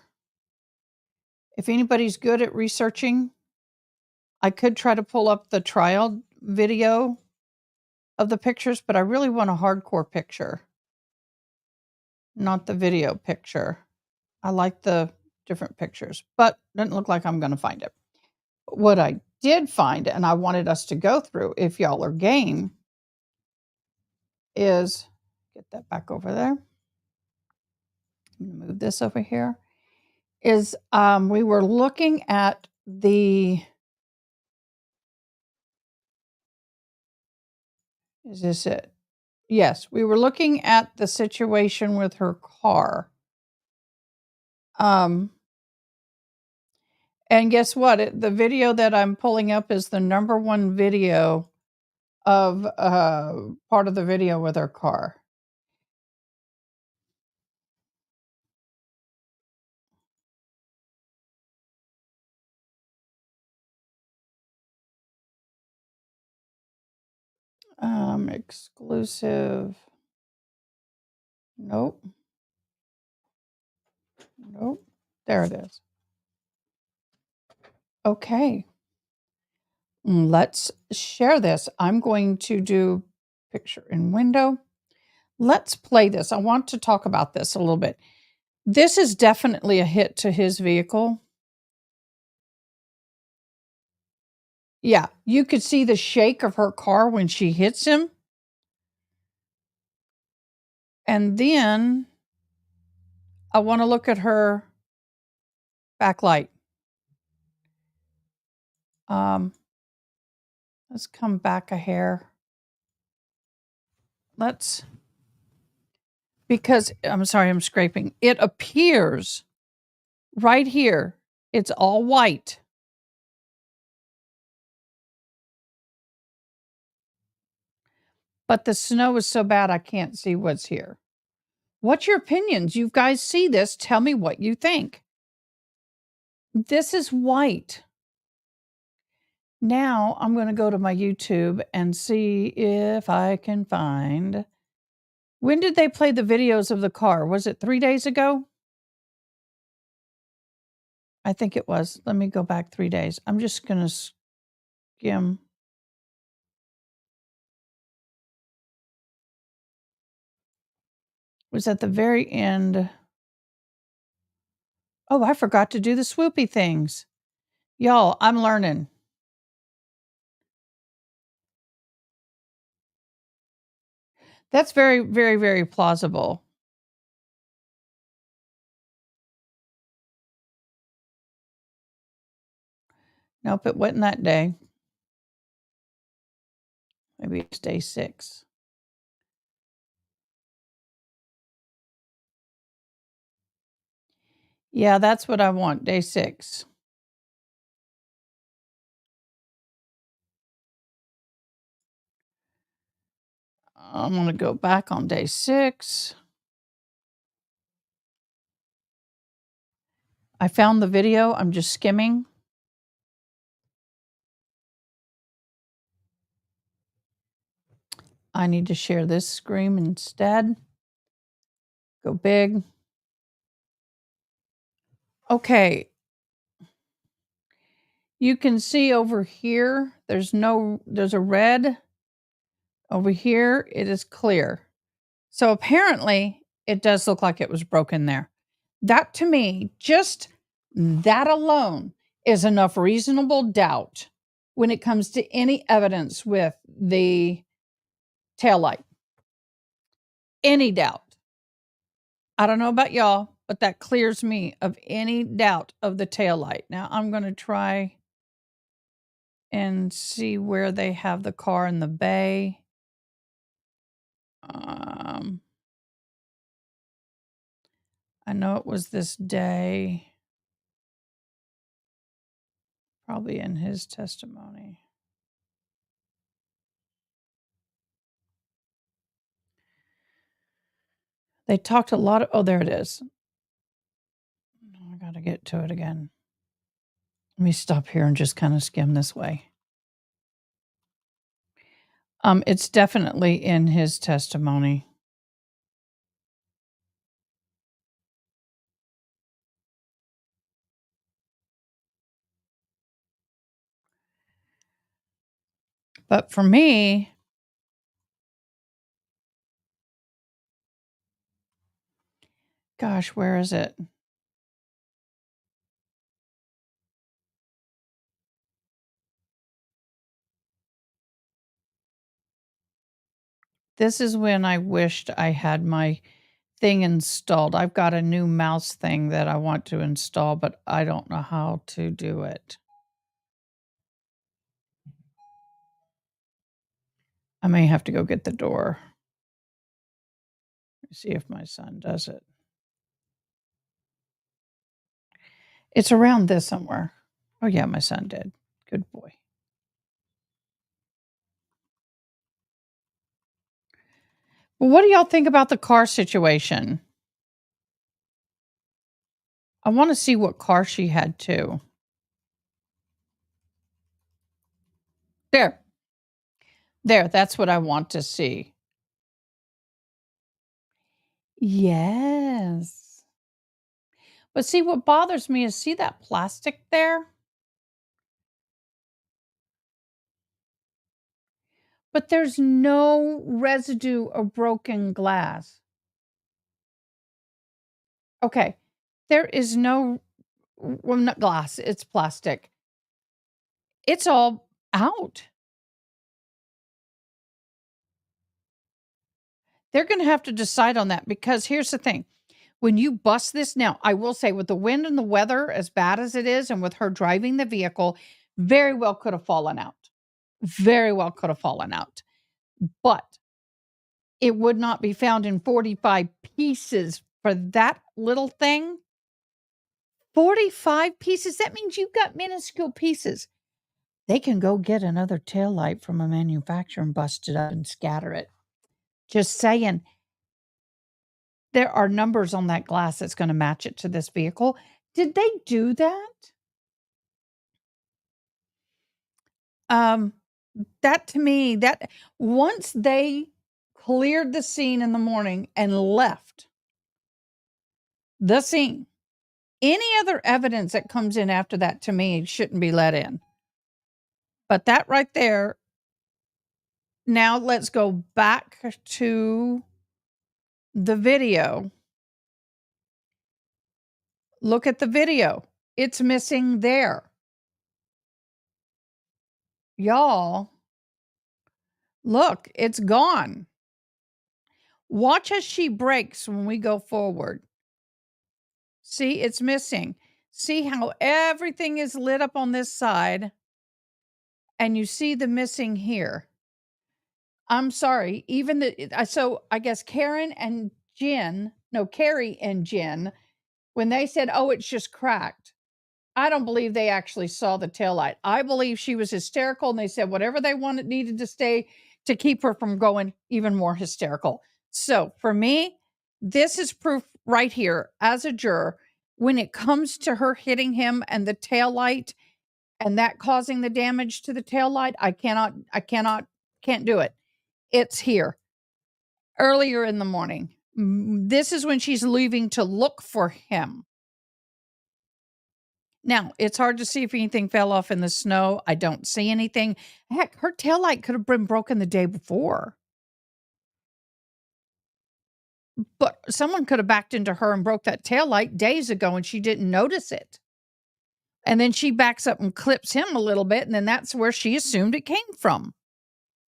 Speaker 1: If anybody's good at researching, I could try to pull up the trial video of the pictures, but I really want a hardcore picture, not the video picture. I like the different pictures, but doesn't look like I'm going to find it. What I did find, and I wanted us to go through, if y'all are game, is get that back over there. I'm going to move this over here. Is we were looking at the. Is this it? Yes, we were looking at the situation with her car. And guess what? The video that I'm pulling up is the #1 video of part of the video with her car. Exclusive. Nope. Nope. There it is. Okay. Let's share this. I'm going to do picture in window. Let's play this. I want to talk about this a little bit. This is definitely a hit to his vehicle. Yeah, you could see the shake of her car when she hits him. And then I want to look at her backlight. Let's come back a hair. Because I'm sorry, I'm scraping. It appears right here, it's all white. But the snow is so bad I can't see what's here. What's your opinions? You guys see this. Tell me what you think. This is white. Now I'm going to go to my YouTube and see if I can find. When did they play the videos of the car? Was it 3 days ago? I think it was. Let me go back 3 days. I'm just going to skim. It was at the very end. Oh, I forgot to do the swoopy things. Y'all, I'm learning. That's very, very, very plausible. Nope, it wasn't that day. Maybe it's day 6. Yeah, that's what I want, day 6. I'm going to go back on day 6. I found the video. I'm just skimming. I need to share this screen instead. Go big. Okay. You can see over here, there's a red. Over here, it is clear. So apparently, it does look like it was broken there. That to me, just that alone is enough reasonable doubt when it comes to any evidence with the taillight. Any doubt. I don't know about y'all, but that clears me of any doubt of the taillight. Now I'm going to try and see where they have the car in the bay. I know it was this day. Probably in his testimony. They talked a lot of, oh, there it is. I got to get to it again. Let me stop here and just kind of skim this way. It's definitely in his testimony. But for me, gosh, where is it? This is when I wished I had my thing installed. I've got a new mouse thing that I want to install, but I don't know how to do it. I may have to go get the door. See if my son does it. It's around this somewhere. Oh, yeah, my son did. Good boy. Well, what do y'all think about the car situation? I want to see what car she had too. There. There, that's what I want to see. Yes. But see, what bothers me is see that plastic there? But there's no residue of broken glass. Okay. There is no, well, not glass, it's plastic. It's all out. They're going to have to decide on that because here's the thing. When you bust this now, I will say with the wind and the weather as bad as it is, and with her driving the vehicle, very well could have fallen out. Very well could have fallen out. But it would not be found in 45 pieces for that little thing. 45 pieces? That means you've got minuscule pieces. They can go get another taillight from a manufacturer and bust it up and scatter it. Just saying. There are numbers on that glass that's going to match it to this vehicle. Did they do that? That to me, that once they cleared the scene in the morning and left the scene, any other evidence that comes in after that to me shouldn't be let in. But that right there, now let's go back to the video. Look at the video. It's missing there. Y'all, look, it's gone. Watch as she brakes when we go forward. See, it's missing. See how everything is lit up on this side, and you see the missing here. I'm sorry, even so I guess Carrie and Jen, when they said, oh, it's just cracked, I don't believe they actually saw the taillight. I believe she was hysterical, and they said whatever they wanted needed to stay to keep her from going even more hysterical. So for me, this is proof right here as a juror when it comes to her hitting him and the taillight and that causing the damage to the taillight. Can't do it. It's here earlier in the morning. This is when she's leaving to look for him. Now, it's hard to see if anything fell off in the snow. I don't see anything. Heck, her taillight could have been broken the day before. But someone could have backed into her and broke that taillight days ago and she didn't notice it. And then she backs up and clips him a little bit, and then that's where she assumed it came from.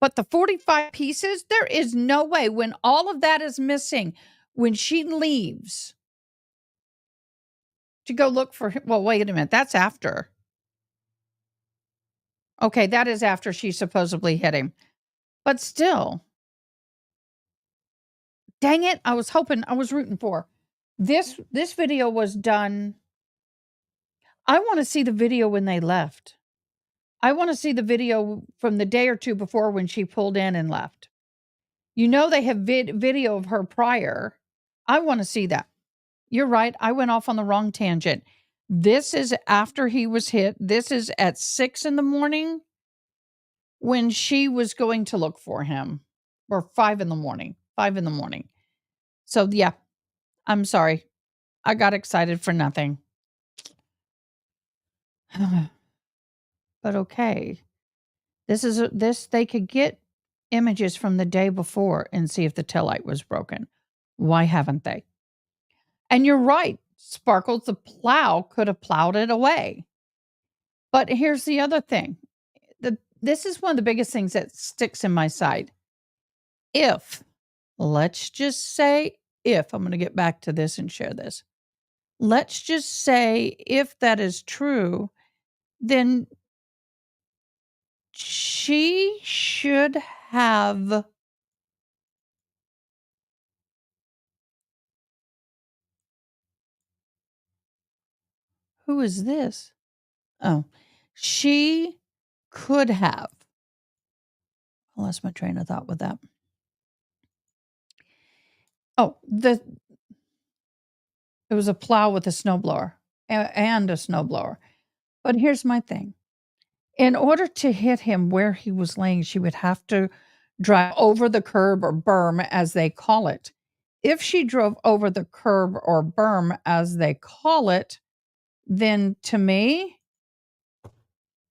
Speaker 1: But the 45 pieces, there is no way when all of that is missing, when she leaves to go look for him. Well, wait a minute. That's after. Okay, that is after she supposedly hit him. But still, dang it, I was rooting for. This video was done. I want to see the video when they left. I want to see the video from the day or two before when she pulled in and left. You know they have video of her prior. I want to see that. You're right. I went off on the wrong tangent. This is after he was hit. This is at 6 a.m. when she was going to look for him. Or 5 a.m. 5 a.m. So yeah, I'm sorry. I got excited for nothing. But okay. They could get images from the day before and see if the taillight was broken. Why haven't they? And you're right, Sparkles, the plow could have plowed it away. But here's the other thing. This is one of the biggest things that sticks in my side. Let's just say I'm going to get back to this and share this. Let's just say if that is true, then she should have who is this? Oh, she could have. I lost my train of thought with that. Oh, it was a plow with a snowblower and a snowblower. But here's my thing. In order to hit him where he was laying, she would have to drive over the curb or berm, as they call it. If she drove over the curb or berm, as they call it, then to me,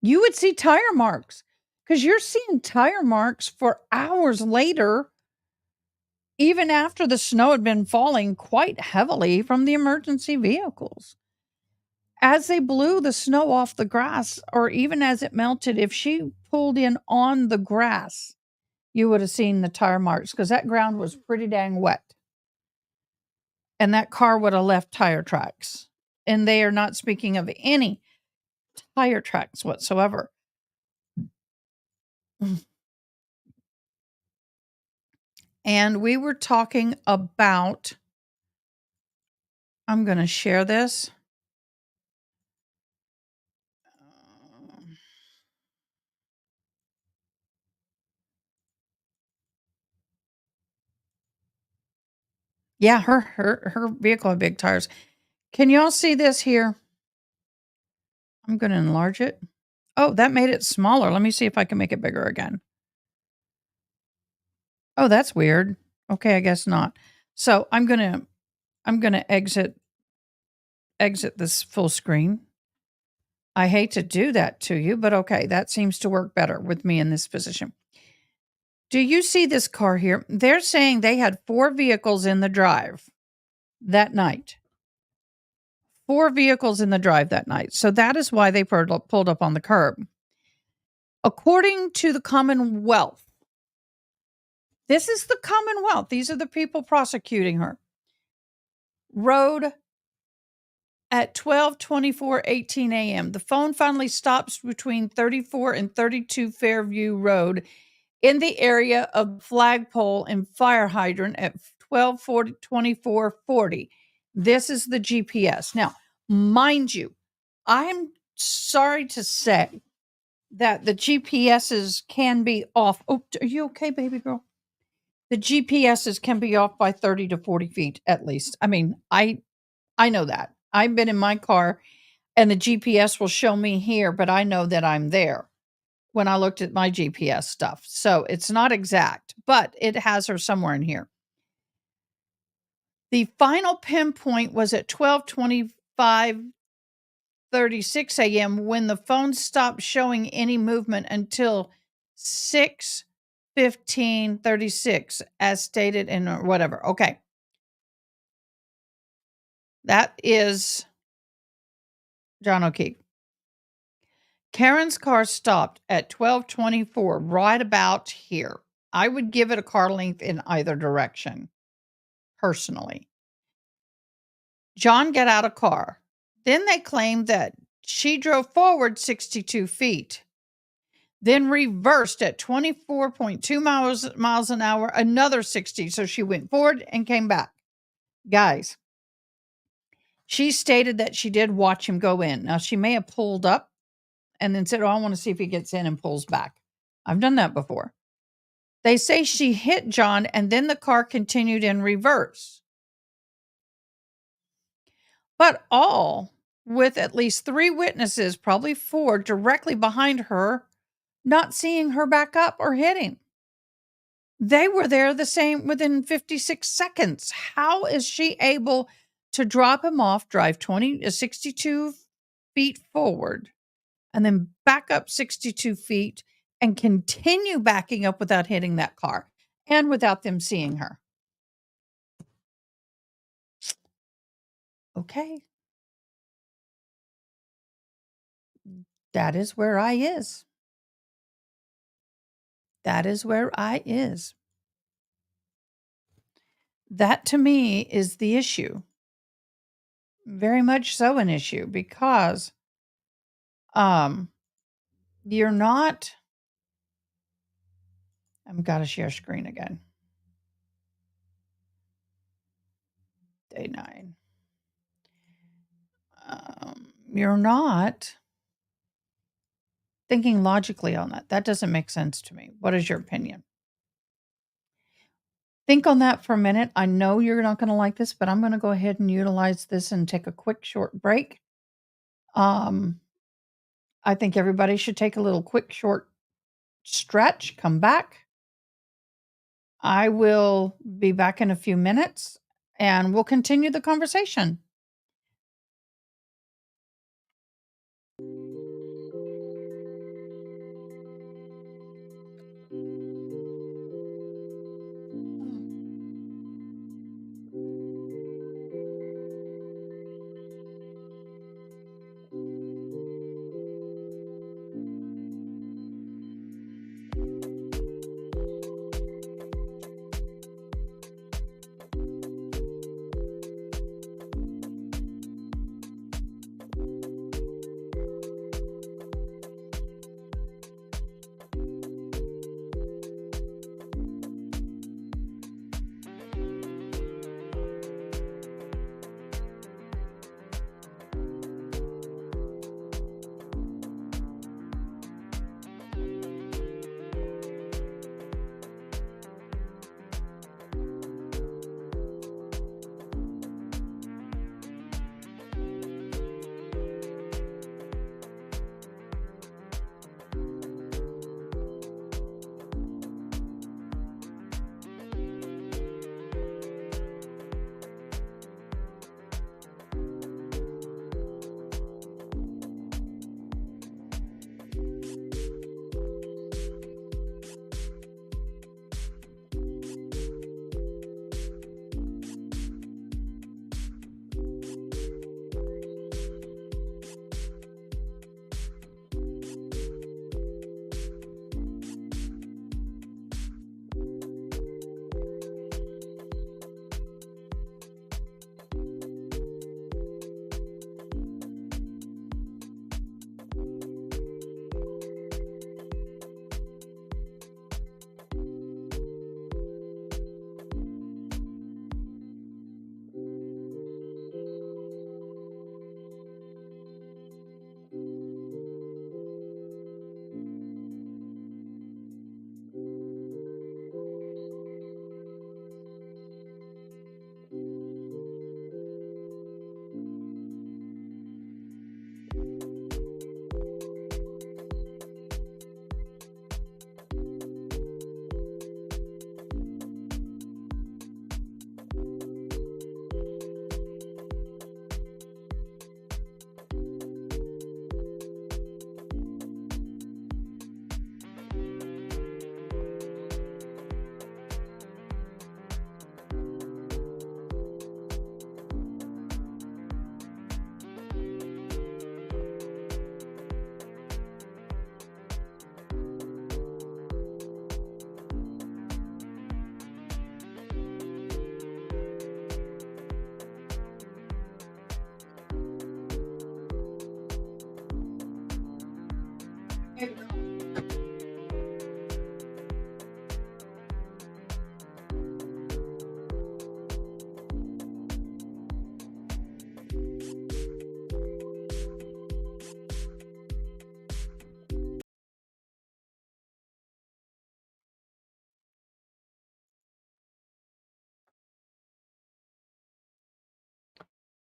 Speaker 1: you would see tire marks, because you're seeing tire marks for hours later, even after the snow had been falling quite heavily from the emergency vehicles. As they blew the snow off the grass, or even as it melted, if she pulled in on the grass, you would have seen the tire marks, because that ground was pretty dang wet. And that car would have left tire tracks. And they are not speaking of any tire tracks whatsoever. And we were talking about, I'm going to share this. Yeah, her vehicle had big tires. Can y'all see this here? I'm going to enlarge it. Oh, that made it smaller. Let me see if I can make it bigger again. Oh, that's weird. Okay, I guess not. So I'm gonna exit this full screen. I hate to do that to you, but okay, that seems to work better with me in this position. Do you see this car here? They're saying they had 4 vehicles in the drive that night. 4 vehicles in the drive that night. So that is why they pulled up on the curb. According to the Commonwealth, this is the Commonwealth. These are the people prosecuting her. Road at 12:24:18 a.m. The phone finally stops between 34 and 32 Fairview Road in the area of flagpole and fire hydrant at 12:24:40. This is the GPS. Now, mind you, I'm sorry to say that the GPSs can be off. Oh, are you okay, baby girl? The GPSs can be off by 30 to 40 feet at least. I mean, I know that. I've been in my car and the GPS will show me here, but I know that I'm there when I looked at my GPS stuff. So it's not exact, but it has her somewhere in here. The final pinpoint was at 12:25:36 a.m. when the phone stopped showing any movement until 6:15:36, as stated in whatever. Okay. That is John O'Keefe. Karen's car stopped at 12:24, right about here. I would give it a car length in either direction, personally. John got out of car. Then they claimed that she drove forward 62 feet, then reversed at 24.2 miles an hour, another 60. So she went forward and came back. Guys, she stated that she did watch him go in. Now, she may have pulled up and then said, oh, I want to see if he gets in and pulls back. I've done that before. They say she hit John and then the car continued in reverse. But all with at least 3 witnesses, probably 4, directly behind her, not seeing her back up or hitting. They were there the same within 56 seconds. How is she able to drop him off, drive 62 feet forward, and then back up 62 feet and continue backing up without hitting that car and without them seeing her? Okay. That is where I is. That is where I is. That to me is the issue. Very much so an issue, because you're not, I've got to share screen again. Day 9. You're not thinking logically on that. That doesn't make sense to me. What is your opinion? Think on that for a minute. I know you're not going to like this, but I'm going to go ahead and utilize this and take a quick short break. I I think everybody should take a little quick, short stretch, come back. I will be back in a few minutes and we'll continue the conversation.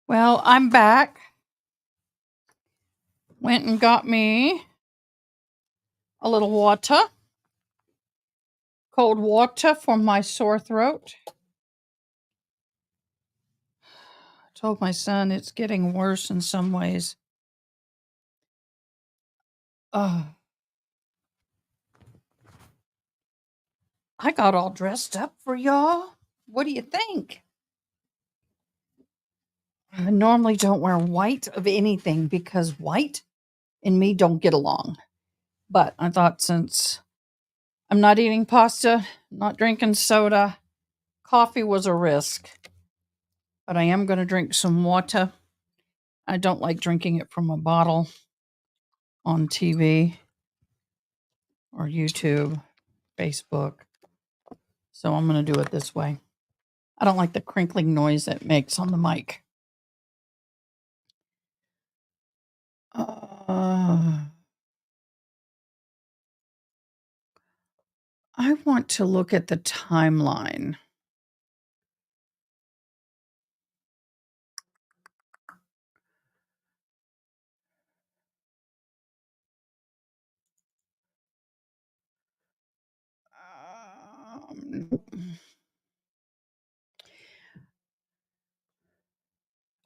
Speaker 1: Well, I'm back. Went and got me a little water, cold water for my sore throat. Told my son it's getting worse in some ways. I got all dressed up for y'all. What do you think? I normally don't wear white of anything because white and me don't get along. But I thought since I'm not eating pasta, not drinking soda, coffee was a risk. But I am going to drink some water. I don't like drinking it from a bottle on TV or YouTube, Facebook. So I'm going to do it this way. I don't like the crinkling noise it makes on the mic. I want to look at the timeline.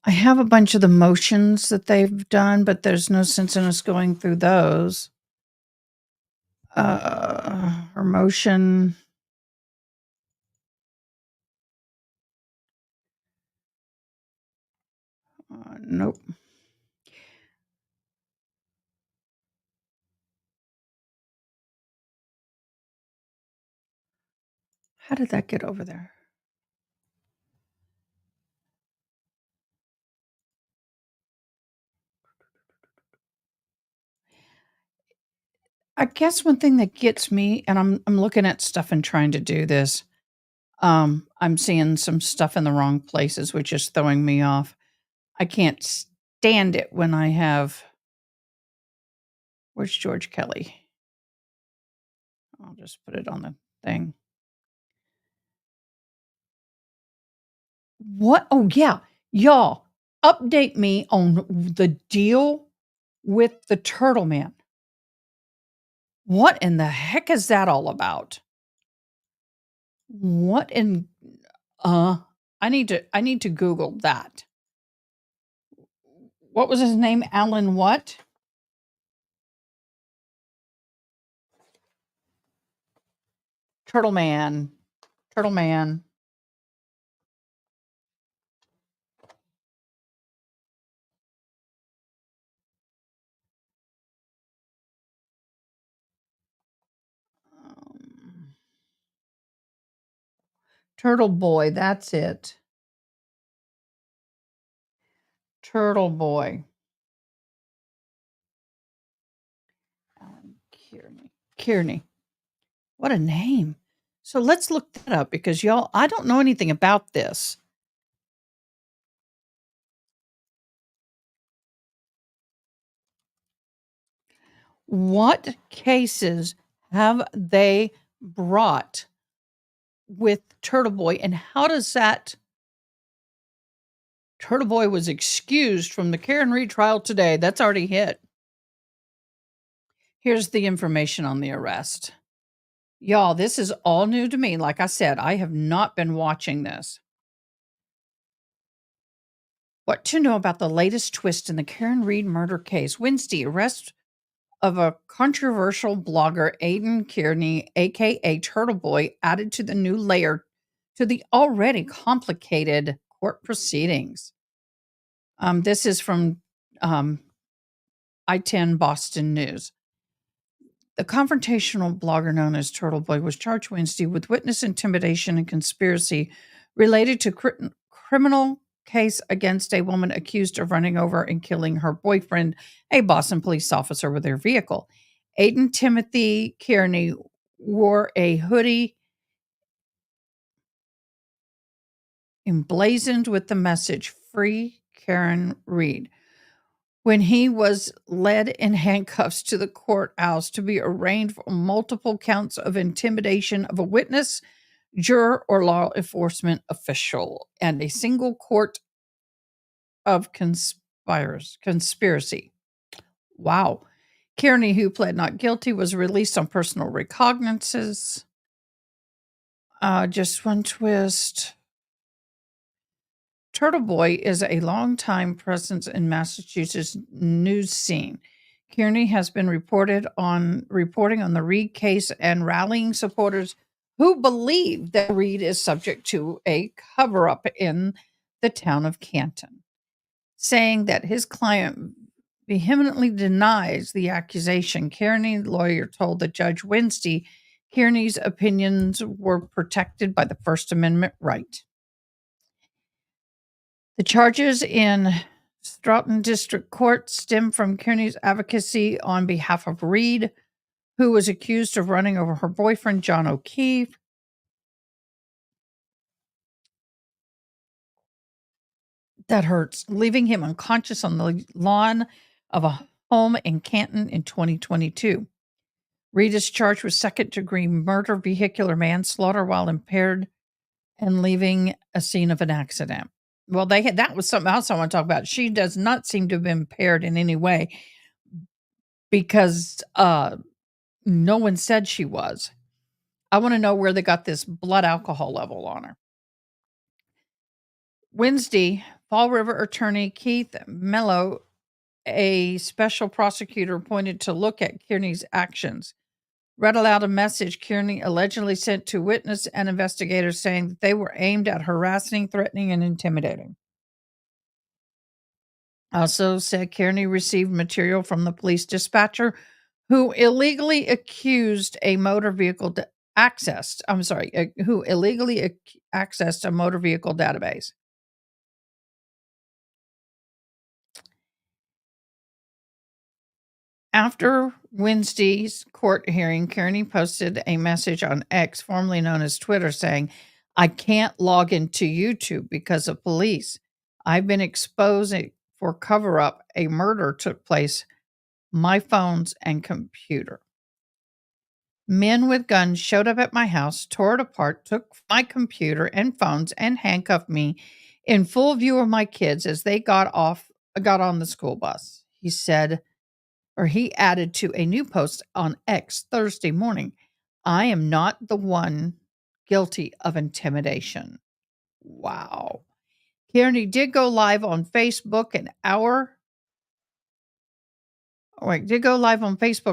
Speaker 1: I have a bunch of the motions that they've done, but there's no sense in us going through those. Her motion. Nope. How did that get over there? I guess one thing that gets me, and I'm looking at stuff and trying to do this. I'm seeing some stuff in the wrong places, which is throwing me off. I can't stand it when I have. Where's George Kelly? I'll just put it on the thing. What? Oh, yeah. Y'all, update me on the deal with the Turtle Man. What in the heck is that all about? What in I need to Google that. What was his name? Alan what? Turtle Man. Turtle Man. Turtle Boy, that's it. Turtle Boy. Alan Kearney. What a name. So let's look that up because y'all, I don't know anything about this. What cases have they brought with Turtle Boy, and how does that Turtle Boy was excused from the Karen Reed trial today? That's already hit. Here's the information on the arrest. Y'all, this is all new to me. Like I said, I have not been watching this. What to know about the latest twist in the Karen Reed murder case? Wednesday, arrest of a controversial blogger, Aiden Carney, aka Turtle Boy, added to the new layer to the already complicated court proceedings. This is from I-10 Boston News. The confrontational blogger known as Turtle Boy was charged Wednesday with witness intimidation and conspiracy related to criminal case against a woman accused of running over and killing her boyfriend, a Boston police officer, with their vehicle. Aiden Timothy Kearney wore a hoodie emblazoned with the message, "Free Karen Reed," when he was led in handcuffs to the courthouse to be arraigned for multiple counts of intimidation of a witness, juror, or law enforcement official, and a single count of conspiracy. Wow. Kearney, who pled not guilty, was released on personal recognizances. Just one twist. Turtle Boy is a longtime presence in Massachusetts news scene. Kearney has been reporting on the Reed case and rallying supporters who believe that Reed is subject to a cover-up in the town of Canton, saying that his client vehemently denies the accusation. Kearney's lawyer told the judge Wednesday Kearney's opinions were protected by the First Amendment right. The charges in Stoughton District Court stem from Kearney's advocacy on behalf of Reed, who was accused of running over her boyfriend, John O'Keefe. That hurts. Leaving him unconscious on the lawn of a home in Canton in 2022. Reed is charged with second-degree murder, vehicular manslaughter while impaired, and leaving a scene of an accident. Well, that was something else I want to talk about. She does not seem to have been impaired in any way because no one said she was. I want to know where they got this blood alcohol level on her. Wednesday, Fall River attorney Keith Mello, a special prosecutor appointed to look at Kearney's actions, read aloud a message Kearney allegedly sent to witness and investigators saying that they were aimed at harassing, threatening, and intimidating. Also said Kearney received material from the police dispatcher who illegally accessed a motor vehicle database. After Wednesday's court hearing, Kearney posted a message on X, formerly known as Twitter, saying, "I can't log into YouTube because of police. I've been exposed for cover up. A murder took place. My phones and computer. Men with guns showed up at my house, tore it apart, took my computer and phones, and handcuffed me in full view of my kids as they got on the school bus," he said, or he added to a new post on X Thursday morning. "I am not the one guilty of intimidation." Wow. Kearney did go live on Facebook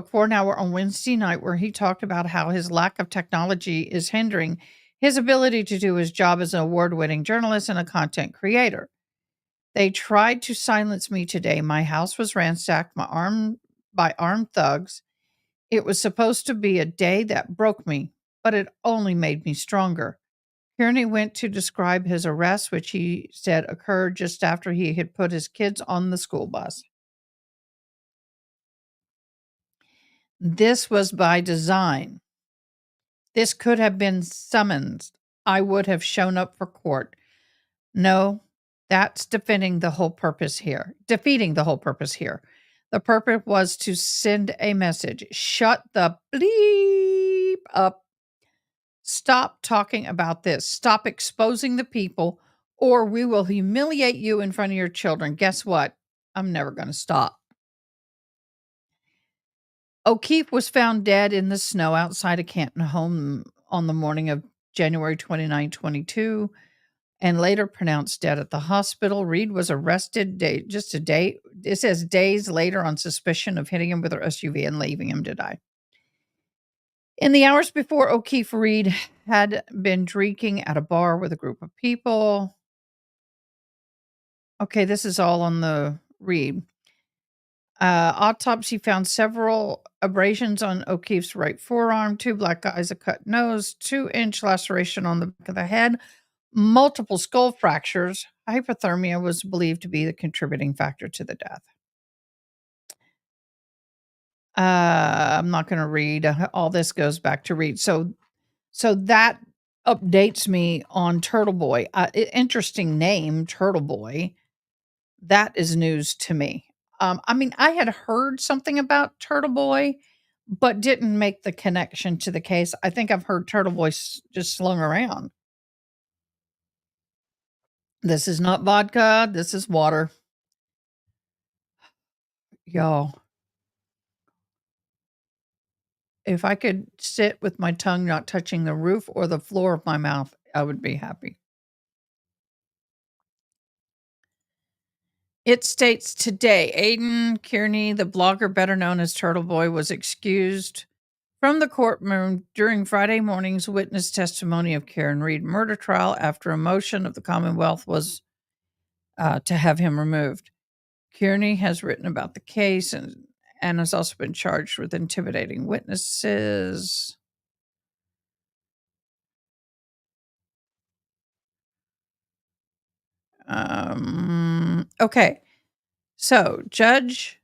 Speaker 1: for an hour on Wednesday night, where he talked about how his lack of technology is hindering his ability to do his job as an award-winning journalist and a content creator. "They tried to silence me today. My house was ransacked by armed thugs. It was supposed to be a day that broke me, but it only made me stronger." Kearney went to describe his arrest, which he said occurred just after he had put his kids on the school bus. "This was by design. This could have been summons. I would have shown up for court. No, that's defeating the whole purpose here. The purpose was to send a message. Shut the bleep up. Stop talking about this. Stop exposing the people, or we will humiliate you in front of your children. Guess what? I'm never going to stop." O'Keefe was found dead in the snow outside a Canton home on the morning of January 29, 2022, and later pronounced dead at the hospital. Reed was arrested it says days later, on suspicion of hitting him with her SUV and leaving him to die. In the hours before O'Keefe, Reed had been drinking at a bar with a group of people. Okay, this is all on the Reed. Autopsy found several abrasions on O'Keefe's right forearm, 2 black eyes, a cut nose, 2-inch laceration on the back of the head, multiple skull fractures. Hypothermia was believed to be the contributing factor to the death. I'm not going to read. All this goes back to Reed. So that updates me on Turtle Boy. Interesting name, Turtle Boy. That is news to me. I mean, I had heard something about Turtle Boy, but didn't make the connection to the case. I think I've heard Turtle Boy just slung around. This is not vodka. This is water. Y'all, if I could sit with my tongue not touching the roof or the floor of my mouth, I would be happy. It states today, Aiden Kearney, the blogger better known as Turtle Boy, was excused from the courtroom during Friday morning's witness testimony of Karen Reed murder trial after a motion of the Commonwealth was to have him removed. Kearney has written about the case and has also been charged with intimidating witnesses. Okay. So Judge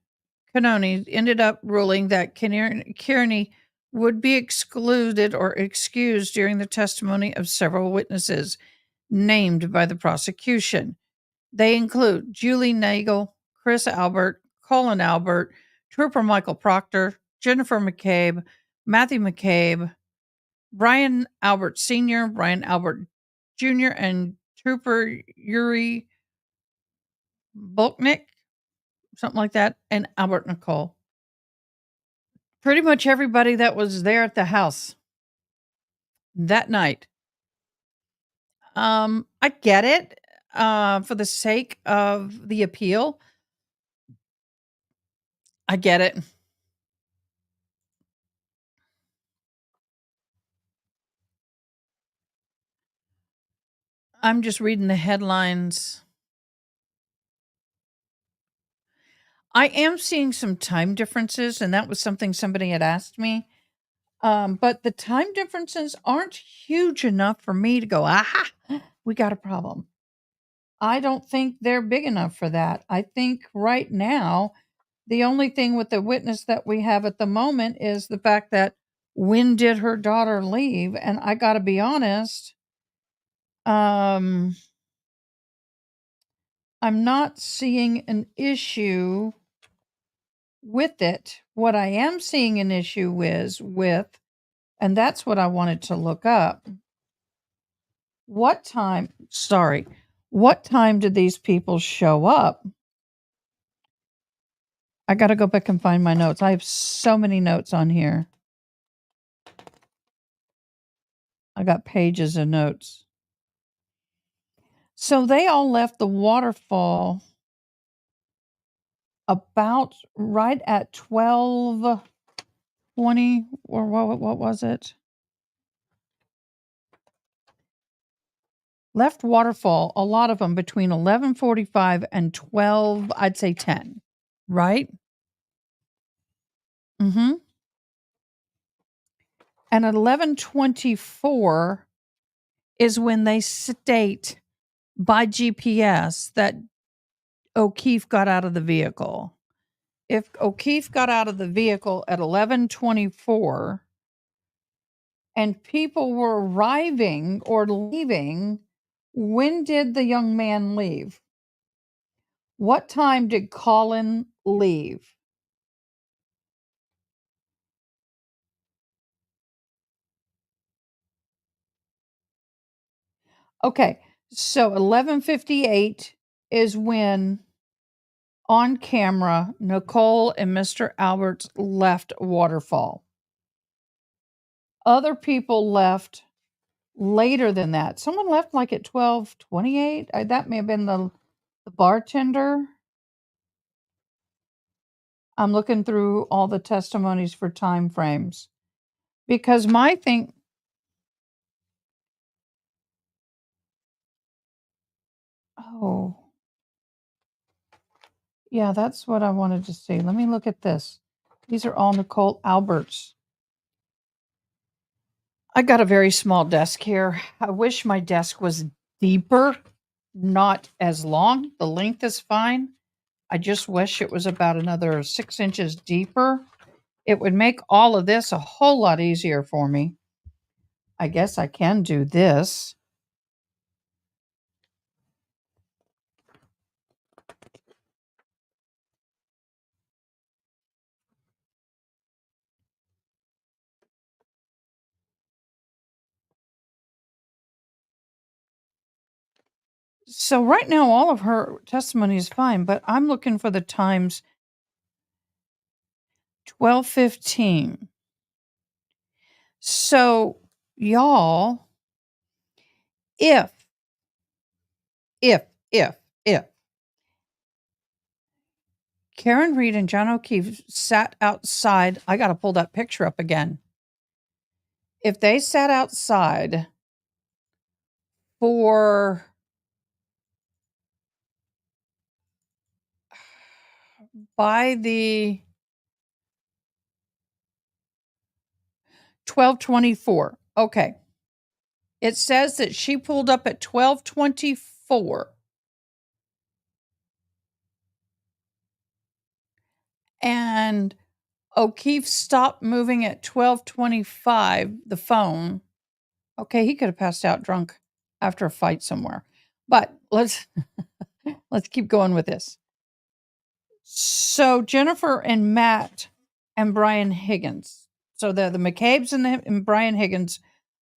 Speaker 1: Canoni ended up ruling that Kearney would be excluded or excused during the testimony of several witnesses named by the prosecution. They include Julie Nagel, Chris Albert, Colin Albert, Trooper Michael Proctor, Jennifer McCabe, Matthew McCabe, Brian Albert Sr., Brian Albert Jr., and Trooper Yuri Bulknick, something like that, and Albert Nichole. Pretty much everybody that was there at the house. that night. I get it, for the sake of the appeal. I get it. I'm just reading the headlines. I am seeing some time differences, and that was something somebody had asked me. But the time differences aren't huge enough for me to go, aha, we got a problem. I don't think they're big enough for that. I think right now, the only thing with the witness that we have at the moment is the fact that when did her daughter leave? And I got to be honest, um, I'm not seeing an issue with it. What I am seeing an issue is with, and that's what I wanted to look up. What time did these people show up? I gotta go back and find my notes. I have so many notes on here. I got pages of notes. So they all left the waterfall about right at 12:20, or what was it? Left waterfall, a lot of them between 11:45 and 12, I'd say 10, right? Mm-hmm. And at 11:24 is when they state by GPS that O'Keefe got out of the vehicle. If O'Keefe got out of the vehicle at 11:24 and people were arriving or leaving, when did the young man leave? What time did Colin leave? Okay, so 11:58 is when on camera Nichole and Mr. Alberts left Waterfall. Other people left later than that. Someone left like at 12:28. That may have been the bartender. I'm looking through all the testimonies for time frames because my thing. Oh, yeah, that's what I wanted to see. Let me look at this. These are all Nichole Alberts. I got a very small desk here. I wish my desk was deeper, not as long. The length is fine. I just wish it was about another 6 inches deeper. It would make all of this a whole lot easier for me. I guess I can do this. So right now, all of her testimony is fine, but I'm looking for the times 12:15. So y'all, if if Karen Reed and John O'Keefe sat outside, I got to pull that picture up again. If they sat outside for by the 12:24. Okay. It says that she pulled up at 12:24. And O'Keefe stopped moving at 12:25, the phone. Okay, he could have passed out drunk after a fight somewhere. But let's keep going with this. So Jennifer and Matt and Brian Higgins. So the McCabe's and Brian Higgins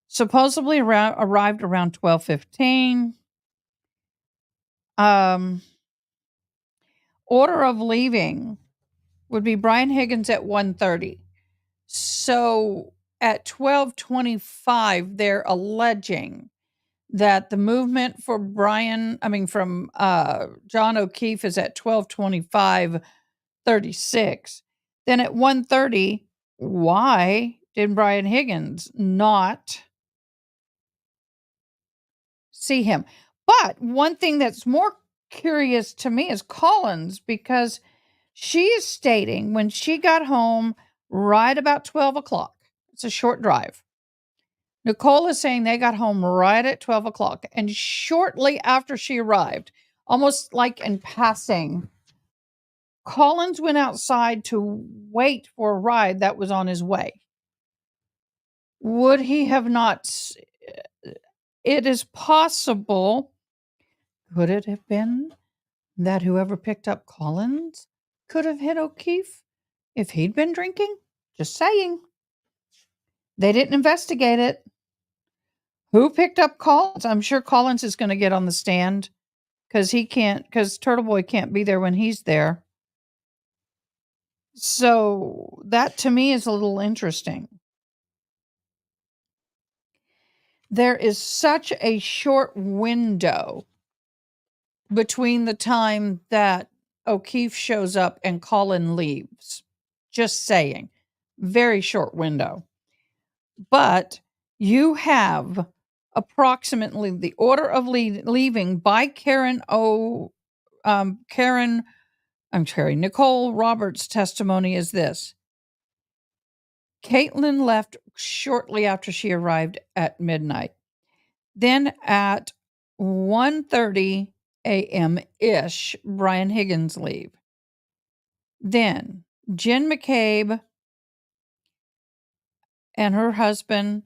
Speaker 1: supposedly arrived around 12:15. Order of leaving would be Brian Higgins at 1:30. So at 12:25, they're alleging that the movement for from John O'Keefe is at 12:25:36. Then at 1:30, why did Brian Higgins not see him? But one thing that's more curious to me is Collins, because she is stating when she got home right about 12 o'clock, it's a short drive. Nichole is saying they got home right at 12 o'clock. And shortly after she arrived, almost like in passing, Collins went outside to wait for a ride that was on his way. Would he have not? It is possible. Could it have been that whoever picked up Collins could have hit O'Keefe if he'd been drinking? Just saying. They didn't investigate it. Who picked up Collins? I'm sure Collins is going to get on the stand because Turtle Boy can't be there when he's there. So that to me is a little interesting. There is such a short window between the time that O'Keefe shows up and Colin leaves. Just saying. Very short window. But you have approximately the order of leaving by Nichole Roberts' testimony is this. Caitlin left shortly after she arrived at midnight. Then at 1:30 a.m.-ish, Brian Higgins leave. Then Jen McCabe and her husband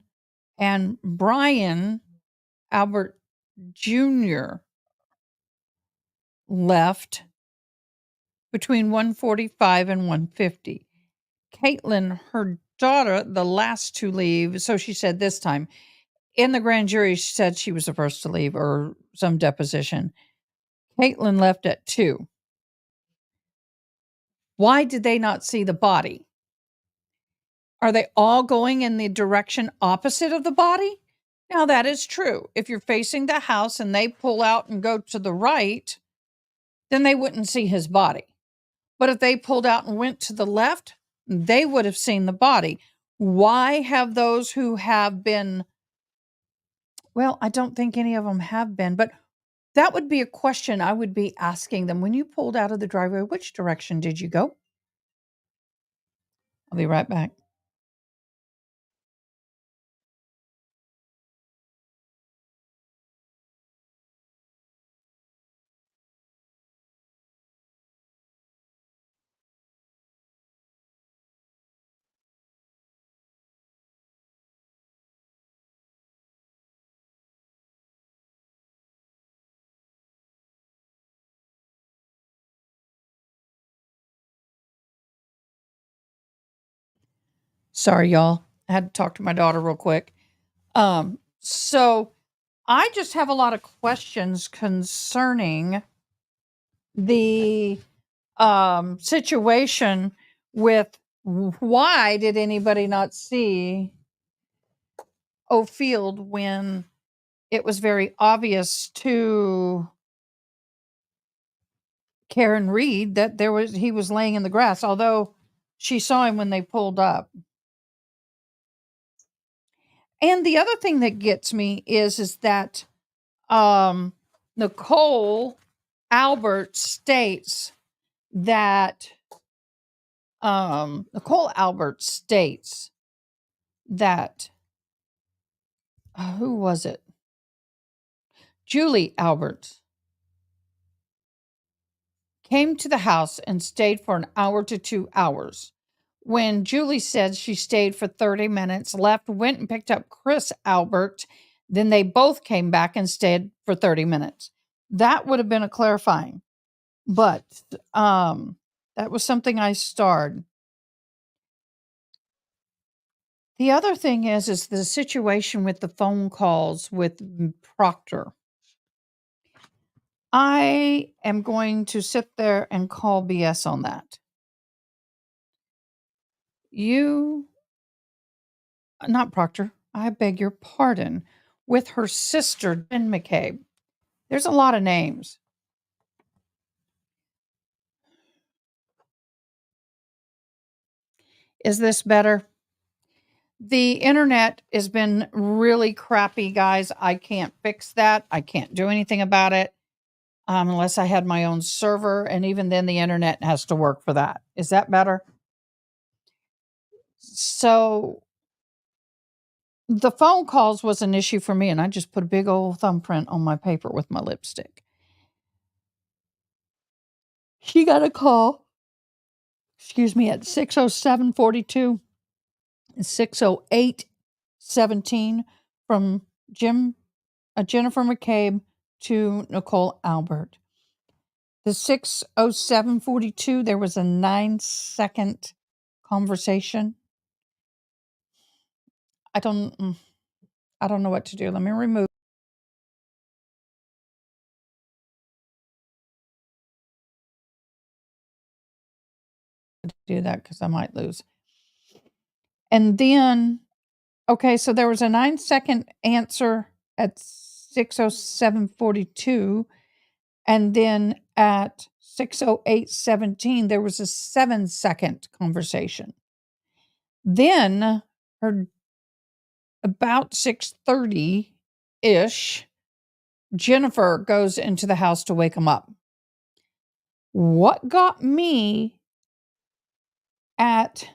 Speaker 1: and Brian Albert Jr. left between 1:45 and 1:50. Caitlin, her daughter, the last to leave, so she said this time. In the grand jury, she said she was the first to leave, or some deposition. Caitlin left at 2. Why did they not see the body? Are they all going in the direction opposite of the body? Now, that is true. If you're facing the house and they pull out and go to the right, then they wouldn't see his body. But if they pulled out and went to the left, they would have seen the body. Why have those who have been, well, I don't think any of them have been, but that would be a question I would be asking them. When you pulled out of the driveway, which direction did you go? I'll be right back. Sorry, y'all. I had to talk to my daughter real quick. So I just have a lot of questions concerning the situation with why did anybody not see O'Field when it was very obvious to Karen Reed that he was laying in the grass, although she saw him when they pulled up. And the other thing that gets me is that Nichole Albert states that who was it? Julie Albert came to the house and stayed for an hour to 2 hours. When Julie said she stayed for 30 minutes, left, went and picked up Chris Albert, then they both came back and stayed for 30 minutes. That would have been a clarifying. But that was something I starred. The other thing is the situation with the phone calls with Proctor. I am going to sit there and call BS on that. You not Proctor, I beg your pardon, with her sister, Jen McCabe. There's a lot of names. Is this better? The internet has been really crappy, guys. I can't fix that. I can't do anything about it unless I had my own server. And even then, the internet has to work for that. Is that better? So the phone calls was an issue for me, and I just put a big old thumbprint on my paper with my lipstick. She got a call, excuse me, at 6:07:42 and 6:08:17 from Jennifer McCabe to Nichole Albert. The 6:07:42, there was a 9-second conversation. I don't know what to do. Let me remove. Do that because I might lose. And then, okay, so there was a 9-second answer at 6:07:42, and then at 6:08:17 there was a 7-second conversation. Then, about 6:30 ish, Jennifer goes into the house to wake him up. What got me at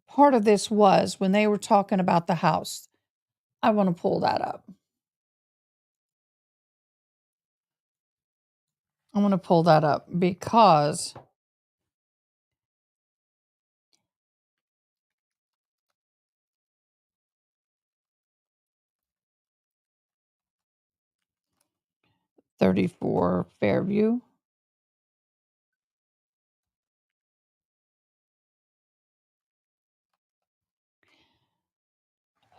Speaker 1: part of this was when they were talking about the house. I want to pull that up. I want to pull that up because (34 Fairview).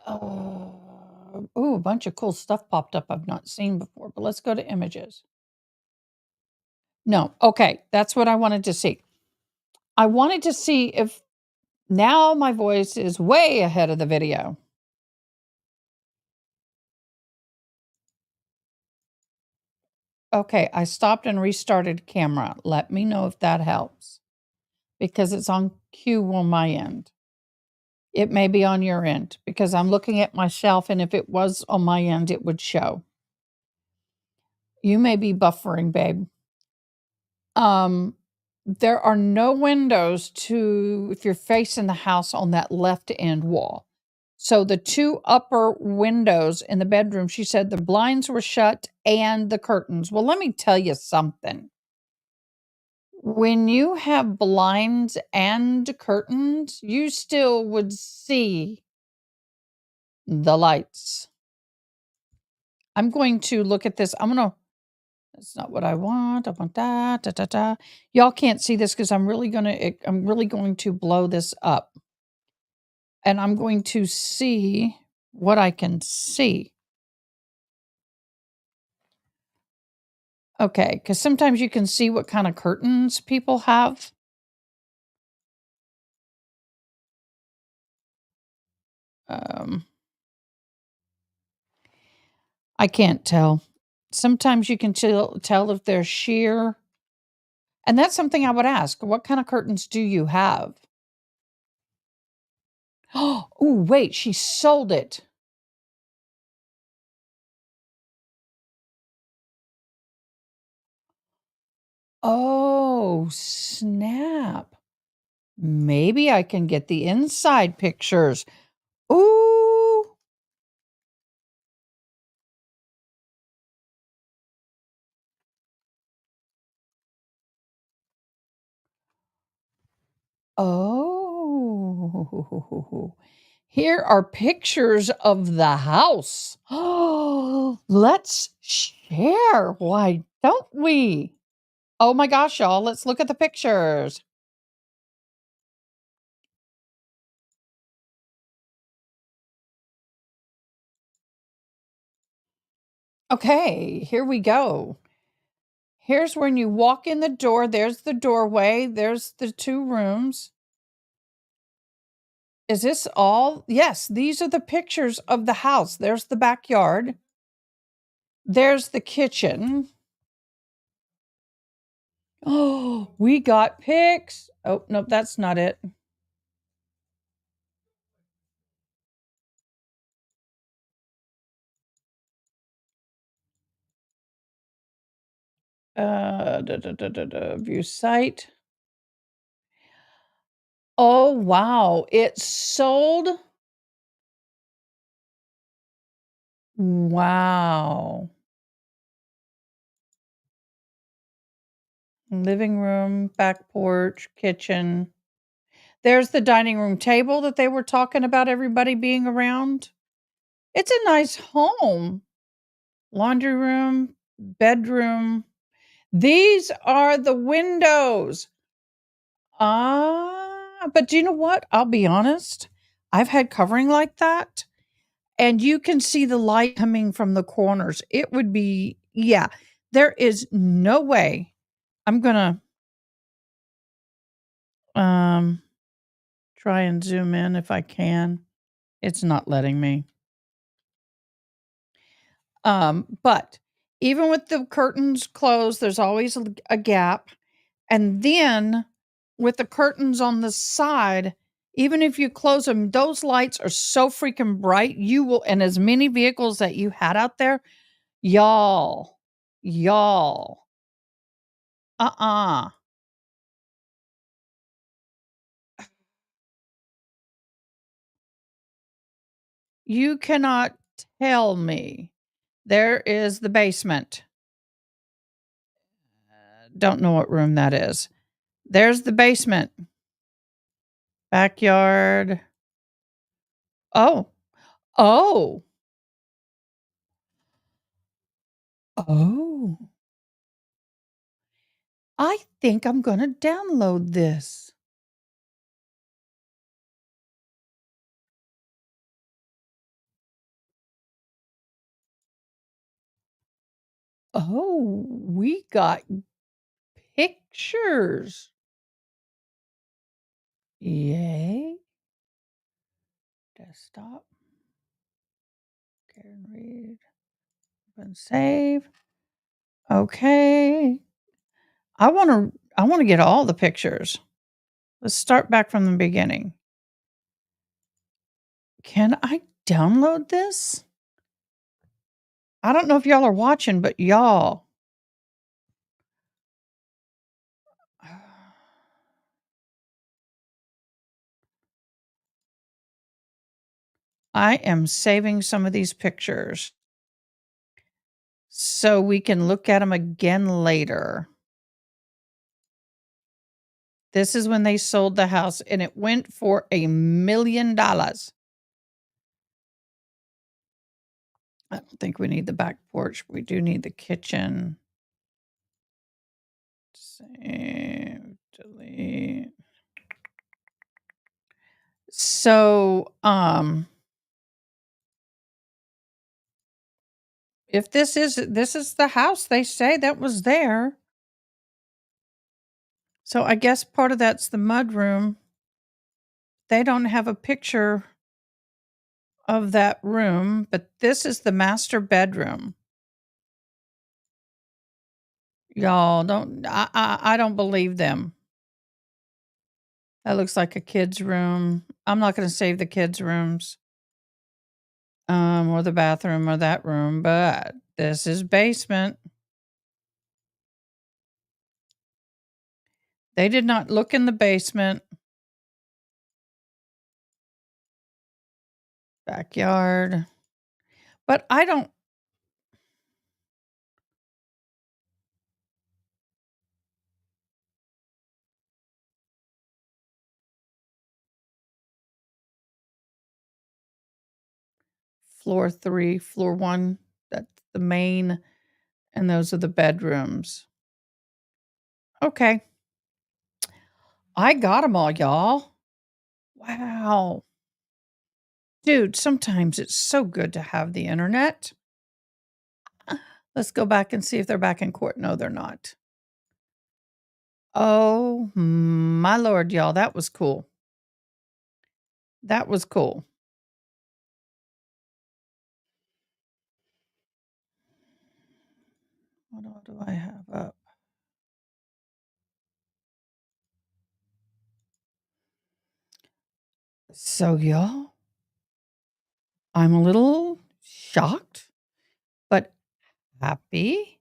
Speaker 1: Oh, a bunch of cool stuff popped up I've not seen before, but let's go to images. No, okay, that's what I wanted to see. I wanted to see if now my voice is way ahead of the video. Okay, I stopped and restarted camera. Let me know if that helps because it's on cue on my end. It may be on your end because I'm looking at myself, and if it was on my end, it would show. You may be buffering, babe. There are no windows if you're facing the house on that left end wall. So the two upper windows in the bedroom, she said the blinds were shut and the curtains. Well, let me tell you something. When you have blinds and curtains, you still would see the lights. I'm going to look at this. That's not what I want. I want that. Y'all can't see this because I'm really going to blow this up. And I'm going to see what I can see. Okay, because sometimes you can see what kind of curtains people have. I can't tell. Sometimes you can tell if they're sheer. And that's something I would ask. What kind of curtains do you have? Oh, wait, she sold it. Oh, snap. Maybe I can get the inside pictures. Ooh. Oh. Here are pictures of the house. Oh, let's share. Why don't we? Oh my gosh, y'all. Let's look at the pictures. Okay, here we go. Here's when you walk in the door. There's the doorway. There's the two rooms. Is this all? Yes, these are the pictures of the house. There's the backyard. There's the kitchen. Oh, we got pics. Oh, nope, that's not it. View site. Oh, wow. It sold. Wow. Living room, back porch, kitchen. There's the dining room table that they were talking about everybody being around. It's a nice home. Laundry room, bedroom. These are the windows. But do you know what? I'll be honest. I've had covering like that, and you can see the light coming from the corners. It would be, yeah, there is no way. I'm gonna try and zoom in if I can. It's not letting me. But even with the curtains closed, there's always a gap. And then with the curtains on the side, even if you close them, those lights are so freaking bright. You will, and as many vehicles that you had out there, y'all, uh-uh. You cannot tell me. There is the basement. Don't know what room that is. There's the basement. Backyard. Oh. Oh. Oh. I think I'm gonna download this. Oh, we got pictures. Yay. Desktop. Can read. Open save. Okay. I want to get all the pictures. Let's start back from the beginning. Can I download this? I don't know if y'all are watching, but y'all. I am saving some of these pictures so we can look at them again later. This is when they sold the house, and it went for $1 million. I don't think we need the back porch. We do need the kitchen. Save, delete. So, if this is the house they say that was there. So I guess part of that's the mudroom. They don't have a picture of that room, but this is the master bedroom. Y'all don't, I don't believe them. That looks like a kid's room. I'm not going to save the kids' rooms, or the bathroom or that room, but this is basement. They did not look in the basement. Backyard. But I don't. Floor 3, floor 1, that's the main, and those are the bedrooms. Okay. I got them all, y'all. Wow. Dude, sometimes it's so good to have the internet. Let's go back and see if they're back in court. No, they're not. Oh, my Lord, y'all, that was cool. That was cool. What all do I have up? So, y'all, I'm a little shocked, but happy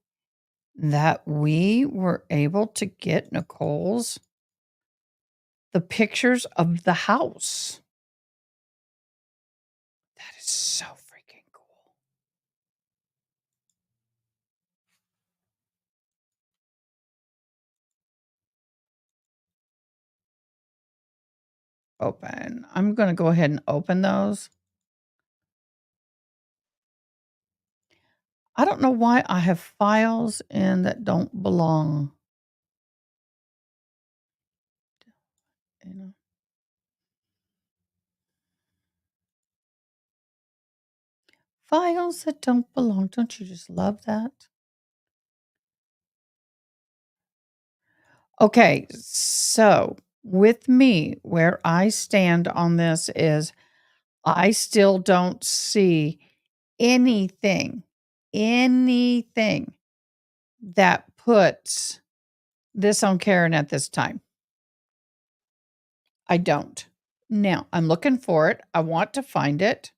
Speaker 1: that we were able to get Nichole's the pictures of the house. That is so freaking cool. Open. I'm going to go ahead and open those. I don't know why I have files in that don't belong. You know. Files that don't belong. Don't you just love that? Okay, so with me, where I stand on this is I still don't see anything that puts this on Karen at this time. I don't. Now, I'm looking for it. I want to find it.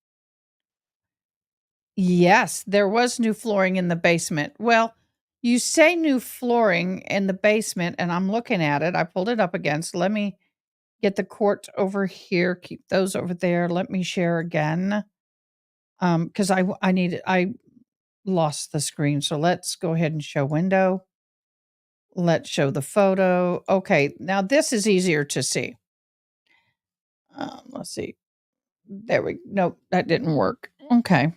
Speaker 1: Yes, there was new flooring in the basement. Well, you say new flooring in the basement, and I'm looking at it. I pulled it up against. Let me get the court over here. Keep those over there. Let me share again. Because I lost the screen. So let's go ahead and show window. Let's show the photo. Okay, now this is easier to see. Let's see. There we nope, that didn't work. Okay.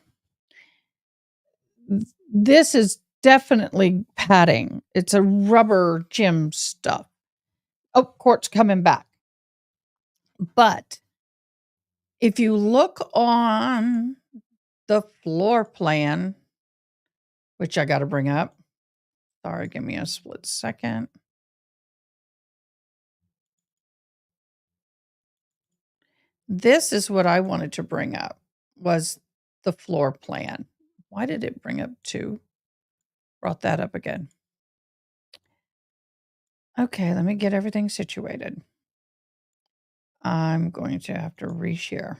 Speaker 1: This is definitely padding. It's a rubber gym stuff. Oh, court's coming back. But if you look on the floor plan, which I got to bring up. Sorry, give me a split second. This is what I wanted to bring up was the floor plan. Why did it bring up 2? Brought that up again. Okay, let me get everything situated. I'm going to have to reshare.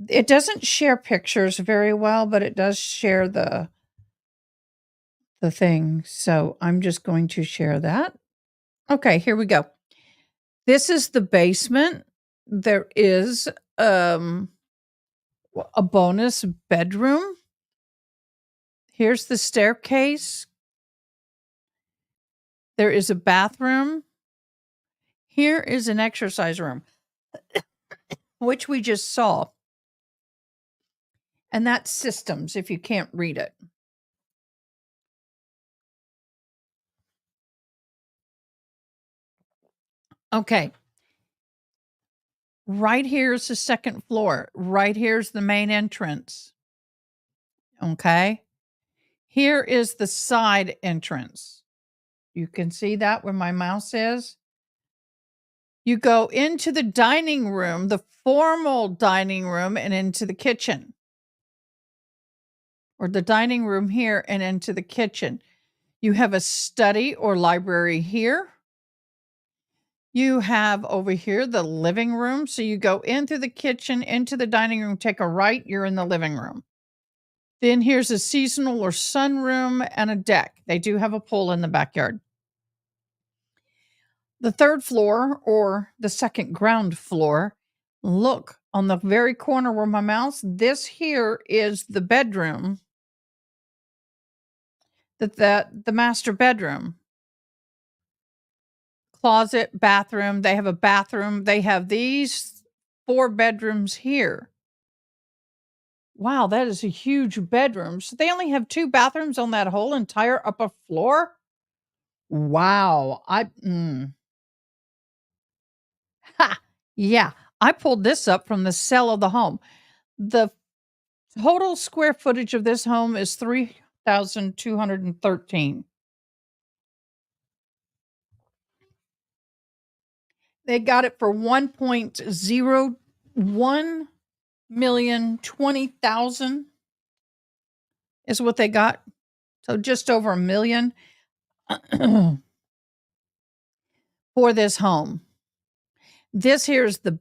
Speaker 1: It doesn't share pictures very well, but it does share the thing. So I'm just going to share that. Okay, here we go. This is the basement. There is a bonus bedroom. Here's the staircase. There is a bathroom. Here is an exercise room, which we just saw. And that's systems if you can't read it. Okay. Right here's the second floor. Right here's the main entrance. Okay. Here is the side entrance. You can see that where my mouse is. You go into the dining room, the formal dining room, and into the kitchen. Or the dining room here and into the kitchen. You have a study or library here. You have over here the living room. So you go into the kitchen, into the dining room, take a right, you're in the living room. Then here's a seasonal or sunroom and a deck. They do have a pool in the backyard. The third floor or the second ground floor, look on the very corner where my mouse, this here is the bedroom. The master bedroom. Closet, bathroom. They have a bathroom. They have these 4 bedrooms here. Wow, that is a huge bedroom. So they only have 2 bathrooms on that whole entire upper floor? Wow. Ha! Yeah, I pulled this up from the sale of the home. The total square footage of this home is 3,213. They got it for 1.01 million 20,000 is what they got. So just over $1 million for this home. This here's the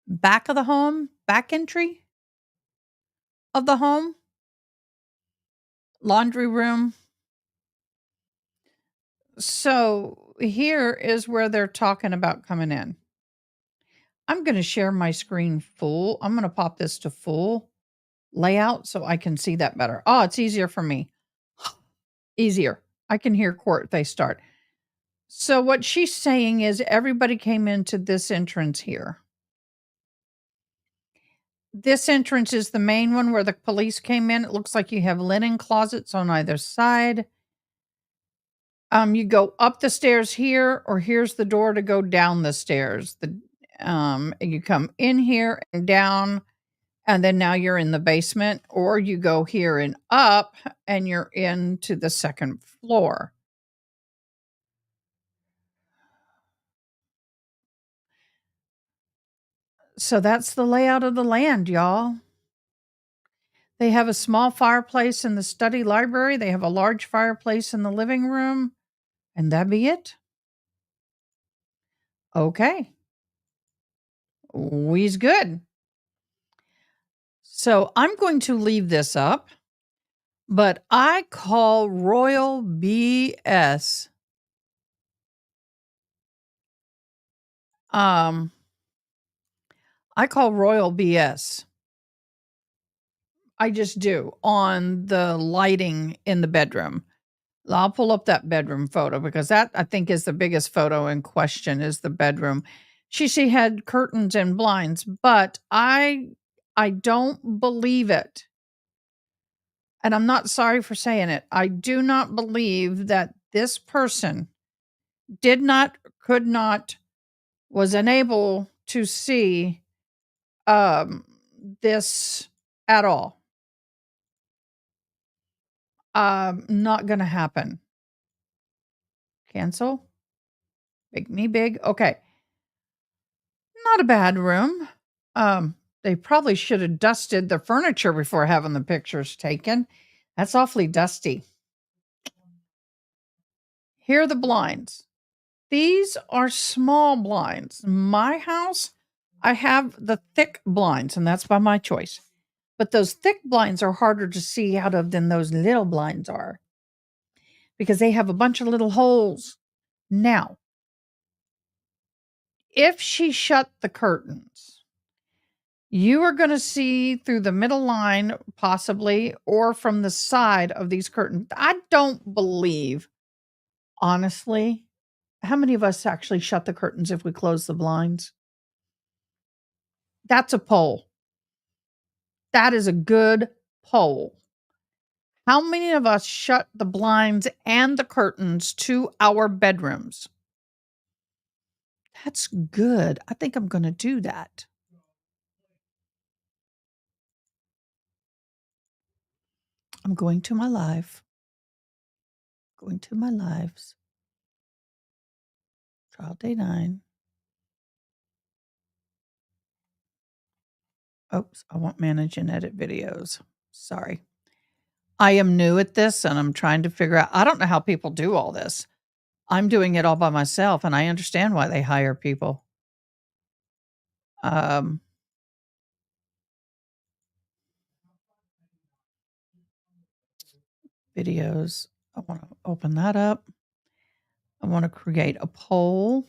Speaker 1: back of the home, back entry of the home, laundry room. So here is where they're talking about coming in. I'm going to share my screen full. I'm going to pop this to full layout so I can see that better. Oh, it's easier for me. Easier. I can hear court if they start. So what she's saying is everybody came into this entrance here. This entrance is the main one where the police came in. It looks like you have linen closets on either side. You go up the stairs here, or here's the door to go down the stairs. You come in here and down, and then now you're in the basement, or you go here and up, and you're into the second floor. So that's the layout of the land, y'all. They have a small fireplace in the study library. They have a large fireplace in the living room. And that be it. Okay. We's good. So I'm going to leave this up, but I call Royal BS. I call Royal BS. I just do on the lighting in the bedroom. I'll pull up that bedroom photo because that I think is the biggest photo in question is the bedroom. She had curtains and blinds, but I don't believe it. And I'm not sorry for saying it. I do not believe that this person could not, was unable to see this at all. Not gonna happen. Cancel. Make me big. Okay. Not a bad room. They probably should have dusted the furniture before having the pictures taken. That's awfully dusty. Here are the blinds. These are small blinds. My house, I have the thick blinds, and that's by my choice. But those thick blinds are harder to see out of than those little blinds are because they have a bunch of little holes. Now, if she shut the curtains, you are going to see through the middle line, possibly, or from the side of these curtains. I don't believe, honestly, how many of us actually shut the curtains if we close the blinds? That's a poll. That is a good poll. How many of us shut the blinds and the curtains to our bedrooms? That's good. I think I'm going to do that. I'm going to my live. Going to my lives. Trial day 9. Oops, I won't manage and edit videos. Sorry. I am new at this and I'm trying to figure out. I don't know how people do all this. I'm doing it all by myself and I understand why they hire people. Videos. I want to open that up. I want to create a poll.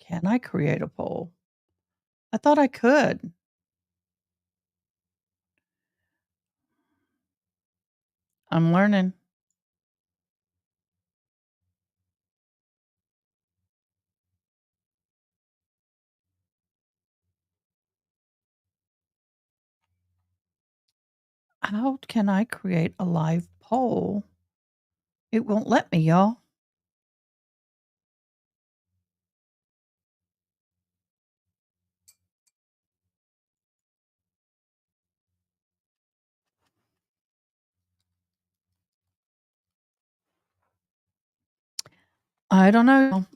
Speaker 1: Can I create a poll? I thought I could. I'm learning. How can I create a live poll? It won't let me, y'all. I don't know.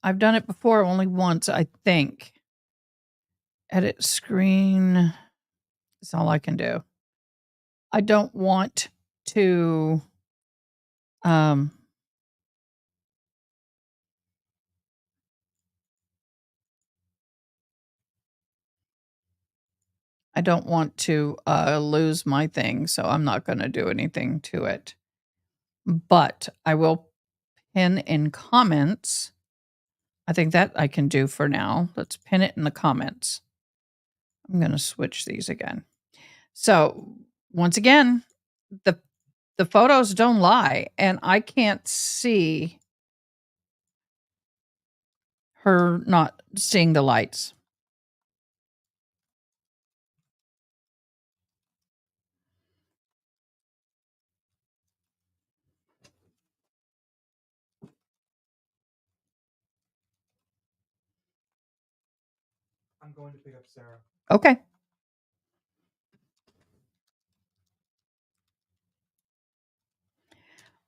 Speaker 1: I've done it before, only once, I think. Edit screen is all I can do. I don't want to I don't want to lose my thing, so I'm not going to do anything to it. But I will pin in comments. I think that I can do for now. Let's pin it in the comments. I'm going to switch these again. So once again, the photos don't lie, and I can't see her not seeing the lights.
Speaker 18: I'm going to pick up Sarah.
Speaker 1: Okay.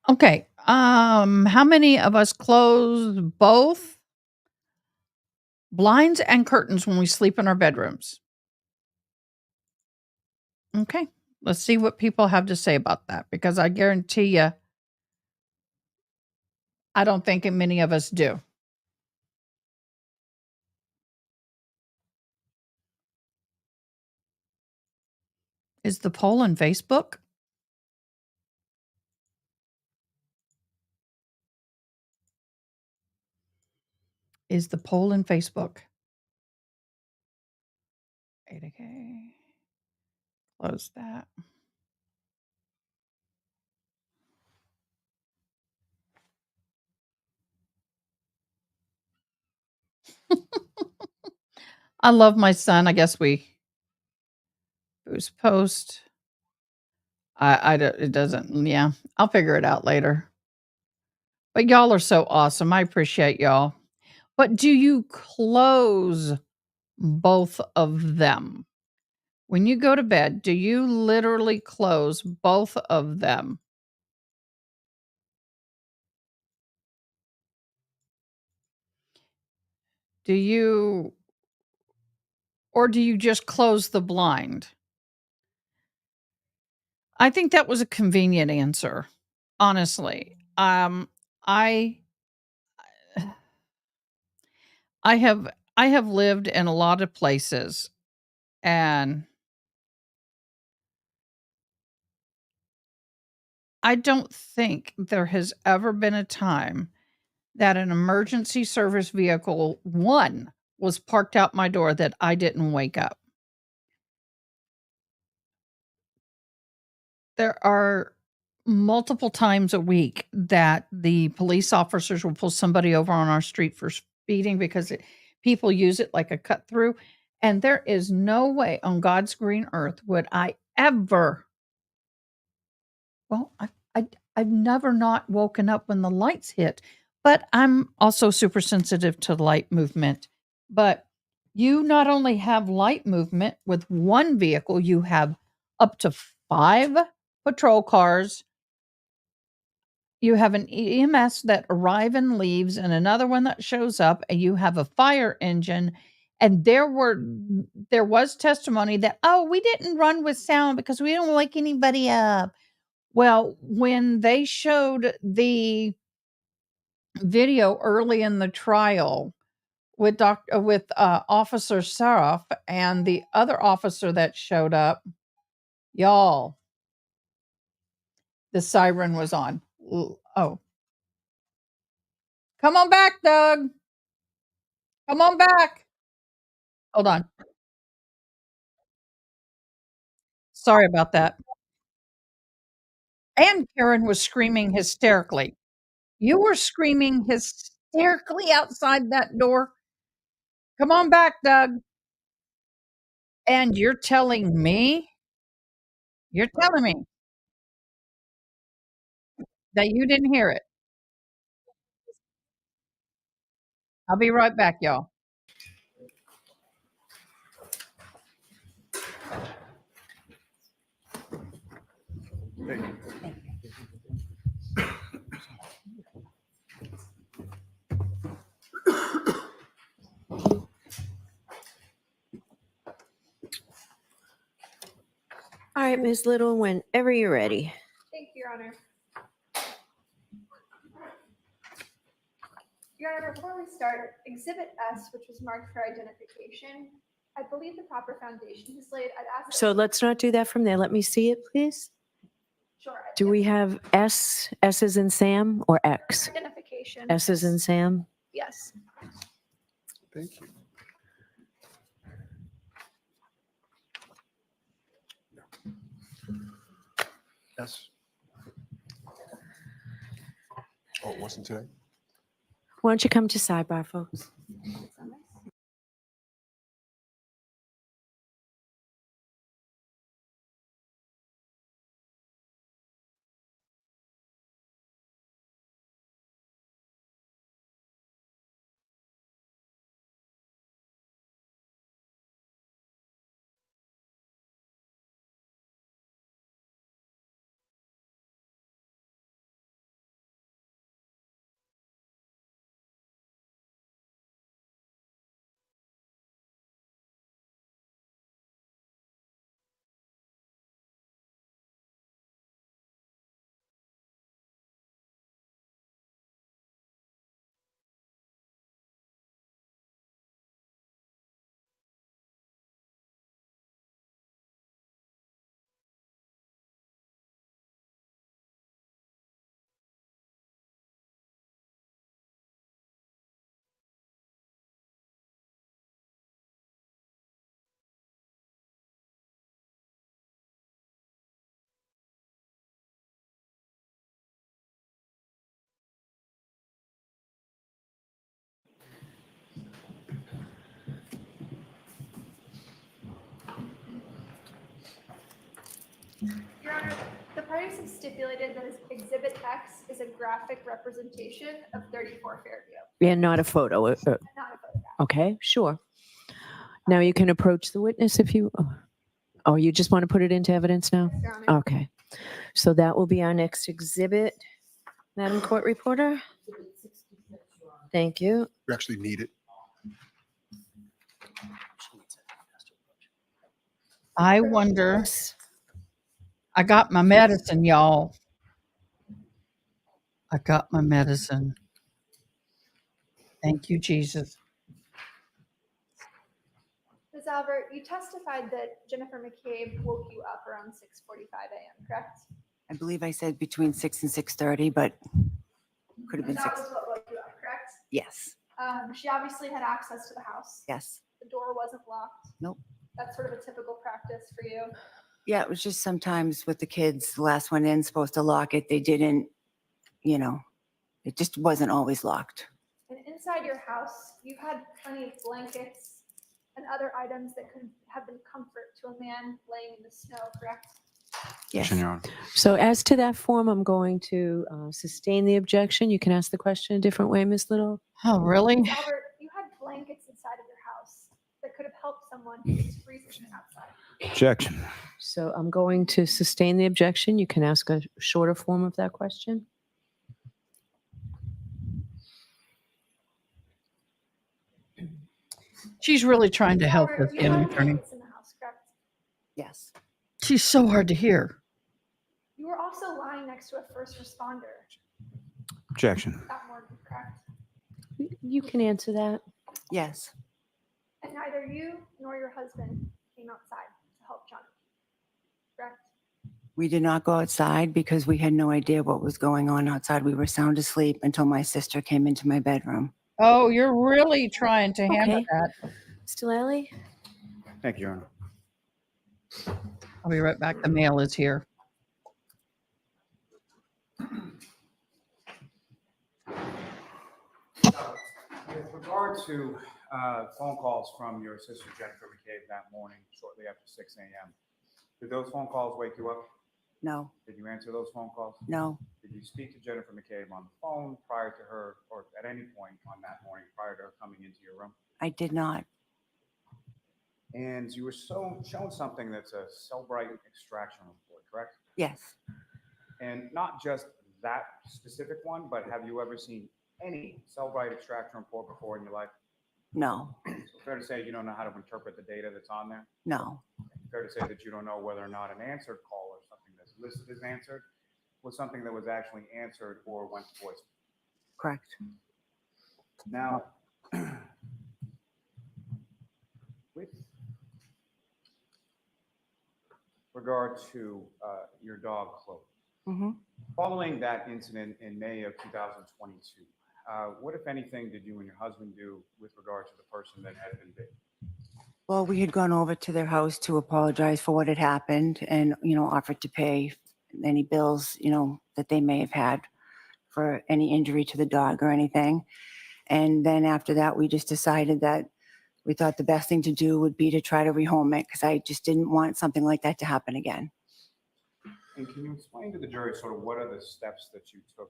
Speaker 1: Okay. How many of us close both blinds and curtains when we sleep in our bedrooms? Okay. Let's see what people have to say about that, because I guarantee you, I don't think many of us do. Is the poll on Facebook? Is the poll in Facebook? Adakay. Close that. I love my son. I guess who's post. It doesn't. Yeah, I'll figure it out later. But y'all are so awesome. I appreciate y'all. But do you close both of them? When you go to bed, do you literally close both of them? Do you, or do you just close the blind? I think that was a convenient answer, honestly. I I have lived in a lot of places, and I don't think there has ever been a time that an emergency service vehicle, one, was parked out my door that I didn't wake up. There are multiple times a week that the police officers will pull somebody over on our street for speeding because people use it like a cut through. And there is no way on God's green earth would I ever. Well, I've never not woken up when the lights hit, but I'm also super sensitive to light movement. But you not only have light movement with one vehicle, you have up to 5 patrol cars. You have an EMS that arrive and leaves, and another one that shows up, and you have a fire engine. And there was testimony that, oh, we didn't run with sound because we didn't wake anybody up. Well, when they showed the video early in the trial with Officer Saraf and the other officer that showed up, y'all, the siren was on. Oh, come on back, Doug. Come on back. Hold on. Sorry about that. And Karen was screaming hysterically. You were screaming hysterically outside that door. Come on back, Doug. And you're telling me that you didn't hear it. I'll be right back, y'all.
Speaker 9: right, Ms. Little, whenever you're ready.
Speaker 16: Thank you, Your Honor. Your Honor, before we start, Exhibit S, which was marked for identification, I believe the proper foundation is laid. I'd ask.
Speaker 9: So let's not do that from there. Let me see it, please.
Speaker 16: Sure.
Speaker 9: Do we have S, S as in Sam, or X?
Speaker 16: Identification.
Speaker 9: S as in Sam?
Speaker 16: Yes.
Speaker 11: Thank you. Yes. Oh, it wasn't today?
Speaker 9: Why don't you come to sidebar, folks?
Speaker 16: Your Honor, the parties have stipulated that Exhibit X is a graphic representation of 34 Fairview,
Speaker 9: And not a photo.
Speaker 16: not a photograph.
Speaker 9: Okay, sure. Now you can approach the witness if you, oh, you just want to put it into evidence now?
Speaker 16: Your Honor.
Speaker 9: Okay. So that will be our next exhibit. Madam Court Reporter? Thank you.
Speaker 11: You actually need it.
Speaker 1: I wonder. I got my medicine, y'all. I got my medicine. Thank you, Jesus.
Speaker 16: Ms. Albert, you testified that Jennifer McCabe woke you up around 6:45 a.m., correct?
Speaker 13: I believe I said between 6 and 6:30, but could have been
Speaker 16: That
Speaker 13: 6.
Speaker 16: was what woke you up, correct?
Speaker 13: Yes.
Speaker 16: She obviously had access to the house.
Speaker 13: Yes.
Speaker 16: The door wasn't locked.
Speaker 13: Nope.
Speaker 16: That's sort of a typical practice for you.
Speaker 13: Yeah, it was just sometimes with the kids, the last one in supposed to lock it. They didn't, it just wasn't always locked.
Speaker 16: And inside your house, you had plenty of blankets and other items that could have been comfort to a man laying in the snow, correct?
Speaker 13: Yes.
Speaker 8: Your Honor.
Speaker 9: So as to that form, I'm going to sustain the objection. You can ask the question a different way, Ms. Little.
Speaker 1: Oh, really?
Speaker 16: Ms. Albert, you had blankets inside of your house that could have helped someone who was freezing outside.
Speaker 8: Objection.
Speaker 9: So I'm going to sustain the objection. You can ask a shorter form of that question.
Speaker 1: She's really trying to help
Speaker 16: Albert,
Speaker 1: us,
Speaker 16: you
Speaker 1: young
Speaker 16: had
Speaker 1: attorney.
Speaker 16: blankets in the house, correct?
Speaker 13: Yes.
Speaker 1: She's so hard to hear.
Speaker 16: You were also lying next to a first responder
Speaker 8: Objection.
Speaker 16: that morning, correct?
Speaker 9: You can answer that.
Speaker 13: Yes.
Speaker 16: And neither you nor your husband came outside to help Johnny, correct?
Speaker 13: We did not go outside because we had no idea what was going on outside. We were sound asleep until my sister came into my bedroom.
Speaker 1: Oh, you're really trying to handle
Speaker 9: Okay.
Speaker 1: that.
Speaker 9: Still Ellie?
Speaker 8: Thank you, Your Honor.
Speaker 1: I'll be right back. The mail is here.
Speaker 10: With regard to phone calls from your sister Jennifer McCabe that morning, shortly after 6 a.m., did those phone calls wake you up?
Speaker 13: No.
Speaker 10: Did you answer those phone calls?
Speaker 13: No.
Speaker 10: Did you speak to Jennifer McCabe on the phone prior to her, or at any point on that morning prior to her coming into your room?
Speaker 13: I did not.
Speaker 10: And you were shown something that's a Cellbrite extraction report, correct?
Speaker 13: Yes.
Speaker 10: And not just that specific one, but have you ever seen any Cellbrite extraction report before in your life?
Speaker 13: No.
Speaker 10: So fair to say you don't know how to interpret the data that's on there?
Speaker 13: No.
Speaker 10: fair to say that you don't know whether or not an answered call or something that's listed as answered was something that was actually answered or went to voicemail?
Speaker 13: Correct.
Speaker 10: Now, with regard to your dog, Chloe,
Speaker 13: Mm-hmm.
Speaker 10: following that incident in May of 2022, what, if anything, did you and your husband do with regard to the person that had been bitten?
Speaker 13: Well, we had gone over to their house to apologize for what had happened and, offered to pay any bills, that they may have had for any injury to the dog or anything. And then after that, we just decided that we thought the best thing to do would be to try to rehome it because I just didn't want something like that to happen again.
Speaker 10: And can you explain to the jury sort of what are the steps that you took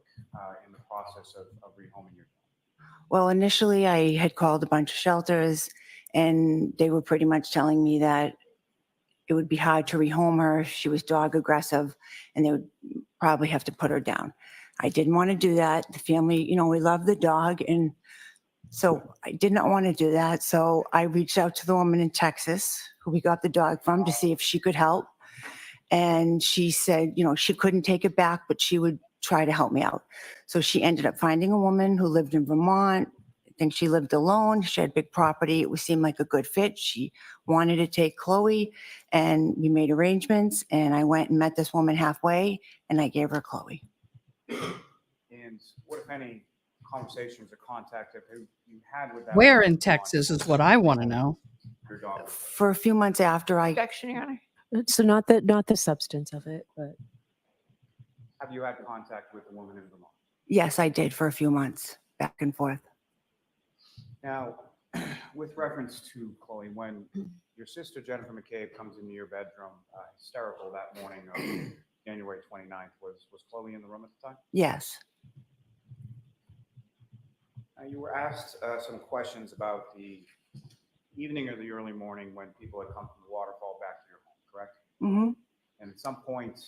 Speaker 10: in the process of rehoming your dog?
Speaker 13: Well, initially I had called a bunch of shelters and they were pretty much telling me that it would be hard to rehome her. She was dog aggressive and they would probably have to put her down. I didn't want to do that. The family, we love the dog. And so I did not want to do that. So I reached out to the woman in Texas who we got the dog from to see if she could help. And she said, she couldn't take it back, but she would try to help me out. So she ended up finding a woman who lived in Vermont. I think she lived alone. She had big property. It seemed like a good fit. She wanted to take Chloe and we made arrangements. And I went and met this woman halfway and I gave her Chloe.
Speaker 10: And what, if any, conversations or contact have you had with that?
Speaker 1: Where
Speaker 10: woman
Speaker 1: in Texas is what I want to know.
Speaker 10: Your dog?
Speaker 13: For a few months after I
Speaker 14: Objection, Your Honor.
Speaker 9: So not the substance of it, but
Speaker 10: Have you had contact with the woman in Vermont?
Speaker 13: yes, I did for a few months, back and forth.
Speaker 10: Now, with reference to Chloe, when your sister Jennifer McCabe comes into your bedroom hysterical that morning of January 29th, was Chloe in the room at the time?
Speaker 13: Yes.
Speaker 10: You were asked some questions about the evening or the early morning when people had come from the waterfall back to your home, correct?
Speaker 13: Mm-hmm.
Speaker 10: And at some point,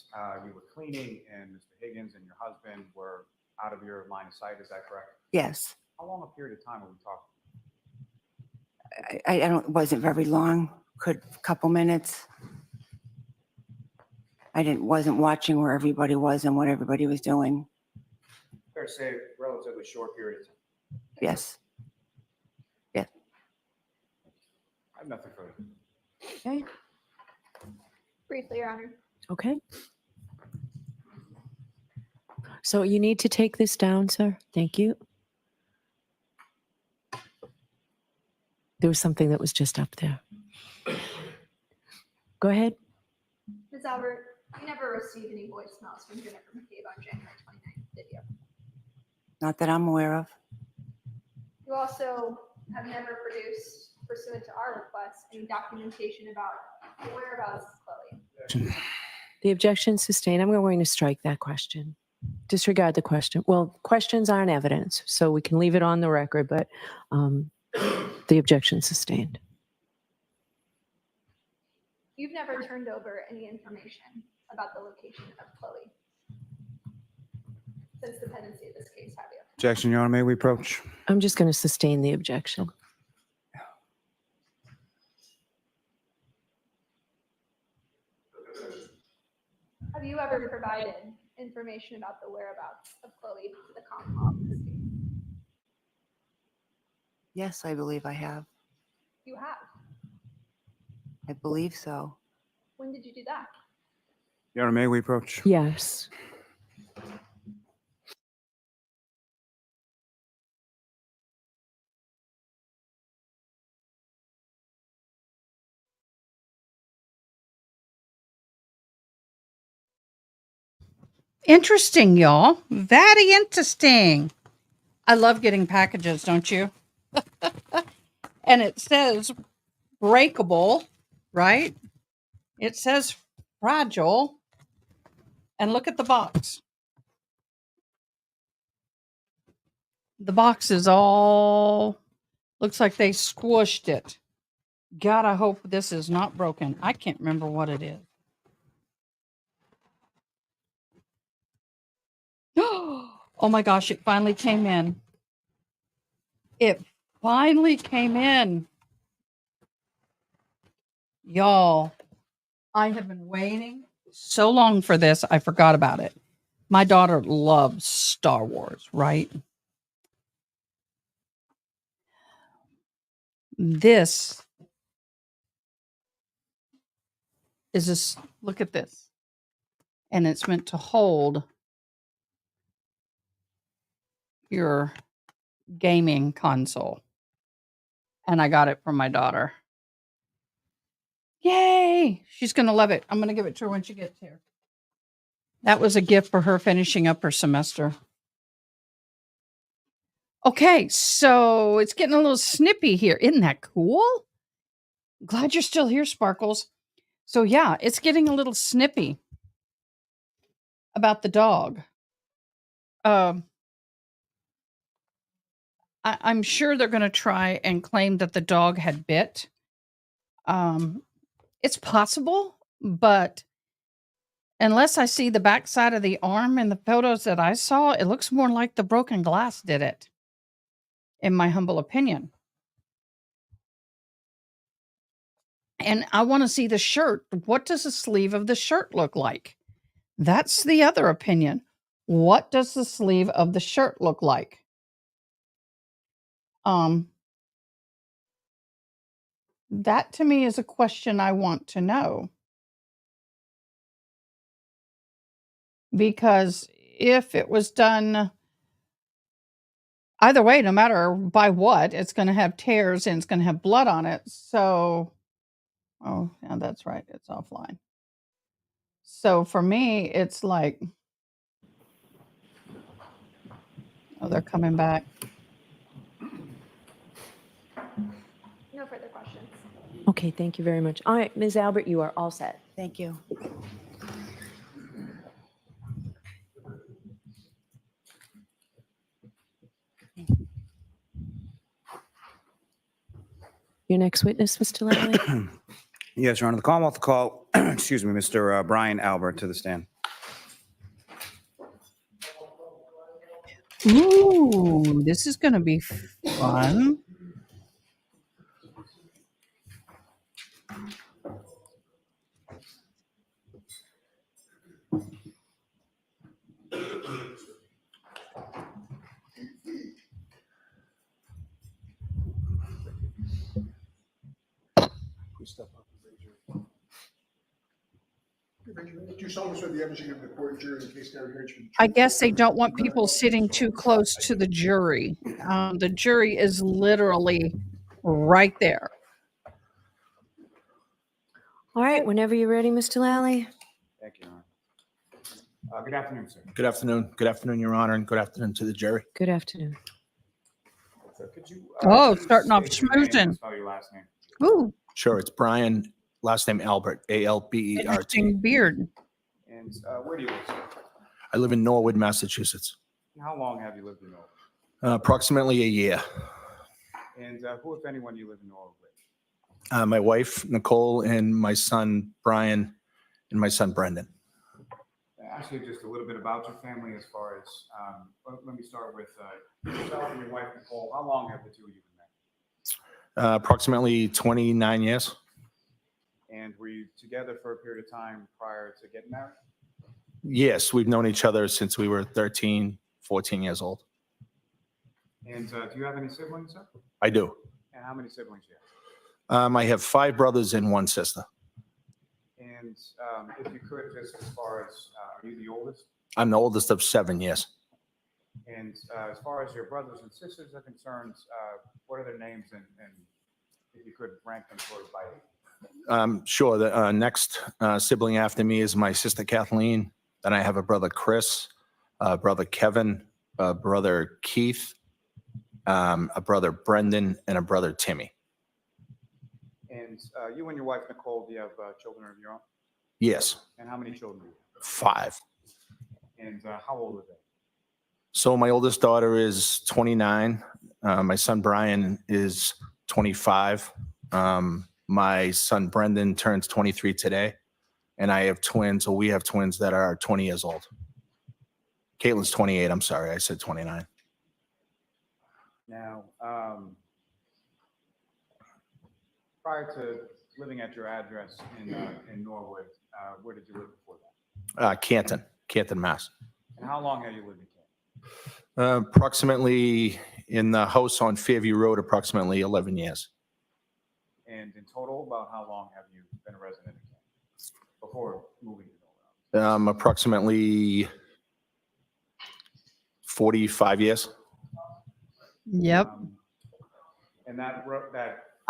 Speaker 10: you were cleaning and Mr. Higgins and your husband were out of your line of sight, is that correct?
Speaker 13: Yes.
Speaker 10: How long a period of time were we talking?
Speaker 13: I don't, it wasn't very long, a couple minutes. Wasn't watching where everybody was and what everybody was doing.
Speaker 10: Fair to say, relatively short period of time.
Speaker 13: Yes. Yeah.
Speaker 10: I have nothing further.
Speaker 9: okay.
Speaker 16: Briefly, Your Honor.
Speaker 9: Okay. So you need to take this down, sir. Thank you. There was something that was just up there. Go ahead.
Speaker 16: Ms. Albert, you never received any voicemails from Jennifer McCabe on January 29th, did you?
Speaker 13: Not that I'm aware of.
Speaker 16: You also have never produced, pursuant to our request, any documentation about the whereabouts of Chloe.
Speaker 9: The objection sustained. I'm going to strike that question. Disregard the question. Well, questions aren't evidence, so we can leave it on the record, but the objection sustained.
Speaker 16: You've never turned over any information about the location of Chloe since the pendency of this case, have you?
Speaker 8: Objection, Your Honor, may we approach?
Speaker 9: I'm just going to sustain the objection.
Speaker 16: Have you ever provided information about the whereabouts of Chloe to the Commonwealth in this case?
Speaker 13: Yes, I believe I have.
Speaker 16: You have.
Speaker 13: I believe so.
Speaker 16: When did you do that?
Speaker 8: Your Honor, may we approach?
Speaker 9: Yes.
Speaker 1: Interesting, y'all. Very interesting. I love getting packages, don't you? And it says breakable, right? It says fragile. And look at the box. The box is all, looks like they squished it. God, I hope this is not broken. I can't remember what it is. Oh my gosh, it finally came in. It finally came in. Y'all, I have been waiting so long for this, I forgot about it. My daughter loves Star Wars, right? This is this. Look at this. And it's meant to hold your gaming console. And I got it from my daughter. Yay! She's going to love it. I'm going to give it to her when she gets here. That was a gift for her finishing up her semester. Okay, so it's getting a little snippy here. Isn't that cool? Glad you're still here, Sparkles. So yeah, it's getting a little snippy about the dog. I'm sure they're going to try and claim that the dog had bit. It's possible, but unless I see the backside of the arm in the photos that I saw, it looks more like the broken glass did it, in my humble opinion. And I want to see the shirt. What does the sleeve of the shirt look like? That's the other opinion. What does the sleeve of the shirt look like? That to me is a question I want to know. Because if it was done either way, no matter by what, it's going to have tears and it's going to have blood on it. So, oh, yeah, that's right. It's offline. So for me, it's like, oh, they're coming back.
Speaker 16: No further questions.
Speaker 9: Okay, thank you very much. All right, Ms. Albert, you are all set.
Speaker 13: Thank you.
Speaker 9: Your next witness, Mr. Lally?
Speaker 8: Yes, Your Honor. The Commonwealth will call, excuse me, Mr. Brian Albert to the stand.
Speaker 1: Ooh, this is going to be fun.
Speaker 11: Please step up and raise your. Raise your hand. Do you solemnly swear the evidence you give the court and jury in the case now hearing to be
Speaker 1: I guess they don't want people sitting too close to the jury. The jury is literally right there.
Speaker 9: All right, whenever you're ready, Mr. Lally.
Speaker 10: Thank you, Your Honor. Good afternoon, sir.
Speaker 19: Good afternoon. Good afternoon, Your Honor, and good afternoon to the jury.
Speaker 9: Good afternoon.
Speaker 10: So could you,
Speaker 1: Oh,
Speaker 10: please
Speaker 1: starting off
Speaker 10: state your name and
Speaker 1: schmoozing.
Speaker 10: spell your last name?
Speaker 1: Ooh,
Speaker 19: Sure, it's Brian, last name Albert, A-L-B-E-R-T.
Speaker 1: interesting beard.
Speaker 10: And where do you live, sir?
Speaker 19: I live in Norwood, Massachusetts.
Speaker 10: And how long have you lived in Norwood?
Speaker 19: Approximately a year.
Speaker 10: And who, if anyone, you live in Norwood with?
Speaker 19: My wife, Nichole, and my son, Brian, and my son, Brendan.
Speaker 10: Actually, just a little bit about your family as far as, let me start with yourself and your wife, Nichole. How long have the two of you been married?
Speaker 19: Approximately 29 years.
Speaker 10: And were you together for a period of time prior to getting married?
Speaker 19: Yes, we've known each other since we were 13, 14 years old.
Speaker 10: And do you have any siblings, sir?
Speaker 19: I do.
Speaker 10: And how many siblings do you have?
Speaker 19: I have 5 brothers and 1 sister.
Speaker 10: And if you could, just as far as, are you the oldest?
Speaker 19: I'm the oldest of 7, yes.
Speaker 10: And as far as your brothers and sisters are concerned, what are their names? And if you could rank them sort of by.
Speaker 19: Sure. The next sibling after me is my sister Kathleen. Then I have a brother Chris, a brother Kevin, a brother Keith, a brother Brendan, and a brother Timmy.
Speaker 10: And you and your wife, Nichole, do you have children of your own?
Speaker 19: Yes.
Speaker 10: And how many children do you have?
Speaker 19: 5.
Speaker 10: And how old are they?
Speaker 19: So my oldest daughter is 29. My son Brian is 25. My son Brendan turns 23 today. And I have twins, or we have twins that are 20 years old. Caitlin's 28. I'm sorry, I said 29.
Speaker 10: Now, prior to living at your address in Norwood, where did you live before that?
Speaker 19: Canton, Mass.
Speaker 10: And how long have you lived in Canton?
Speaker 19: Approximately in the house on Fairview Road, approximately 11 years.
Speaker 10: And in total, about how long have you been a resident in Canton before moving to Norwood?
Speaker 19: Approximately 45 years.
Speaker 1: Yep.
Speaker 10: And that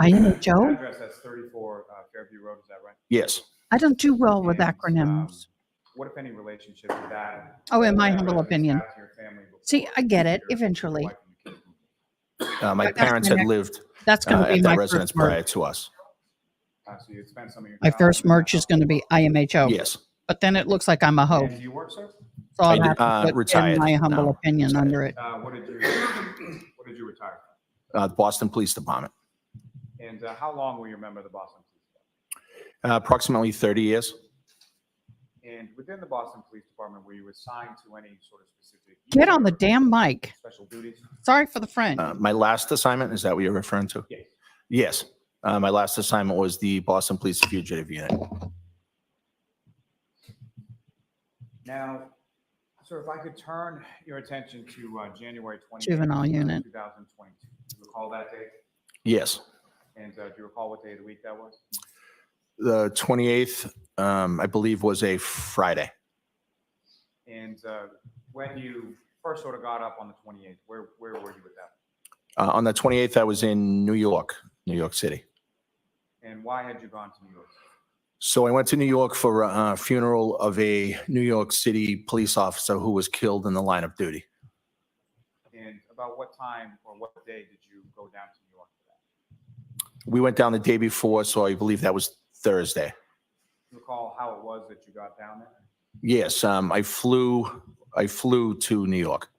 Speaker 1: INHO?
Speaker 10: address, that's 34 Fairview Road, is that right?
Speaker 19: Yes.
Speaker 1: I don't do well with
Speaker 10: And,
Speaker 1: acronyms.
Speaker 10: What, if any, relationship did that?
Speaker 1: Oh, in my
Speaker 10: that
Speaker 1: humble
Speaker 10: residence
Speaker 1: opinion.
Speaker 10: have to your family
Speaker 1: See,
Speaker 10: before
Speaker 1: I get it
Speaker 10: your
Speaker 1: eventually.
Speaker 10: wife and the kids?
Speaker 19: My
Speaker 1: That's
Speaker 19: parents
Speaker 1: my
Speaker 19: had
Speaker 1: next-
Speaker 19: lived
Speaker 1: That's going to be
Speaker 19: at
Speaker 1: my
Speaker 19: that
Speaker 1: first
Speaker 19: residence
Speaker 1: merge.
Speaker 19: prior to us.
Speaker 10: So you'd spend some of your
Speaker 1: My
Speaker 10: time
Speaker 1: first
Speaker 10: in that
Speaker 1: merch is
Speaker 10: house
Speaker 1: going to
Speaker 10: before.
Speaker 1: be IMHO.
Speaker 19: Yes.
Speaker 1: But then it looks like I'm a hoe.
Speaker 10: And do you work, sir?
Speaker 1: So I'll
Speaker 19: I
Speaker 1: have to put
Speaker 19: retired
Speaker 1: in my humble
Speaker 19: now.
Speaker 1: opinion
Speaker 19: Retired.
Speaker 1: under it.
Speaker 10: What did you retire from?
Speaker 19: Boston Police Department.
Speaker 10: And how long were you a member of the Boston Police Department?
Speaker 19: Approximately 30 years.
Speaker 10: And within the Boston Police Department, were you assigned to any sort of specific
Speaker 1: Get on the
Speaker 10: unit,
Speaker 1: damn mic.
Speaker 10: special duties?
Speaker 1: Sorry for the French.
Speaker 19: My last assignment, is that what you're referring to?
Speaker 10: Yes.
Speaker 19: Yes. My last assignment was the Boston Police Fugitive Unit.
Speaker 10: Now, sir, if I could turn your attention to January 28th,
Speaker 1: Juvenile unit.
Speaker 10: 2022. Do you recall that date?
Speaker 19: Yes.
Speaker 10: And do you recall what day of the week that was?
Speaker 19: The 28th, I believe, was a Friday.
Speaker 10: And when you first sort of got up on the 28th, where were you with that?
Speaker 19: On the 28th, I was in New York City.
Speaker 10: And why had you gone to New York?
Speaker 19: So I went to New York for a funeral of a New York City police officer who was killed in the line of duty.
Speaker 10: And about what time or what day did you go down to New York for that?
Speaker 19: We went down the day before, so I believe that was Thursday.
Speaker 10: Do you recall how it was that you got down there?
Speaker 19: Yes, I flew to New York.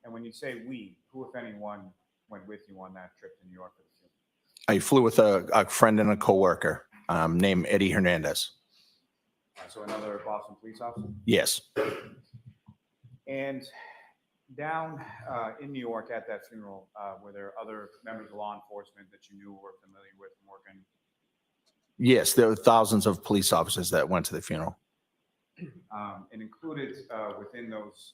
Speaker 10: And when you say we, who, if anyone, went with you on that trip to New York for the funeral?
Speaker 19: I flew with a friend and a coworker named Eddie Hernandez.
Speaker 10: So another Boston police officer?
Speaker 19: Yes.
Speaker 10: And down in New York at that funeral, were there other members of law enforcement that you knew or were familiar with from working?
Speaker 19: Yes, there were thousands of police officers that went to the funeral.
Speaker 10: And included within those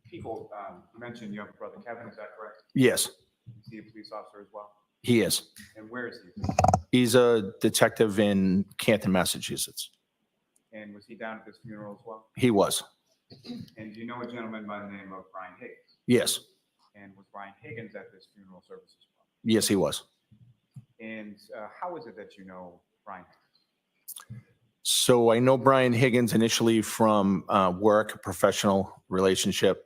Speaker 10: people, you mentioned you have a brother Kevin, is that correct?
Speaker 19: Yes,
Speaker 10: Is he a police officer as well?
Speaker 19: he is.
Speaker 10: And where is he?
Speaker 19: He's a detective in Canton, Massachusetts.
Speaker 10: And was he down at this funeral as well?
Speaker 19: He was.
Speaker 10: And do you know a gentleman by the name of Brian Higgins?
Speaker 19: Yes.
Speaker 10: And was Brian Higgins at this funeral service as well?
Speaker 19: Yes, he was.
Speaker 10: And how is it that you know Brian Higgins?
Speaker 19: So I know Brian Higgins initially from work, a professional relationship.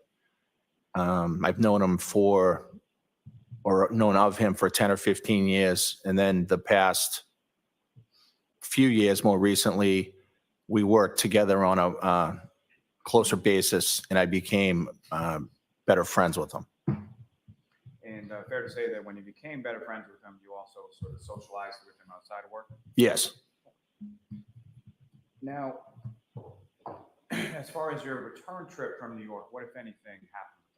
Speaker 19: I've known him known of him for 10 or 15 years. And then the past few years, more recently, we worked together on a closer basis, and I became better friends with him.
Speaker 10: And fair to say that when you became better friends with him, you also sort of socialized with him outside of work?
Speaker 19: Yes.
Speaker 10: Now, as far as your return trip from New York, what, if anything, happened with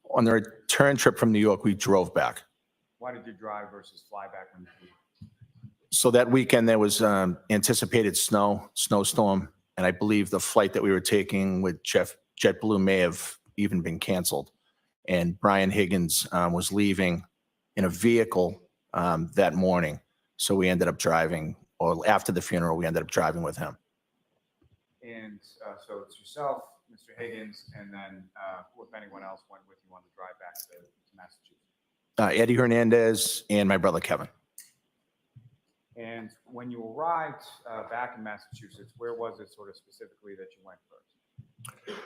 Speaker 10: them?
Speaker 19: On the return trip from New York, we drove back.
Speaker 10: Why did you drive versus fly back when you flew?
Speaker 19: So that weekend there was anticipated snowstorm, and I believe the flight that we were taking with JetBlue may have even been canceled. And Brian Higgins was leaving in a vehicle that morning, so we ended up driving, or after the funeral, we ended up driving with him.
Speaker 10: And so it's yourself, Mr. Higgins, and then who, if anyone else, went with you on the drive back to Massachusetts?
Speaker 19: Eddie Hernandez and my brother Kevin.
Speaker 10: And when you arrived back in Massachusetts, where was it sort of specifically that you went first?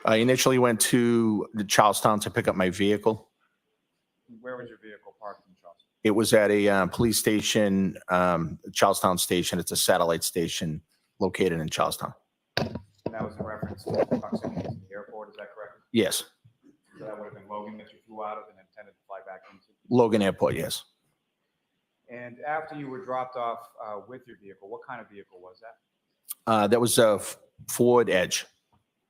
Speaker 19: I initially went to the Charlestown to pick up my vehicle.
Speaker 10: Where was your vehicle parked in Charleston?
Speaker 19: It was at a police station, Charlestown Station. It's a satellite station located in Charlestown.
Speaker 10: And that was in reference to proximity to the airport, is that correct?
Speaker 19: Yes.
Speaker 10: So that would have been Logan that you flew out of and intended to fly back into?
Speaker 19: Logan Airport, yes.
Speaker 10: And after you were dropped off with your vehicle, what kind of vehicle was that?
Speaker 19: That was a Ford Edge.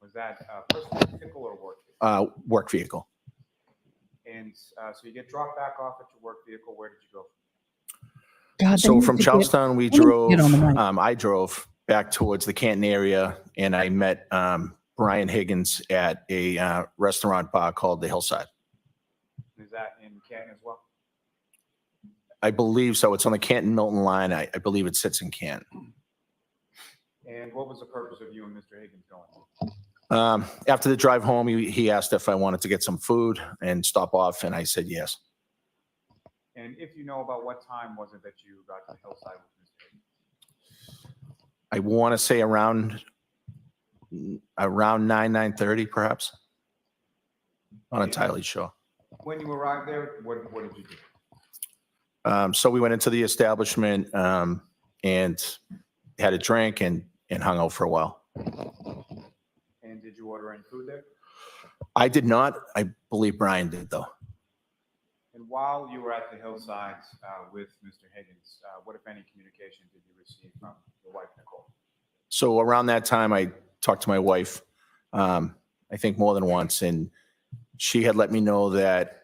Speaker 10: Was that a personal vehicle or work vehicle?
Speaker 19: Work vehicle.
Speaker 10: And so you get dropped back off at your work vehicle. Where did you
Speaker 1: God, they
Speaker 19: So
Speaker 1: need
Speaker 19: from
Speaker 1: to get-
Speaker 19: Charlestown, we
Speaker 1: they need to get
Speaker 19: drove,
Speaker 1: on the mic.
Speaker 19: I drove back towards the Canton area, and I met Brian Higgins at a restaurant bar called the Hillside.
Speaker 10: Is that in Canton as well?
Speaker 19: I believe so. It's on the Canton-Milton line. I believe it sits in Canton.
Speaker 10: And what was the purpose of you and Mr. Higgins going?
Speaker 19: After the drive home, he asked if I wanted to get some food and stop off, and I said yes.
Speaker 10: And if you know about what time was it that you got to Hillside with Mr. Higgins?
Speaker 19: I want to say around 9:30, perhaps. Not entirely sure.
Speaker 10: When you arrived there, what did you do?
Speaker 19: So we went into the establishment and had a drink and hung out for a while.
Speaker 10: And did you order any food there?
Speaker 19: I did not. I believe Brian did, though.
Speaker 10: And while you were at the Hillside with Mr. Higgins, what, if any, communication did you receive from your wife, Nichole?
Speaker 19: So around that time, I talked to my wife, I think more than once, and she had let me know that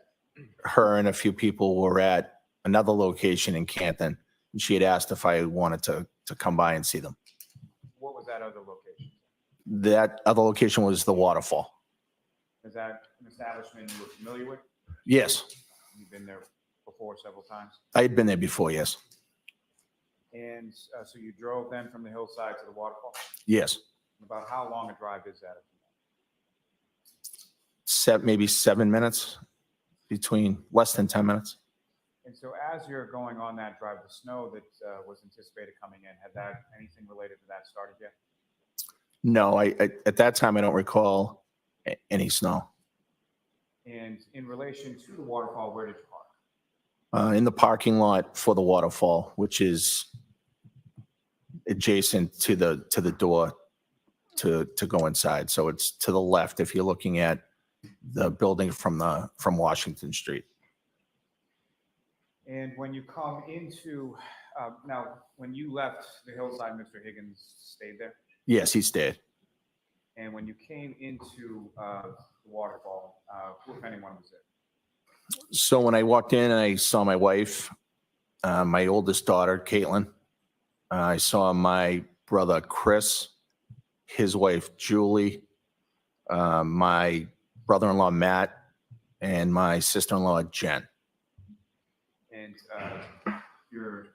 Speaker 19: her and a few people were at another location in Canton, and she had asked if I wanted to come by and see them.
Speaker 10: What was that other location?
Speaker 19: That other location was the Waterfall.
Speaker 10: Is that an establishment you were familiar with?
Speaker 19: Yes,
Speaker 10: You've been there before several times?
Speaker 19: I had been there before, yes.
Speaker 10: And so you drove then from the Hillside to the Waterfall?
Speaker 19: Yes.
Speaker 10: About how long a drive is that?
Speaker 19: Maybe 7 minutes, between less than 10 minutes.
Speaker 10: And so as you're going on that drive, the snow that was anticipated coming in, had that anything related to that started yet?
Speaker 19: No, I at that time, I don't recall any snow.
Speaker 10: And in relation to the waterfall, where did you park?
Speaker 19: In the parking lot for the Waterfall, which is adjacent to the door to go inside. So it's to the left if you're looking at the building from Washington Street.
Speaker 10: And when you come into, now, when you left the Hillside, Mr. Higgins stayed there?
Speaker 19: Yes, he stayed.
Speaker 10: And when you came into the waterfall, who, if anyone, was there?
Speaker 19: So when I walked in and I saw my wife, my oldest daughter, Caitlin, I saw my brother, Chris, his wife, Julie, my brother-in-law, Matt, and my sister-in-law, Jen.
Speaker 10: And your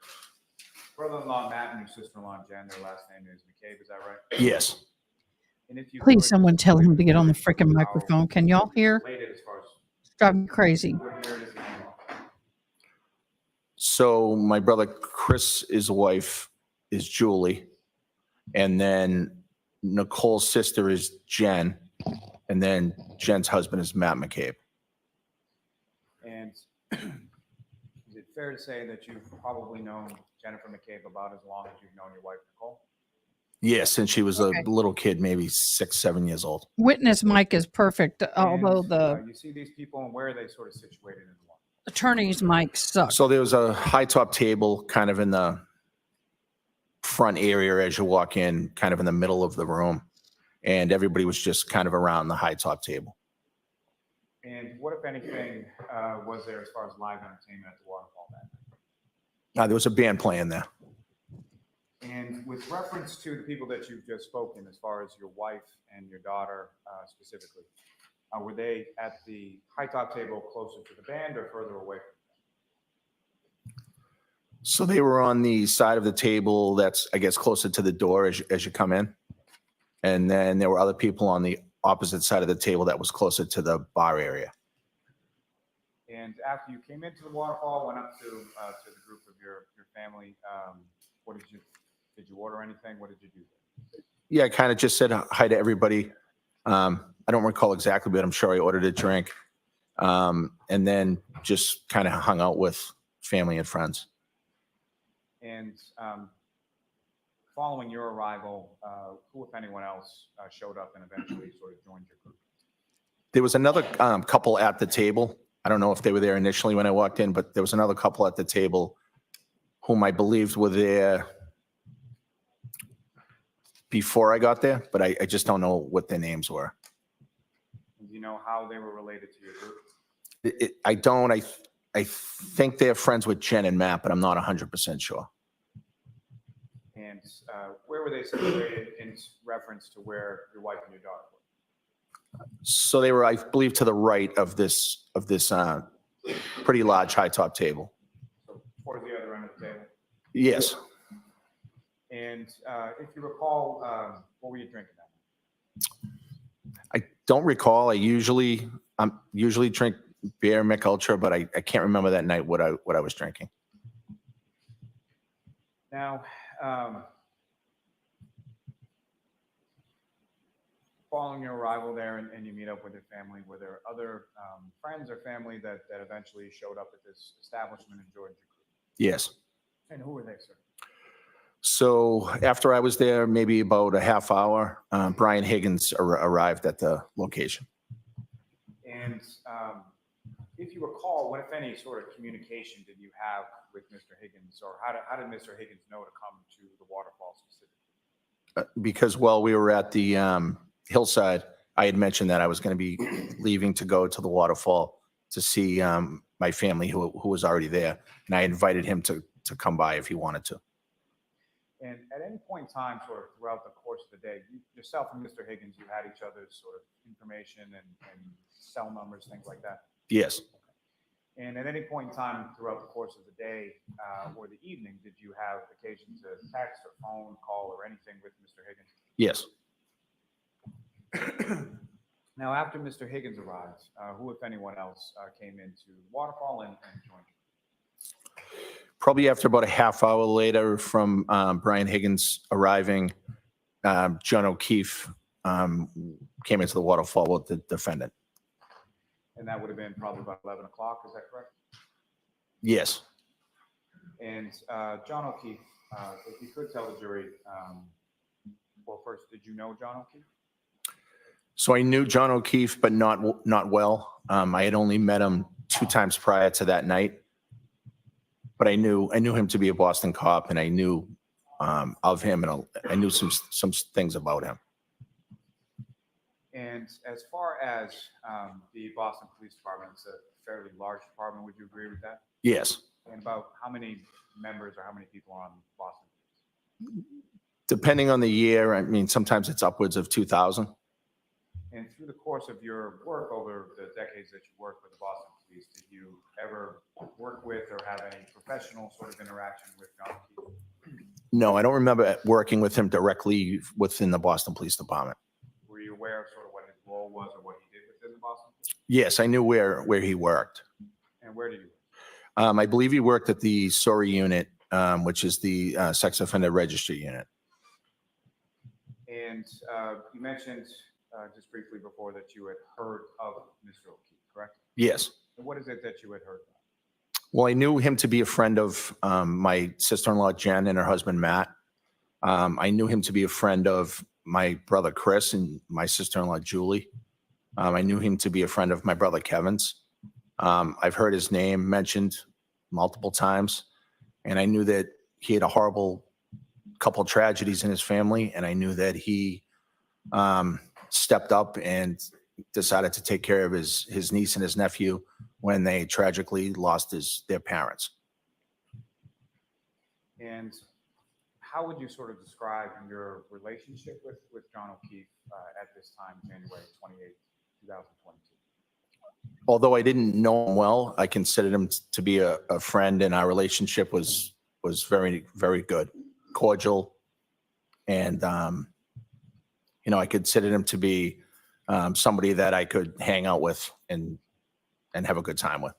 Speaker 10: brother-in-law, Matt, and your sister-in-law, Jen, their last name is McCabe, is that right?
Speaker 19: Yes.
Speaker 10: And if you
Speaker 1: Please,
Speaker 10: could,
Speaker 1: someone tell him to get on the freaking microphone. Can y'all hear?
Speaker 10: related as far as
Speaker 1: It's driving me crazy.
Speaker 10: where it is that you are.
Speaker 19: So my brother Chris's wife is Julie, and then Nicole's sister is Jen, and then Jen's husband is Matt McCabe.
Speaker 10: And is it fair to say that you've probably known Jennifer McCabe about as long as you've known your wife, Nichole?
Speaker 19: Yes, since she was a
Speaker 1: Okay.
Speaker 19: little kid, maybe 6, 7 years old.
Speaker 1: Witness mic is perfect, although
Speaker 10: And,
Speaker 1: the
Speaker 10: you see these people, and where are they sort of situated in the law?
Speaker 1: attorney's mic sucks.
Speaker 19: So there was a high top table kind of in the front area as you walk in, kind of in the middle of the room. And everybody was just kind of around the high top table.
Speaker 10: And what, if anything, was there as far as live entertainment at the waterfall that night?
Speaker 19: There was a band playing there.
Speaker 10: And with reference to the people that you've just spoken, as far as your wife and your daughter specifically, were they at the high top table closer to the band or further away?
Speaker 19: So they were on the side of the table that's, I guess, closer to the door as you come in. And then there were other people on the opposite side of the table that was closer to the bar area.
Speaker 10: And after you came into the waterfall, went up to the group of your family, what did you order anything? What did you do?
Speaker 19: Yeah, I kind of just said hi to everybody. I don't recall exactly, but I'm sure I ordered a drink. And then just kind of hung out with family and friends.
Speaker 10: And following your arrival, who, if anyone else, showed up and eventually sort of joined your group?
Speaker 19: There was another couple at the table. I don't know if they were there initially when I walked in, but there was another couple at the table whom I believed were there before I got there, but I just don't know what their names were.
Speaker 10: Do you know how they were related to your group?
Speaker 19: I don't. I think they're friends with Jen and Matt, but I'm not 100% sure.
Speaker 10: And where were they situated in reference to where your wife and your daughter were?
Speaker 19: So they were, I believe, to the right of this pretty large high top table.
Speaker 10: So towards the other end of the table.
Speaker 19: Yes.
Speaker 10: And if you recall, what were you drinking that night?
Speaker 19: I don't recall. I usually drink beer, Mick Ultra, but I can't remember that night what I was drinking.
Speaker 10: Now, following your arrival there and you meet up with your family, were there other friends or family that eventually showed up at this establishment and joined your group?
Speaker 19: Yes.
Speaker 10: And who were they, sir?
Speaker 19: So after I was there, maybe about a half hour, Brian Higgins arrived at the location.
Speaker 10: And if you recall, what, if any, sort of communication did you have with Mr. Higgins, or how did Mr. Higgins know to come to the waterfall specifically?
Speaker 19: Because while we were at the hillside, I had mentioned that I was going to be leaving to go to the waterfall to see my family who was already there. And I invited him to come by if he wanted to.
Speaker 10: And at any point in time, sort of throughout the course of the day, yourself and Mr. Higgins, you had each other's sort of information and cell numbers, things like that?
Speaker 19: Yes.
Speaker 10: And at any point in time throughout the course of the day or the evening, did you have occasion to text or phone call or anything with Mr. Higgins?
Speaker 19: Yes.
Speaker 10: Now, after Mr. Higgins arrived, who, if anyone else, came into the waterfall and joined you?
Speaker 19: Probably after about a half hour later from Brian Higgins arriving, John O'Keefe came into the waterfall with the defendant.
Speaker 10: And that would have been probably about 11 o'clock, is that correct?
Speaker 19: Yes.
Speaker 10: And John O'Keefe, if you could tell the jury, well, first, did you know John O'Keefe?
Speaker 19: So I knew John O'Keefe, but not well. I had only met him 2 times prior to that night. But I knew him to be a Boston cop, and I knew of him, and I knew some things about him.
Speaker 10: And as far as the Boston Police Department, it's a fairly large department. Would you agree with that?
Speaker 19: Yes.
Speaker 10: And about how many members or how many people are on Boston Police?
Speaker 19: Depending on the year, I mean, sometimes it's upwards of 2,000.
Speaker 10: And through the course of your work over the decades that you worked with the Boston Police, did you ever work with or have any professional sort of interaction with John O'Keefe?
Speaker 19: No, I don't remember working with him directly within the Boston Police Department.
Speaker 10: Were you aware of sort of what his role was or what he did within the Boston Police?
Speaker 19: Yes, I knew where he worked.
Speaker 10: And where did you work?
Speaker 19: I believe he worked at the SORI unit, which is the Sex Offender Registry unit.
Speaker 10: And you mentioned just briefly before that you had heard of Mr. O'Keefe, correct?
Speaker 19: Yes.
Speaker 10: And what is it that you had heard about?
Speaker 19: Well, I knew him to be a friend of my sister-in-law, Jen, and her husband, Matt. I knew him to be a friend of my brother, Chris, and my sister-in-law, Julie. I knew him to be a friend of my brother, Kevin's. I've heard his name mentioned multiple times, and I knew that he had a horrible couple tragedies in his family, and I knew that he stepped up and decided to take care of his niece and his nephew when they tragically lost their parents.
Speaker 10: And how would you sort of describe your relationship with John O'Keefe at this time, January 28, 2022?
Speaker 19: Although I didn't know him well, I considered him to be a friend, and our relationship was very, very good, cordial, and I considered him to be somebody that I could hang out with and have a good time with.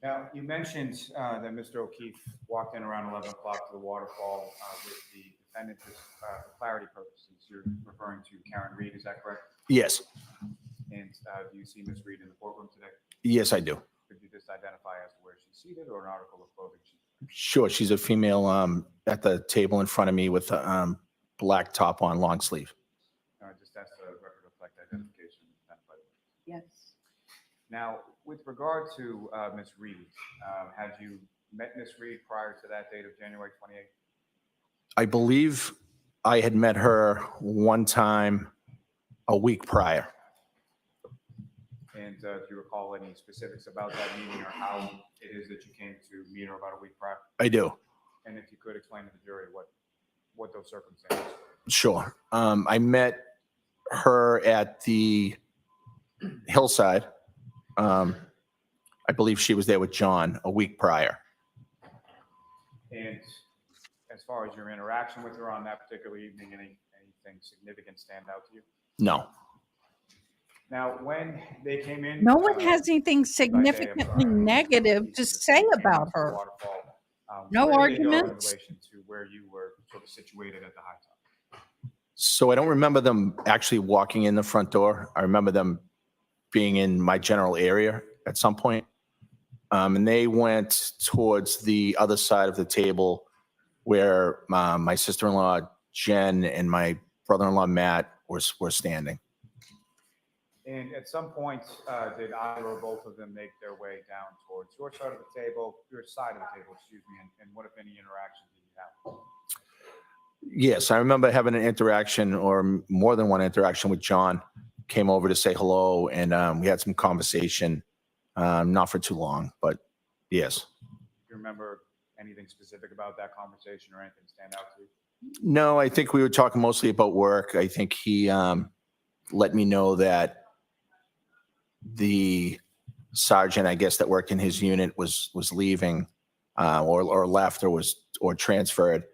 Speaker 10: Now, you mentioned that Mr. O'Keefe walked in around 11 o'clock to the waterfall with the defendant. For clarity purposes, you're referring to Karen Reed, is that correct?
Speaker 19: Yes.
Speaker 10: And do you see Ms. Reed in the courtroom today?
Speaker 19: Yes, I do.
Speaker 10: Could you just identify as to where she's seated or an article of clothing she's wearing?
Speaker 19: Sure. She's a female at the table in front of me with a black top on, long sleeve.
Speaker 10: Just ask the record to reflect identification.
Speaker 5: Yes.
Speaker 10: Now, with regard to Ms. Reed, had you met Ms. Reed prior to that date of January 28th?
Speaker 19: I believe I had met her one time a week prior.
Speaker 10: And do you recall any specifics about that meeting or how it is that you came to meet her about a week prior?
Speaker 19: I do.
Speaker 10: And if you could explain to the jury what those circumstances were.
Speaker 19: Sure. I met her at the hillside. I believe she was there with John a week prior.
Speaker 10: And as far as your interaction with her on that particular evening, anything significant stand out to you?
Speaker 19: No.
Speaker 10: Now, when they came in,
Speaker 1: No one has anything
Speaker 10: if I may, I'm
Speaker 1: significantly
Speaker 10: sorry,
Speaker 1: negative to say about her.
Speaker 10: Waterfall,
Speaker 1: No
Speaker 10: where did they go in
Speaker 1: arguments.
Speaker 10: relation to where you were sort of situated at the high top?
Speaker 19: So I don't remember them actually walking in the front door. I remember them being in my general area at some point. And they went towards the other side of the table where my sister-in-law, Jen, and my brother-in-law, Matt, were standing.
Speaker 10: And at some point, did either or both of them make their way down towards your side of the table, your side of the table, excuse me, and what, if any, interaction did you have?
Speaker 19: Yes, I remember having an interaction or more than one interaction with John. Came over to say hello, and we had some conversation, not for too long, but yes.
Speaker 10: Do you remember anything specific about that conversation or anything stand out to you?
Speaker 19: No, I think we were talking mostly about work. I think he let me know that the sergeant, I guess, that worked in his unit was leaving or left or transferred.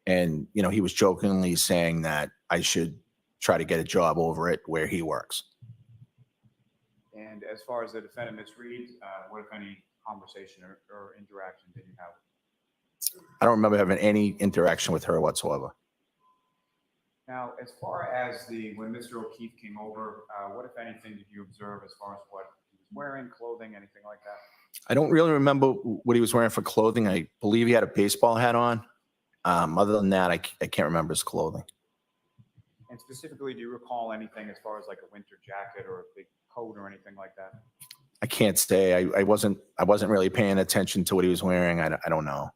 Speaker 19: And, you know, he was jokingly saying that I should try to get a job over it where he works.
Speaker 10: And as far as the defendant, Ms. Reed, what, if any, conversation or interaction did you have?
Speaker 19: I don't remember having any interaction with her whatsoever.
Speaker 10: Now, as far as when Mr. O'Keefe came over, what, if anything, did you observe as far as what he was wearing, clothing, anything like that?
Speaker 19: I don't really remember what he was wearing for clothing. I believe he had a baseball hat on. Other than that, I can't remember his clothing.
Speaker 10: And specifically, do you recall anything as far as like a winter jacket or a big coat or anything like that?
Speaker 19: I can't say. I wasn't really paying attention to what he was wearing. I don't know.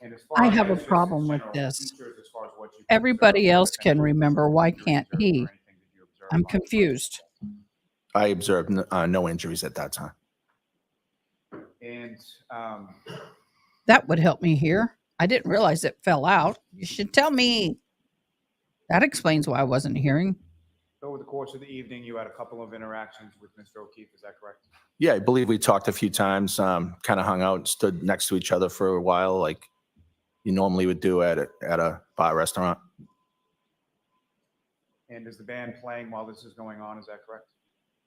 Speaker 10: And as far
Speaker 1: I
Speaker 10: as
Speaker 1: have a
Speaker 10: just
Speaker 1: problem with
Speaker 10: general
Speaker 1: this.
Speaker 10: features, as far as what you
Speaker 1: Everybody
Speaker 10: observed,
Speaker 1: else
Speaker 10: if
Speaker 1: can
Speaker 10: anything,
Speaker 1: remember. Why can't
Speaker 10: observed or
Speaker 1: he?
Speaker 10: anything that you observed
Speaker 1: I'm
Speaker 10: on the
Speaker 1: confused.
Speaker 19: I observed no injuries at that time.
Speaker 10: And
Speaker 1: That would help me here. I didn't realize it fell out. You should tell me. That explains why I wasn't hearing.
Speaker 10: over the course of the evening, you had a couple of interactions with Mr. O'Keefe. Is that correct?
Speaker 19: Yeah, I believe we talked a few times, kind of hung out, stood next to each other for a while, like you normally would do at a bar restaurant.
Speaker 10: And is the band playing while this is going on? Is that correct?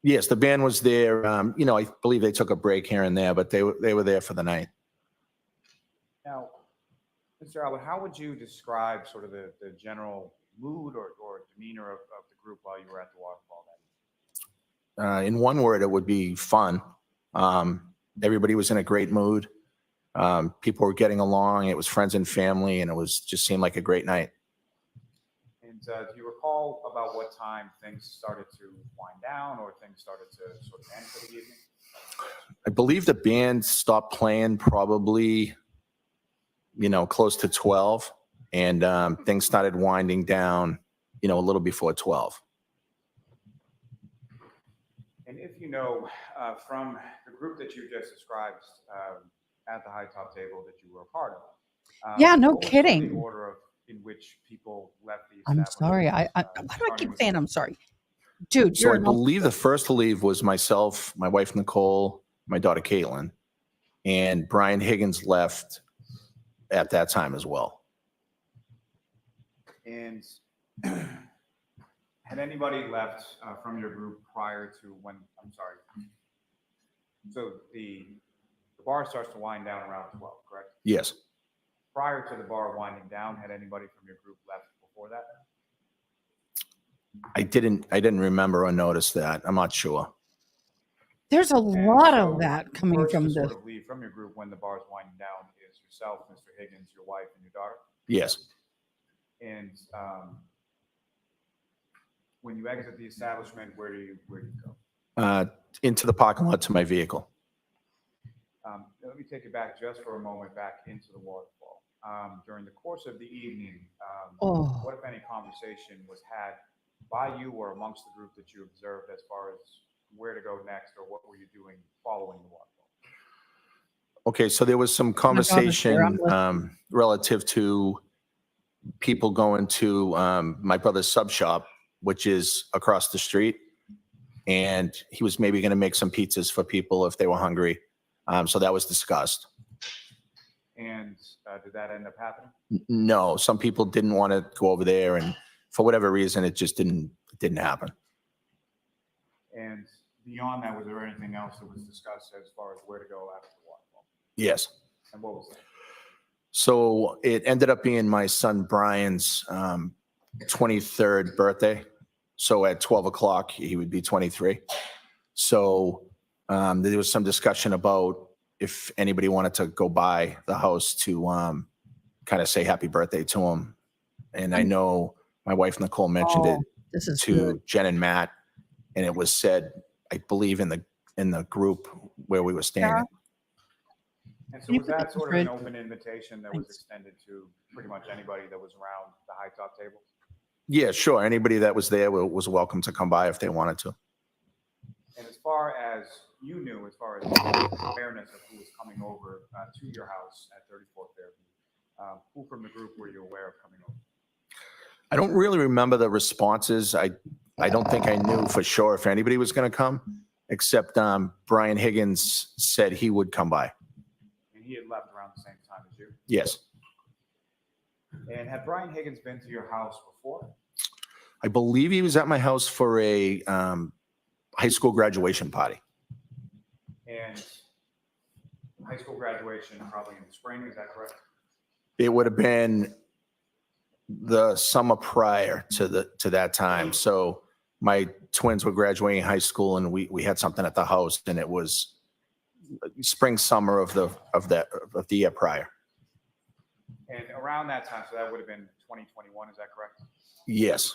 Speaker 19: Yes, the band was there. You know, I believe they took a break here and there, but they were there for the night.
Speaker 10: Now, Mr. Albert, how would you describe sort of the general mood or demeanor of the group while you were at the waterfall that evening?
Speaker 19: In one word, it would be fun. Everybody was in a great mood. People were getting along. It was friends and family, and it was just seemed like a great night.
Speaker 10: And do you recall about what time things started to wind down or things started to sort of end for the evening?
Speaker 19: I believe the band stopped playing probably, you know, close to 12, and things started winding down, you know, a little before 12.
Speaker 10: And if you know, from the group that you just described at the high top table that you were a part of.
Speaker 1: Yeah, no
Speaker 10: what was sort of
Speaker 1: kidding.
Speaker 10: The order of in which people left the
Speaker 1: I'm
Speaker 10: establishment?
Speaker 1: sorry. Why do I keep saying I'm sorry? Dude,
Speaker 19: So
Speaker 1: you're
Speaker 19: I
Speaker 1: an
Speaker 19: believe the first to leave was myself, my wife, Nichole, my daughter, Caitlin, and Brian Higgins left at that time as well.
Speaker 10: And had anybody left from your group prior to when, I'm sorry. So the bar starts to wind down around 12, correct?
Speaker 19: Yes.
Speaker 10: Prior to the bar winding down, had anybody from your group left before that?
Speaker 19: I didn't remember or notice that. I'm not sure.
Speaker 1: There's a
Speaker 10: And
Speaker 1: lot
Speaker 10: so
Speaker 1: of that coming
Speaker 10: first
Speaker 1: from
Speaker 10: to
Speaker 1: the.
Speaker 10: sort of leave from your group when the bar is winding down is yourself, Mr. Higgins, your wife, and your daughter.
Speaker 19: Yes.
Speaker 10: And when you exit the establishment, where do you go?
Speaker 19: Into the parking lot to my vehicle.
Speaker 10: Let me take you back just for a moment back into the waterfall. During the course of the evening, what, if any, conversation was had by you or amongst the group that you observed as far as where to go next, or what were you doing following the waterfall?
Speaker 19: Okay, so there was some
Speaker 1: daughter's here,
Speaker 19: conversation
Speaker 1: I'm listening.
Speaker 19: relative to people going to my brother's sub shop, which is across the street. And he was maybe going to make some pizzas for people if they were hungry. So that was discussed.
Speaker 10: And did that end up happening?
Speaker 19: No, some people didn't want to go over there, and for whatever reason, it just didn't happen.
Speaker 10: And beyond that, was there anything else that was discussed as far as where to go after the waterfall?
Speaker 19: Yes.
Speaker 10: And what was that?
Speaker 19: So it ended up being my son Brian's 23rd birthday. So at 12 o'clock, he would be 23. So there was some discussion about if anybody wanted to go by the house to kind of say happy birthday to him. And I know my wife Nichole mentioned
Speaker 1: This is
Speaker 19: to
Speaker 1: good.
Speaker 19: Jen and Matt, and it was said, I believe, in the group where we were standing.
Speaker 10: And so
Speaker 1: Can you
Speaker 10: was
Speaker 1: put
Speaker 10: that
Speaker 1: that
Speaker 10: sort of
Speaker 1: in
Speaker 10: an
Speaker 1: fridge?
Speaker 10: open invitation that was extended to pretty much anybody that was around the high top table?
Speaker 19: Yeah, sure. Anybody that was there was welcome to come by if they wanted to.
Speaker 10: And as far as you knew, as far as awareness of who was coming over to your house at 34th Fairview, who from the group were you aware of coming over?
Speaker 19: I don't really remember the responses. I don't think I knew for sure if anybody was going to come, except Brian Higgins said he would come by.
Speaker 10: And he had left around the same time as you?
Speaker 19: Yes.
Speaker 10: And had Brian Higgins been to your house before?
Speaker 19: I believe he was at my house for a high school graduation party.
Speaker 10: And high school graduation probably in the spring, is that correct?
Speaker 19: It would have been the summer prior to that time. So my twins were graduating high school, and we had something at the house, and it was spring, summer of the year prior.
Speaker 10: And around that time, so that would have been 2021, is that correct?
Speaker 19: Yes.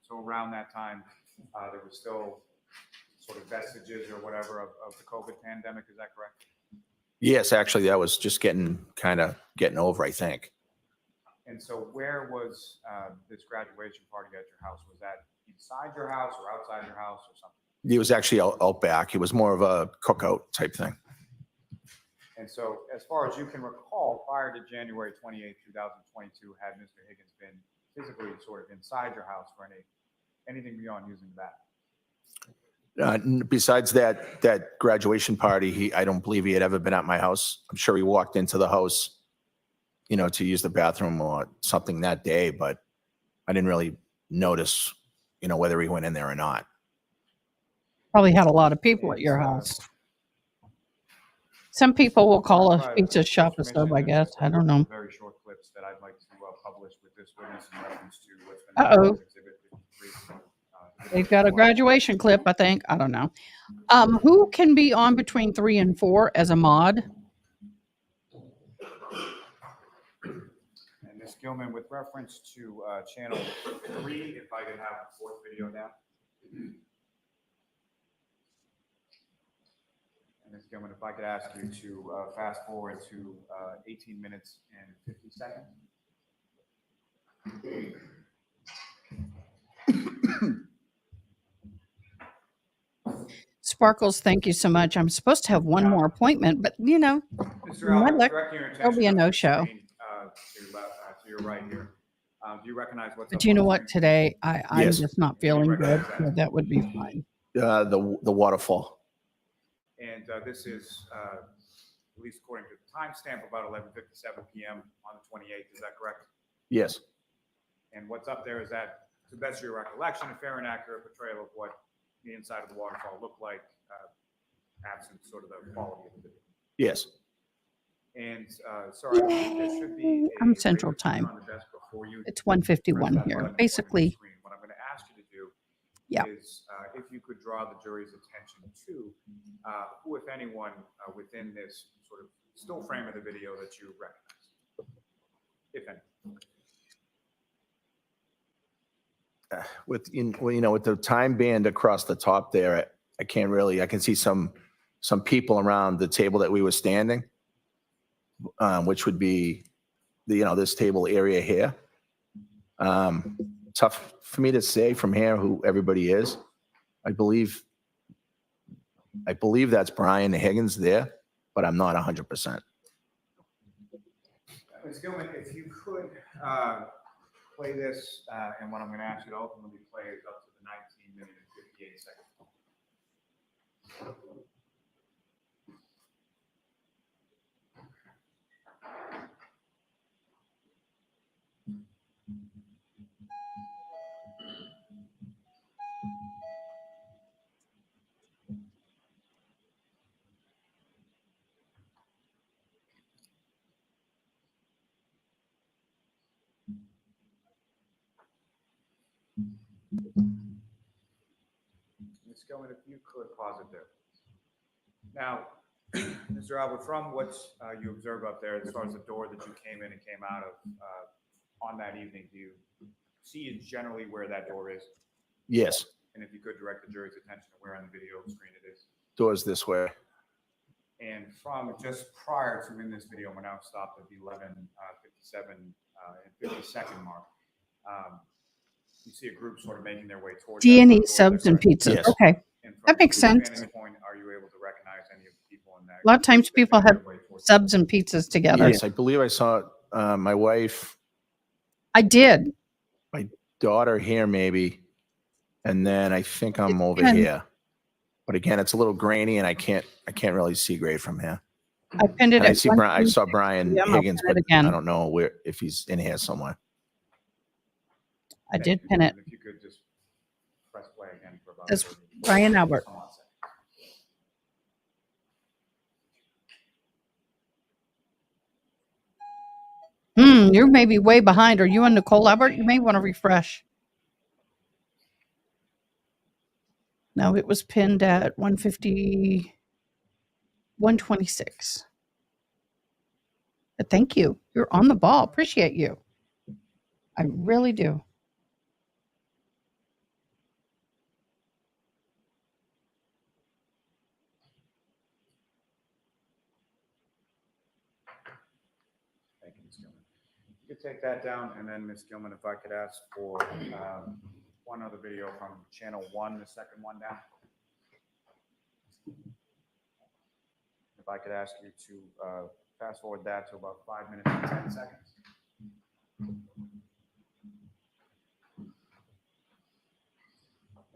Speaker 10: So around that time, there was still sort of vestiges or whatever of the COVID pandemic, is that correct?
Speaker 19: Yes, actually, that was just getting over, I think.
Speaker 10: And so where was this graduation party at your house? Was that inside your house or outside your house or something?
Speaker 19: It was actually out back. It was more of a cookout type thing.
Speaker 10: And so as far as you can recall, prior to January 28, 2022, had Mr. Higgins been physically sort of inside your house for anything beyond using that?
Speaker 19: Besides that graduation party, I don't believe he had ever been at my house. I'm sure he walked into the house, to use the bathroom or something that day, but I didn't really notice, whether he went in there or not.
Speaker 1: Probably had a lot of people at your house. Some people will call a pizza shop a sub, I guess. I don't know.
Speaker 10: Very short clips that I'd like to publish with this witness in reference to what's been
Speaker 1: Uh-oh.
Speaker 10: Exhibit 53.
Speaker 1: They've got a graduation clip, I think. I don't know. Who can be on between 3 and 4 as a mod?
Speaker 10: And Ms. Gilman, with reference to channel 3, if I could have the fourth video now. And Ms. Gilman, if I could ask you to fast forward to 18 minutes and 50 seconds.
Speaker 1: Sparkles, thank you so much. I'm supposed to have one more appointment, but
Speaker 10: Mr.
Speaker 1: my
Speaker 10: Albert,
Speaker 1: luck,
Speaker 10: direct your
Speaker 1: there'll be a
Speaker 10: attention up
Speaker 1: no-show.
Speaker 10: to your right here. Do you recognize what's
Speaker 1: But
Speaker 10: up
Speaker 1: you
Speaker 10: on
Speaker 1: know
Speaker 10: the
Speaker 1: what?
Speaker 10: screen?
Speaker 1: Today, I'm
Speaker 19: Yes.
Speaker 1: just not feeling good. So that would be fine.
Speaker 19: The waterfall.
Speaker 10: And this is, at least according to the timestamp, about 11:57 p.m. on the 28th. Is that correct?
Speaker 19: Yes.
Speaker 10: And what's up there is that, to the best of your recollection, a fair and accurate portrayal of what the inside of the waterfall looked like, absent sort of the quality of the video.
Speaker 19: Yes.
Speaker 10: And sorry, I believe there should be
Speaker 1: I'm
Speaker 10: a
Speaker 1: Central
Speaker 10: radio timer
Speaker 1: Time.
Speaker 10: on the desk before you
Speaker 1: It's
Speaker 10: press
Speaker 1: 1:51
Speaker 10: that
Speaker 1: here.
Speaker 10: button and
Speaker 1: Basically,
Speaker 10: screen. What I'm going to ask you to do
Speaker 1: yeah.
Speaker 10: is if you could draw the jury's attention to who, if anyone, within this sort of still frame of the video that you recognize, if any.
Speaker 19: With the time band across the top there, I can't really. I can see some people around the table that we were standing, which would be this table area here. Tough for me to say from here who everybody is. I believe I believe that's Brian Higgins there, but I'm not 100%.
Speaker 10: Ms. Gilman, if you could play this, and what I'm going to ask you to ultimately play is up to the 19-minute and 58-second. Ms. Gilman, if you could pause it there. Now, Mr. Albert, from what you observed up there, as far as the door that you came in and came out of on that evening, do you see generally where that door is?
Speaker 19: Yes,
Speaker 10: And if you could direct the jury's attention to where on the video screen it is.
Speaker 19: doors this way.
Speaker 10: And from just prior to in this video, we're now stopped at the 11:57 and 50-second mark. You see a group sort of making their way towards
Speaker 1: D&E
Speaker 10: that.
Speaker 1: subs and pizzas.
Speaker 19: Yes.
Speaker 1: Okay.
Speaker 10: And from
Speaker 1: That makes
Speaker 10: your
Speaker 1: sense.
Speaker 10: vantage point, are you able to recognize any of the people in that?
Speaker 1: A lot of times
Speaker 10: group
Speaker 1: people
Speaker 10: that made
Speaker 1: have
Speaker 10: their way towards
Speaker 1: subs and pizzas together.
Speaker 19: Yes, I believe I saw my wife,
Speaker 1: I did.
Speaker 19: my daughter here maybe, and then I think I'm over
Speaker 1: depends.
Speaker 19: here. But again, it's a little grainy, and I can't really see great from here.
Speaker 1: I pinned it
Speaker 19: And I
Speaker 1: at
Speaker 19: see I saw Brian
Speaker 1: PM. I'll
Speaker 19: Higgins,
Speaker 1: pin it
Speaker 19: but
Speaker 1: again.
Speaker 19: I don't know if he's in here somewhere.
Speaker 1: I did pin it.
Speaker 10: If you could just press play again for about
Speaker 1: That's
Speaker 10: 30
Speaker 1: Brian Albert.
Speaker 10: some odd seconds.
Speaker 1: You're maybe way behind. Are you on Nichole Albert? You may want to refresh. No, it was pinned at 150, 126. But thank you. You're on the ball. Appreciate you. I really do.
Speaker 10: Thank you, Ms. Gilman. You could take that down, and then Ms. Gilman, if I could ask for one other video from channel 1, the second one down. If I could ask you to fast forward that to about 5 minutes and 10 seconds.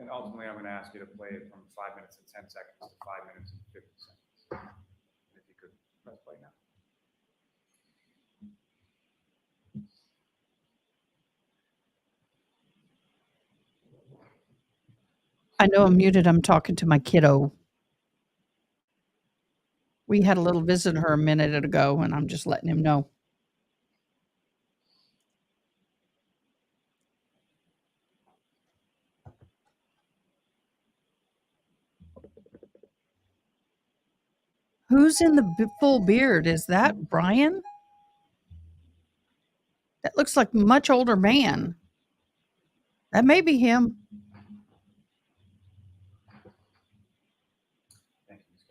Speaker 10: And ultimately, I'm going to ask you to play it from 5 minutes and 10 seconds to 5 minutes and 50 seconds. If you could press play now.
Speaker 1: I know I'm muted. I'm talking to my kiddo. We had a little visitor a minute ago, and I'm just letting him know. Who's in the full beard? Is that Brian? That looks like a much older man. That may be him.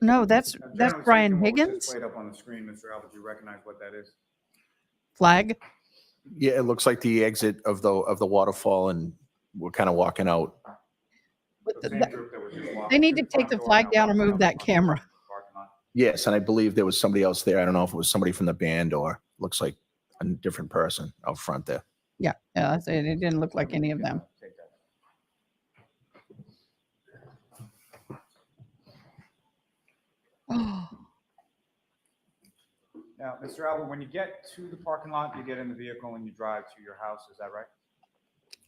Speaker 1: No, that's
Speaker 10: Generally
Speaker 1: Brian
Speaker 10: speaking, what was just
Speaker 1: Higgins.
Speaker 10: played up on the screen, Mr. Albert, do you recognize what that is?
Speaker 1: Flag.
Speaker 19: Yeah, it looks like the exit of the waterfall, and we're kind of walking out.
Speaker 10: The same group that was just walking
Speaker 1: They need
Speaker 10: through
Speaker 1: to take
Speaker 10: front
Speaker 1: the
Speaker 10: door,
Speaker 1: flag
Speaker 10: now
Speaker 1: down and
Speaker 10: walking
Speaker 1: move
Speaker 10: out
Speaker 1: that
Speaker 10: the front
Speaker 1: camera.
Speaker 10: parking lot.
Speaker 19: Yes, and I believe there was somebody else there. I don't know if it was somebody from the band or looks like a different person out front there.
Speaker 1: Yeah, I said it didn't look like any of them.
Speaker 10: Take that. Now, Mr. Albert, when you get to the parking lot, you get in the vehicle and you drive to your house, is that right?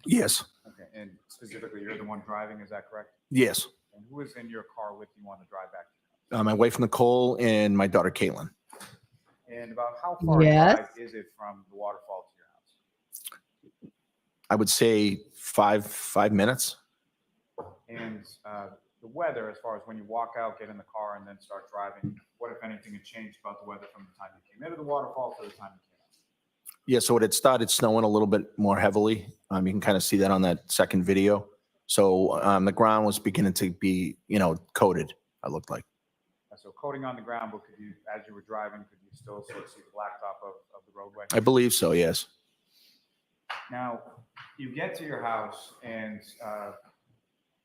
Speaker 19: Yes,
Speaker 10: Okay, and specifically, you're the one driving, is that correct?
Speaker 19: yes.
Speaker 10: And who is in your car with you on the drive back to your house?
Speaker 19: My wife Nichole and my daughter Caitlin.
Speaker 10: And about how far a
Speaker 1: Yes.
Speaker 10: drive is it from the waterfall to your house?
Speaker 19: I would say five minutes.
Speaker 10: And the weather, as far as when you walk out, get in the car, and then start driving, what, if anything, had changed about the weather from the time you came into the waterfall to the time you came out?
Speaker 19: Yeah, so it had started snowing a little bit more heavily. You can kind of see that on that second video. So the ground was beginning to be, coated, it looked like.
Speaker 10: So coating on the ground, but could you, as you were driving, could you still sort of see the blacktop of the roadway?
Speaker 19: I believe so, yes.
Speaker 10: Now, you get to your house, and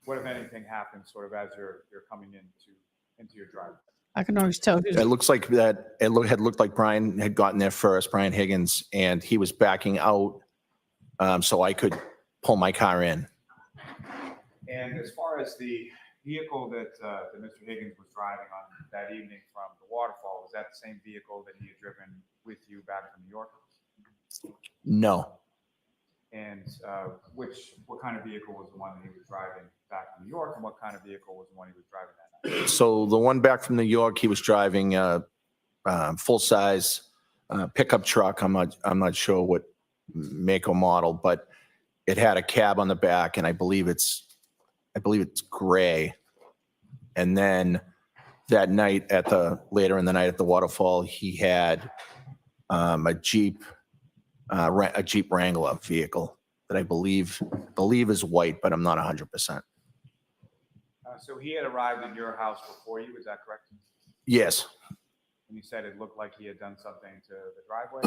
Speaker 10: what, if anything, happens sort of as you're coming into into your driveway?
Speaker 1: I can always tell who's.
Speaker 19: It looks like that, had looked like Brian had gotten there first, Brian Higgins, and he was backing out so I could pull my car in.
Speaker 10: And as far as the vehicle that Mr. Higgins was driving on that evening from the waterfall, was that the same vehicle that he had driven with you back from New York?
Speaker 19: No.
Speaker 10: And what kind of vehicle was the one that he was driving back from New York, and what kind of vehicle was the one he was driving that night?
Speaker 19: So the one back from New York, he was driving a full-size pickup truck. I'm not sure what make or model, but it had a cab on the back, and I believe it's gray. And then that night later in the night at the waterfall, he had a Jeep Wrangler vehicle that I believe is white, but I'm not 100%.
Speaker 10: So he had arrived at your house before you, is that correct?
Speaker 19: Yes.
Speaker 10: And you said it looked like he had done something to the driveway?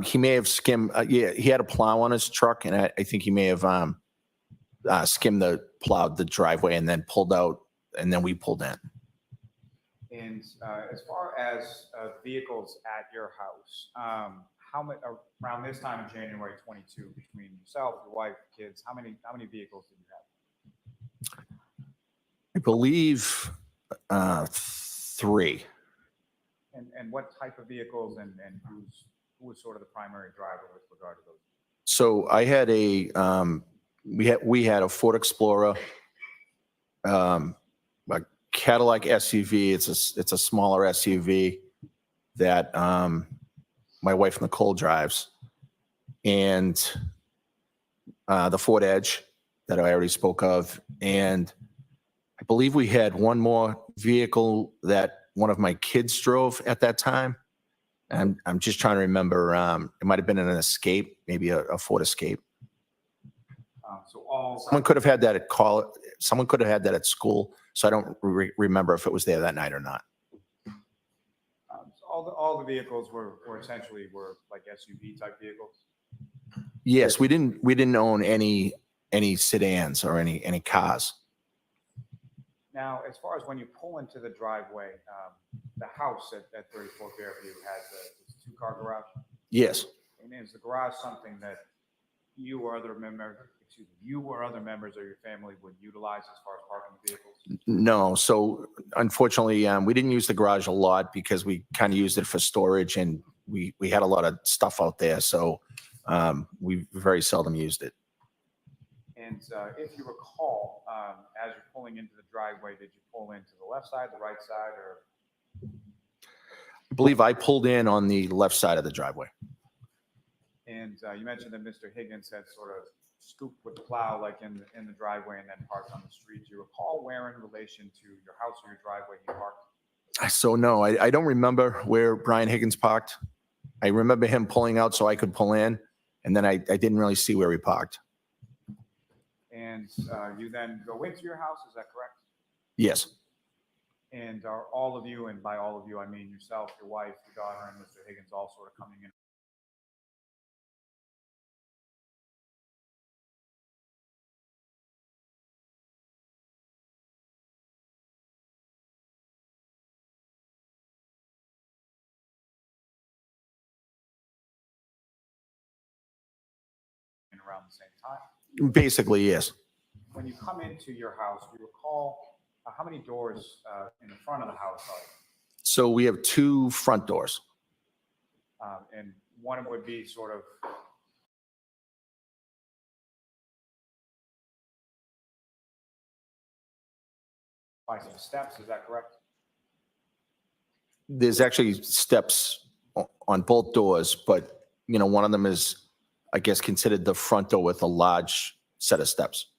Speaker 19: He may have skimmed. He had a plow on his truck, and I think he may have plowed the driveway and then pulled out, and then we pulled in.
Speaker 10: And as far as vehicles at your house, how many around this time in January 22, between yourself, your wife, kids, how many vehicles did you have?
Speaker 19: I believe 3.
Speaker 10: And what type of vehicles, and who was sort of the primary driver with regard to those?
Speaker 19: So I had we had a Ford Explorer, a Cadillac SUV. It's a smaller SUV that my wife Nichole drives, and the Ford Edge that I already spoke of, and I believe we had one more vehicle that one of my kids drove at that time. And I'm just trying to remember. It might have been an Escape, maybe a Ford Escape. Someone could have had that at college. Someone could have had that at school. So I don't remember if it was there that night or not.
Speaker 10: So all the vehicles were essentially like SUV type vehicles.
Speaker 19: Yes, we didn't own any sedans or any cars.
Speaker 10: Now, as far as when you pull into the driveway, the house at 34 Fairview has a 2-car garage?
Speaker 19: Yes.
Speaker 10: And is the garage something that you or other members of your family would utilize as far as parking vehicles?
Speaker 19: No. So unfortunately, we didn't use the garage a lot because we kind of used it for storage, and we had a lot of stuff out there. So we very seldom used it.
Speaker 10: And if you recall, as you're pulling into the driveway, did you pull into the left side, the right side, or?
Speaker 19: I believe I pulled in on the left side of the driveway.
Speaker 10: And you mentioned that Mr. Higgins had sort of scooped with the plow like in the driveway and then parked on the street. Do you recall where in relation to your house or your driveway he parked?
Speaker 19: So no, I don't remember where Brian Higgins parked. I remember him pulling out so I could pull in, and then I didn't really see where he parked.
Speaker 10: And you then go into your house, is that correct?
Speaker 19: Yes.
Speaker 10: And are all of you, and by all of you, I mean yourself, your wife, your daughter, and Mr. Higgins all sort of coming in? Around the same time?
Speaker 19: Basically, yes.
Speaker 10: When you come into your house, do you recall how many doors in the front of the house are there?
Speaker 19: So we have 2 front doors.
Speaker 10: And one would be sort of by some steps, is that correct?
Speaker 19: There's actually steps on both doors, but one of them is, I guess, considered the front door with a large set of steps.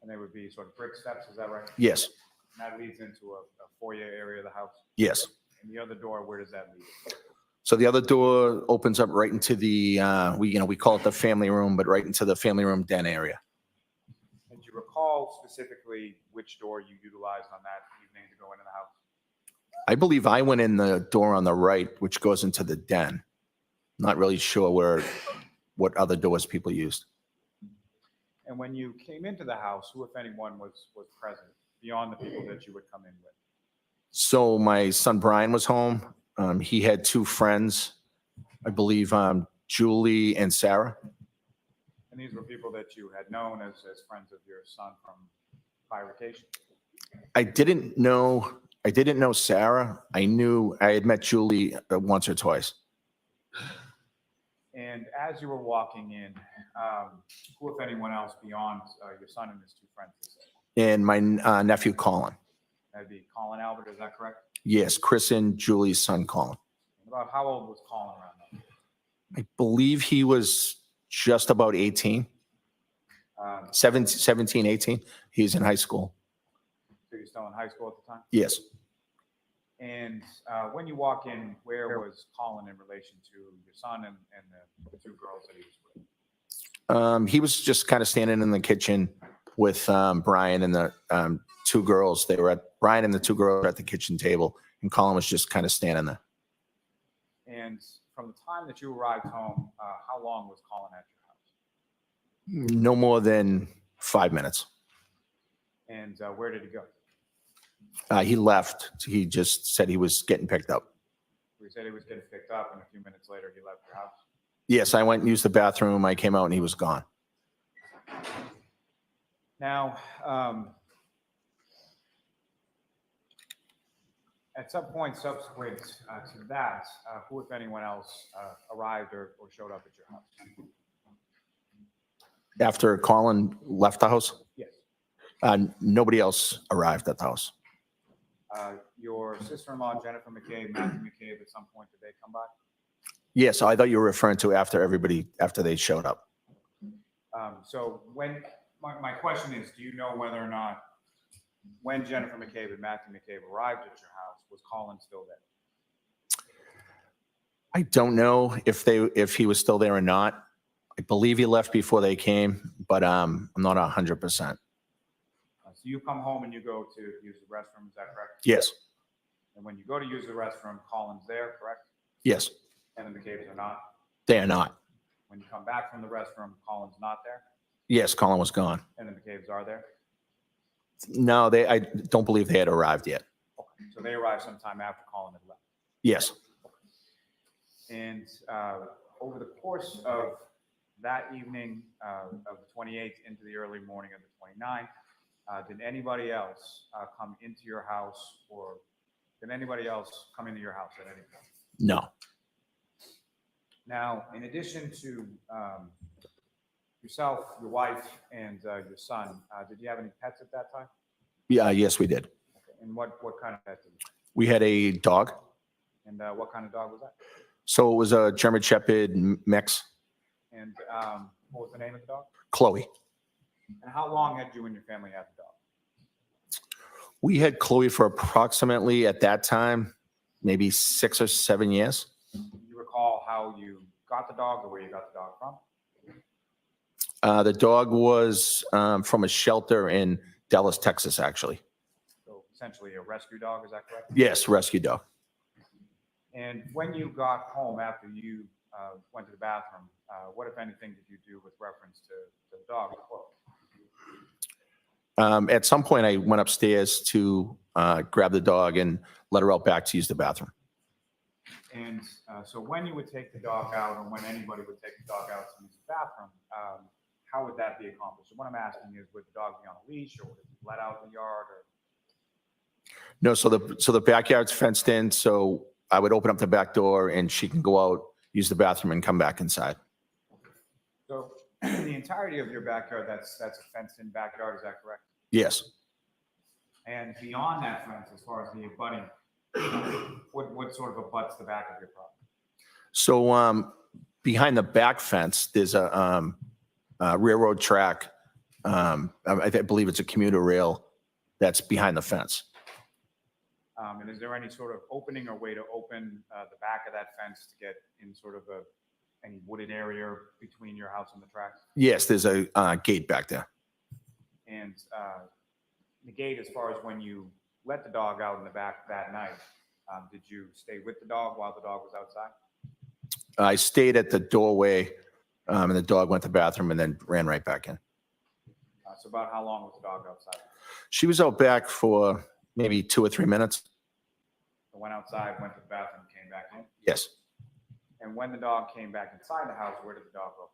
Speaker 10: And they would be sort of brick steps, is that right?
Speaker 19: Yes.
Speaker 10: And that leads into a foyer area of the house?
Speaker 19: Yes.
Speaker 10: And the other door, where does that lead?
Speaker 19: So the other door opens up right into the we call it the family room, but right into the family room den area.
Speaker 10: And do you recall specifically which door you utilized on that evening to go into the house?
Speaker 19: I believe I went in the door on the right, which goes into the den. Not really sure what other doors people used.
Speaker 10: And when you came into the house, who, if anyone, was present? beyond the people that you would come in with?
Speaker 19: So my son Brian was home. He had two friends, I believe, Julie and Sarah.
Speaker 10: And these were people that you had known as friends of your son from prior vacation?
Speaker 19: I didn't know Sarah. I had met Julie once or twice.
Speaker 10: And as you were walking in, who, if anyone else, beyond your son and his two friends?
Speaker 19: And my nephew Colin.
Speaker 10: That'd be Colin Albert, is that correct?
Speaker 19: Yes, Chris and Julie's son Colin.
Speaker 10: About how old was Colin around then?
Speaker 19: I believe he was just about 18. 17, 18. He's in high school.
Speaker 10: So you're still in high school at the time?
Speaker 19: Yes.
Speaker 10: And when you walk in, where was Colin in relation to your son and the two girls that he was with?
Speaker 19: He was just kind of standing in the kitchen with Brian and the two girls. Brian and the two girls were at the kitchen table, and Colin was just kind of standing there.
Speaker 10: And from the time that you arrived home, how long was Colin at your house?
Speaker 19: No more than 5 minutes.
Speaker 10: And where did he go?
Speaker 19: He left. He just said he was getting picked up.
Speaker 10: He said he was getting picked up, and a few minutes later, he left your house.
Speaker 19: Yes, I went and used the bathroom. I came out and he was gone.
Speaker 10: Now, at some point subsequent to that, who, if anyone else, arrived or showed up at your house?
Speaker 19: After Colin left the house?
Speaker 10: Yes.
Speaker 19: Nobody else arrived at the house.
Speaker 10: Your sister-in-law, Jennifer McCabe, Matthew McCabe, at some point, did they come by?
Speaker 19: Yes, I thought you were referring to after they showed up.
Speaker 10: So when, my question is, do you know whether or not when Jennifer McCabe and Matthew McCabe arrived at your house, was Colin still there?
Speaker 19: I don't know if he was still there or not. I believe he left before they came, but I'm not 100%.
Speaker 10: So you come home and you go to use the restroom, is that correct?
Speaker 19: Yes.
Speaker 10: And when you go to use the restroom, Colin's there, correct?
Speaker 19: Yes.
Speaker 10: And the McCabe's are not?
Speaker 19: They are not.
Speaker 10: When you come back from the restroom, Colin's not there?
Speaker 19: Yes, Colin was gone.
Speaker 10: And the McCabe's are there?
Speaker 19: No, I don't believe they had arrived yet.
Speaker 10: Okay. So they arrived sometime after Colin had left?
Speaker 19: Yes.
Speaker 10: And over the course of that evening of the 28th into the early morning of the 29th, did anybody else come into your house, or did anybody else come into your house at any point?
Speaker 19: No.
Speaker 10: Now, in addition to yourself, your wife, and your son, did you have any pets at that time?
Speaker 19: Yeah. Yes, we did.
Speaker 10: Okay. And what kind of pet did you have?
Speaker 19: We had a dog.
Speaker 10: And what kind of dog was that?
Speaker 19: So it was a German Shepherd mix.
Speaker 10: And what was the name of the dog?
Speaker 19: Chloe.
Speaker 10: And how long had you and your family had the dog?
Speaker 19: We had Chloe for approximately, at that time, maybe 6 or 7 years.
Speaker 10: Do you recall how you got the dog or where you got the dog from?
Speaker 19: The dog was from a shelter in Dallas, Texas, actually.
Speaker 10: So essentially a rescue dog, is that correct?
Speaker 19: Yes, rescue dog.
Speaker 10: And when you got home after you went to the bathroom, what, if anything, did you do with reference to the dog?
Speaker 19: At some point, I went upstairs to grab the dog and let her out back to use the bathroom.
Speaker 10: And so when you would take the dog out, or when anybody would take the dog out to use the bathroom, how would that be accomplished? So what I'm asking is, would the dog be on a leash, or would it be let out in the yard? Or?
Speaker 19: No, so the backyard's fenced in, so I would open up the back door and she can go out, use the bathroom, and come back inside.
Speaker 10: So the entirety of your backyard, that's a fenced-in backyard, is that correct?
Speaker 19: Yes.
Speaker 10: And beyond that fence, as far as the abutting, what sort of abuts the back of your property?
Speaker 19: So behind the back fence, there's a railroad track. I believe it's a commuter rail that's behind the fence.
Speaker 10: And is there any sort of opening or way to open the back of that fence to get in sort of any wooded area between your house and the tracks?
Speaker 19: Yes, there's a gate back there.
Speaker 10: And the gate, as far as when you let the dog out in the back that night, did you stay with the dog while the dog was outside?
Speaker 19: I stayed at the doorway, and the dog went to the bathroom and then ran right back in.
Speaker 10: That's about how long was the dog outside?
Speaker 19: She was out back for maybe 2 or 3 minutes.
Speaker 10: So went outside, went to the bathroom, came back in?
Speaker 19: Yes.
Speaker 10: And when the dog came back inside the house, where did the dog go?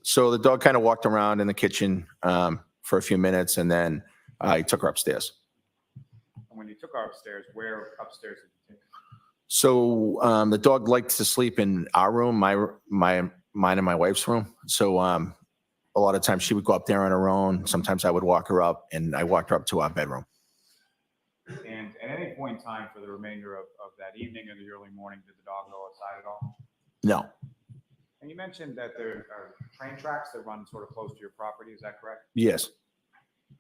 Speaker 19: So the dog kind of walked around in the kitchen for a few minutes, and then I took her upstairs.
Speaker 10: And when you took her upstairs, where upstairs did you take her?
Speaker 19: So the dog liked to sleep in our room, mine and my wife's room. So a lot of times she would go up there on her own. Sometimes I would walk her up, and I walked her up to our bedroom.
Speaker 10: And at any point in time for the remainder of that evening or the early morning, did the dog go outside at all?
Speaker 19: No.
Speaker 10: And you mentioned that there are train tracks that run sort of close to your property, is that correct?
Speaker 19: Yes.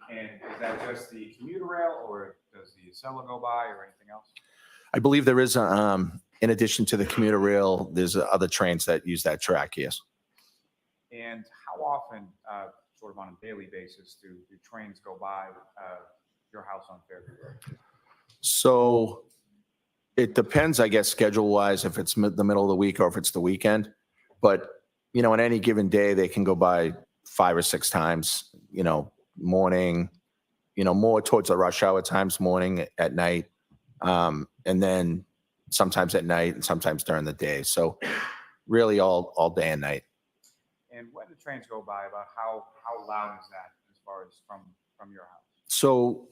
Speaker 10: And is that just the commuter rail, or does the Acela go by, or anything else?
Speaker 19: I believe there is, in addition to the commuter rail, there's other trains that use that track, yes.
Speaker 10: And how often, sort of on a daily basis, do trains go by your house on Fairview Road?
Speaker 19: So it depends, I guess, schedule-wise, if it's the middle of the week or if it's the weekend. But, on any given day, they can go by 5 or 6 times, morning, more towards the rush hour times, morning, at night, and then sometimes at night and sometimes during the day. So really all day and night.
Speaker 10: And when the trains go by, about how loud is that as far as from your house?
Speaker 19: So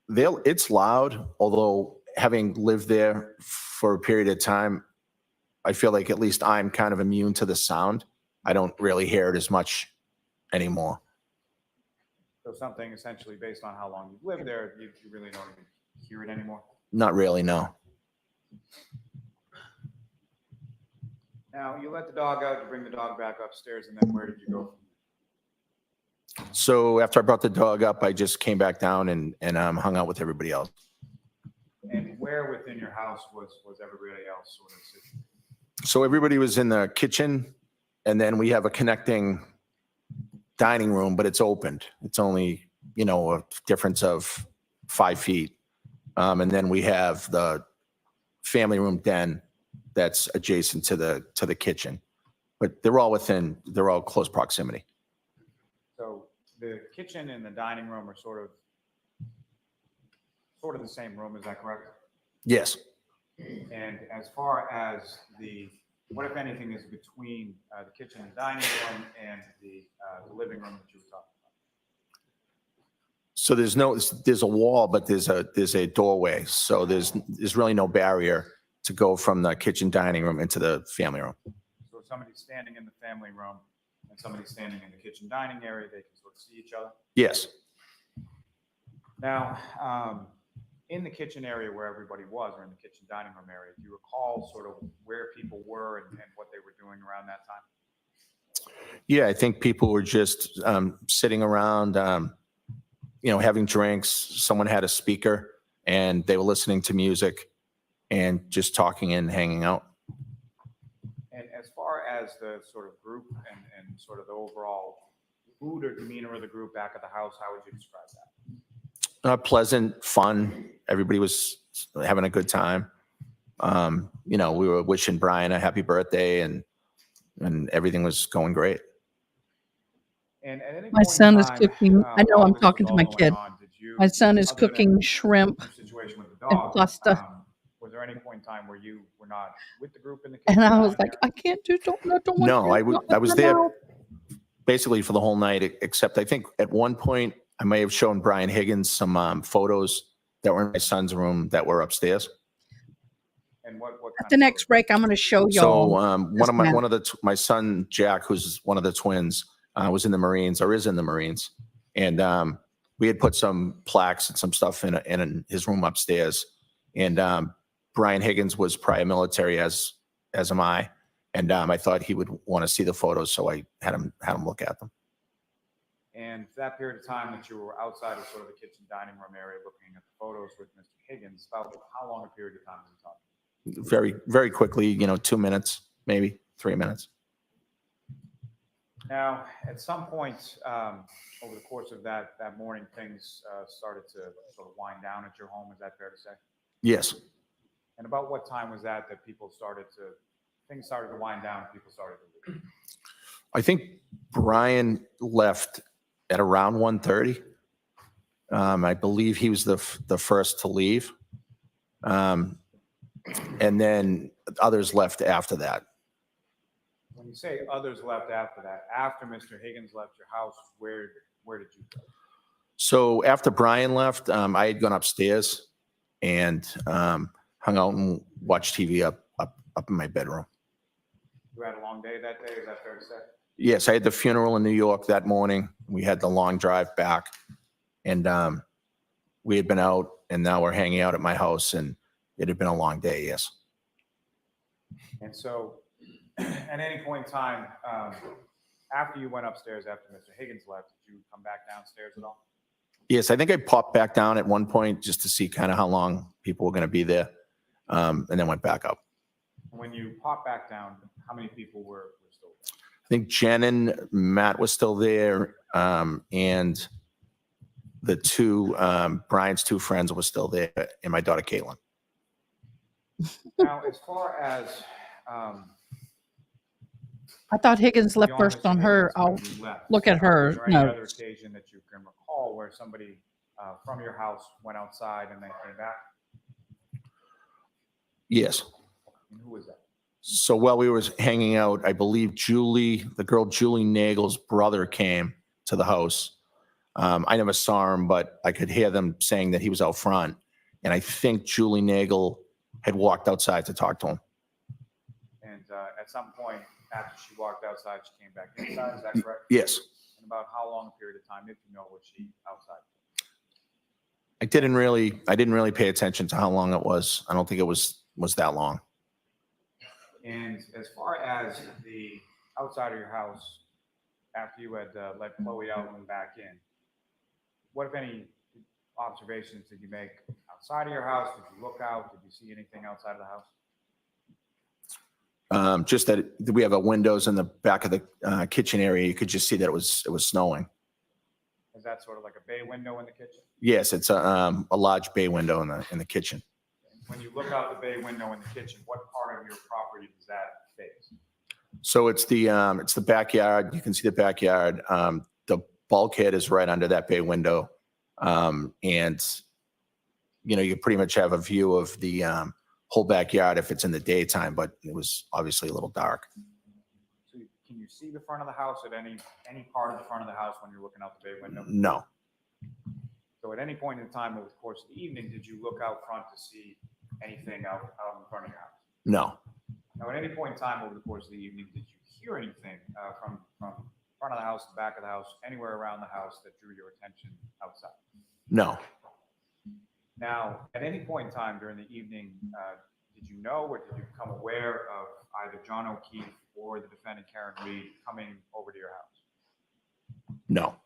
Speaker 19: it's loud, although having lived there for a period of time, I feel like at least I'm kind of immune to the sound. I don't really hear it as much anymore.
Speaker 10: So something essentially based on how long you've lived there, you really don't even hear it anymore?
Speaker 19: Not really, no.
Speaker 10: Now, you let the dog out, you bring the dog back upstairs, and then where did you go?
Speaker 19: So after I brought the dog up, I just came back down and hung out with everybody else.
Speaker 10: And where within your house was everybody else sort of sitting?
Speaker 19: So everybody was in the kitchen, and then we have a connecting dining room, but it's opened. It's only, a difference of 5 feet. And then we have the family room den that's adjacent to the kitchen. But they're all close proximity.
Speaker 10: So the kitchen and the dining room are sort of the same room, is that correct?
Speaker 19: Yes.
Speaker 10: And as far as what if anything is between the kitchen and dining room and the living room that you were talking about?
Speaker 19: So there's a wall, but there's a doorway. So there's really no barrier to go from the kitchen dining room into the family room.
Speaker 10: So if somebody's standing in the family room and somebody's standing in the kitchen dining area, they can sort of see each other?
Speaker 19: Yes.
Speaker 10: Now, in the kitchen area where everybody was, or in the kitchen dining room area, do you recall sort of where people were and what they were doing around that time?
Speaker 19: Yeah, I think people were just sitting around, having drinks. Someone had a speaker and they were listening to music and just talking and hanging out.
Speaker 10: And as far as the sort of group and sort of the overall mood or demeanor of the group back at the house, how would you describe that?
Speaker 19: Pleasant, fun. Everybody was having a good time. We were wishing Brian a happy birthday, and everything was going great.
Speaker 10: And at any
Speaker 1: My
Speaker 10: point
Speaker 1: son
Speaker 10: in
Speaker 1: is
Speaker 10: time,
Speaker 1: cooking. I know
Speaker 10: while
Speaker 1: I'm
Speaker 10: this
Speaker 1: talking
Speaker 10: was
Speaker 1: to my
Speaker 10: all
Speaker 1: kid.
Speaker 10: going on, did you,
Speaker 1: My son is
Speaker 10: other than
Speaker 1: cooking shrimp
Speaker 10: your situation with the
Speaker 1: and
Speaker 10: dog,
Speaker 1: pasta.
Speaker 10: was there any point in time where you were not with the group in the
Speaker 1: And
Speaker 10: kitchen?
Speaker 1: I was like, I can't do, don't want
Speaker 19: No,
Speaker 1: you,
Speaker 19: I was there basically for the whole night, except I think at one point I may have shown Brian Higgins some photos that were in my son's room that were upstairs.
Speaker 10: And what
Speaker 1: At the next break, I'm going to show y'all.
Speaker 19: So my son Jack, who's one of the twins, was in the Marines or is in the Marines, and we had put some plaques and some stuff in his room upstairs. And Brian Higgins was prior military, as am I, and I thought he would want to see the photos, so I had him look at them.
Speaker 10: And that period of time that you were outside of sort of the kitchen dining room area looking at the photos with Mr. Higgins, about how long a period of time are we talking?
Speaker 19: Very, very quickly, 2 minutes, maybe 3 minutes.
Speaker 10: Now, at some point over the course of that morning, things started to sort of wind down at your home. Is that fair to say?
Speaker 19: Yes.
Speaker 10: And about what time was that things started to wind down and people started to leave?
Speaker 19: I think Brian left at around 1:30. I believe he was the first to leave. And then others left after that.
Speaker 10: When you say others left after that, after Mr. Higgins left your house, where did you go?
Speaker 19: So after Brian left, I had gone upstairs and hung out and watched TV up in my bedroom.
Speaker 10: You had a long day that day, is that fair to say?
Speaker 19: Yes, I had the funeral in New York that morning. We had the long drive back, and we had been out, and now we're hanging out at my house, and it had been a long day, yes.
Speaker 10: And so at any point in time, after you went upstairs, after Mr. Higgins left, did you come back downstairs at all?
Speaker 19: Yes, I think I popped back down at one point just to see kind of how long people were going to be there, and then went back up.
Speaker 10: When you popped back down, how many people were still there?
Speaker 19: I think Jen and Matt was still there, and the two, Brian's two friends were still there, and my daughter, Caitlin.
Speaker 10: Now, as far as
Speaker 1: I thought Higgins left
Speaker 10: beyond
Speaker 1: first
Speaker 10: Mr.
Speaker 1: on her.
Speaker 10: Higgins, when
Speaker 1: I'll
Speaker 10: you left,
Speaker 1: look at her
Speaker 10: was there any other
Speaker 1: notes.
Speaker 10: occasion that you can recall where somebody from your house went outside and then came back?
Speaker 19: Yes.
Speaker 10: And who was that?
Speaker 19: So while we were hanging out, I believe the girl Julie Nagel's brother came to the house. I never saw him, but I could hear them saying that he was out front. And I think Julie Nagel had walked outside to talk to him.
Speaker 10: And at some point after she walked outside, she came back inside, is that correct?
Speaker 19: Yes.
Speaker 10: And about how long a period of time did you know was she outside?
Speaker 19: I didn't really pay attention to how long it was. I don't think it was that long.
Speaker 10: And as far as the outside of your house, after you had let Chloe out and back in, what, if any, observations did you make outside of your house? Did you look out? Did you see anything outside of the house?
Speaker 19: Just that we have windows in the back of the kitchen area. You could just see that it was snowing.
Speaker 10: Is that sort of like a bay window in the kitchen?
Speaker 19: Yes, it's a large bay window in the kitchen.
Speaker 10: When you look out the bay window in the kitchen, what part of your property does that face?
Speaker 19: So it's the backyard. You can see the backyard. The bulkhead is right under that bay window, and you pretty much have a view of the whole backyard if it's in the daytime. But it was obviously a little dark.
Speaker 10: So can you see the front of the house at any part of the front of the house when you're looking out the bay window?
Speaker 19: No.
Speaker 10: So at any point in time over the course of the evening, did you look out front to see anything out in front of your house?
Speaker 19: No.
Speaker 10: Now, at any point in time over the course of the evening, did you hear anything from front of the house, the back of the house, anywhere around the house that drew your attention outside?
Speaker 19: No.
Speaker 10: Now, at any point in time during the evening, did you know or did you become aware of either John O'Keefe or the defendant, Karen Reed, coming over to your house?
Speaker 19: No.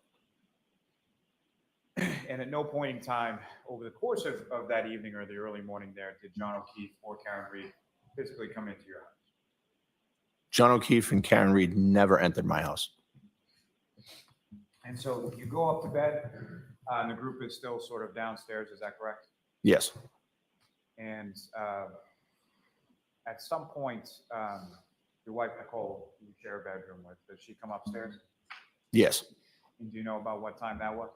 Speaker 10: And at no point in time over the course of that evening or the early morning there, did John O'Keefe or Karen Reed physically come into your house?
Speaker 19: John O'Keefe and Karen Reed never entered my house.
Speaker 10: And so you go up to bed, and the group is still sort of downstairs, is that correct?
Speaker 19: Yes.
Speaker 10: And at some point, your wife, Nichole, you share a bedroom with, does she come upstairs?
Speaker 19: Yes.
Speaker 10: And do you know about what time that was?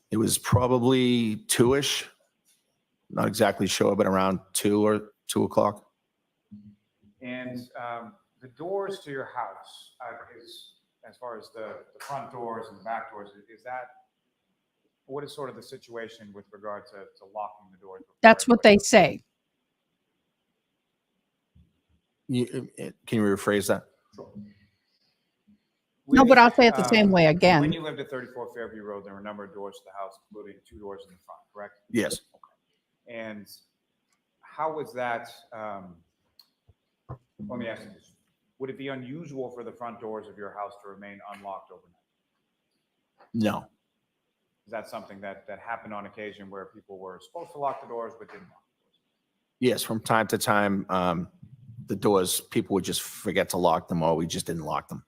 Speaker 19: It was probably 2-ish. Not exactly sure, but around 2 or 2 o'clock.
Speaker 10: And the doors to your house, as far as the front doors and the back doors, what is sort of the situation with regard to locking the doors?
Speaker 1: That's what they say.
Speaker 19: Can you rephrase that?
Speaker 10: Sure.
Speaker 1: No, but I'll say it the same way again.
Speaker 10: When you lived at 34 Fairview Road, there were a number of doors to the house, including 2 doors in the front, correct?
Speaker 19: Yes.
Speaker 10: Okay. And how was that? Let me ask you this. Would it be unusual for the front doors of your house to remain unlocked overnight?
Speaker 19: No.
Speaker 10: Is that something that happened on occasion where people were supposed to lock the doors but didn't lock the doors?
Speaker 19: Yes, from time to time, the doors, people would just forget to lock them, or we just didn't lock them.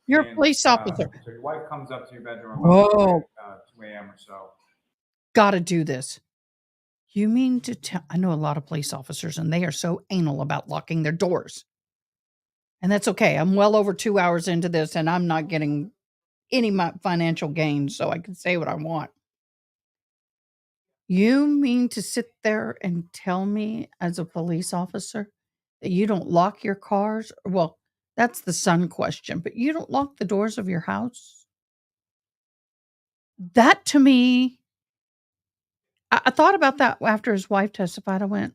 Speaker 1: You're a police officer.
Speaker 10: So your wife comes up to your bedroom
Speaker 1: Whoa.
Speaker 10: about 2 a.m. or so.
Speaker 1: Gotta do this. You mean to tell? I know a lot of police officers, and they are so anal about locking their doors. And that's okay. I'm well over 2 hours into this, and I'm not getting any financial gain so I can say what I want. You mean to sit there and tell me as a police officer that you don't lock your cars? Well, that's the son question, but you don't lock the doors of your house? That to me, I thought about that after his wife testified. I went,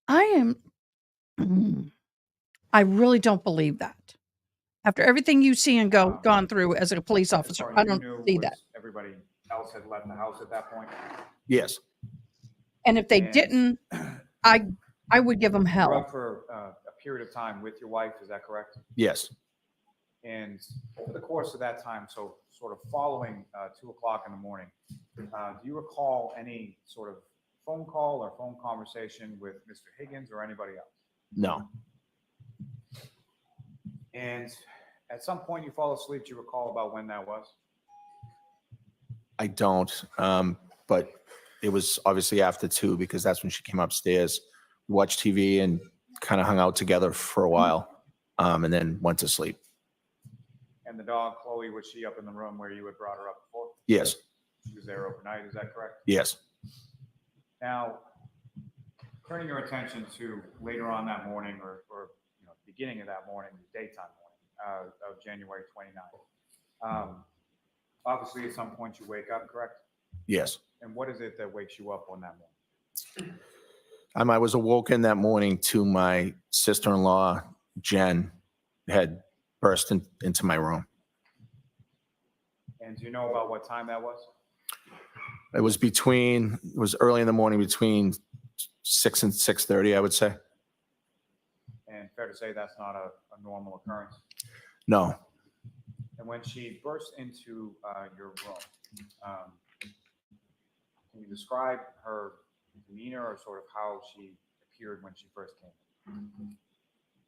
Speaker 1: I am, I really don't believe that. After everything you see and gone through as a police
Speaker 10: As
Speaker 1: officer,
Speaker 10: far as
Speaker 1: I
Speaker 10: you
Speaker 1: don't
Speaker 10: knew,
Speaker 1: see
Speaker 10: was
Speaker 1: that.
Speaker 10: everybody else had left the house at that point?
Speaker 19: Yes.
Speaker 1: And if they
Speaker 10: And-
Speaker 1: didn't, I would give them
Speaker 10: You were
Speaker 1: hell.
Speaker 10: up for a period of time with your wife, is that correct?
Speaker 19: Yes.
Speaker 10: And over the course of that time, so sort of following 2 o'clock in the morning, do you recall any sort of phone call or phone conversation with Mr. Higgins or anybody else?
Speaker 19: No.
Speaker 10: And at some point you fall asleep, do you recall about when that was?
Speaker 19: I don't. But it was obviously after 2 because that's when she came upstairs, watched TV, and kind of hung out together for a while, and then went to sleep.
Speaker 10: And the dog, Chloe, was she up in the room where you had brought her up before?
Speaker 19: Yes.
Speaker 10: She was there overnight, is that correct?
Speaker 19: Yes.
Speaker 10: Now, turning your attention to later on that morning or beginning of that morning, the daytime morning of January 29th. Obviously, at some point you wake up, correct?
Speaker 19: Yes.
Speaker 10: And what is it that wakes you up on that morning?
Speaker 19: I was awoken that morning to my sister-in-law, Jen, had burst into my room.
Speaker 10: And do you know about what time that was?
Speaker 19: It was early in the morning, between 6 and 6:30, I would say.
Speaker 10: And fair to say that's not a normal occurrence.
Speaker 19: No.
Speaker 10: And when she burst into your room, can you describe her demeanor or sort of how she appeared when she first came?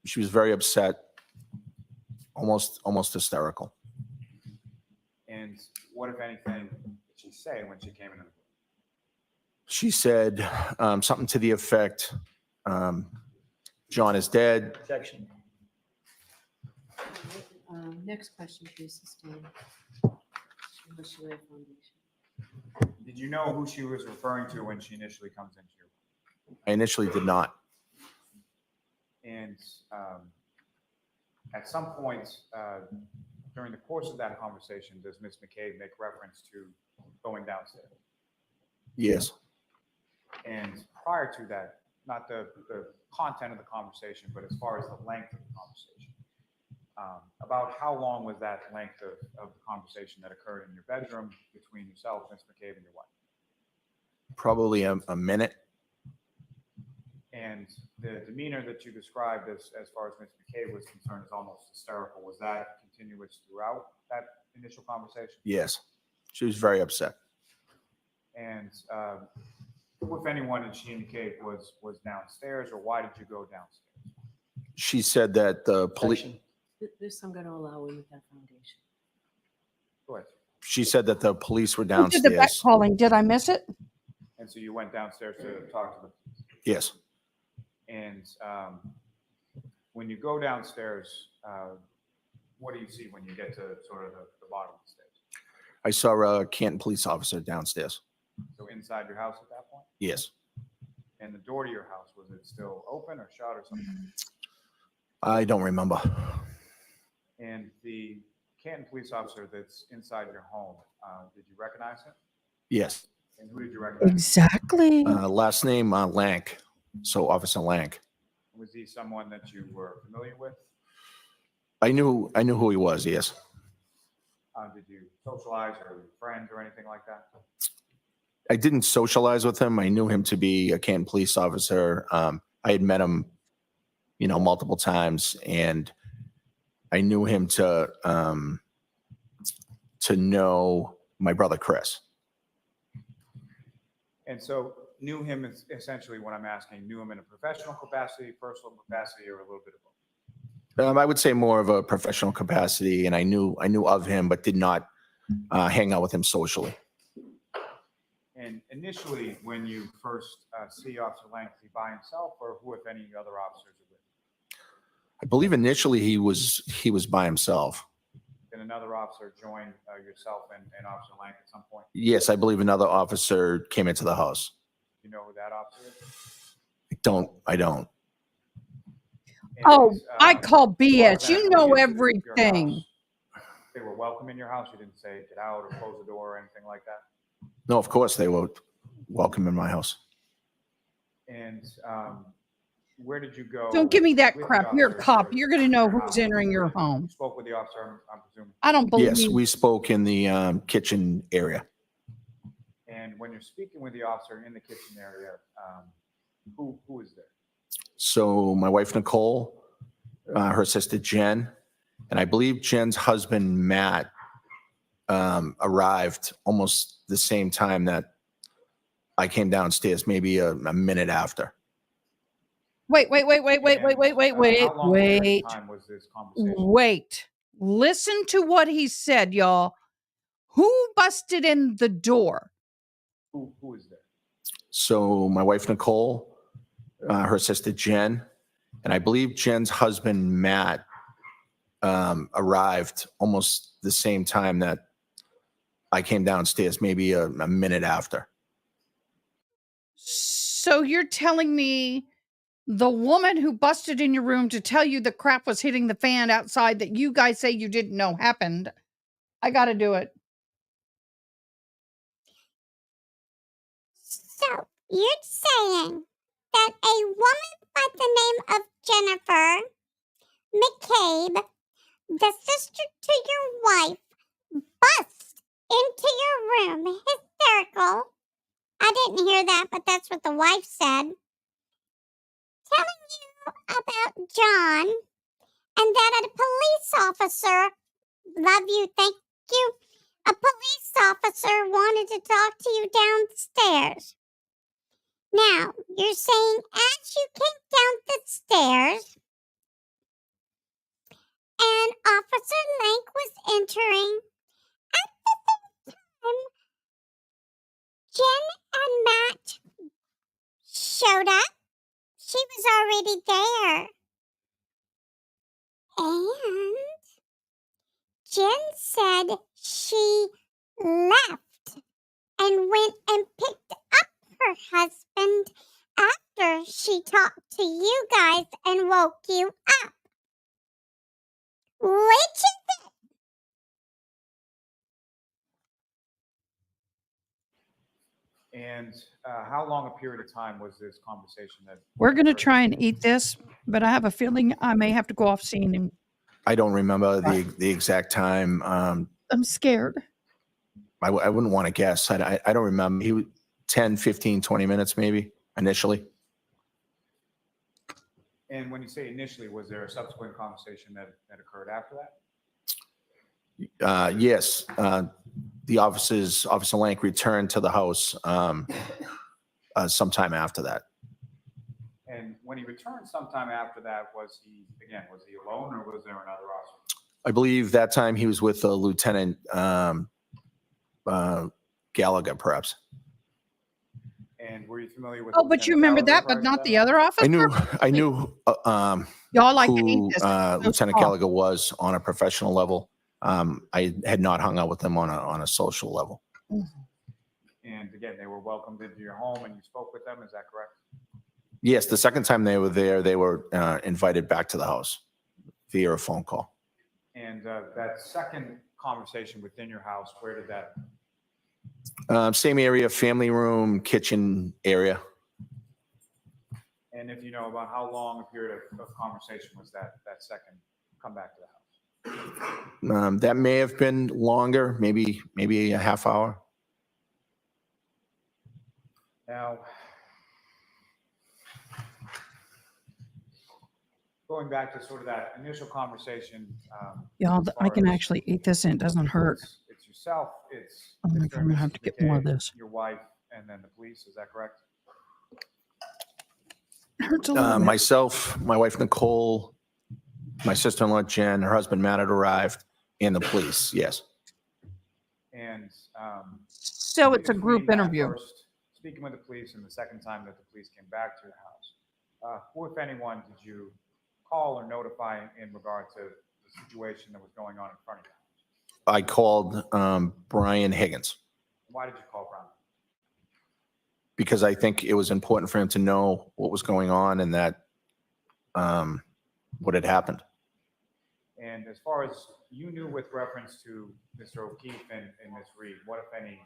Speaker 19: She was very upset, almost hysterical.
Speaker 10: And what, if anything, did she say when she came into the room?
Speaker 19: She said something to the effect, John is dead.
Speaker 2: Objection.
Speaker 9: Next question, please, sustain. Unless you lay a foundation.
Speaker 10: Did you know who she was referring to when she initially comes into your room?
Speaker 19: I initially did not.
Speaker 10: And at some point during the course of that conversation, does Ms. McCabe make reference to going downstairs?
Speaker 19: Yes.
Speaker 10: And prior to that, not the content of the conversation, but as far as the length of the conversation, about how long was that length of the conversation that occurred in your bedroom between yourself, Ms. McCabe, and your wife?
Speaker 19: Probably a minute.
Speaker 10: And the demeanor that you described as far as Ms. McCabe was concerned is almost hysterical. Was that continuous throughout that initial conversation?
Speaker 19: Yes. She was very upset.
Speaker 10: And who, if anyone, did she indicate was downstairs, or why did you go downstairs?
Speaker 19: She said that the police.
Speaker 9: This I'm going to allow in with that foundation.
Speaker 10: Go ahead.
Speaker 19: She said that the police were
Speaker 1: Who did the back
Speaker 19: downstairs.
Speaker 1: calling? Did I miss it?
Speaker 10: And so you went downstairs to talk to them.
Speaker 19: Yes.
Speaker 10: And when you go downstairs, what do you see when you get to sort of the bottom of the stairs?
Speaker 19: I saw a Canton police officer downstairs.
Speaker 10: So inside your house at that point?
Speaker 19: Yes.
Speaker 10: And the door to your house, was it still open or shut or something?
Speaker 19: I don't remember.
Speaker 10: And the Canton police officer that's inside your home, did you recognize him?
Speaker 19: Yes.
Speaker 10: And who did you recognize?
Speaker 1: Exactly.
Speaker 19: Last name Lank. So Officer Lank.
Speaker 10: Was he someone that you were familiar with?
Speaker 19: I knew who he was. Yes.
Speaker 10: Did you socialize or friends or anything like that?
Speaker 19: I didn't socialize with him. I knew him to be a Canton police officer. I had met him, multiple times, and I knew him to know my brother Chris.
Speaker 10: And so knew him is essentially what I'm asking, knew him in a professional capacity, personal capacity, or a little bit of both?
Speaker 19: I would say more of a professional capacity, and I knew of him, but did not hang out with him socially.
Speaker 10: And initially, when you first see Officer Lang, is he by himself, or who, if any, other officers are with him?
Speaker 19: I believe initially he was by himself.
Speaker 10: Did another officer join yourself and Officer Lank at some point?
Speaker 19: Yes, I believe another officer came into the house.
Speaker 10: Do you know who that officer is?
Speaker 19: I don't.
Speaker 1: Oh,
Speaker 10: And,
Speaker 1: I call
Speaker 10: before
Speaker 1: BS.
Speaker 10: that,
Speaker 1: You
Speaker 10: when
Speaker 1: know
Speaker 10: entered your
Speaker 1: everything.
Speaker 10: house, they were welcome in your house? You didn't say get out or close the door or anything like that?
Speaker 19: No, of course they were welcome in my house.
Speaker 10: And where did you go?
Speaker 1: Don't give me that
Speaker 10: with the
Speaker 1: crap. You're a
Speaker 10: officer
Speaker 1: cop.
Speaker 10: to
Speaker 1: You're going to know
Speaker 10: your
Speaker 1: who's
Speaker 10: house?
Speaker 1: entering your home.
Speaker 10: You spoke with the officer, I'm presuming.
Speaker 1: I don't believe.
Speaker 19: Yes, we spoke in the kitchen area.
Speaker 10: And when you're speaking with the officer in the kitchen area, who is there?
Speaker 19: So my wife, Nichole, her sister, Jen, and I believe Jen's husband, Matt, arrived almost the same time that I came downstairs, maybe a minute after.
Speaker 1: Wait.
Speaker 10: How long a period of time was this conversation?
Speaker 1: Wait. Listen to what he said, y'all. Who busted in the door?
Speaker 10: Who is there?
Speaker 19: So my wife, Nichole, her sister, Jen, and I believe Jen's husband, Matt, arrived almost the same time that I came downstairs, maybe a minute after.
Speaker 1: So you're telling me the woman who busted in your room to tell you the crap was hitting the fan outside that you guys say you didn't know happened. I got to do it.
Speaker 3: So you're saying that a woman by the name of Jennifer McCabe, the sister to your wife, bust into your room hysterical. I didn't hear that, but that's what the wife said. Telling you about John and that a police officer, love you, thank you, a police officer wanted to talk to you downstairs. Now, you're saying as you came down the stairs and Officer Lank was entering, at the same time, Jen and Matt showed up. She was already there. And Jen said she left and went and picked up her husband after she talked to you guys and woke you up. Which is it?
Speaker 10: And how long a period of time was this conversation that?
Speaker 1: We're going to try and eat this, but I have a feeling I may have to go off scene. And
Speaker 19: I don't remember the exact time.
Speaker 1: I'm scared.
Speaker 19: I wouldn't want to guess. I don't remember. He was 10, 15, 20 minutes maybe initially.
Speaker 10: And when you say initially, was there a subsequent conversation that occurred after that?
Speaker 19: Yes. The Officer Lank returned to the house sometime after that.
Speaker 10: And when he returned sometime after that, was he alone or was there another officer?
Speaker 19: I believe that time he was with Lieutenant Gallagher, perhaps.
Speaker 10: And were you familiar with?
Speaker 1: Oh, but you remember that, but not the other officer?
Speaker 19: I knew
Speaker 1: Y'all, I
Speaker 19: who
Speaker 1: hate this.
Speaker 19: Lieutenant Gallagher was on a professional level. I had not hung out with him on a social level.
Speaker 10: And again, they were welcomed into your home and you spoke with them, is that correct?
Speaker 19: Yes, the second time they were there, they were invited back to the house via a phone call.
Speaker 10: And that second conversation within your house, where did that?
Speaker 19: Same area, family room, kitchen area.
Speaker 10: And if you know about how long a period of conversation was that second come back to the house?
Speaker 19: That may have been longer, maybe a half hour.
Speaker 10: Now, going back to sort of that initial conversation.
Speaker 1: Y'all,
Speaker 10: as
Speaker 1: I
Speaker 10: far
Speaker 1: can
Speaker 10: as
Speaker 1: actually eat this and it doesn't hurt.
Speaker 10: It's yourself, it's
Speaker 1: Oh my God, I'm gonna have to get more of this.
Speaker 10: your wife, and then the police, is that correct?
Speaker 1: It hurts a little bit.
Speaker 19: Myself, my wife, Nichole, my sister-in-law, Jen, her husband, Matt, had arrived, and the police, yes.
Speaker 10: And
Speaker 1: So it's a group
Speaker 10: between that
Speaker 1: interview.
Speaker 10: first speaking with the police and the second time that the police came back to your house, who, if anyone, did you call or notify in regard to the situation that was going on in front of you?
Speaker 19: I called Brian Higgins
Speaker 10: Why did you call Brown?
Speaker 19: because I think it was important for him to know what was going on and that what had happened.
Speaker 10: And as far as you knew with reference to Mr. O'Keefe and Ms. Reed, what, if any,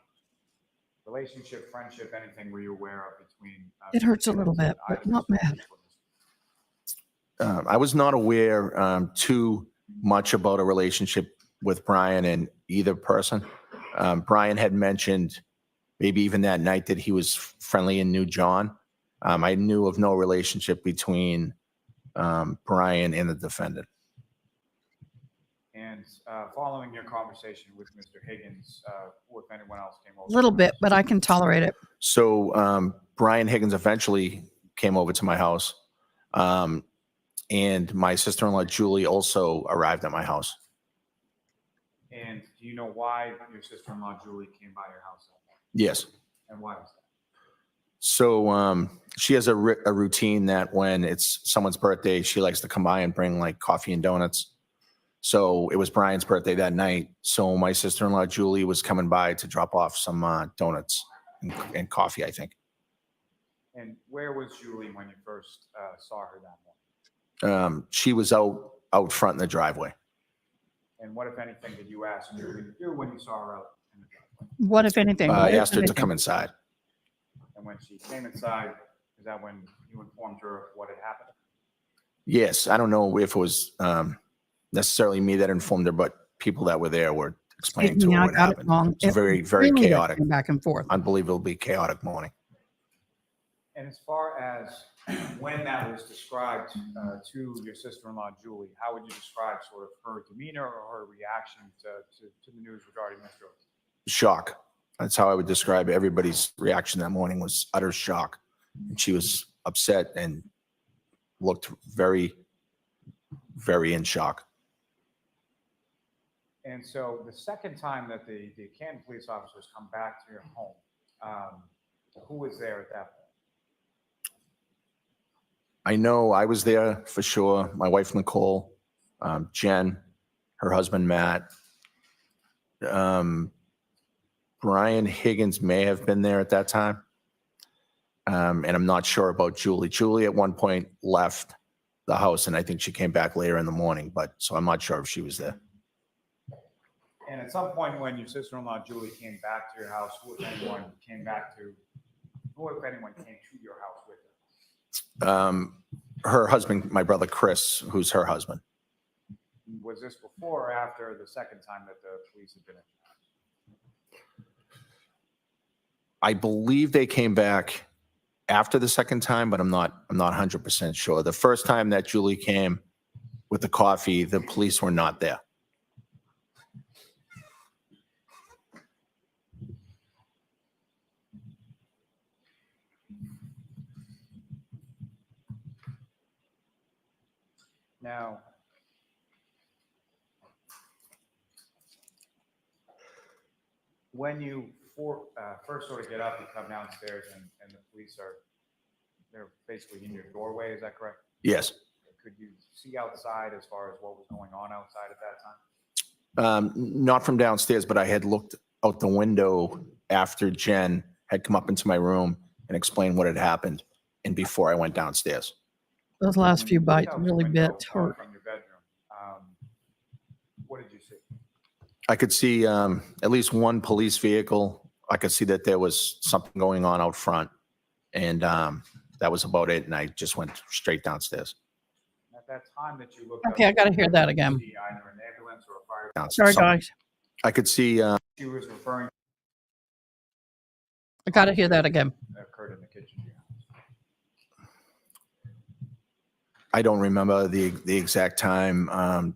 Speaker 10: relationship, friendship, anything were you aware of between?
Speaker 1: It hurts a little bit, but not bad.
Speaker 19: I was not aware too much about a relationship with Brian and either person. Brian had mentioned maybe even that night that he was friendly and knew John. I knew of no relationship between Brian and the defendant.
Speaker 10: And following your conversation with Mr. Higgins, who, if anyone else came over?
Speaker 1: A little bit, but I can tolerate it.
Speaker 19: So Brian Higgins eventually came over to my house. And my sister-in-law, Julie, also arrived at my house.
Speaker 10: And do you know why your sister-in-law, Julie, came by your house?
Speaker 19: Yes.
Speaker 10: And why was that?
Speaker 19: So she has a routine that when it's someone's birthday, she likes to come by and bring like coffee and donuts. So it was Brian's birthday that night. So my sister-in-law, Julie, was coming by to drop off some donuts and coffee, I think.
Speaker 10: And where was Julie when you first saw her that morning?
Speaker 19: She was out front in the driveway.
Speaker 10: And what, if anything, did you ask Julie to do when you saw her out in the driveway?
Speaker 1: What, if anything?
Speaker 19: I asked her to come inside.
Speaker 10: And when she came inside, is that when you informed her of what had happened?
Speaker 19: Yes. I don't know if it was necessarily me that informed her, but people that were there were explaining to her what happened. It's very, very chaotic.
Speaker 1: Back and forth.
Speaker 19: Unbelievably chaotic morning.
Speaker 10: And as far as when that was described to your sister-in-law, Julie, how would you describe sort of her demeanor or her reaction to the news regarding Mr. O'Keefe?
Speaker 19: Shock. That's how I would describe it. Everybody's reaction that morning was utter shock. And she was upset and looked very, very in shock.
Speaker 10: And so the second time that the Canton police officers come back to your home, who was there at that point?
Speaker 19: I know I was there for sure. My wife, Nichole, Jen, her husband, Matt. Brian Higgins may have been there at that time. And I'm not sure about Julie. Julie at one point left the house, and I think she came back later in the morning, but so I'm not sure if she was there.
Speaker 10: And at some point when your sister-in-law, Julie, came back to your house, who, if anyone, came to your house with her?
Speaker 19: Her husband, my brother Chris, who's her husband.
Speaker 10: Was this before or after the second time that the police had been in?
Speaker 19: I believe they came back after the second time, but I'm not 100% sure. The first time that Julie came with the coffee, the police were not there.
Speaker 10: Now, when you first sort of get up, you come downstairs and the police they're basically in your doorway, is that correct?
Speaker 19: Yes.
Speaker 10: Could you see outside as far as what was going on outside at that time?
Speaker 19: Not from downstairs, but I had looked out the window after Jen had come up into my room and explained what had happened and before I went downstairs.
Speaker 1: Those last few bites really bit hurt.
Speaker 10: From your bedroom, what did you see?
Speaker 19: I could see at least one police vehicle. I could see that there was something going on out front, and that was about it. And I just went straight downstairs.
Speaker 10: At that time that you looked
Speaker 1: Okay, I got to hear that again.
Speaker 10: see either an ambulance or a fire.
Speaker 1: Sorry, guys.
Speaker 19: I could see.
Speaker 10: She was referring
Speaker 1: I got to hear that again.
Speaker 10: that occurred in the kitchen.
Speaker 19: I don't remember the exact time. I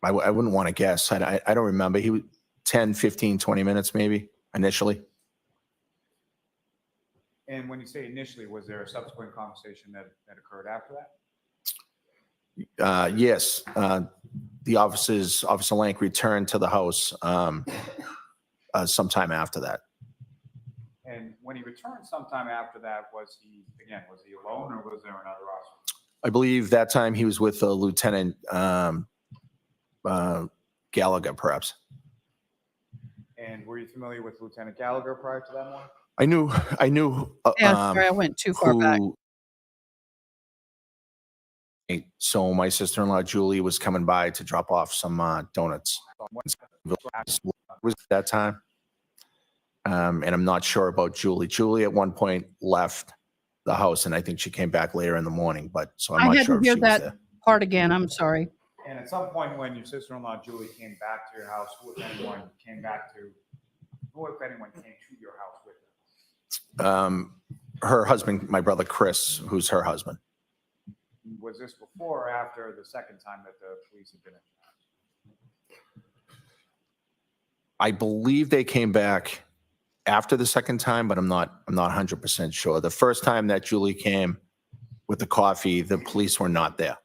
Speaker 19: wouldn't want to guess. I don't remember. He was 10, 15, 20 minutes maybe initially.
Speaker 10: And when you say initially, was there a subsequent conversation that occurred after that?
Speaker 19: Yes. The Officer Lank returned to the house sometime after that.
Speaker 10: And when he returned sometime after that, was he alone or was there another officer?
Speaker 19: I believe that time he was with Lieutenant Gallagher, perhaps.
Speaker 10: And were you familiar with Lieutenant Gallagher prior to that morning?
Speaker 19: I knew.
Speaker 1: Yeah, sorry, I went too far back.
Speaker 19: So my sister-in-law Julie was coming by to drop off some donuts. Was that time? And I'm not sure about Julie. Julie at one point left the house, and I think she came back later in the morning. But so I'm
Speaker 1: I
Speaker 19: not
Speaker 1: had
Speaker 19: sure
Speaker 1: to
Speaker 19: if
Speaker 1: hear
Speaker 19: she was
Speaker 1: that
Speaker 19: there.
Speaker 1: part again. I'm sorry.
Speaker 10: And at some point when your sister-in-law Julie came back to your house, who, if anyone, came to your house with her?
Speaker 19: Her husband, my brother Chris, who's her husband.
Speaker 10: Was this before or after the second time that the police had been in?
Speaker 19: I believe they came back after the second time, but I'm not 100% sure. The first time that Julie came with the coffee, the police were not there.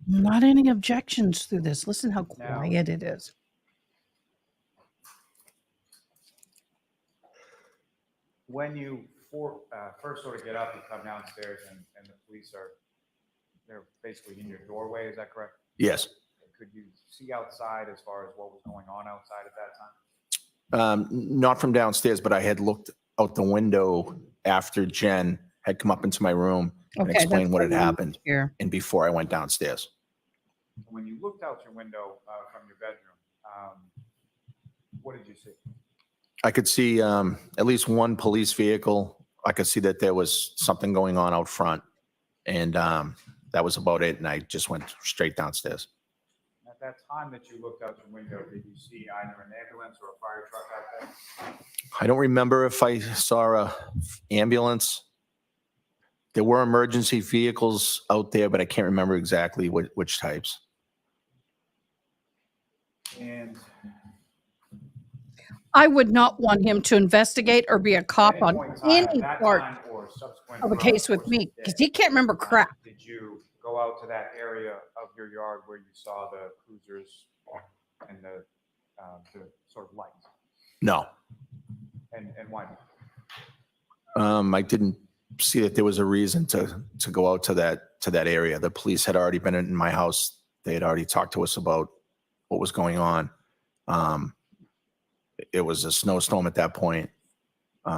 Speaker 1: Not any objections through this. Listen how quiet it is.
Speaker 10: When you first sort of get up and come downstairs and the police they're basically in your doorway, is that correct?
Speaker 19: Yes.
Speaker 10: Could you see outside as far as what was going on outside at that time?
Speaker 19: Not from downstairs, but I had looked out the window after Jen had come up into my room and
Speaker 1: Okay,
Speaker 19: explained
Speaker 1: that's
Speaker 19: what
Speaker 1: what
Speaker 19: had
Speaker 1: we
Speaker 19: happened,
Speaker 1: here.
Speaker 19: and before I went downstairs.
Speaker 10: When you looked out your window from your bedroom, what did you see?
Speaker 19: I could see at least one police vehicle. I could see that there was something going on out front, and that was about it. And I just went straight downstairs.
Speaker 10: At that time that you looked out your window, did you see either an ambulance or a fire truck out there?
Speaker 19: I don't remember if I saw a ambulance. There were emergency vehicles out there, but I can't remember exactly which types.
Speaker 10: And
Speaker 1: I would not want him to investigate or be a cop on any part of a case with me because he can't remember crap.
Speaker 10: Did you go out to that area of your yard where you saw the cruisers and the sort of lights?
Speaker 19: No.
Speaker 10: And why not?
Speaker 19: I didn't see that there was a reason to go out to that area. The police had already been in my house. They had already talked to us about what was going on. It was a snowstorm at that point.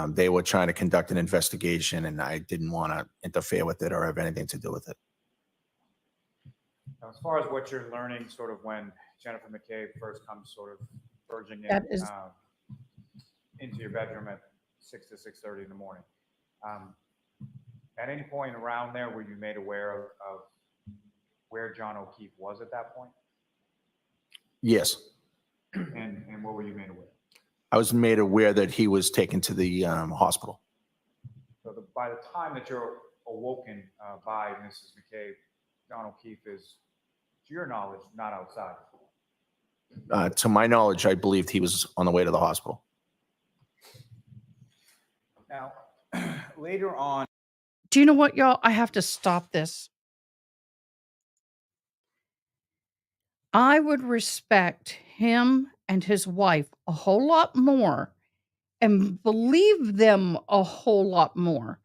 Speaker 19: They were trying to conduct an investigation, and I didn't want to interfere with it or have anything to do with it.
Speaker 10: Now, as far as what you're learning, sort of when Jennifer McCabe first comes sort of urging
Speaker 1: That is-
Speaker 10: into your bedroom at 6 to 6:30 in the morning. At any point around there, were you made aware of where John O'Keefe was at that point?
Speaker 19: Yes.
Speaker 10: And what were you made aware?
Speaker 19: I was made aware that he was taken to the hospital.
Speaker 10: So by the time that you're awoken by Mrs. McCabe, John O'Keefe is, to your knowledge, not outside.
Speaker 19: To my knowledge, I believed he was on the way to the hospital.
Speaker 10: Now, later on.
Speaker 1: Do you know what, y'all? I have to stop this. I would respect him and his wife a whole lot more and believe them a whole lot more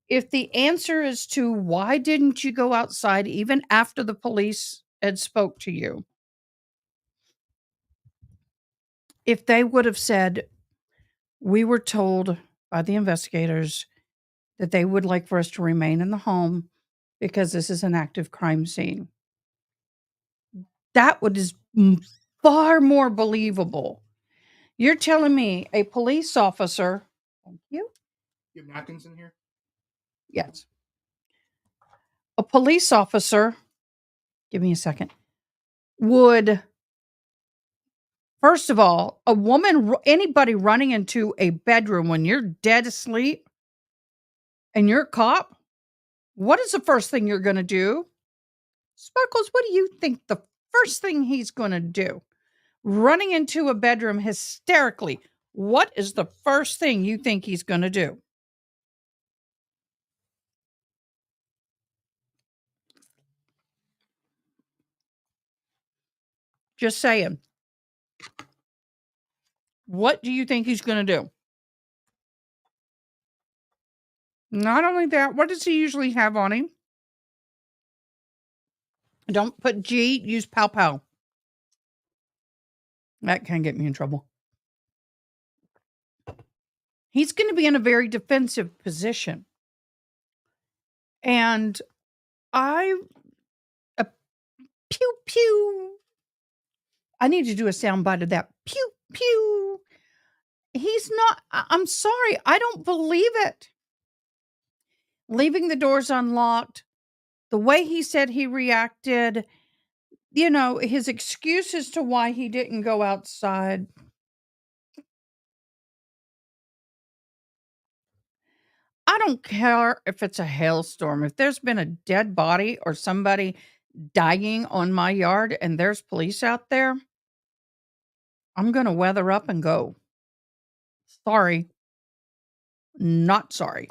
Speaker 1: if the answer is to why didn't you go outside even after the police had spoke to you? If they would have said, we were told by the investigators that they would like for us to remain in the home because this is an active crime scene. That would is far more believable. You're telling me a police officer, thank you.
Speaker 18: You have napkins in here?
Speaker 1: Yes. A police officer, give me a second, would, first of all, a woman, anybody running into a bedroom when you're dead asleep and you're a cop, what is the first thing you're going to do? Sparkles, what do you think the first thing he's going to do? Running into a bedroom hysterically, what is the first thing you think he's going to do? Just saying. What do you think he's going to do? Not only that, what does he usually have on him? Don't put G, use pow pow. That can get me in trouble. He's going to be in a very defensive position. And I, pew, pew. I need to do a soundbite of that. Pew, pew. He's not, I'm sorry. I don't believe it. Leaving the doors unlocked, the way he said he reacted, his excuse as to why he didn't go outside. I don't care if it's a hailstorm. If there's been a dead body or somebody dying on my yard and there's police out there, I'm going to weather up and go. Sorry. Not sorry.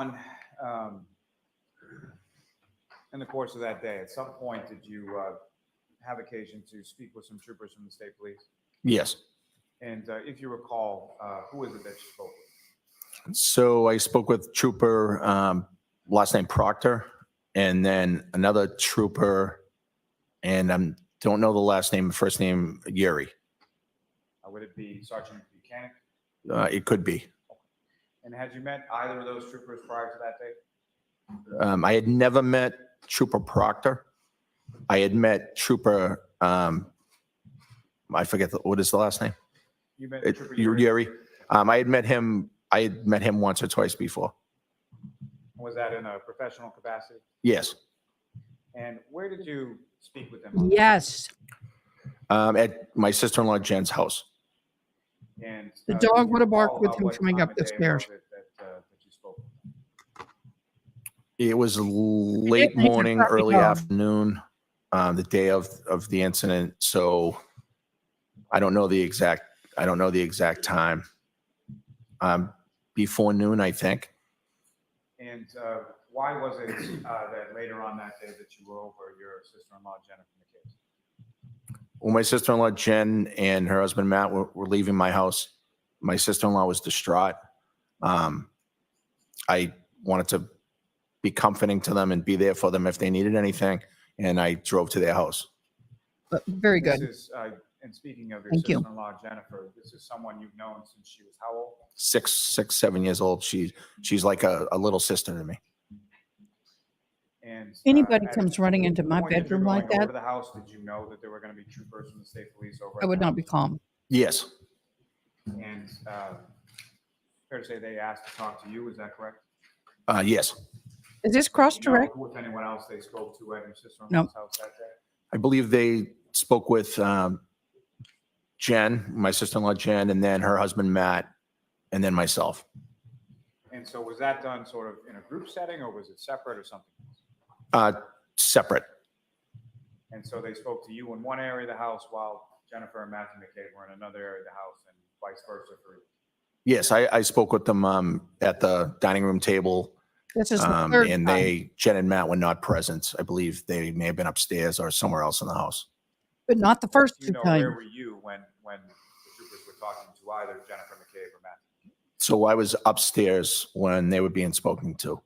Speaker 10: In the course of that day, at some point, did you have occasion to speak with some troopers from the state police?
Speaker 19: Yes.
Speaker 10: And if you recall, who is it that you spoke with?
Speaker 19: So I spoke with Trooper, last name Proctor, and then another trooper, and I don't know the last name, first name Yuri.
Speaker 10: Would it be Sergeant Buchanan?
Speaker 19: It could be.
Speaker 10: And had you met either of those troopers prior to that date?
Speaker 19: I had never met Trooper Proctor. I had met Trooper, I forget, what is the last name?
Speaker 10: You met Trooper
Speaker 19: Yuri. I had met him once or twice before.
Speaker 10: Was that in a professional capacity?
Speaker 19: Yes.
Speaker 10: And where did you speak with them?
Speaker 1: Yes.
Speaker 19: At my sister-in-law Jen's house.
Speaker 10: And
Speaker 1: the dog would have barked with him coming up the stairs.
Speaker 10: That you spoke with?
Speaker 19: It was late morning, early afternoon, the day of the incident. So I don't know the exact time. Before noon, I think.
Speaker 10: And why was it that later on that day that you were over your sister-in-law Jennifer McCabe?
Speaker 19: Well, my sister-in-law Jen and her husband Matt were leaving my house. My sister-in-law was distraught. I wanted to be comforting to them and be there for them if they needed anything, and I drove to their house.
Speaker 1: Very good.
Speaker 10: This is, and speaking of your
Speaker 1: Thank you.
Speaker 10: sister-in-law Jennifer, this is someone you've known since she was how old?
Speaker 19: 7 years old. She's like a little sister to me.
Speaker 10: And
Speaker 1: Anybody
Speaker 10: at
Speaker 1: comes running into my
Speaker 10: point that you're
Speaker 1: bedroom like
Speaker 10: going over
Speaker 1: that,
Speaker 10: to the house, did you know that there were going to be troopers from the state police over?
Speaker 1: I would not be calm.
Speaker 19: Yes.
Speaker 10: And fair to say they asked to talk to you, is that correct?
Speaker 19: Yes.
Speaker 1: Is this cross direct?
Speaker 10: With anyone else they spoke to at your sister-in-law's
Speaker 1: No.
Speaker 10: house that day?
Speaker 19: I believe they spoke with Jen, my sister-in-law Jen, and then her husband Matt, and then myself.
Speaker 10: And so was that done sort of in a group setting, or was it separate or something?
Speaker 19: Separate.
Speaker 10: And so they spoke to you in one area of the house while Jennifer and Matthew McCabe were in another area of the house, and vice versa for you.
Speaker 19: Yes, I spoke with them at the dining room table.
Speaker 1: This is the third
Speaker 19: and
Speaker 1: time.
Speaker 19: Jen and Matt were not present. I believe they may have been upstairs or somewhere else in the house.
Speaker 1: But not the first
Speaker 10: Do
Speaker 1: two
Speaker 10: you know
Speaker 1: times.
Speaker 10: where were you when the troopers were talking to either Jennifer McCabe or Matthew?
Speaker 19: So I was upstairs when they were being spoken to.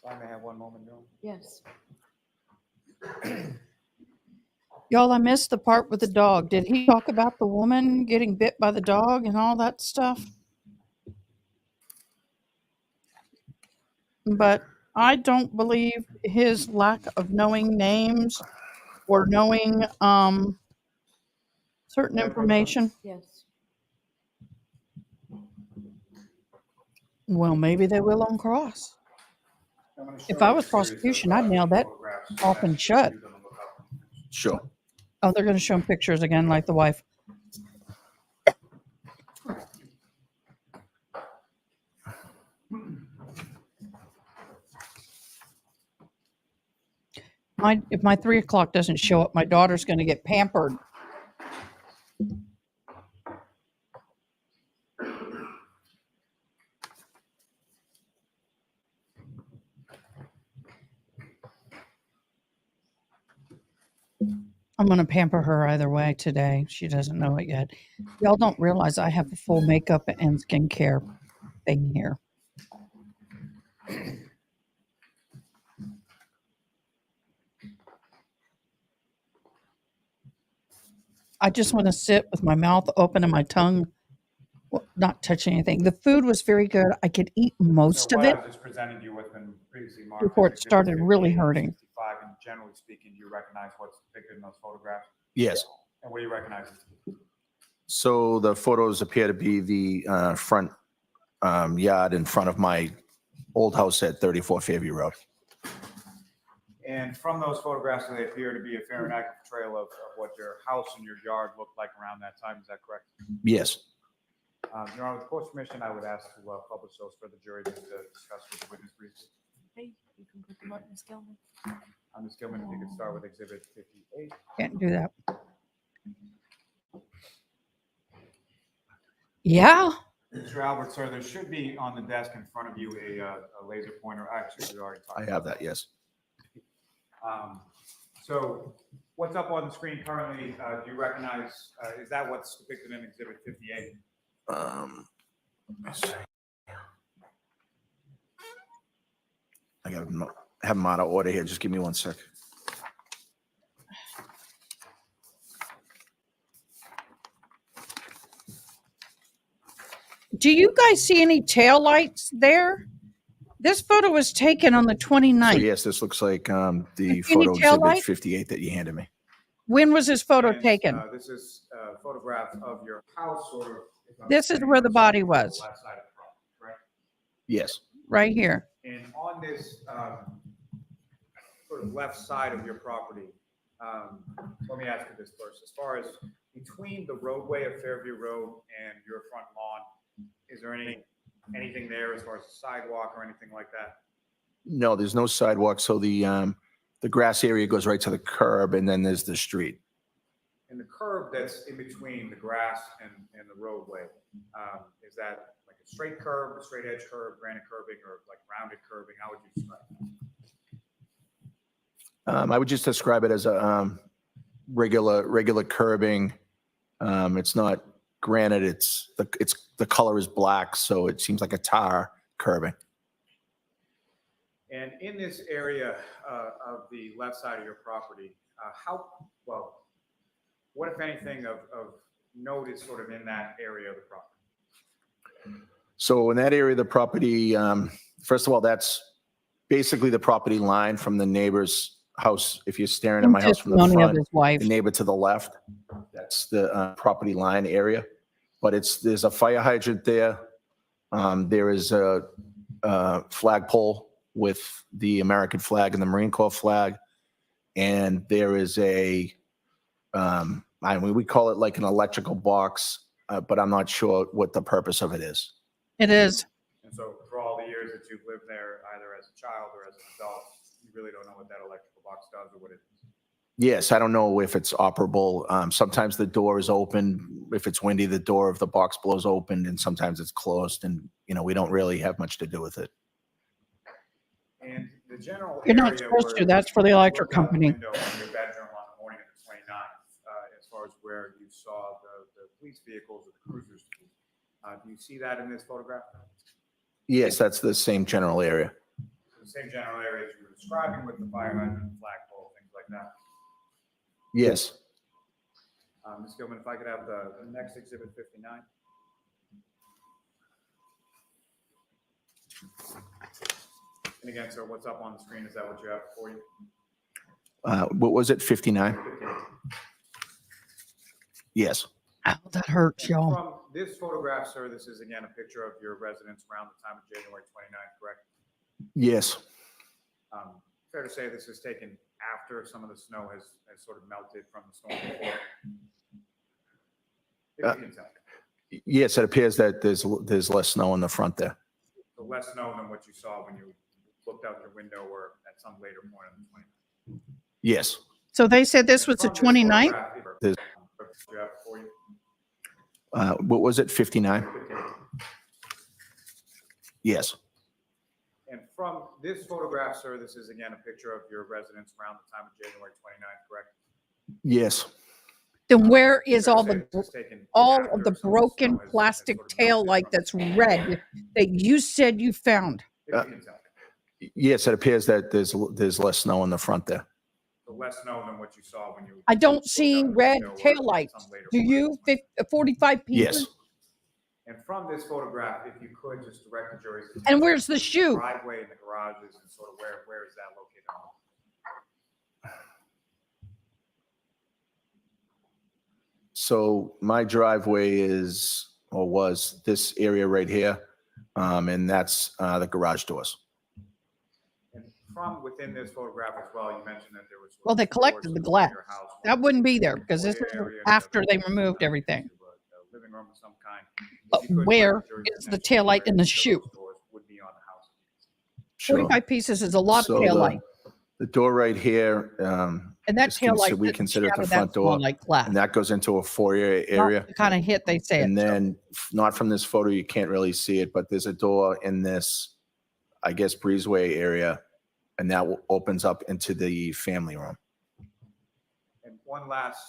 Speaker 10: So I may have one moment, Joe.
Speaker 9: Yes.
Speaker 1: Y'all, I missed the part with the dog. Did he talk about the woman getting bit by the dog and all that stuff? But I don't believe his lack of knowing names or knowing certain information.
Speaker 9: Yes.
Speaker 1: Well, maybe they will on cross. If I was prosecution, I'd nail that off and shut.
Speaker 19: Sure.
Speaker 1: Oh, they're going to show him pictures again, like the wife. If my 3 o'clock doesn't show up, my daughter's going to get pampered. I'm going to pamper her either way today. She doesn't know it yet. Y'all don't realize I have a full makeup and skincare thing here. I just want to sit with my mouth open and my tongue not touching anything. The food was very good. I could eat most
Speaker 10: So
Speaker 1: of
Speaker 10: what
Speaker 1: it
Speaker 10: I've just presented you with been previously marked
Speaker 1: before
Speaker 10: as
Speaker 1: it started
Speaker 10: Exhibits
Speaker 1: really
Speaker 10: 58 and
Speaker 1: hurting.
Speaker 10: 65, and generally speaking, do you recognize what's depicted in those photographs?
Speaker 19: Yes.
Speaker 10: And what do you recognize?
Speaker 19: So the photos appear to be the front yard in front of my old house at 34 Fairview Road.
Speaker 10: And from those photographs, they appear to be a fair and accurate portrayal of what your house and your yard looked like around that time. Is that correct?
Speaker 19: Yes.
Speaker 10: Your Honor, with court's permission, I would ask to publish those for the jury to discuss with the witness briefly.
Speaker 5: Hey, you can put them up, Ms. Gilman.
Speaker 10: Ms. Gilman, if you could start with Exhibit 58.
Speaker 1: Can't do that. Yeah.
Speaker 10: Mr. Albert, sir, there should be on the desk in front of you a laser pointer. Actually, we already talked
Speaker 19: I have that, yes.
Speaker 10: So what's up on the screen currently? Do you recognize, is that what's depicted in Exhibit 58?
Speaker 19: Let's see. I got to have them out of order here. Just give me 1 sec.
Speaker 1: Do you guys see any taillights there? This photo was taken on the 29th.
Speaker 19: So yes, this looks like the
Speaker 1: Any
Speaker 19: photo
Speaker 1: tail
Speaker 19: exhibit
Speaker 1: light?
Speaker 19: 58 that you handed me.
Speaker 1: When was this photo
Speaker 10: And,
Speaker 1: taken?
Speaker 10: This is a photograph of your house, sort of. if I'm
Speaker 1: This is
Speaker 10: saying
Speaker 1: where the
Speaker 10: right,
Speaker 1: body
Speaker 10: on the
Speaker 1: was.
Speaker 10: left side of the property, correct?
Speaker 19: Yes.
Speaker 1: Right here.
Speaker 10: And on this sort of left side of your property, let me ask you this first. As far as between the roadway of Fairview Road and your front lawn, is there anything there as far as a sidewalk or anything like that?
Speaker 19: No, there's no sidewalk. So the grass area goes right to the curb, and then there's the street.
Speaker 10: And the curb that's in between the grass and the roadway, is that like a straight curb, a straight edge curb, granite curbing, or like rounded curbing? How would you describe it?
Speaker 19: I would just describe it as a regular curbing. It's not granite. It's the color is black, so it seems like a tar curbing.
Speaker 10: And in this area of the left side of your property, what if anything of note is sort of in that area of the property?
Speaker 19: So in that area of the property, first of all, that's basically the property line from the neighbor's house. If you're staring at my house from the
Speaker 1: Testimony of
Speaker 19: front,
Speaker 1: his wife.
Speaker 19: the neighbor to the left, that's the property line area. But there's a fire hydrant there. There is a flagpole with the American flag and the Marine Corps flag. And there is we call it like an electrical box, but I'm not sure what the purpose of it is.
Speaker 1: It is.
Speaker 10: And so for all the years that you've lived there, either as a child or as an adult, you really don't know what that electrical box does or what it is.
Speaker 19: Yes, I don't know if it's operable. Sometimes the door is open. If it's windy, the door of the box blows open, and sometimes it's closed. And we don't really have much to do with it.
Speaker 10: And the general
Speaker 1: You're not
Speaker 10: area
Speaker 1: supposed
Speaker 10: where
Speaker 1: to. That's for the electric
Speaker 10: you looked out the
Speaker 1: company.
Speaker 10: window in your bedroom on the morning of the 29th, as far as where you saw the police vehicles or the cruisers. Do you see that in this photograph?
Speaker 19: Yes, that's the same general area.
Speaker 10: The same general area as you were describing with the fire hydrant, flagpole, things like that.
Speaker 19: Yes.
Speaker 10: Ms. Gilman, if I could have the next exhibit 59. And again, sir, what's up on the screen? Is that what you have for you?
Speaker 19: What was it, 59? Yes.
Speaker 1: Ow, that hurts, y'all.
Speaker 10: From this photograph, sir, this is again a picture of your residence around the time of January 29th, correct?
Speaker 19: Yes.
Speaker 10: Fair to say this is taken after some of the snow has sort of melted from the storm before? If you can tell.
Speaker 19: Yes, it appears that there's less snow in the front there.
Speaker 10: So less snow than what you saw when you looked out your window or at some later point on the 29th.
Speaker 19: Yes.
Speaker 1: So they said this was the 29th?
Speaker 19: There's-
Speaker 10: You have for you?
Speaker 19: What was it, 59? Yes.
Speaker 10: And from this photograph, sir, this is again a picture of your residence around the time of January 29th, correct?
Speaker 19: Yes.
Speaker 1: Then where is all
Speaker 10: It's taken
Speaker 1: all
Speaker 10: after
Speaker 1: of the
Speaker 10: some of the snow
Speaker 1: broken
Speaker 10: has
Speaker 1: plastic
Speaker 10: sort of
Speaker 1: tail
Speaker 10: melted
Speaker 1: light
Speaker 10: from
Speaker 1: that's
Speaker 10: the
Speaker 1: red that you said you found?
Speaker 10: If you can tell.
Speaker 19: Yes, it appears that there's less snow in the front there.
Speaker 10: So less snow than what you saw when you.
Speaker 1: I don't
Speaker 10: looked
Speaker 1: see
Speaker 10: out the
Speaker 1: red
Speaker 10: window or
Speaker 1: tail lights.
Speaker 10: some later
Speaker 1: Do you? 45 pieces?
Speaker 19: Yes.
Speaker 10: And from this photograph, if you could just direct the jury's attention.
Speaker 1: And where's the
Speaker 10: to
Speaker 1: shoe?
Speaker 10: Driveway and the garages and sort of where is that located?
Speaker 19: So my driveway is, or was, this area right here, and that's the garage doors.
Speaker 10: And from within this photograph as well, you mentioned that there was. sort
Speaker 1: Well,
Speaker 10: of
Speaker 1: they
Speaker 10: storage
Speaker 1: collected the
Speaker 10: within
Speaker 1: glass.
Speaker 10: your house.
Speaker 1: That wouldn't be there because this is
Speaker 10: Area,
Speaker 1: after they
Speaker 10: another
Speaker 1: removed everything.
Speaker 10: a living room of some kind.
Speaker 1: But
Speaker 10: If you could
Speaker 1: where
Speaker 10: direct the jury's
Speaker 1: is the
Speaker 10: attention
Speaker 1: tail
Speaker 10: to
Speaker 1: light
Speaker 10: where
Speaker 1: in the
Speaker 10: each of
Speaker 1: shoe?
Speaker 10: those doors would be on the house.
Speaker 19: Sure.
Speaker 1: 45 pieces is a lot
Speaker 19: So
Speaker 1: of tail
Speaker 19: the-
Speaker 1: light.
Speaker 19: The door right here,
Speaker 1: And that
Speaker 19: is
Speaker 1: tail light,
Speaker 19: we
Speaker 1: doesn't
Speaker 19: consider it
Speaker 1: shatter
Speaker 19: the
Speaker 1: that
Speaker 19: front
Speaker 1: small
Speaker 19: door,
Speaker 1: like glass.
Speaker 19: and that goes into a foyer area.
Speaker 1: Not the kind of hit they say.
Speaker 19: And
Speaker 1: it.
Speaker 19: then, not from this photo, you can't really see it, but there's a door in this, I guess, breezeway area, and that opens up into the family room.
Speaker 10: And one last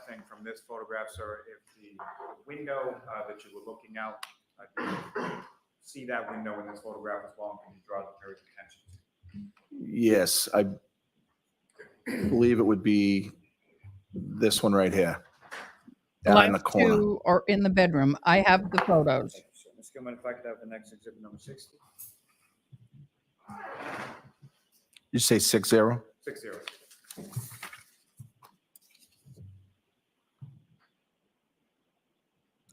Speaker 10: thing from this photograph, sir, if the window that you were looking out, see that window in this photograph as well, and can you draw the jury's attention?
Speaker 19: Yes, I believe it would be this one right here.
Speaker 1: The
Speaker 19: Out in the
Speaker 1: last
Speaker 19: corner.
Speaker 1: two are in the bedroom. I have the photos.
Speaker 10: Ms. Gilman, if I could have the next exhibit number 60.
Speaker 19: You say 6-0?
Speaker 10: 60.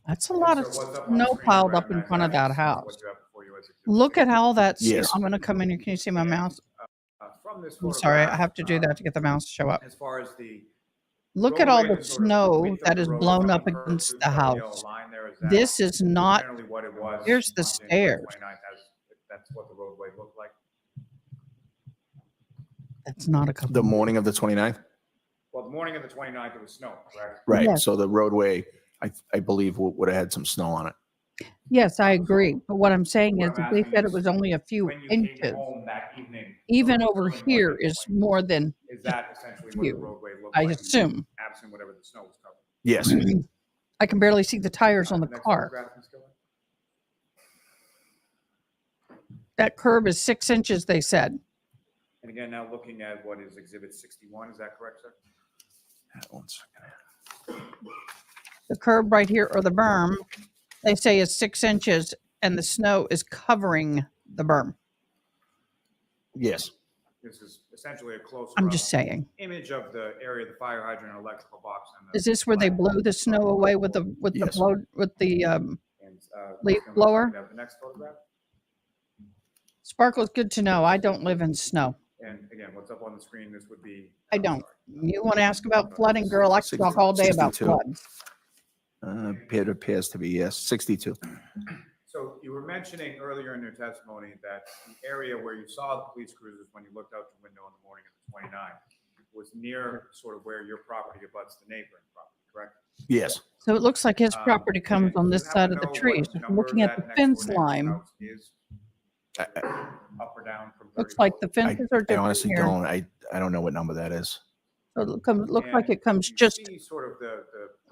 Speaker 1: That's a lot of
Speaker 10: So what's up on the
Speaker 1: snow
Speaker 10: screen,
Speaker 1: piled
Speaker 10: I
Speaker 1: up in
Speaker 10: recognize
Speaker 1: front of
Speaker 10: that.
Speaker 1: that
Speaker 10: This is
Speaker 1: house.
Speaker 10: what you have before you as exhibit
Speaker 1: Look at all that snow.
Speaker 19: Yes.
Speaker 1: I'm going to come in here. Can you see my mouse?
Speaker 10: From this
Speaker 1: I'm sorry. I
Speaker 10: photograph,
Speaker 1: have to do that to get the mouse to show up.
Speaker 10: as far as the
Speaker 1: Look at all
Speaker 10: roadway,
Speaker 1: the
Speaker 10: sort of
Speaker 1: snow
Speaker 10: width of
Speaker 1: that
Speaker 10: the
Speaker 1: is
Speaker 10: road
Speaker 1: blown
Speaker 10: from
Speaker 1: up
Speaker 10: the curb
Speaker 1: against
Speaker 10: to
Speaker 1: the
Speaker 10: yellow
Speaker 1: house.
Speaker 10: line there, is that
Speaker 1: This is not,
Speaker 10: generally what it was
Speaker 1: here's the
Speaker 10: on January
Speaker 1: stairs.
Speaker 10: 29th, that's what the roadway looked like.
Speaker 1: That's not a couple.
Speaker 19: The morning of the 29th?
Speaker 10: Well, the morning of the 29th, it was snow, correct?
Speaker 19: Right,
Speaker 1: Yes.
Speaker 19: so the roadway, I believe would have had some snow on it.
Speaker 1: Yes, I agree. But what I'm saying
Speaker 10: What
Speaker 1: is
Speaker 10: I'm
Speaker 1: that they
Speaker 10: asking
Speaker 1: said it
Speaker 10: is,
Speaker 1: was only a few
Speaker 10: when you came
Speaker 1: inches.
Speaker 10: home that evening,
Speaker 1: Even
Speaker 10: or
Speaker 1: over
Speaker 10: early morning
Speaker 1: here
Speaker 10: of the
Speaker 1: is
Speaker 10: 29th,
Speaker 1: more than
Speaker 10: is that essentially what
Speaker 1: few,
Speaker 10: the roadway looked
Speaker 1: I
Speaker 10: like?
Speaker 1: assume.
Speaker 10: Absent whatever the snow was covered.
Speaker 19: Yes.
Speaker 1: I can barely see the tires on the
Speaker 10: Next
Speaker 1: car.
Speaker 10: photograph, Ms. Gilman.
Speaker 1: That curb is 6 inches, they said.
Speaker 10: And again, now looking at what is exhibit 61, is that correct, sir?
Speaker 19: 1 second.
Speaker 1: The curb right here, or the berm, they say is 6 inches, and the snow is covering the berm.
Speaker 19: Yes.
Speaker 10: This is essentially a closer
Speaker 1: I'm
Speaker 10: up
Speaker 1: just saying.
Speaker 10: image of the area, the fire hydrant and electrical box. And the
Speaker 1: Is this where they blow the snow away with the
Speaker 19: Yes.
Speaker 10: and,
Speaker 1: leaf
Speaker 10: Ms. Gilman,
Speaker 1: blower?
Speaker 10: if I could have the next photograph.
Speaker 1: Sparkle's good to know. I don't live in snow.
Speaker 10: And again, what's up on the screen, this would be.
Speaker 1: I don't. You want to ask about flooding, girl? I could talk all day about
Speaker 19: 62.
Speaker 1: flood.
Speaker 19: It appears to be, yes, 62.
Speaker 10: So you were mentioning earlier in your testimony that the area where you saw the police cruisers when you looked out the window on the morning of the 29th was near sort of where your property abuts the neighboring property, correct?
Speaker 19: Yes.
Speaker 1: So it looks like his property comes
Speaker 10: again,
Speaker 1: on
Speaker 10: you
Speaker 1: this
Speaker 10: happen
Speaker 1: side
Speaker 10: to
Speaker 1: of the
Speaker 10: know
Speaker 1: trees.
Speaker 10: what
Speaker 1: If
Speaker 10: number
Speaker 1: we're looking at
Speaker 10: that
Speaker 1: the
Speaker 10: next door
Speaker 1: fence
Speaker 10: neighbor's
Speaker 1: line,
Speaker 10: house is? Up or down from
Speaker 1: looks
Speaker 10: 34?
Speaker 1: like the fences are
Speaker 19: I
Speaker 1: different
Speaker 19: honestly
Speaker 1: here.
Speaker 19: don't. I don't know what number that is.
Speaker 1: So it looks like
Speaker 10: And
Speaker 1: it comes
Speaker 10: you
Speaker 1: just
Speaker 10: see sort of the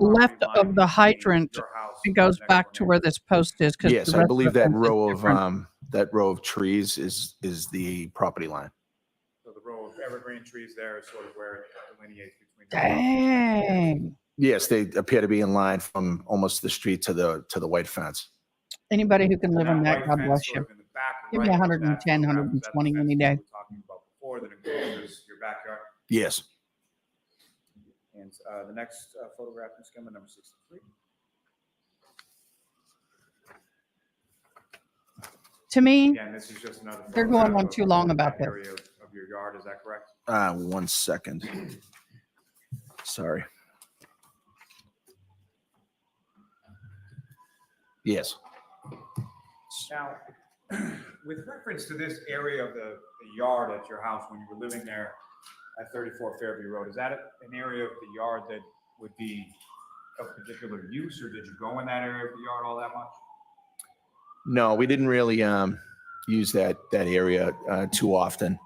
Speaker 1: left
Speaker 10: property line
Speaker 1: of the
Speaker 10: between
Speaker 1: hydrant.
Speaker 10: your house
Speaker 1: It goes
Speaker 10: and the next
Speaker 1: back
Speaker 10: door
Speaker 1: to where this post is. 'Cause
Speaker 19: Yes,
Speaker 1: the
Speaker 19: I
Speaker 1: rest of
Speaker 19: believe
Speaker 1: the
Speaker 19: that
Speaker 1: fence is
Speaker 19: row
Speaker 1: different.
Speaker 19: of trees is the property line.
Speaker 10: So the row of evergreen trees there is sort of where it delineates between.
Speaker 1: Dang.
Speaker 19: Yes, they appear to be in line from almost the street to the white fence.
Speaker 1: Anybody who can live in that,
Speaker 10: white
Speaker 1: God
Speaker 10: fence
Speaker 1: bless
Speaker 10: sort
Speaker 1: you.
Speaker 10: of in the back
Speaker 1: Give me
Speaker 10: right of that
Speaker 1: 110,
Speaker 10: photograph, is that the
Speaker 1: 120
Speaker 10: fence
Speaker 1: any
Speaker 10: we
Speaker 1: day.
Speaker 10: were talking about before that encloses your backyard?
Speaker 19: Yes.
Speaker 10: And the next photograph is coming, number 63.
Speaker 1: To me,
Speaker 10: Again, this is just another.
Speaker 1: they're going
Speaker 10: photograph
Speaker 1: on
Speaker 10: of
Speaker 1: too long about
Speaker 10: that
Speaker 1: this.
Speaker 10: area of your yard, is that correct?
Speaker 19: 1 second. Sorry. Yes.
Speaker 10: Now, with reference to this area of the yard at your house when you were living there at 34 Fairview Road, is that an area of the yard that would be of particular use, or did you go in that area of the yard all that much?
Speaker 19: No, we didn't really use that area too often.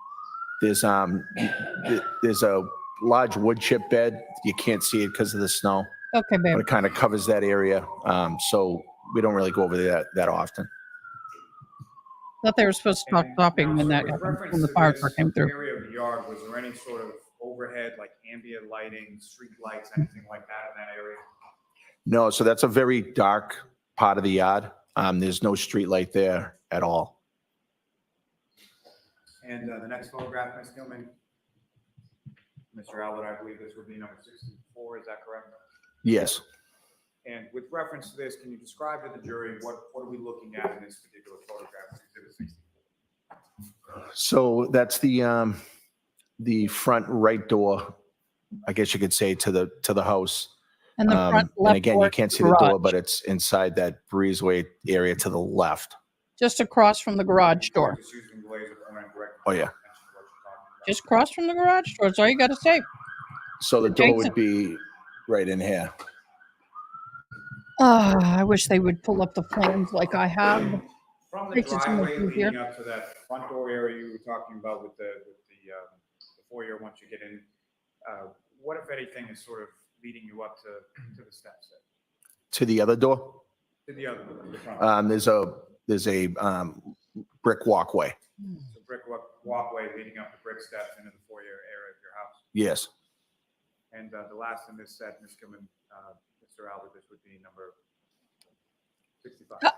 Speaker 19: There's a large wood chip bed. You can't see it because of the snow,
Speaker 1: Okay, babe.
Speaker 19: but it kind of covers that area. So we don't really go over there that often.
Speaker 1: Thought they were supposed to stop stopping when that
Speaker 10: With
Speaker 1: happened,
Speaker 10: reference
Speaker 1: when the
Speaker 10: to
Speaker 1: fire
Speaker 10: this
Speaker 1: truck came through.
Speaker 10: area of the yard, was there any sort of overhead, like ambient lighting, street lights, anything like that in that area?
Speaker 19: No, so that's a very dark part of the yard. There's no street light there at all.
Speaker 10: And the next photograph, Ms. Gilman. Mr. Albert, I believe this would be number 64, is that correct?
Speaker 19: Yes.
Speaker 10: And with reference to this, can you describe to the jury what are we looking at in this particular photograph, Exhibit 64?
Speaker 19: So that's the front right door, I guess you could say, to the house.
Speaker 1: And the front
Speaker 19: and
Speaker 1: left
Speaker 19: again,
Speaker 1: door
Speaker 19: you can't
Speaker 1: to
Speaker 19: see
Speaker 1: the
Speaker 19: the door,
Speaker 1: garage.
Speaker 19: but it's inside that breezeway area to the left.
Speaker 1: Just across from the garage door.
Speaker 10: Just using the laser pointer and direct
Speaker 19: Oh, yeah.
Speaker 10: attention to what you're talking about.
Speaker 1: Just across from the garage door. That's all you got to say.
Speaker 19: So the door would be right in here.
Speaker 1: I wish they would pull up the plans like I have.
Speaker 10: From the
Speaker 1: Makes it so much
Speaker 10: driveway
Speaker 1: easier.
Speaker 10: leading up to that front door area you were talking about with the foyer once you get in, what if anything is sort of leading you up to the steps there?
Speaker 19: To the other door,
Speaker 10: To the other one, the front.
Speaker 19: there's a brick walkway.
Speaker 10: So brick walkway leading up the brick steps into the foyer area of your house.
Speaker 19: Yes.
Speaker 10: And the last in this set, Ms. Gilman, Mr. Albert, this would be number 65.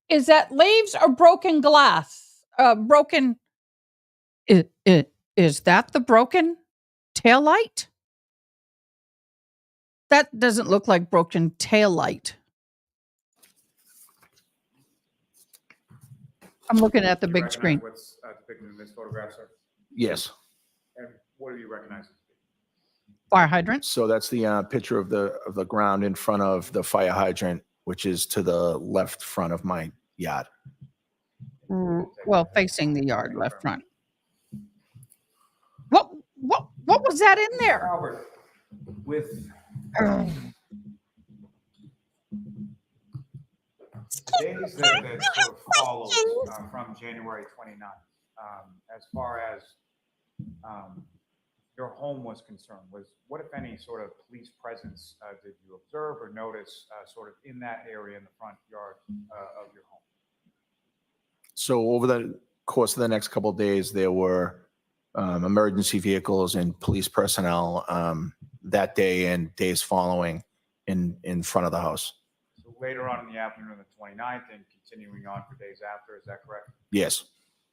Speaker 1: Is that leaves or broken glass? Broken. Is that the broken tail light? That doesn't look like broken tail light. I'm looking at the
Speaker 10: You
Speaker 1: big
Speaker 10: recognize
Speaker 1: screen.
Speaker 10: What's depicted in this photograph, sir?
Speaker 19: Yes.
Speaker 10: And what do you recognize?
Speaker 1: Fire hydrant.
Speaker 19: So that's the picture of the ground in front of the fire hydrant, which is to the left front of my yard.
Speaker 1: Well, facing the yard, left front. What was that in there?
Speaker 10: Albert, with days that sort of follows from January 29th, as far as your home was concerned, what, if any, sort of police presence did you observe or notice sort of in that area in the front yard of your home?
Speaker 19: So over the course of the next couple of days, there were emergency vehicles and police personnel that day and days following in front of the house.
Speaker 10: So later on in the afternoon of the 29th and continuing on for days after, is that correct?
Speaker 19: Yes.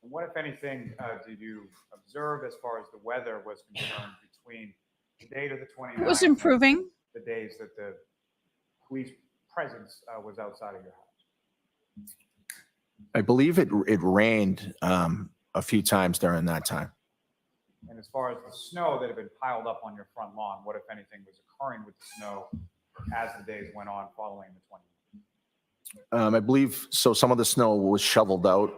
Speaker 10: And what, if anything, did you observe as far as the weather was concerned between the date of the 29th?
Speaker 1: It was improving.
Speaker 10: And the days that the police presence was outside of your house?
Speaker 19: I believe it rained a few times during that time.
Speaker 10: And as far as the snow that had been piled up on your front lawn, what, if anything, was occurring with the snow as the days went on following the 29th?
Speaker 19: I believe so. Some of the snow was shoveled out,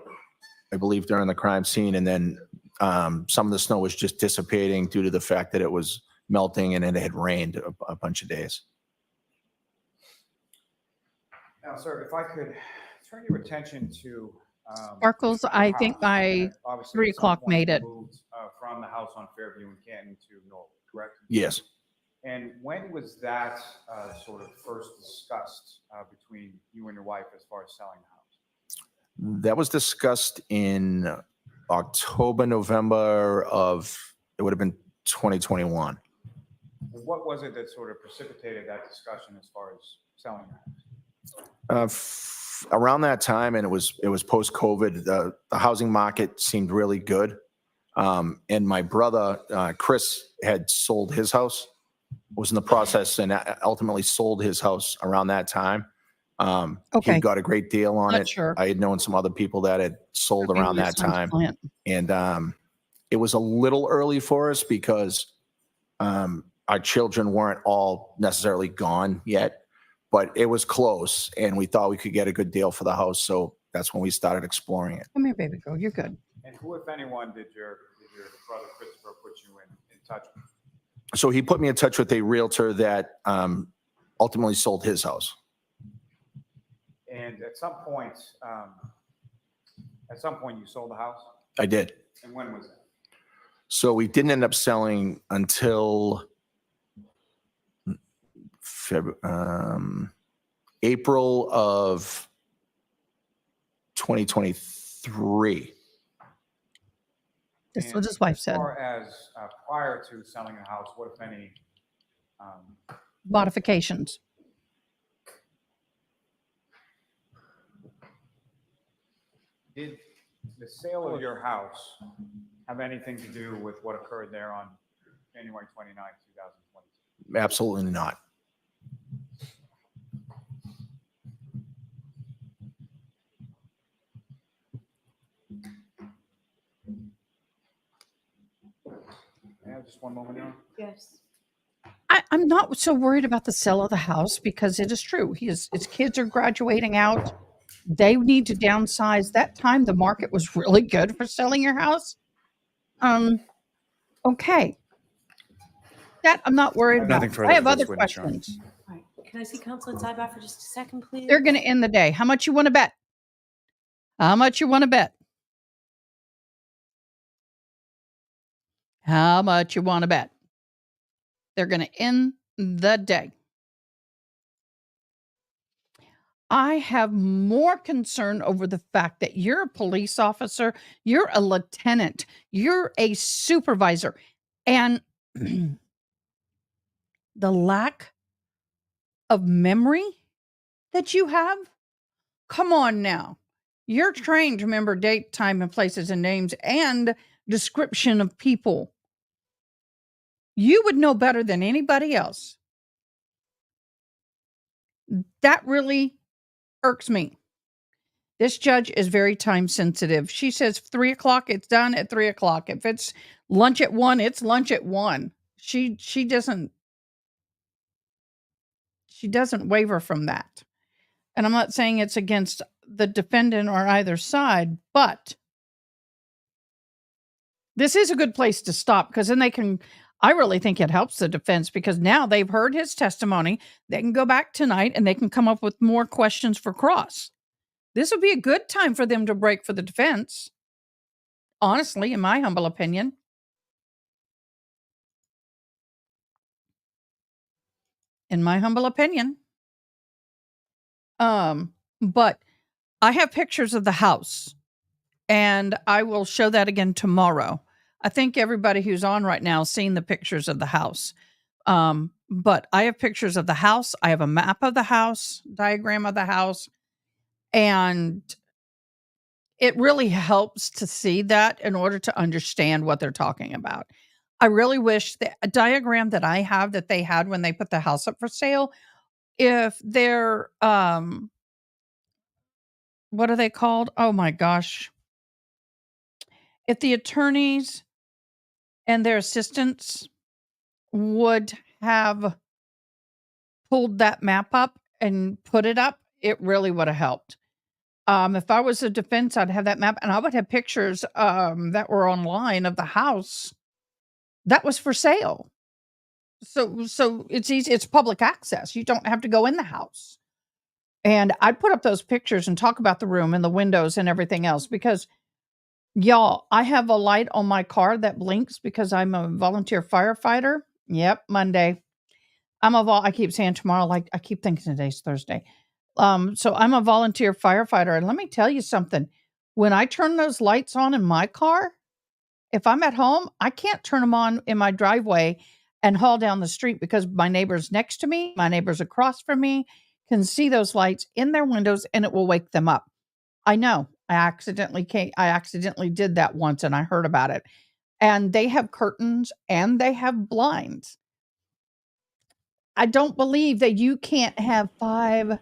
Speaker 19: I believe, during the crime scene, and then some of the snow was just dissipating due to the fact that it was melting and it had rained a bunch of days.
Speaker 10: Now, sir, if I could turn your attention to
Speaker 1: Sparkles,
Speaker 10: the
Speaker 1: I think
Speaker 10: house.
Speaker 1: by
Speaker 10: And obviously
Speaker 1: 3
Speaker 10: at some
Speaker 1: o'clock
Speaker 10: point
Speaker 1: made
Speaker 10: you
Speaker 1: it.
Speaker 10: moved, from the house on Fairview in Canton to Norwood, correct?
Speaker 19: Yes.
Speaker 10: And when was that sort of first discussed between you and your wife as far as selling the house?
Speaker 19: That was discussed in October, November of, it would have been 2021.
Speaker 10: What was it that sort of precipitated that discussion as far as selling the house?
Speaker 19: Around that time, and it was post-COVID, the housing market seemed really good. And my brother, Chris, had sold his house, was in the process, and ultimately sold his house around that time.
Speaker 1: Okay.
Speaker 19: He got a great deal on
Speaker 1: Not
Speaker 19: it.
Speaker 1: sure.
Speaker 19: I had known some other people that had sold
Speaker 1: Could be
Speaker 19: around
Speaker 1: my
Speaker 19: that
Speaker 1: son's
Speaker 19: time.
Speaker 1: plant.
Speaker 19: And it was a little early for us because our children weren't all necessarily gone yet, but it was close, and we thought we could get a good deal for the house. So that's when we started exploring it.
Speaker 1: Come here, baby girl. You're good.
Speaker 10: And who, if anyone, did your brother Christopher put you in touch with?
Speaker 19: So he put me in touch with a realtor that ultimately sold his house.
Speaker 10: And at some point you sold the house?
Speaker 19: I did.
Speaker 10: And when was that?
Speaker 19: So we didn't end up selling until April of 2023.
Speaker 1: That's what
Speaker 10: And
Speaker 1: his wife
Speaker 10: as
Speaker 1: said.
Speaker 10: far as prior to selling the house, what if any
Speaker 1: Modifications.
Speaker 10: did the sale of your house have anything to do with what occurred there on January 29, 2022?
Speaker 19: Absolutely not.
Speaker 10: May I have just one moment now?
Speaker 5: Yes.
Speaker 1: I'm not so worried about the sale of the house because it is true. His kids are graduating out. They need to downsize. That time the market was really good for selling your house. Okay. That I'm not worried about.
Speaker 8: Nothing further
Speaker 1: I have
Speaker 8: for this
Speaker 1: other
Speaker 8: witness, Your Honor.
Speaker 1: questions.
Speaker 5: All right. Can I see counsel in sidebar for just a second, please?
Speaker 1: They're going to end the day. How much you want to bet? How much you want to bet? How much you want to bet? They're going to end the day. I have more concern over the fact that you're a police officer, you're a lieutenant, you're a supervisor, and the lack of memory that you have. Come on now. You're trained to remember date, time, and places and names and description of people. You would know better than anybody else. That really irks me. This judge is very time sensitive. She says 3 o'clock, it's done at 3 o'clock. If it's lunch at 1, it's lunch at 1. She doesn't waver from that. And I'm not saying it's against the defendant or either side, but this is a good place to stop because then I really think it helps the defense because now they've heard his testimony. They can go back tonight and they can come up with more questions for cross. This would be a good time for them to break for the defense. Honestly, in my humble opinion. In my humble opinion. But I have pictures of the house and I will show that again tomorrow. I think everybody who's on right now has seen the pictures of the house. But I have pictures of the house. I have a map of the house, diagram of the house, and it really helps to see that in order to understand what they're talking about. I really wish that a diagram that I have that they had when they put the house up for sale, if they're, what are they called? Oh my gosh. If the attorneys and their assistants would have pulled that map up and put it up, it really would have helped. If I was a defense, I'd have that map and I would have pictures that were online of the house that was for sale. So it's easy. It's public access. You don't have to go in the house. And I'd put up those pictures and talk about the room and the windows and everything else because y'all, I have a light on my car that blinks because I'm a volunteer firefighter. Yep, Monday. I keep saying tomorrow, like I keep thinking today's Thursday. So I'm a volunteer firefighter. And let me tell you something. When I turn those lights on in my car, if I'm at home, I can't turn them on in my driveway and haul down the street because my neighbors next to me, my neighbors across from me can see those lights in their windows and it will wake them up. I know. I accidentally did that once and I heard about it. And they have curtains and they have blinds. I don't believe that you can't have I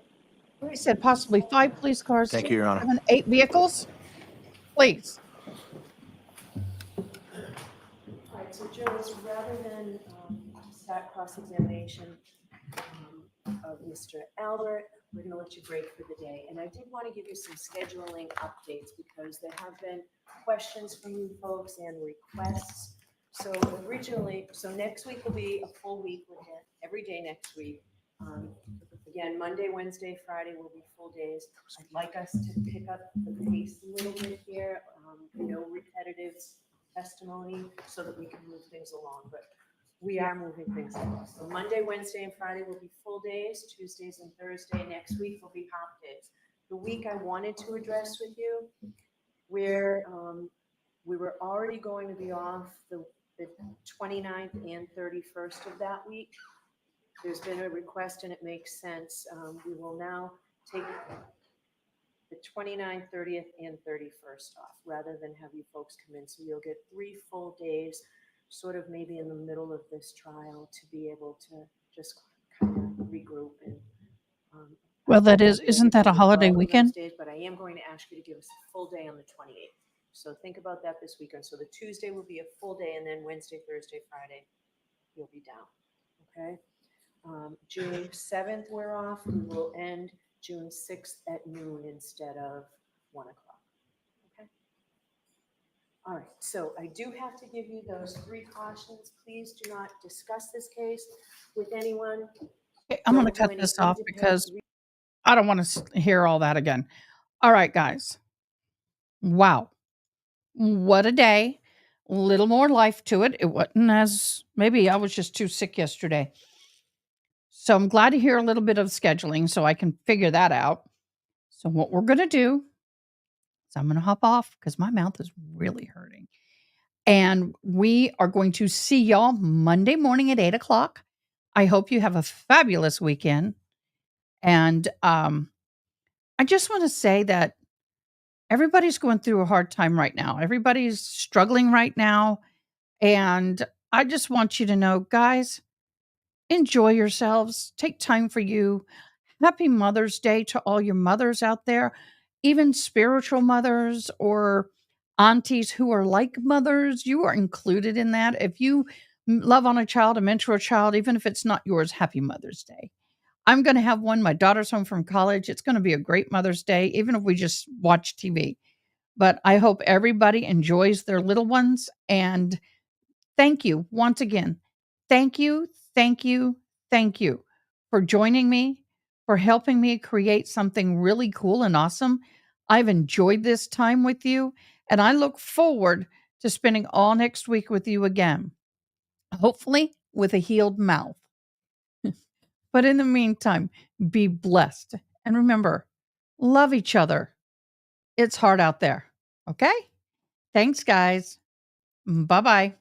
Speaker 1: said possibly 5 police cars,
Speaker 19: Thank you, Your Honor.
Speaker 1: 7, 8 vehicles. Please.
Speaker 5: All right, so Joyce, rather than start cross-examination of Mr. Albert, we're going to let you break for the day. And I did want to give you some scheduling updates because there have been questions from you folks and requests. So next week will be a full week with him, every day next week. Again, Monday, Wednesday, Friday will be full days. I'd like us to pick up the pace a little bit here. No repetitive testimony so that we can move things along, but we are moving things along. So Monday, Wednesday, and Friday will be full days. Tuesdays and Thursday next week will be half days. The week I wanted to address with you, where we were already going to be off the 29th and 31st of that week. There's been a request and it makes sense. We will now take the 29th, 30th, and 31st off rather than have you folks come in. So you'll get 3 full days, sort of maybe in the middle of this trial, to be able to just kind of regroup and
Speaker 1: Well, isn't that a holiday weekend?
Speaker 5: days, but I am going to ask you to give us a full day on the 28th. So think about that this weekend. So the Tuesday will be a full day, and then Wednesday, Thursday, Friday, you'll be down. Okay. June 7th, we're off. We will end June 6th at noon instead of 1 o'clock. Okay. All right. So I do have to give you those 3 cautions. Please do not discuss this case with anyone.
Speaker 1: Okay, I'm going to
Speaker 5: Don't do
Speaker 1: cut
Speaker 5: any
Speaker 1: this off
Speaker 5: independent
Speaker 1: because I don't want to hear all that again. All right, guys. Wow. What a day. A little more life to it. It wasn't as, maybe I was just too sick yesterday. So I'm glad to hear a little bit of scheduling so I can figure that out. So what we're going to do is I'm going to hop off because my mouth is really hurting. And we are going to see y'all Monday morning at 8 o'clock. I hope you have a fabulous weekend. And I just want to say that everybody's going through a hard time right now. Everybody's struggling right now. And I just want you to know, guys, enjoy yourselves. Take time for you. Happy Mother's Day to all your mothers out there, even spiritual mothers or aunties who are like mothers. You are included in that. If you love on a child, a mentor a child, even if it's not yours, happy Mother's Day. I'm going to have one. My daughter's home from college. It's going to be a great Mother's Day, even if we just watch TV. But I hope everybody enjoys their little ones. And thank you once again. Thank you, thank you, thank you for joining me, for helping me create something really cool and awesome. I've enjoyed this time with you, and I look forward to spending all next week with you again, hopefully with a healed mouth. But in the meantime, be blessed. And remember, love each other. It's hard out there. Okay? Thanks, guys. Bye bye.